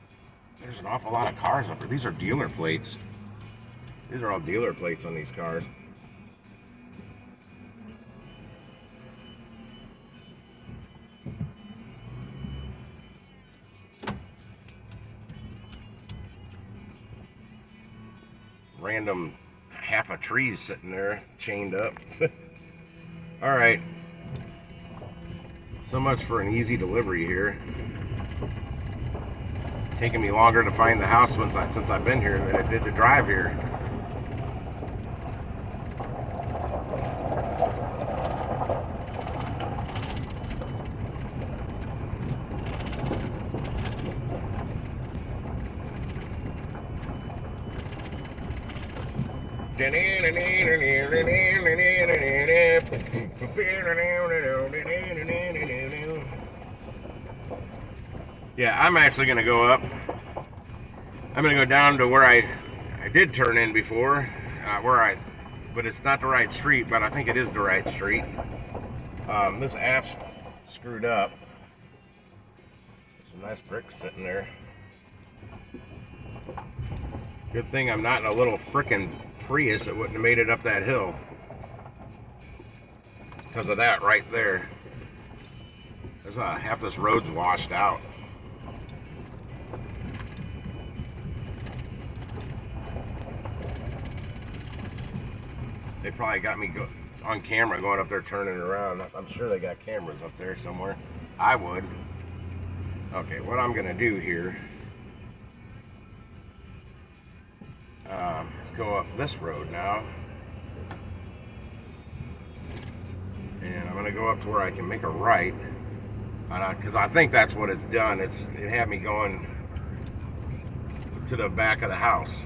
there's an awful lot of cars up here. These are dealer plates. These are all dealer plates on these cars. Random half a tree sitting there chained up. All right. So much for an easy delivery here. Taking me longer to find the house since I've been here than it did to drive here. Yeah, I'm actually going to go up. I'm going to go down to where I did turn in before, but it's not the right street, but I think it is the right street. This app's screwed up. Some nice bricks sitting there. Good thing I'm not in a little frickin' Prius that wouldn't have made it up that hill. Because of that right there. There's half this road's washed out. They probably got me on camera going up there turning around. I'm sure they got cameras up there somewhere. I would. Okay, what I'm gonna do here, let's go up this road now. And I'm gonna go up to where I can make a right. Because I think that's what it's done. It had me going to the back of the house.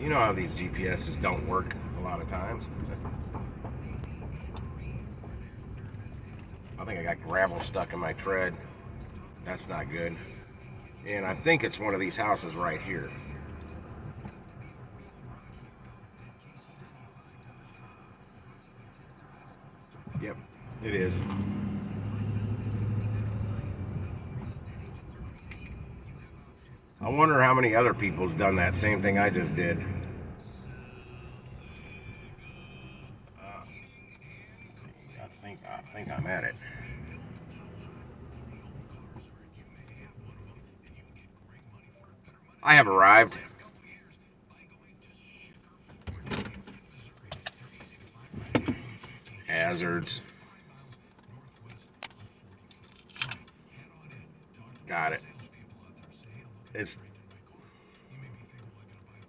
You know how these GPSs don't work a lot of times. I think I got gravel stuck in my tread. That's not good. And I think it's one of these houses right here. Yep, it is. I wonder how many other people's done that same thing I just did. I think I'm at it. I have arrived. Hazards. Got it.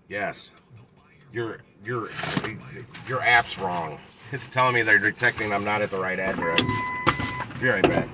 Yes. Your app's wrong. It's telling me they're detecting I'm not at the right address. Be right back.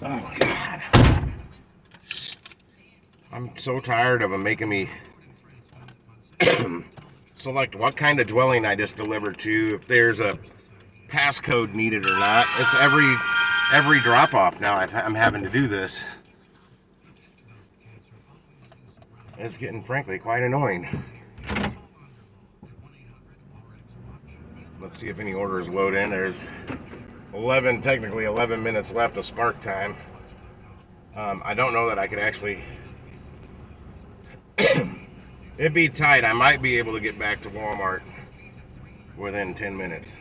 Oh, God. I'm so tired of them making me select what kind of dwelling I just delivered to, if there's a passcode needed or not. It's every drop-off now I'm having to do this. It's getting, frankly, quite annoying. Let's see if any orders load in. There's technically 11 minutes left of spark time. I don't know that I could actually It'd be tight. I might be able to get back to Walmart within 10 minutes.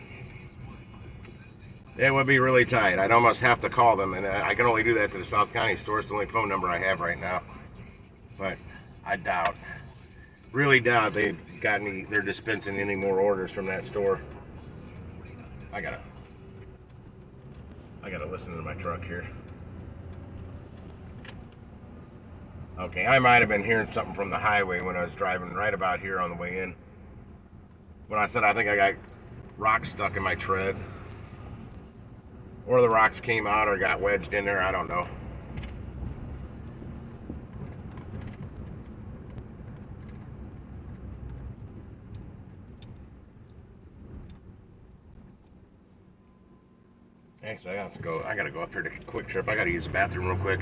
It would be really tight. I'd almost have to call them, and I can only do that to the South County store. It's the only phone number I have right now. But I doubt, really doubt they've got they're dispensing any more orders from that store. I gotta listen to my truck here. Okay, I might have been hearing something from the highway when I was driving right about here on the way in. When I said I think I got rocks stuck in my tread. Or the rocks came out or got wedged in there, I don't know. Actually, I gotta go up here to Quick Trip. I gotta use the bathroom real quick.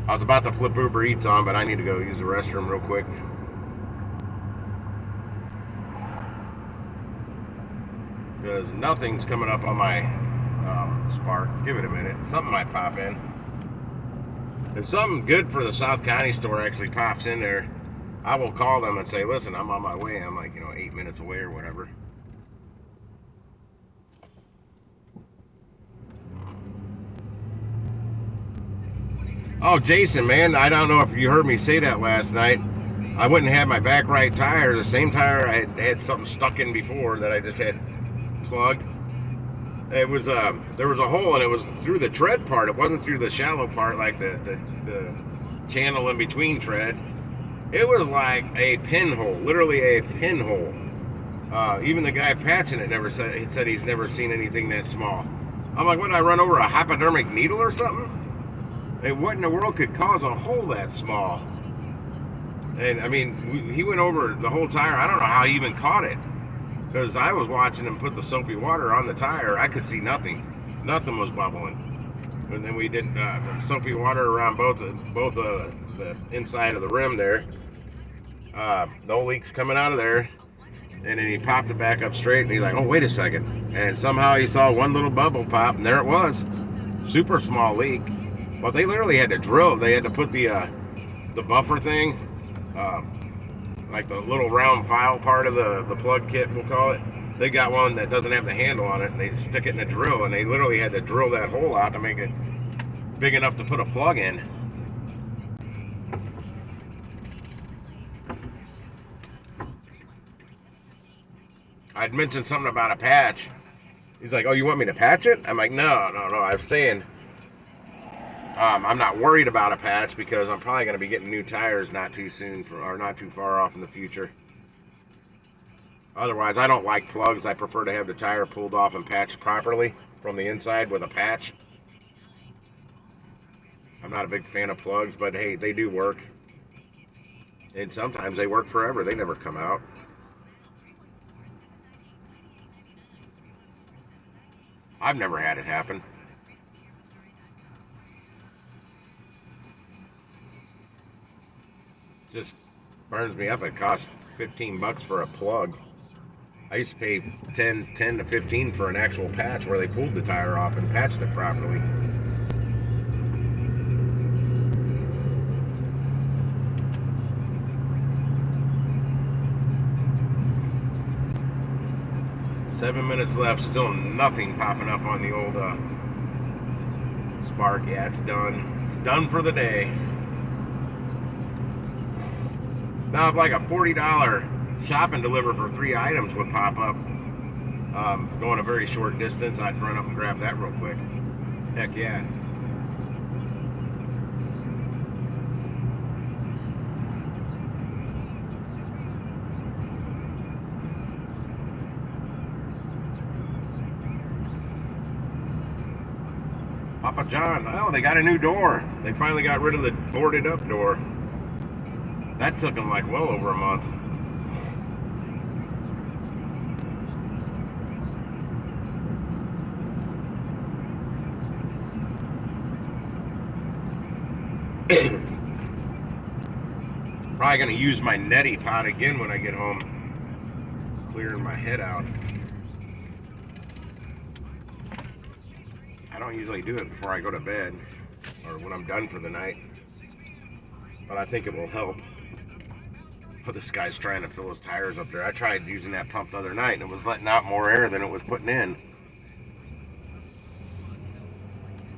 I was about to flip Uber Eats on, but I need to go use the restroom real quick. Because nothing's coming up on my Spark. Give it a minute. Something might pop in. If something good for the South County store actually pops in there, I will call them and say, listen, I'm on my way. I'm like, 8 minutes away or whatever. Oh, Jason, man, I don't know if you heard me say that last night. I wouldn't have my back right tire, the same tire I had something stuck in before that I just had plugged. It was there was a hole, and it was through the tread part. It wasn't through the shallow part, like the channel in between tread. It was like a pinhole, literally a pinhole. Even the guy patching it said he's never seen anything that small. I'm like, what, did I run over a hypodermic needle or something? And what in the world could cause a hole that small? And I mean, he went over the whole tire. I don't know how he even caught it, because I was watching him put the soapy water on the tire. I could see nothing. Nothing was bubbling. And then we did the soapy water around both the inside of the rim there. No leaks coming out of there. And then he popped it back up straight, and he's like, oh, wait a second. And somehow he saw one little bubble pop, and there it was. Super small leak. Well, they literally had to drill. They had to put the buffer thing, like the little round file part of the plug kit, we'll call it. They got one that doesn't have the handle on it, and they stick it in a drill, and they literally had to drill that hole out to make it big enough to put a plug in. I'd mentioned something about a patch. He's like, oh, you want me to patch it? I'm like, no. I was saying, I'm not worried about a patch because I'm probably going to be getting new tires not too soon, or not too far off in the future. Otherwise, I don't like plugs. I prefer to have the tire pulled off and patched properly from the inside with a patch. I'm not a big fan of plugs, but hey, they do work. And sometimes they work forever. They never come out. I've never had it happen. Just burns me up. It costs $15 for a plug. I used to pay 10 to 15 for an actual patch where they pulled the tire off and patched it properly. Seven minutes left, still nothing popping up on the old Spark. Yeah, it's done. It's done for the day. Now, if like a $40 shop and deliver for 3 items would pop up, going a very short distance, I'd run up and grab that real quick. Heck yeah. Papa John's. Oh, they got a new door. They finally got rid of the boarded up door. That took them like well over a month. Probably gonna use my neti pot again when I get home. Clearing my head out. I don't usually do it before I go to bed or when I'm done for the night. but I think it will help. But this guy's trying to fill his tires up there. I tried using that pump the other night, and it was letting out more air than it was putting in.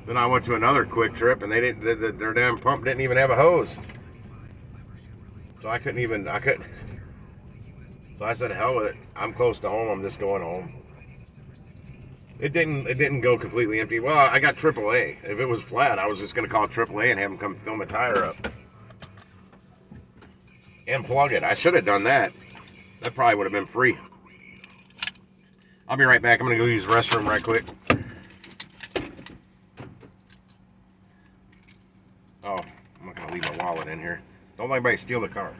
Then I went to another Quick Trip, and they didn't. Their damn pump didn't even have a hose, so I couldn't even. I couldn't. So I said, hell with it. I'm close to home. I'm just going home. It didn't go completely empty. Well, I got AAA. If it was flat, I was just gonna call AAA and have them come fill my tire up and plug it. I should have done that. That probably would have been free. I'll be right back. I'm gonna go use the restroom right quick. Oh, I'm not gonna leave my wallet in here. Don't let anybody steal the car.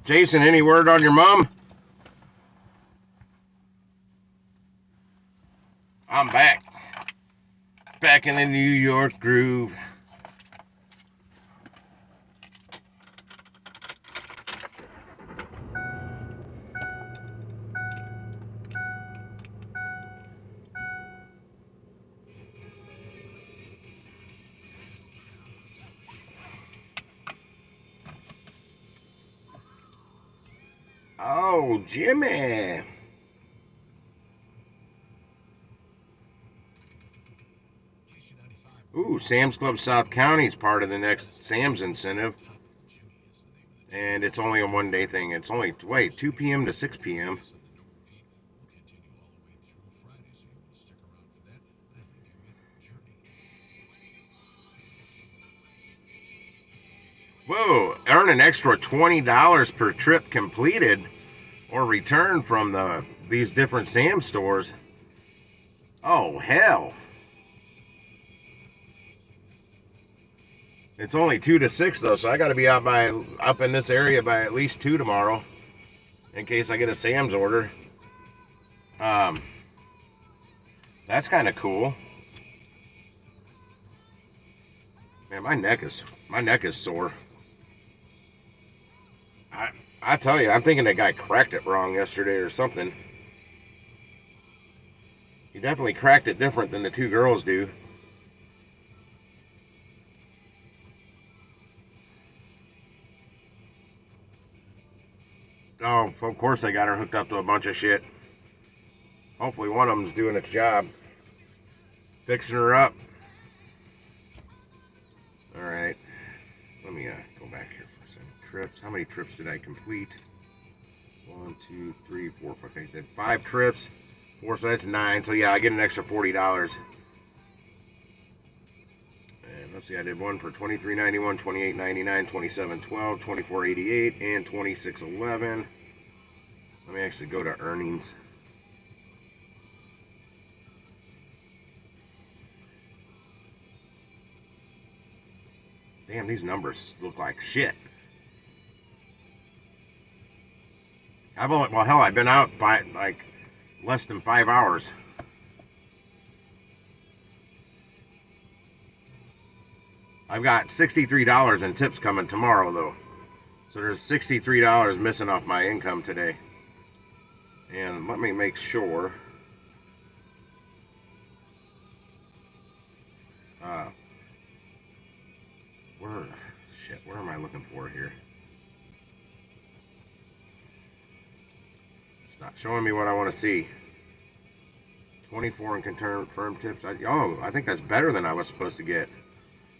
Jason, any word on your mom? I'm back. Back in the New York groove. Oh, Jimmy. Ooh, Sam's Club South County is part of the next Sam's incentive. And it's only a one-day thing. It's only, 2 p.m. to 6 p.m. Whoa, earn an extra $20 per trip completed or returned from these different Sam's stores. Oh, hell. It's only 2 to 6 though, so I got to be up in this area by at least 2 tomorrow in case I get a Sam's order. That's kind of cool. Man, my neck is sore. I tell you, I'm thinking that guy cracked it wrong yesterday or something. He definitely cracked it different than the two girls do. Oh, of course they got her hooked up to a bunch of shit. Hopefully one of them's doing its job. Fixing her up. Alright. Let me go back here for a second. Trips. How many trips did I complete? 1, 2, 3, 4. Okay, then 5 trips. 4, so that's 9. So yeah, I get an extra $40. And let's see, I did one for $23.91, $28.99, $27.12, $24.88, and $26.11. Let me actually go to earnings. Damn, these numbers look like shit. I've been out by like less than 5 hours. I've got $63 in tips coming tomorrow though. So there's $63 missing off my income today. And let me make sure. Where am I looking for here? It's not showing me what I want to see. 24 in confirmed tips. I think that's better than I was supposed to get.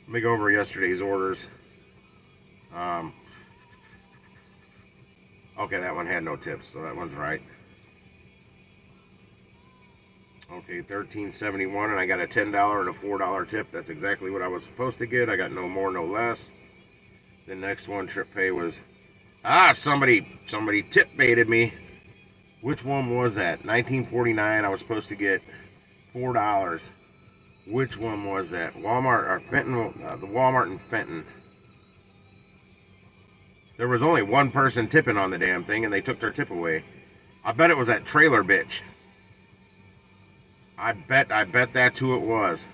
Let me go over yesterday's orders. Okay, that one had no tips, so that one's right. Okay, $13.71, and I got a $10 and a $4 tip. That's exactly what I was supposed to get. I got no more, no less. The next one, trip pay, was somebody tip baited me. Which one was that? $19.49. I was supposed to get $4. Which one was that? Walmart or Fenton? The Walmart in Fenton. There was only one person tipping on the damn thing, and they took their tip away. I bet it was that trailer bitch. I bet that's who it was.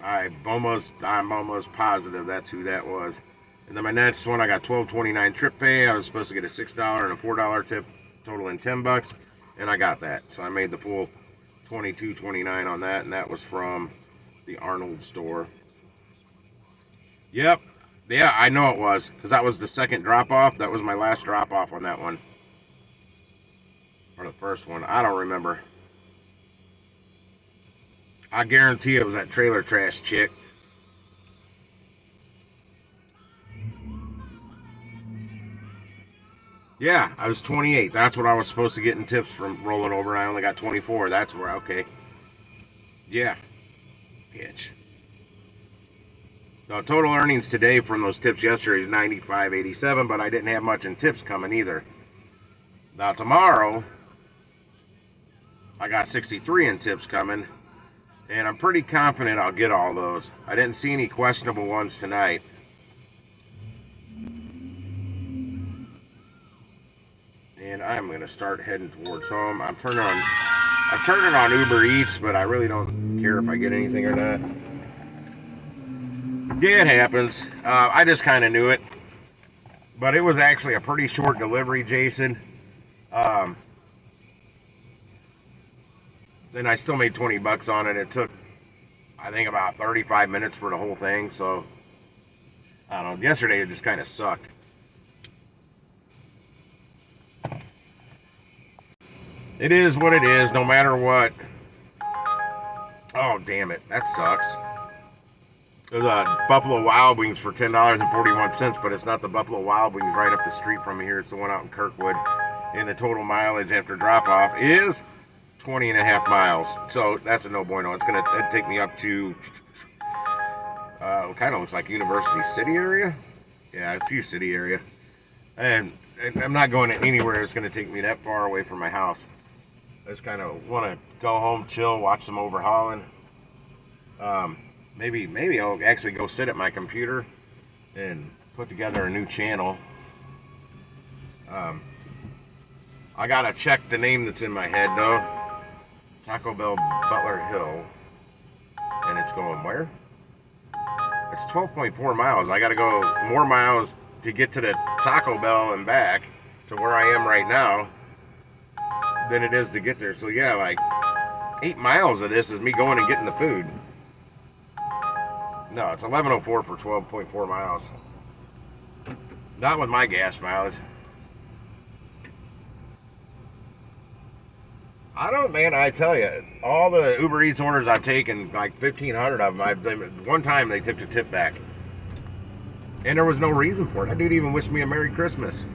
I'm almost positive that's who that was. And then my next one, I got $12.29 trip pay. I was supposed to get a $6 and a $4 tip, totaling $10, and I got that. So I made the full $22.29 on that, and that was from the Arnold store. Yep. Yeah, I know it was, because that was the second drop-off. That was my last drop-off on that one. Or the first one. I don't remember. I guarantee it was that trailer trash chick. Yeah, I was 28. That's what I was supposed to get in tips from rolling over. I only got 24. That's where, okay. Yeah. Bitch. No, total earnings today from those tips yesterday is $95.87, but I didn't have much in tips coming either. Now tomorrow, I got 63 in tips coming, and I'm pretty confident I'll get all those. I didn't see any questionable ones tonight. And I'm gonna start heading towards home. I'm turning on Uber Eats, but I really don't care if I get anything or not. Yeah, it happens. I just kind of knew it, but it was actually a pretty short delivery, Jason. And I still made $20 on it. It took, I think, about 35 minutes for the whole thing. So I don't know. Yesterday it just kind of sucked. It is what it is, no matter what. Oh, damn it. That sucks. There's a Buffalo Wild Wings for $10.41, but it's not the Buffalo Wild Wings right up the street from me here. It's the one out in Kirkwood. And the total mileage after drop-off is 20.5 miles. So that's a no bueno. It's going to take me up to, kind of looks like University City area. Yeah, it's University City area. And I'm not going anywhere that's going to take me that far away from my house. I just kind of want to go home, chill, watch some overhauling. Maybe I'll actually go sit at my computer and put together a new channel. I gotta check the name that's in my head though. Taco Bell Butler Hill. And it's going where? It's 12.4 miles. I gotta go more miles to get to the Taco Bell and back to where I am right now than it is to get there. So yeah, like 8 miles of this is me going and getting the food. No, it's 11:04 for 12.4 miles. Not with my gas mileage. I don't, man, I tell you, all the Uber Eats orders I've taken, like 1,500 of them, one time they took the tip back. And there was no reason for it. That dude even wished me a Merry Christmas.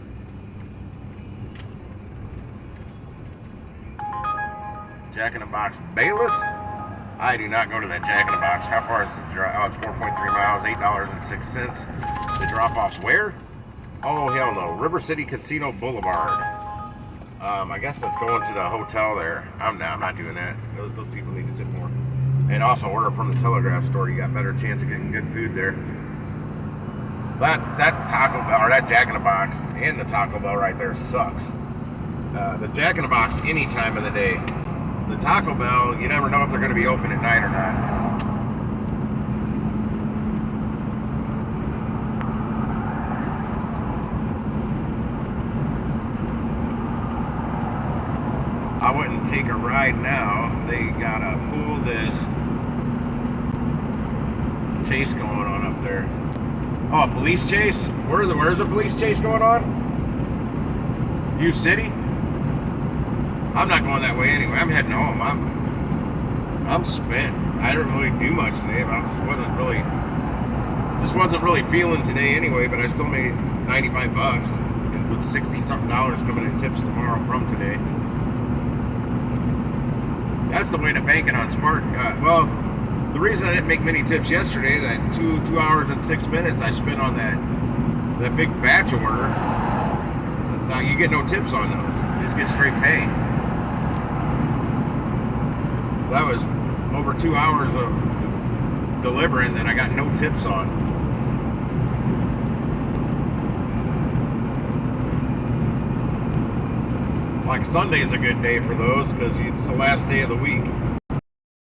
Jack in the Box Bayless. I do not go to that Jack in the Box. How far is the drive? Oh, it's 4.3 miles, $8.06. The drop-off's where? Oh, hell no. River City Casino Boulevard. I guess that's going to the hotel there. I'm not doing that. Those people need to tip more. And also order from the Telegraph store. You got a better chance of getting good food there. That Taco Bell, or that Jack in the Box, and the Taco Bell right there sucks. The Jack in the Box any time of the day. The Taco Bell, you never know if they're going to be open at night or not. I wouldn't take a ride now. They gotta pull this chase going on up there. Oh, a police chase? Where's the police chase going on? U City? I'm not going that way anyway. I'm heading home. I'm spent. I didn't really do much today, but I wasn't really feeling today anyway. But I still made $95, and with $60 something coming in tips tomorrow from today. That's the way to bank it on Smart. Well, the reason I didn't make many tips yesterday, that 2 hours and 6 minutes I spent on that big batch order. Now you get no tips on those. You just get straight pay. That was over 2 hours of delivering that I got no tips on. Like Sunday's a good day for those because it's the last day of the week.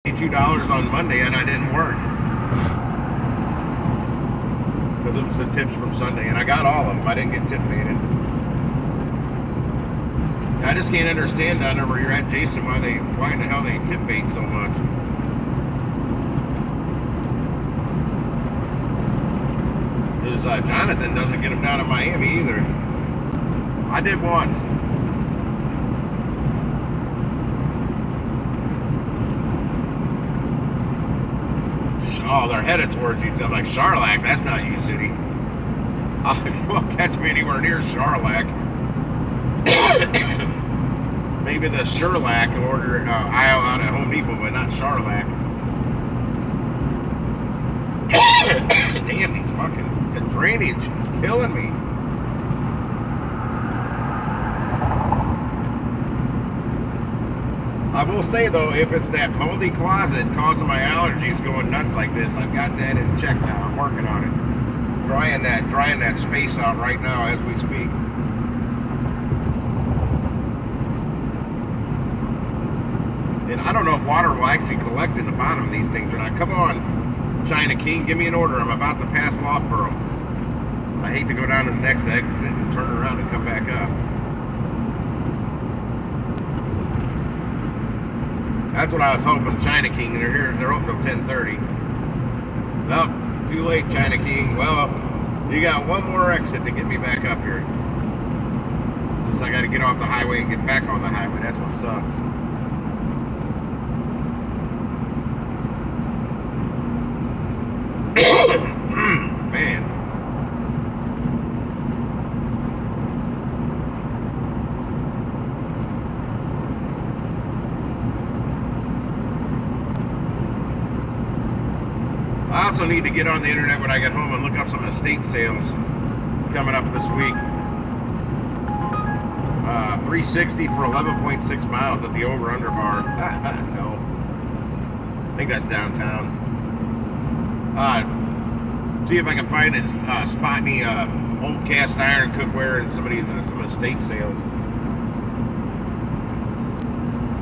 $2 on Monday and I didn't work because it was the tips from Sunday, and I got all of them. I didn't get tip paid. I just can't understand down there where you're at, Jason, why in the hell they tip bait so much. Because Jonathan doesn't get them down in Miami either. I did once. Oh, they're headed towards you. So I'm like, Charlac, that's not U City. You won't catch me anywhere near Charlac. Maybe the Sherlac order aisle out at Home Depot, but not Charlac. Damn, these fucking the drainage is killing me. I will say though, if it's that moldy closet causing my allergies going nuts like this, I've got that in check now. I'm working on it. Drying that space out right now as we speak. And I don't know if water will actually collect in the bottom of these things or not. Come on, China King, give me an order. I'm about to pass Loughborough. I hate to go down to the next exit and turn around and come back up. That's what I was hoping, China King. They're here. They're open till 10:30. Nope, too late, China King. Well, you got one more exit to get me back up here. Just I got to get off the highway and get back on the highway. That's what sucks. Man. I also need to get on the internet when I get home and look up some estate sales coming up this week. 360 for 11.6 miles at the over-under bar. No. I think that's downtown. See if I can find it, spot any old cast iron cookware and some estate sales.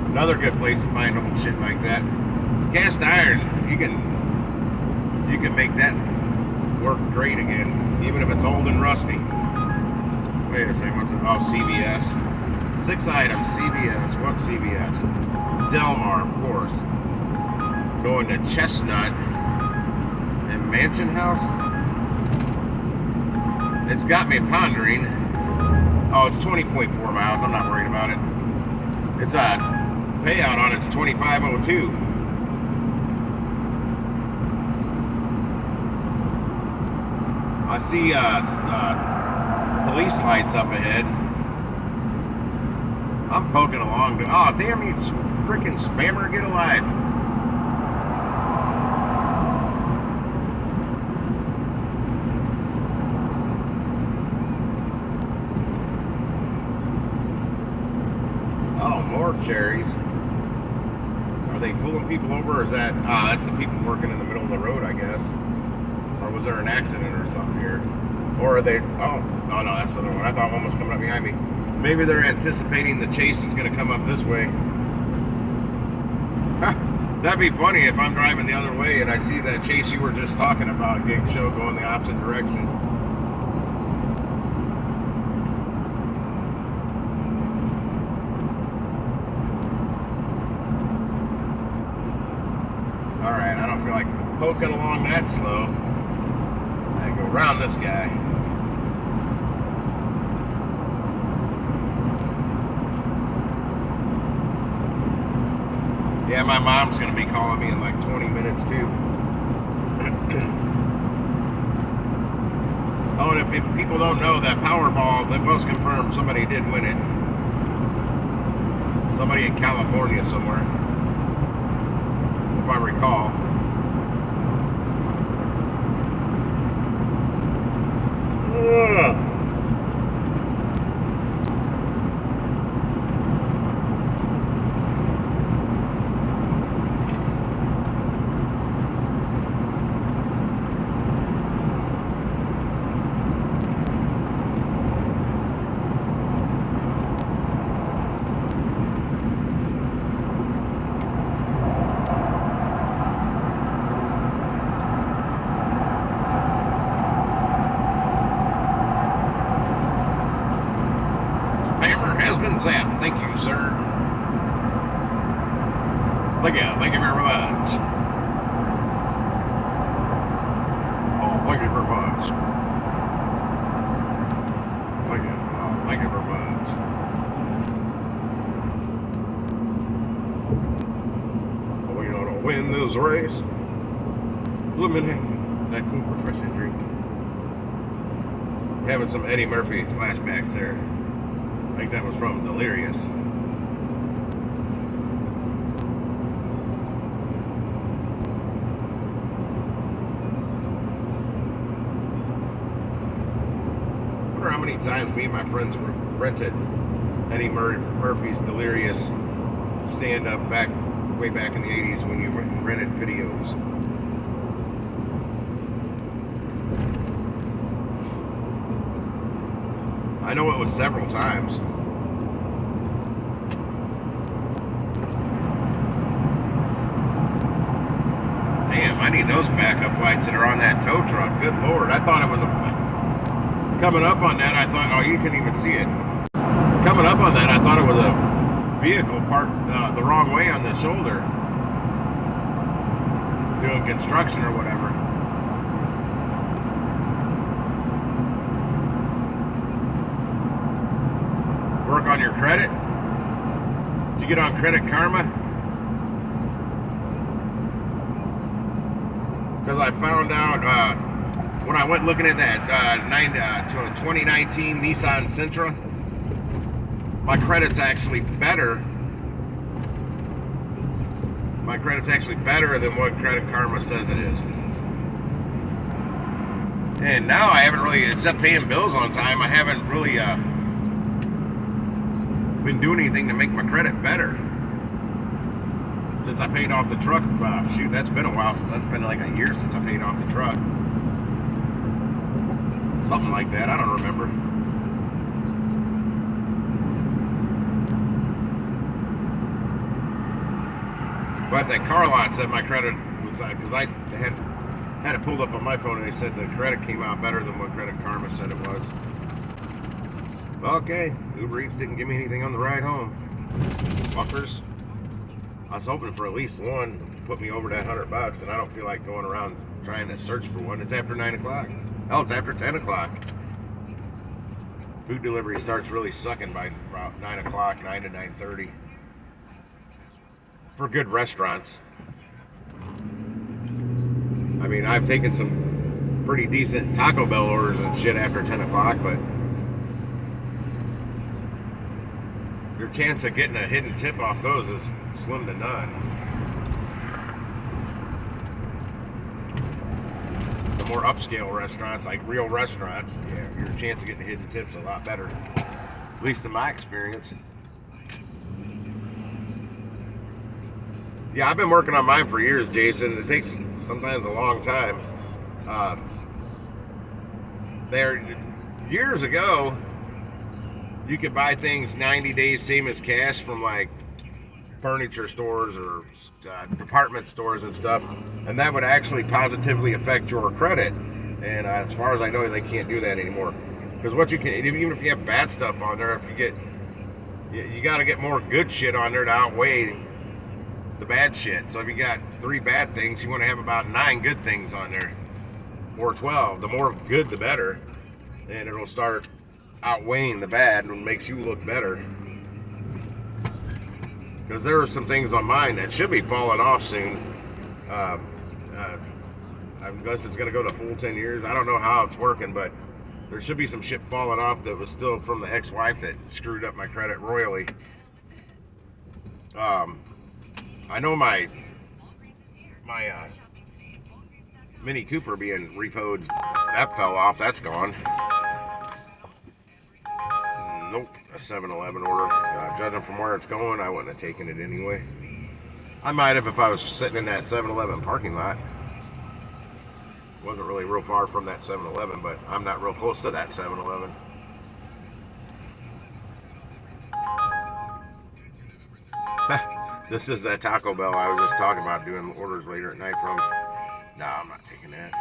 Another good place to find old shit like that. Cast iron, you can make that work great again, even if it's old and rusty. Wait a second, what's it? Oh, CVS. 6 items, CVS. What CVS? Delmar, of course. Going to Chestnut and Mansion House. It's got me pondering. Oh, it's 20.4 miles. I'm not worried about it. It's a payout on it's 2502. I see police lights up ahead. I'm poking along. Oh, damn you Freaking spammer, get alive. Oh, more cherries. Are they pulling people over, or is that... that's the people working in the middle of the road, I guess. Or was there an accident or something here? Or are they... Oh, no, that's the other one. I thought one was coming up behind me. Maybe they're anticipating the chase is going to come up this way. That'd be funny if I'm driving the other way and I see that chase you were just talking about, Gig Show, going the opposite direction. Alright, I don't feel like poking along that slow. I go around this guy. Yeah, my mom's going to be calling me in like 20 minutes too. Oh, and if people don't know, that Powerball, that was confirmed, somebody did win it. Somebody in California somewhere, if I recall. Ugh. Zapped. Thank you, sir. Thank you very much. Oh, thank you very much. Thank you. Oh, thank you very much. Oh, you know, to win this race, eliminate that cool refreshing drink. Having some Eddie Murphy flashbacks there. I think that was from Delirious. I wonder how many times me and my friends rented Eddie Murphy's Delirious stand-up way back in the 80s when you rented videos. I know it was several times. Damn, I need those backup lights that are on that tow truck. Good Lord, I thought it was coming up on that, I thought, oh, you couldn't even see it. Coming up on that, I thought it was a vehicle parked the wrong way on the shoulder, doing construction or whatever. Work on your credit? Did you get on Credit Karma? Because I found out when I went looking at that 2019 Nissan Sentra, my credit's actually better. My credit's actually better than what Credit Karma says it is. And now I haven't really, except paying bills on time, I haven't really been doing anything to make my credit better since I paid off the truck. Shoot, that's been a while since. That's been like a year since I paid off the truck, something like that. I don't remember. But that car lot said my credit was, because I had it pulled up on my phone, and they said the credit came out better than what Credit Karma said it was. Okay, Uber Eats didn't give me anything on the ride home. Fuckers. I was hoping for at least one to put me over that $100, and I don't feel like going around trying to search for one. It's after 9 o'clock. Hell, it's after 10 o'clock. Food delivery starts really sucking by about 9 o'clock, 9 to 9:30. For good restaurants. I mean, I've taken some pretty decent Taco Bell orders and shit after 10 o'clock, but your chance of getting a hidden tip off those is slim to none. The more upscale restaurants, like real restaurants, yeah, your chance of getting hidden tips is a lot better. At least in my experience. Yeah, I've been working on mine for years, Jason. It takes sometimes a long time. There, years ago, you could buy things 90 days, same as cash, from like furniture stores or department stores and stuff, and that would actually positively affect your credit. And as far as I know, they can't do that anymore. Because what you can, even if you have bad stuff on there, if you got to get more good shit on there to outweigh the bad shit. So if you got 3 bad things, you want to have about 9 good things on there, or 12. The more good, the better, and it'll start outweighing the bad and makes you look better. Because there are some things on mine that should be falling off soon. Unless it's going to go to full 10 years. I don't know how it's working, but there should be some shit falling off that was still from the ex-wife that screwed up my credit royally. I know my Mini Cooper being repoed, that fell off. That's gone. Nope, a 7-Eleven order. Judging from where it's going, I wouldn't have taken it anyway. I might have if I was sitting in that 7-Eleven parking lot. Wasn't really real far from that 7-Eleven, but I'm not real close to that 7-Eleven. This is that Taco Bell I was just talking about doing orders later at night from. Nah, I'm not taking that.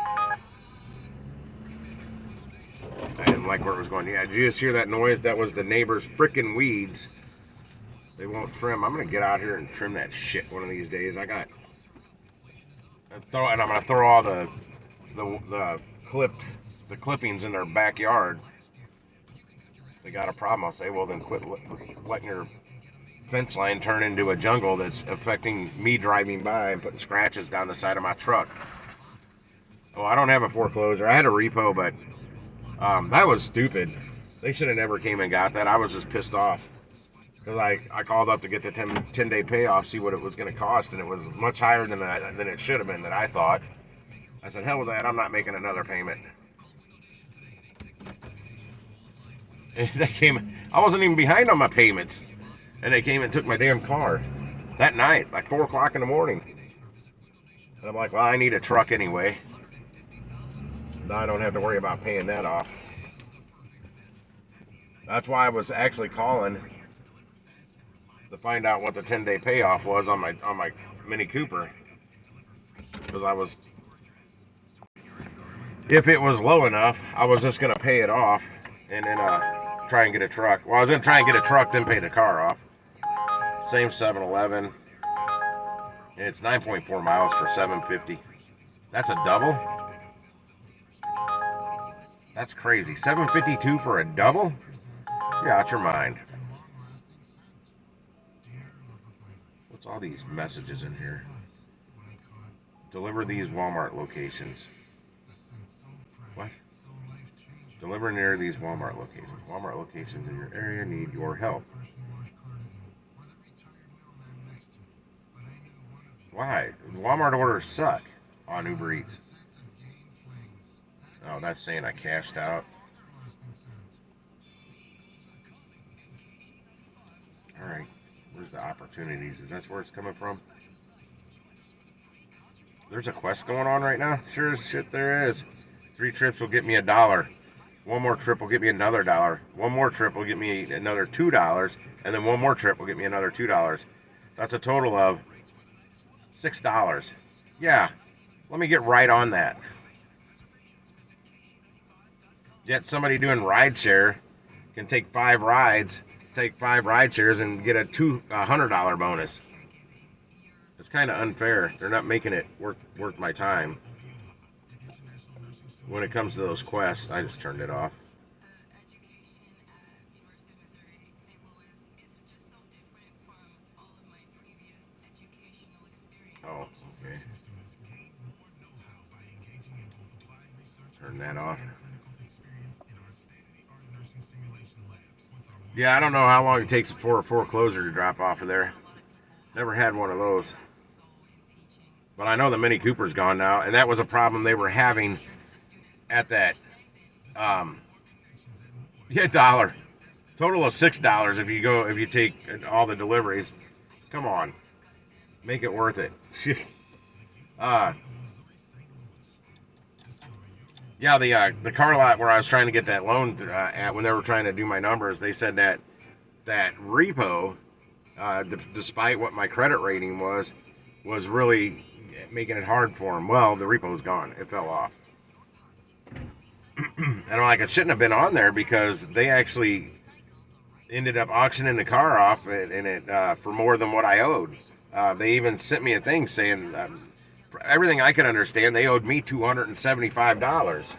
I didn't like where it was going. Yeah, did you just hear that noise? That was the neighbor's frickin' weeds. They won't trim. I'm gonna get out here and trim that shit one of these days. I'm gonna throw all the clippings in their backyard. They got a problem. I'll say, well, then quit letting your fence line turn into a jungle that's affecting me driving by and putting scratches down the side of my truck. Well, I don't have a foreclosure. I had a repo, but that was stupid. They should have never came and got that. I was just pissed off because I called up to get the 10-day payoff, see what it was going to cost, and it was much higher than it should have been, that I thought. I said, hell with that. I'm not making another payment. And they came. I wasn't even behind on my payments, and they came and took my damn car that night, like 4 o'clock in the morning. And I'm like, well, I need a truck anyway. Now I don't have to worry about paying that off. That's why I was actually calling to find out what the 10-day payoff was on my Mini Cooper, because I was, if it was low enough, I was just gonna pay it off and then try and get a truck. Well, I was gonna try and get a truck, then pay the car off. Same 7-Eleven, and it's 9.4 miles for $7.50. That's a double. That's crazy. $7.52 for a double? You're out your mind. What's all these messages in here? Deliver these Walmart locations. What? Deliver near these Walmart locations. Walmart locations in your area need your help. Why? Walmart orders suck on Uber Eats. Oh, that's saying I cashed out. Alright. Where's the opportunities? Is that where it's coming from? There's a quest going on right now? Sure as shit there is. 3 trips will get me $1. 1 more trip will get me another $1. 1 more trip will get me another $2. And then 1 more trip will get me another $2. That's a total of $6. Yeah. Let me get right on that. Yet somebody doing rideshare can take 5 rides, take 5 ride shares, and get a $100 bonus. It's kind of unfair. They're not making it worth my time. When it comes to those quests, I just turned it off. Oh, okay. Turn that off. Yeah, I don't know how long it takes for a foreclosure to drop off of there. Never had one of those. But I know the Mini Cooper's gone now, and that was a problem they were having at that. Yeah, $1. Total of $6 if you take all the deliveries. Come on, make it worth it. Yeah, the car lot where I was trying to get that loan at when they were trying to do my numbers, they said that repo, despite what my credit rating was really making it hard for them. Well, the repo's gone. It fell off. And I'm like, it shouldn't have been on there because they actually ended up auctioning the car off and it for more than what I owed. They even sent me a thing saying, for everything I could understand, they owed me $275.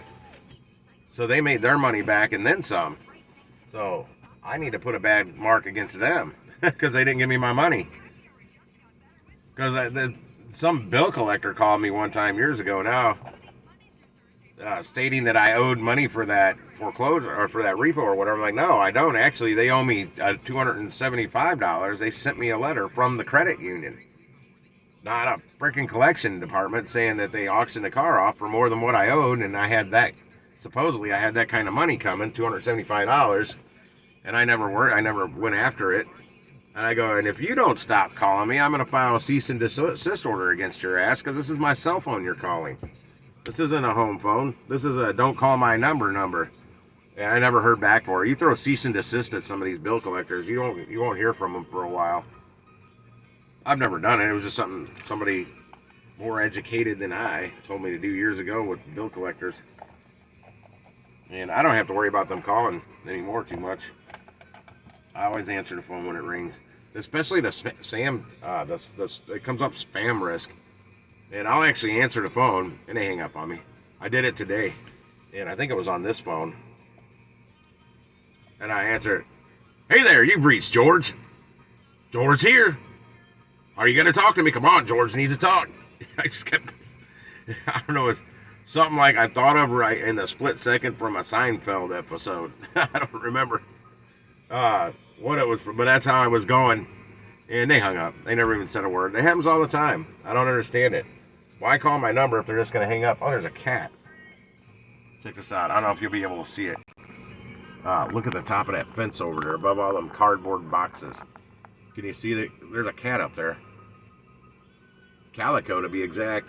So they made their money back and then some. So I need to put a bad mark against them because they didn't give me my money. Because some bill collector called me one time years ago now, stating that I owed money for that foreclosure or for that repo or whatever. I'm like, no, I don't. Actually, they owe me $275. They sent me a letter from the credit union, not a freaking collection department, saying that they auctioned the car off for more than what I owed, and I had that. Supposedly, I had that kind of money coming, $275, and I never went after it. And I go, and if you don't stop calling me, I'm going to file a cease and desist order against your ass because this is my cell phone you're calling. This isn't a home phone. This is a don't call my number. And I never heard back for it. You throw cease and desist at some of these bill collectors, you won't hear from them for a while. I've never done it. It was just something somebody more educated than I told me to do years ago with bill collectors. And I don't have to worry about them calling anymore too much. I always answer the phone when it rings, especially it comes up spam risk, and I'll actually answer the phone and they hang up on me. I did it today, and I think it was on this phone, and I answered, "Hey there, you've reached George. George here. Are you gonna talk to me? Come on, George needs to talk." I just kept, I don't know, it's something like I thought of right in the split second from a Seinfeld episode. I don't remember what it was, but that's how I was going, and they hung up. They never even said a word. It happens all the time. I don't understand it. Why call my number if they're just going to hang up? Oh, there's a cat. Check this out. I don't know if you'll be able to see it. Look at the top of that fence over there above all them cardboard boxes. Can you see that? There's a cat up there. Calico, to be exact.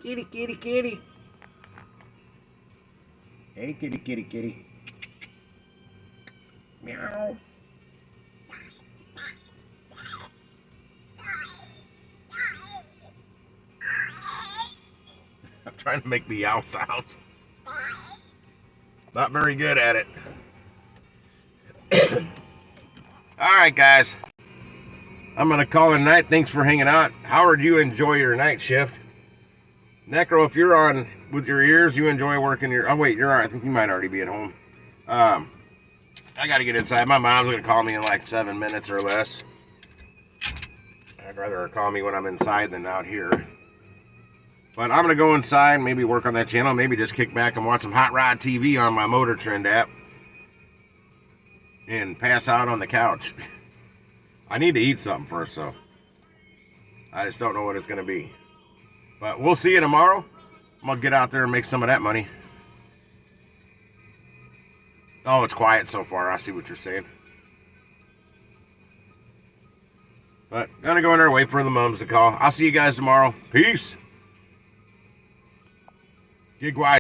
Kitty, kitty, kitty. Hey, kitty, kitty, kitty. Meow. I'm trying to make meow sounds. Not very good at it. Alright, guys. I'm going to call it a night. Thanks for hanging out. Howard, you enjoy your night shift. Necro, if you're on with your ears, you enjoy working your... Oh, wait, you're all right. I think you might already be at home. I got to get inside. My mom's going to call me in like 7 minutes or less. I'd rather her call me when I'm inside than out here. But I'm going to go inside, maybe work on that channel, maybe just kick back and watch some Hot Rod TV on my Motor Trend app. And pass out on the couch. I need to eat something first, so I just don't know what it's going to be. But we'll see you tomorrow. I'm going to get out there and make some of that money. Oh, it's quiet so far. I see what you're saying. But gonna go in there and wait for the mums to call. I'll see you guys tomorrow. Peace. Gig wise.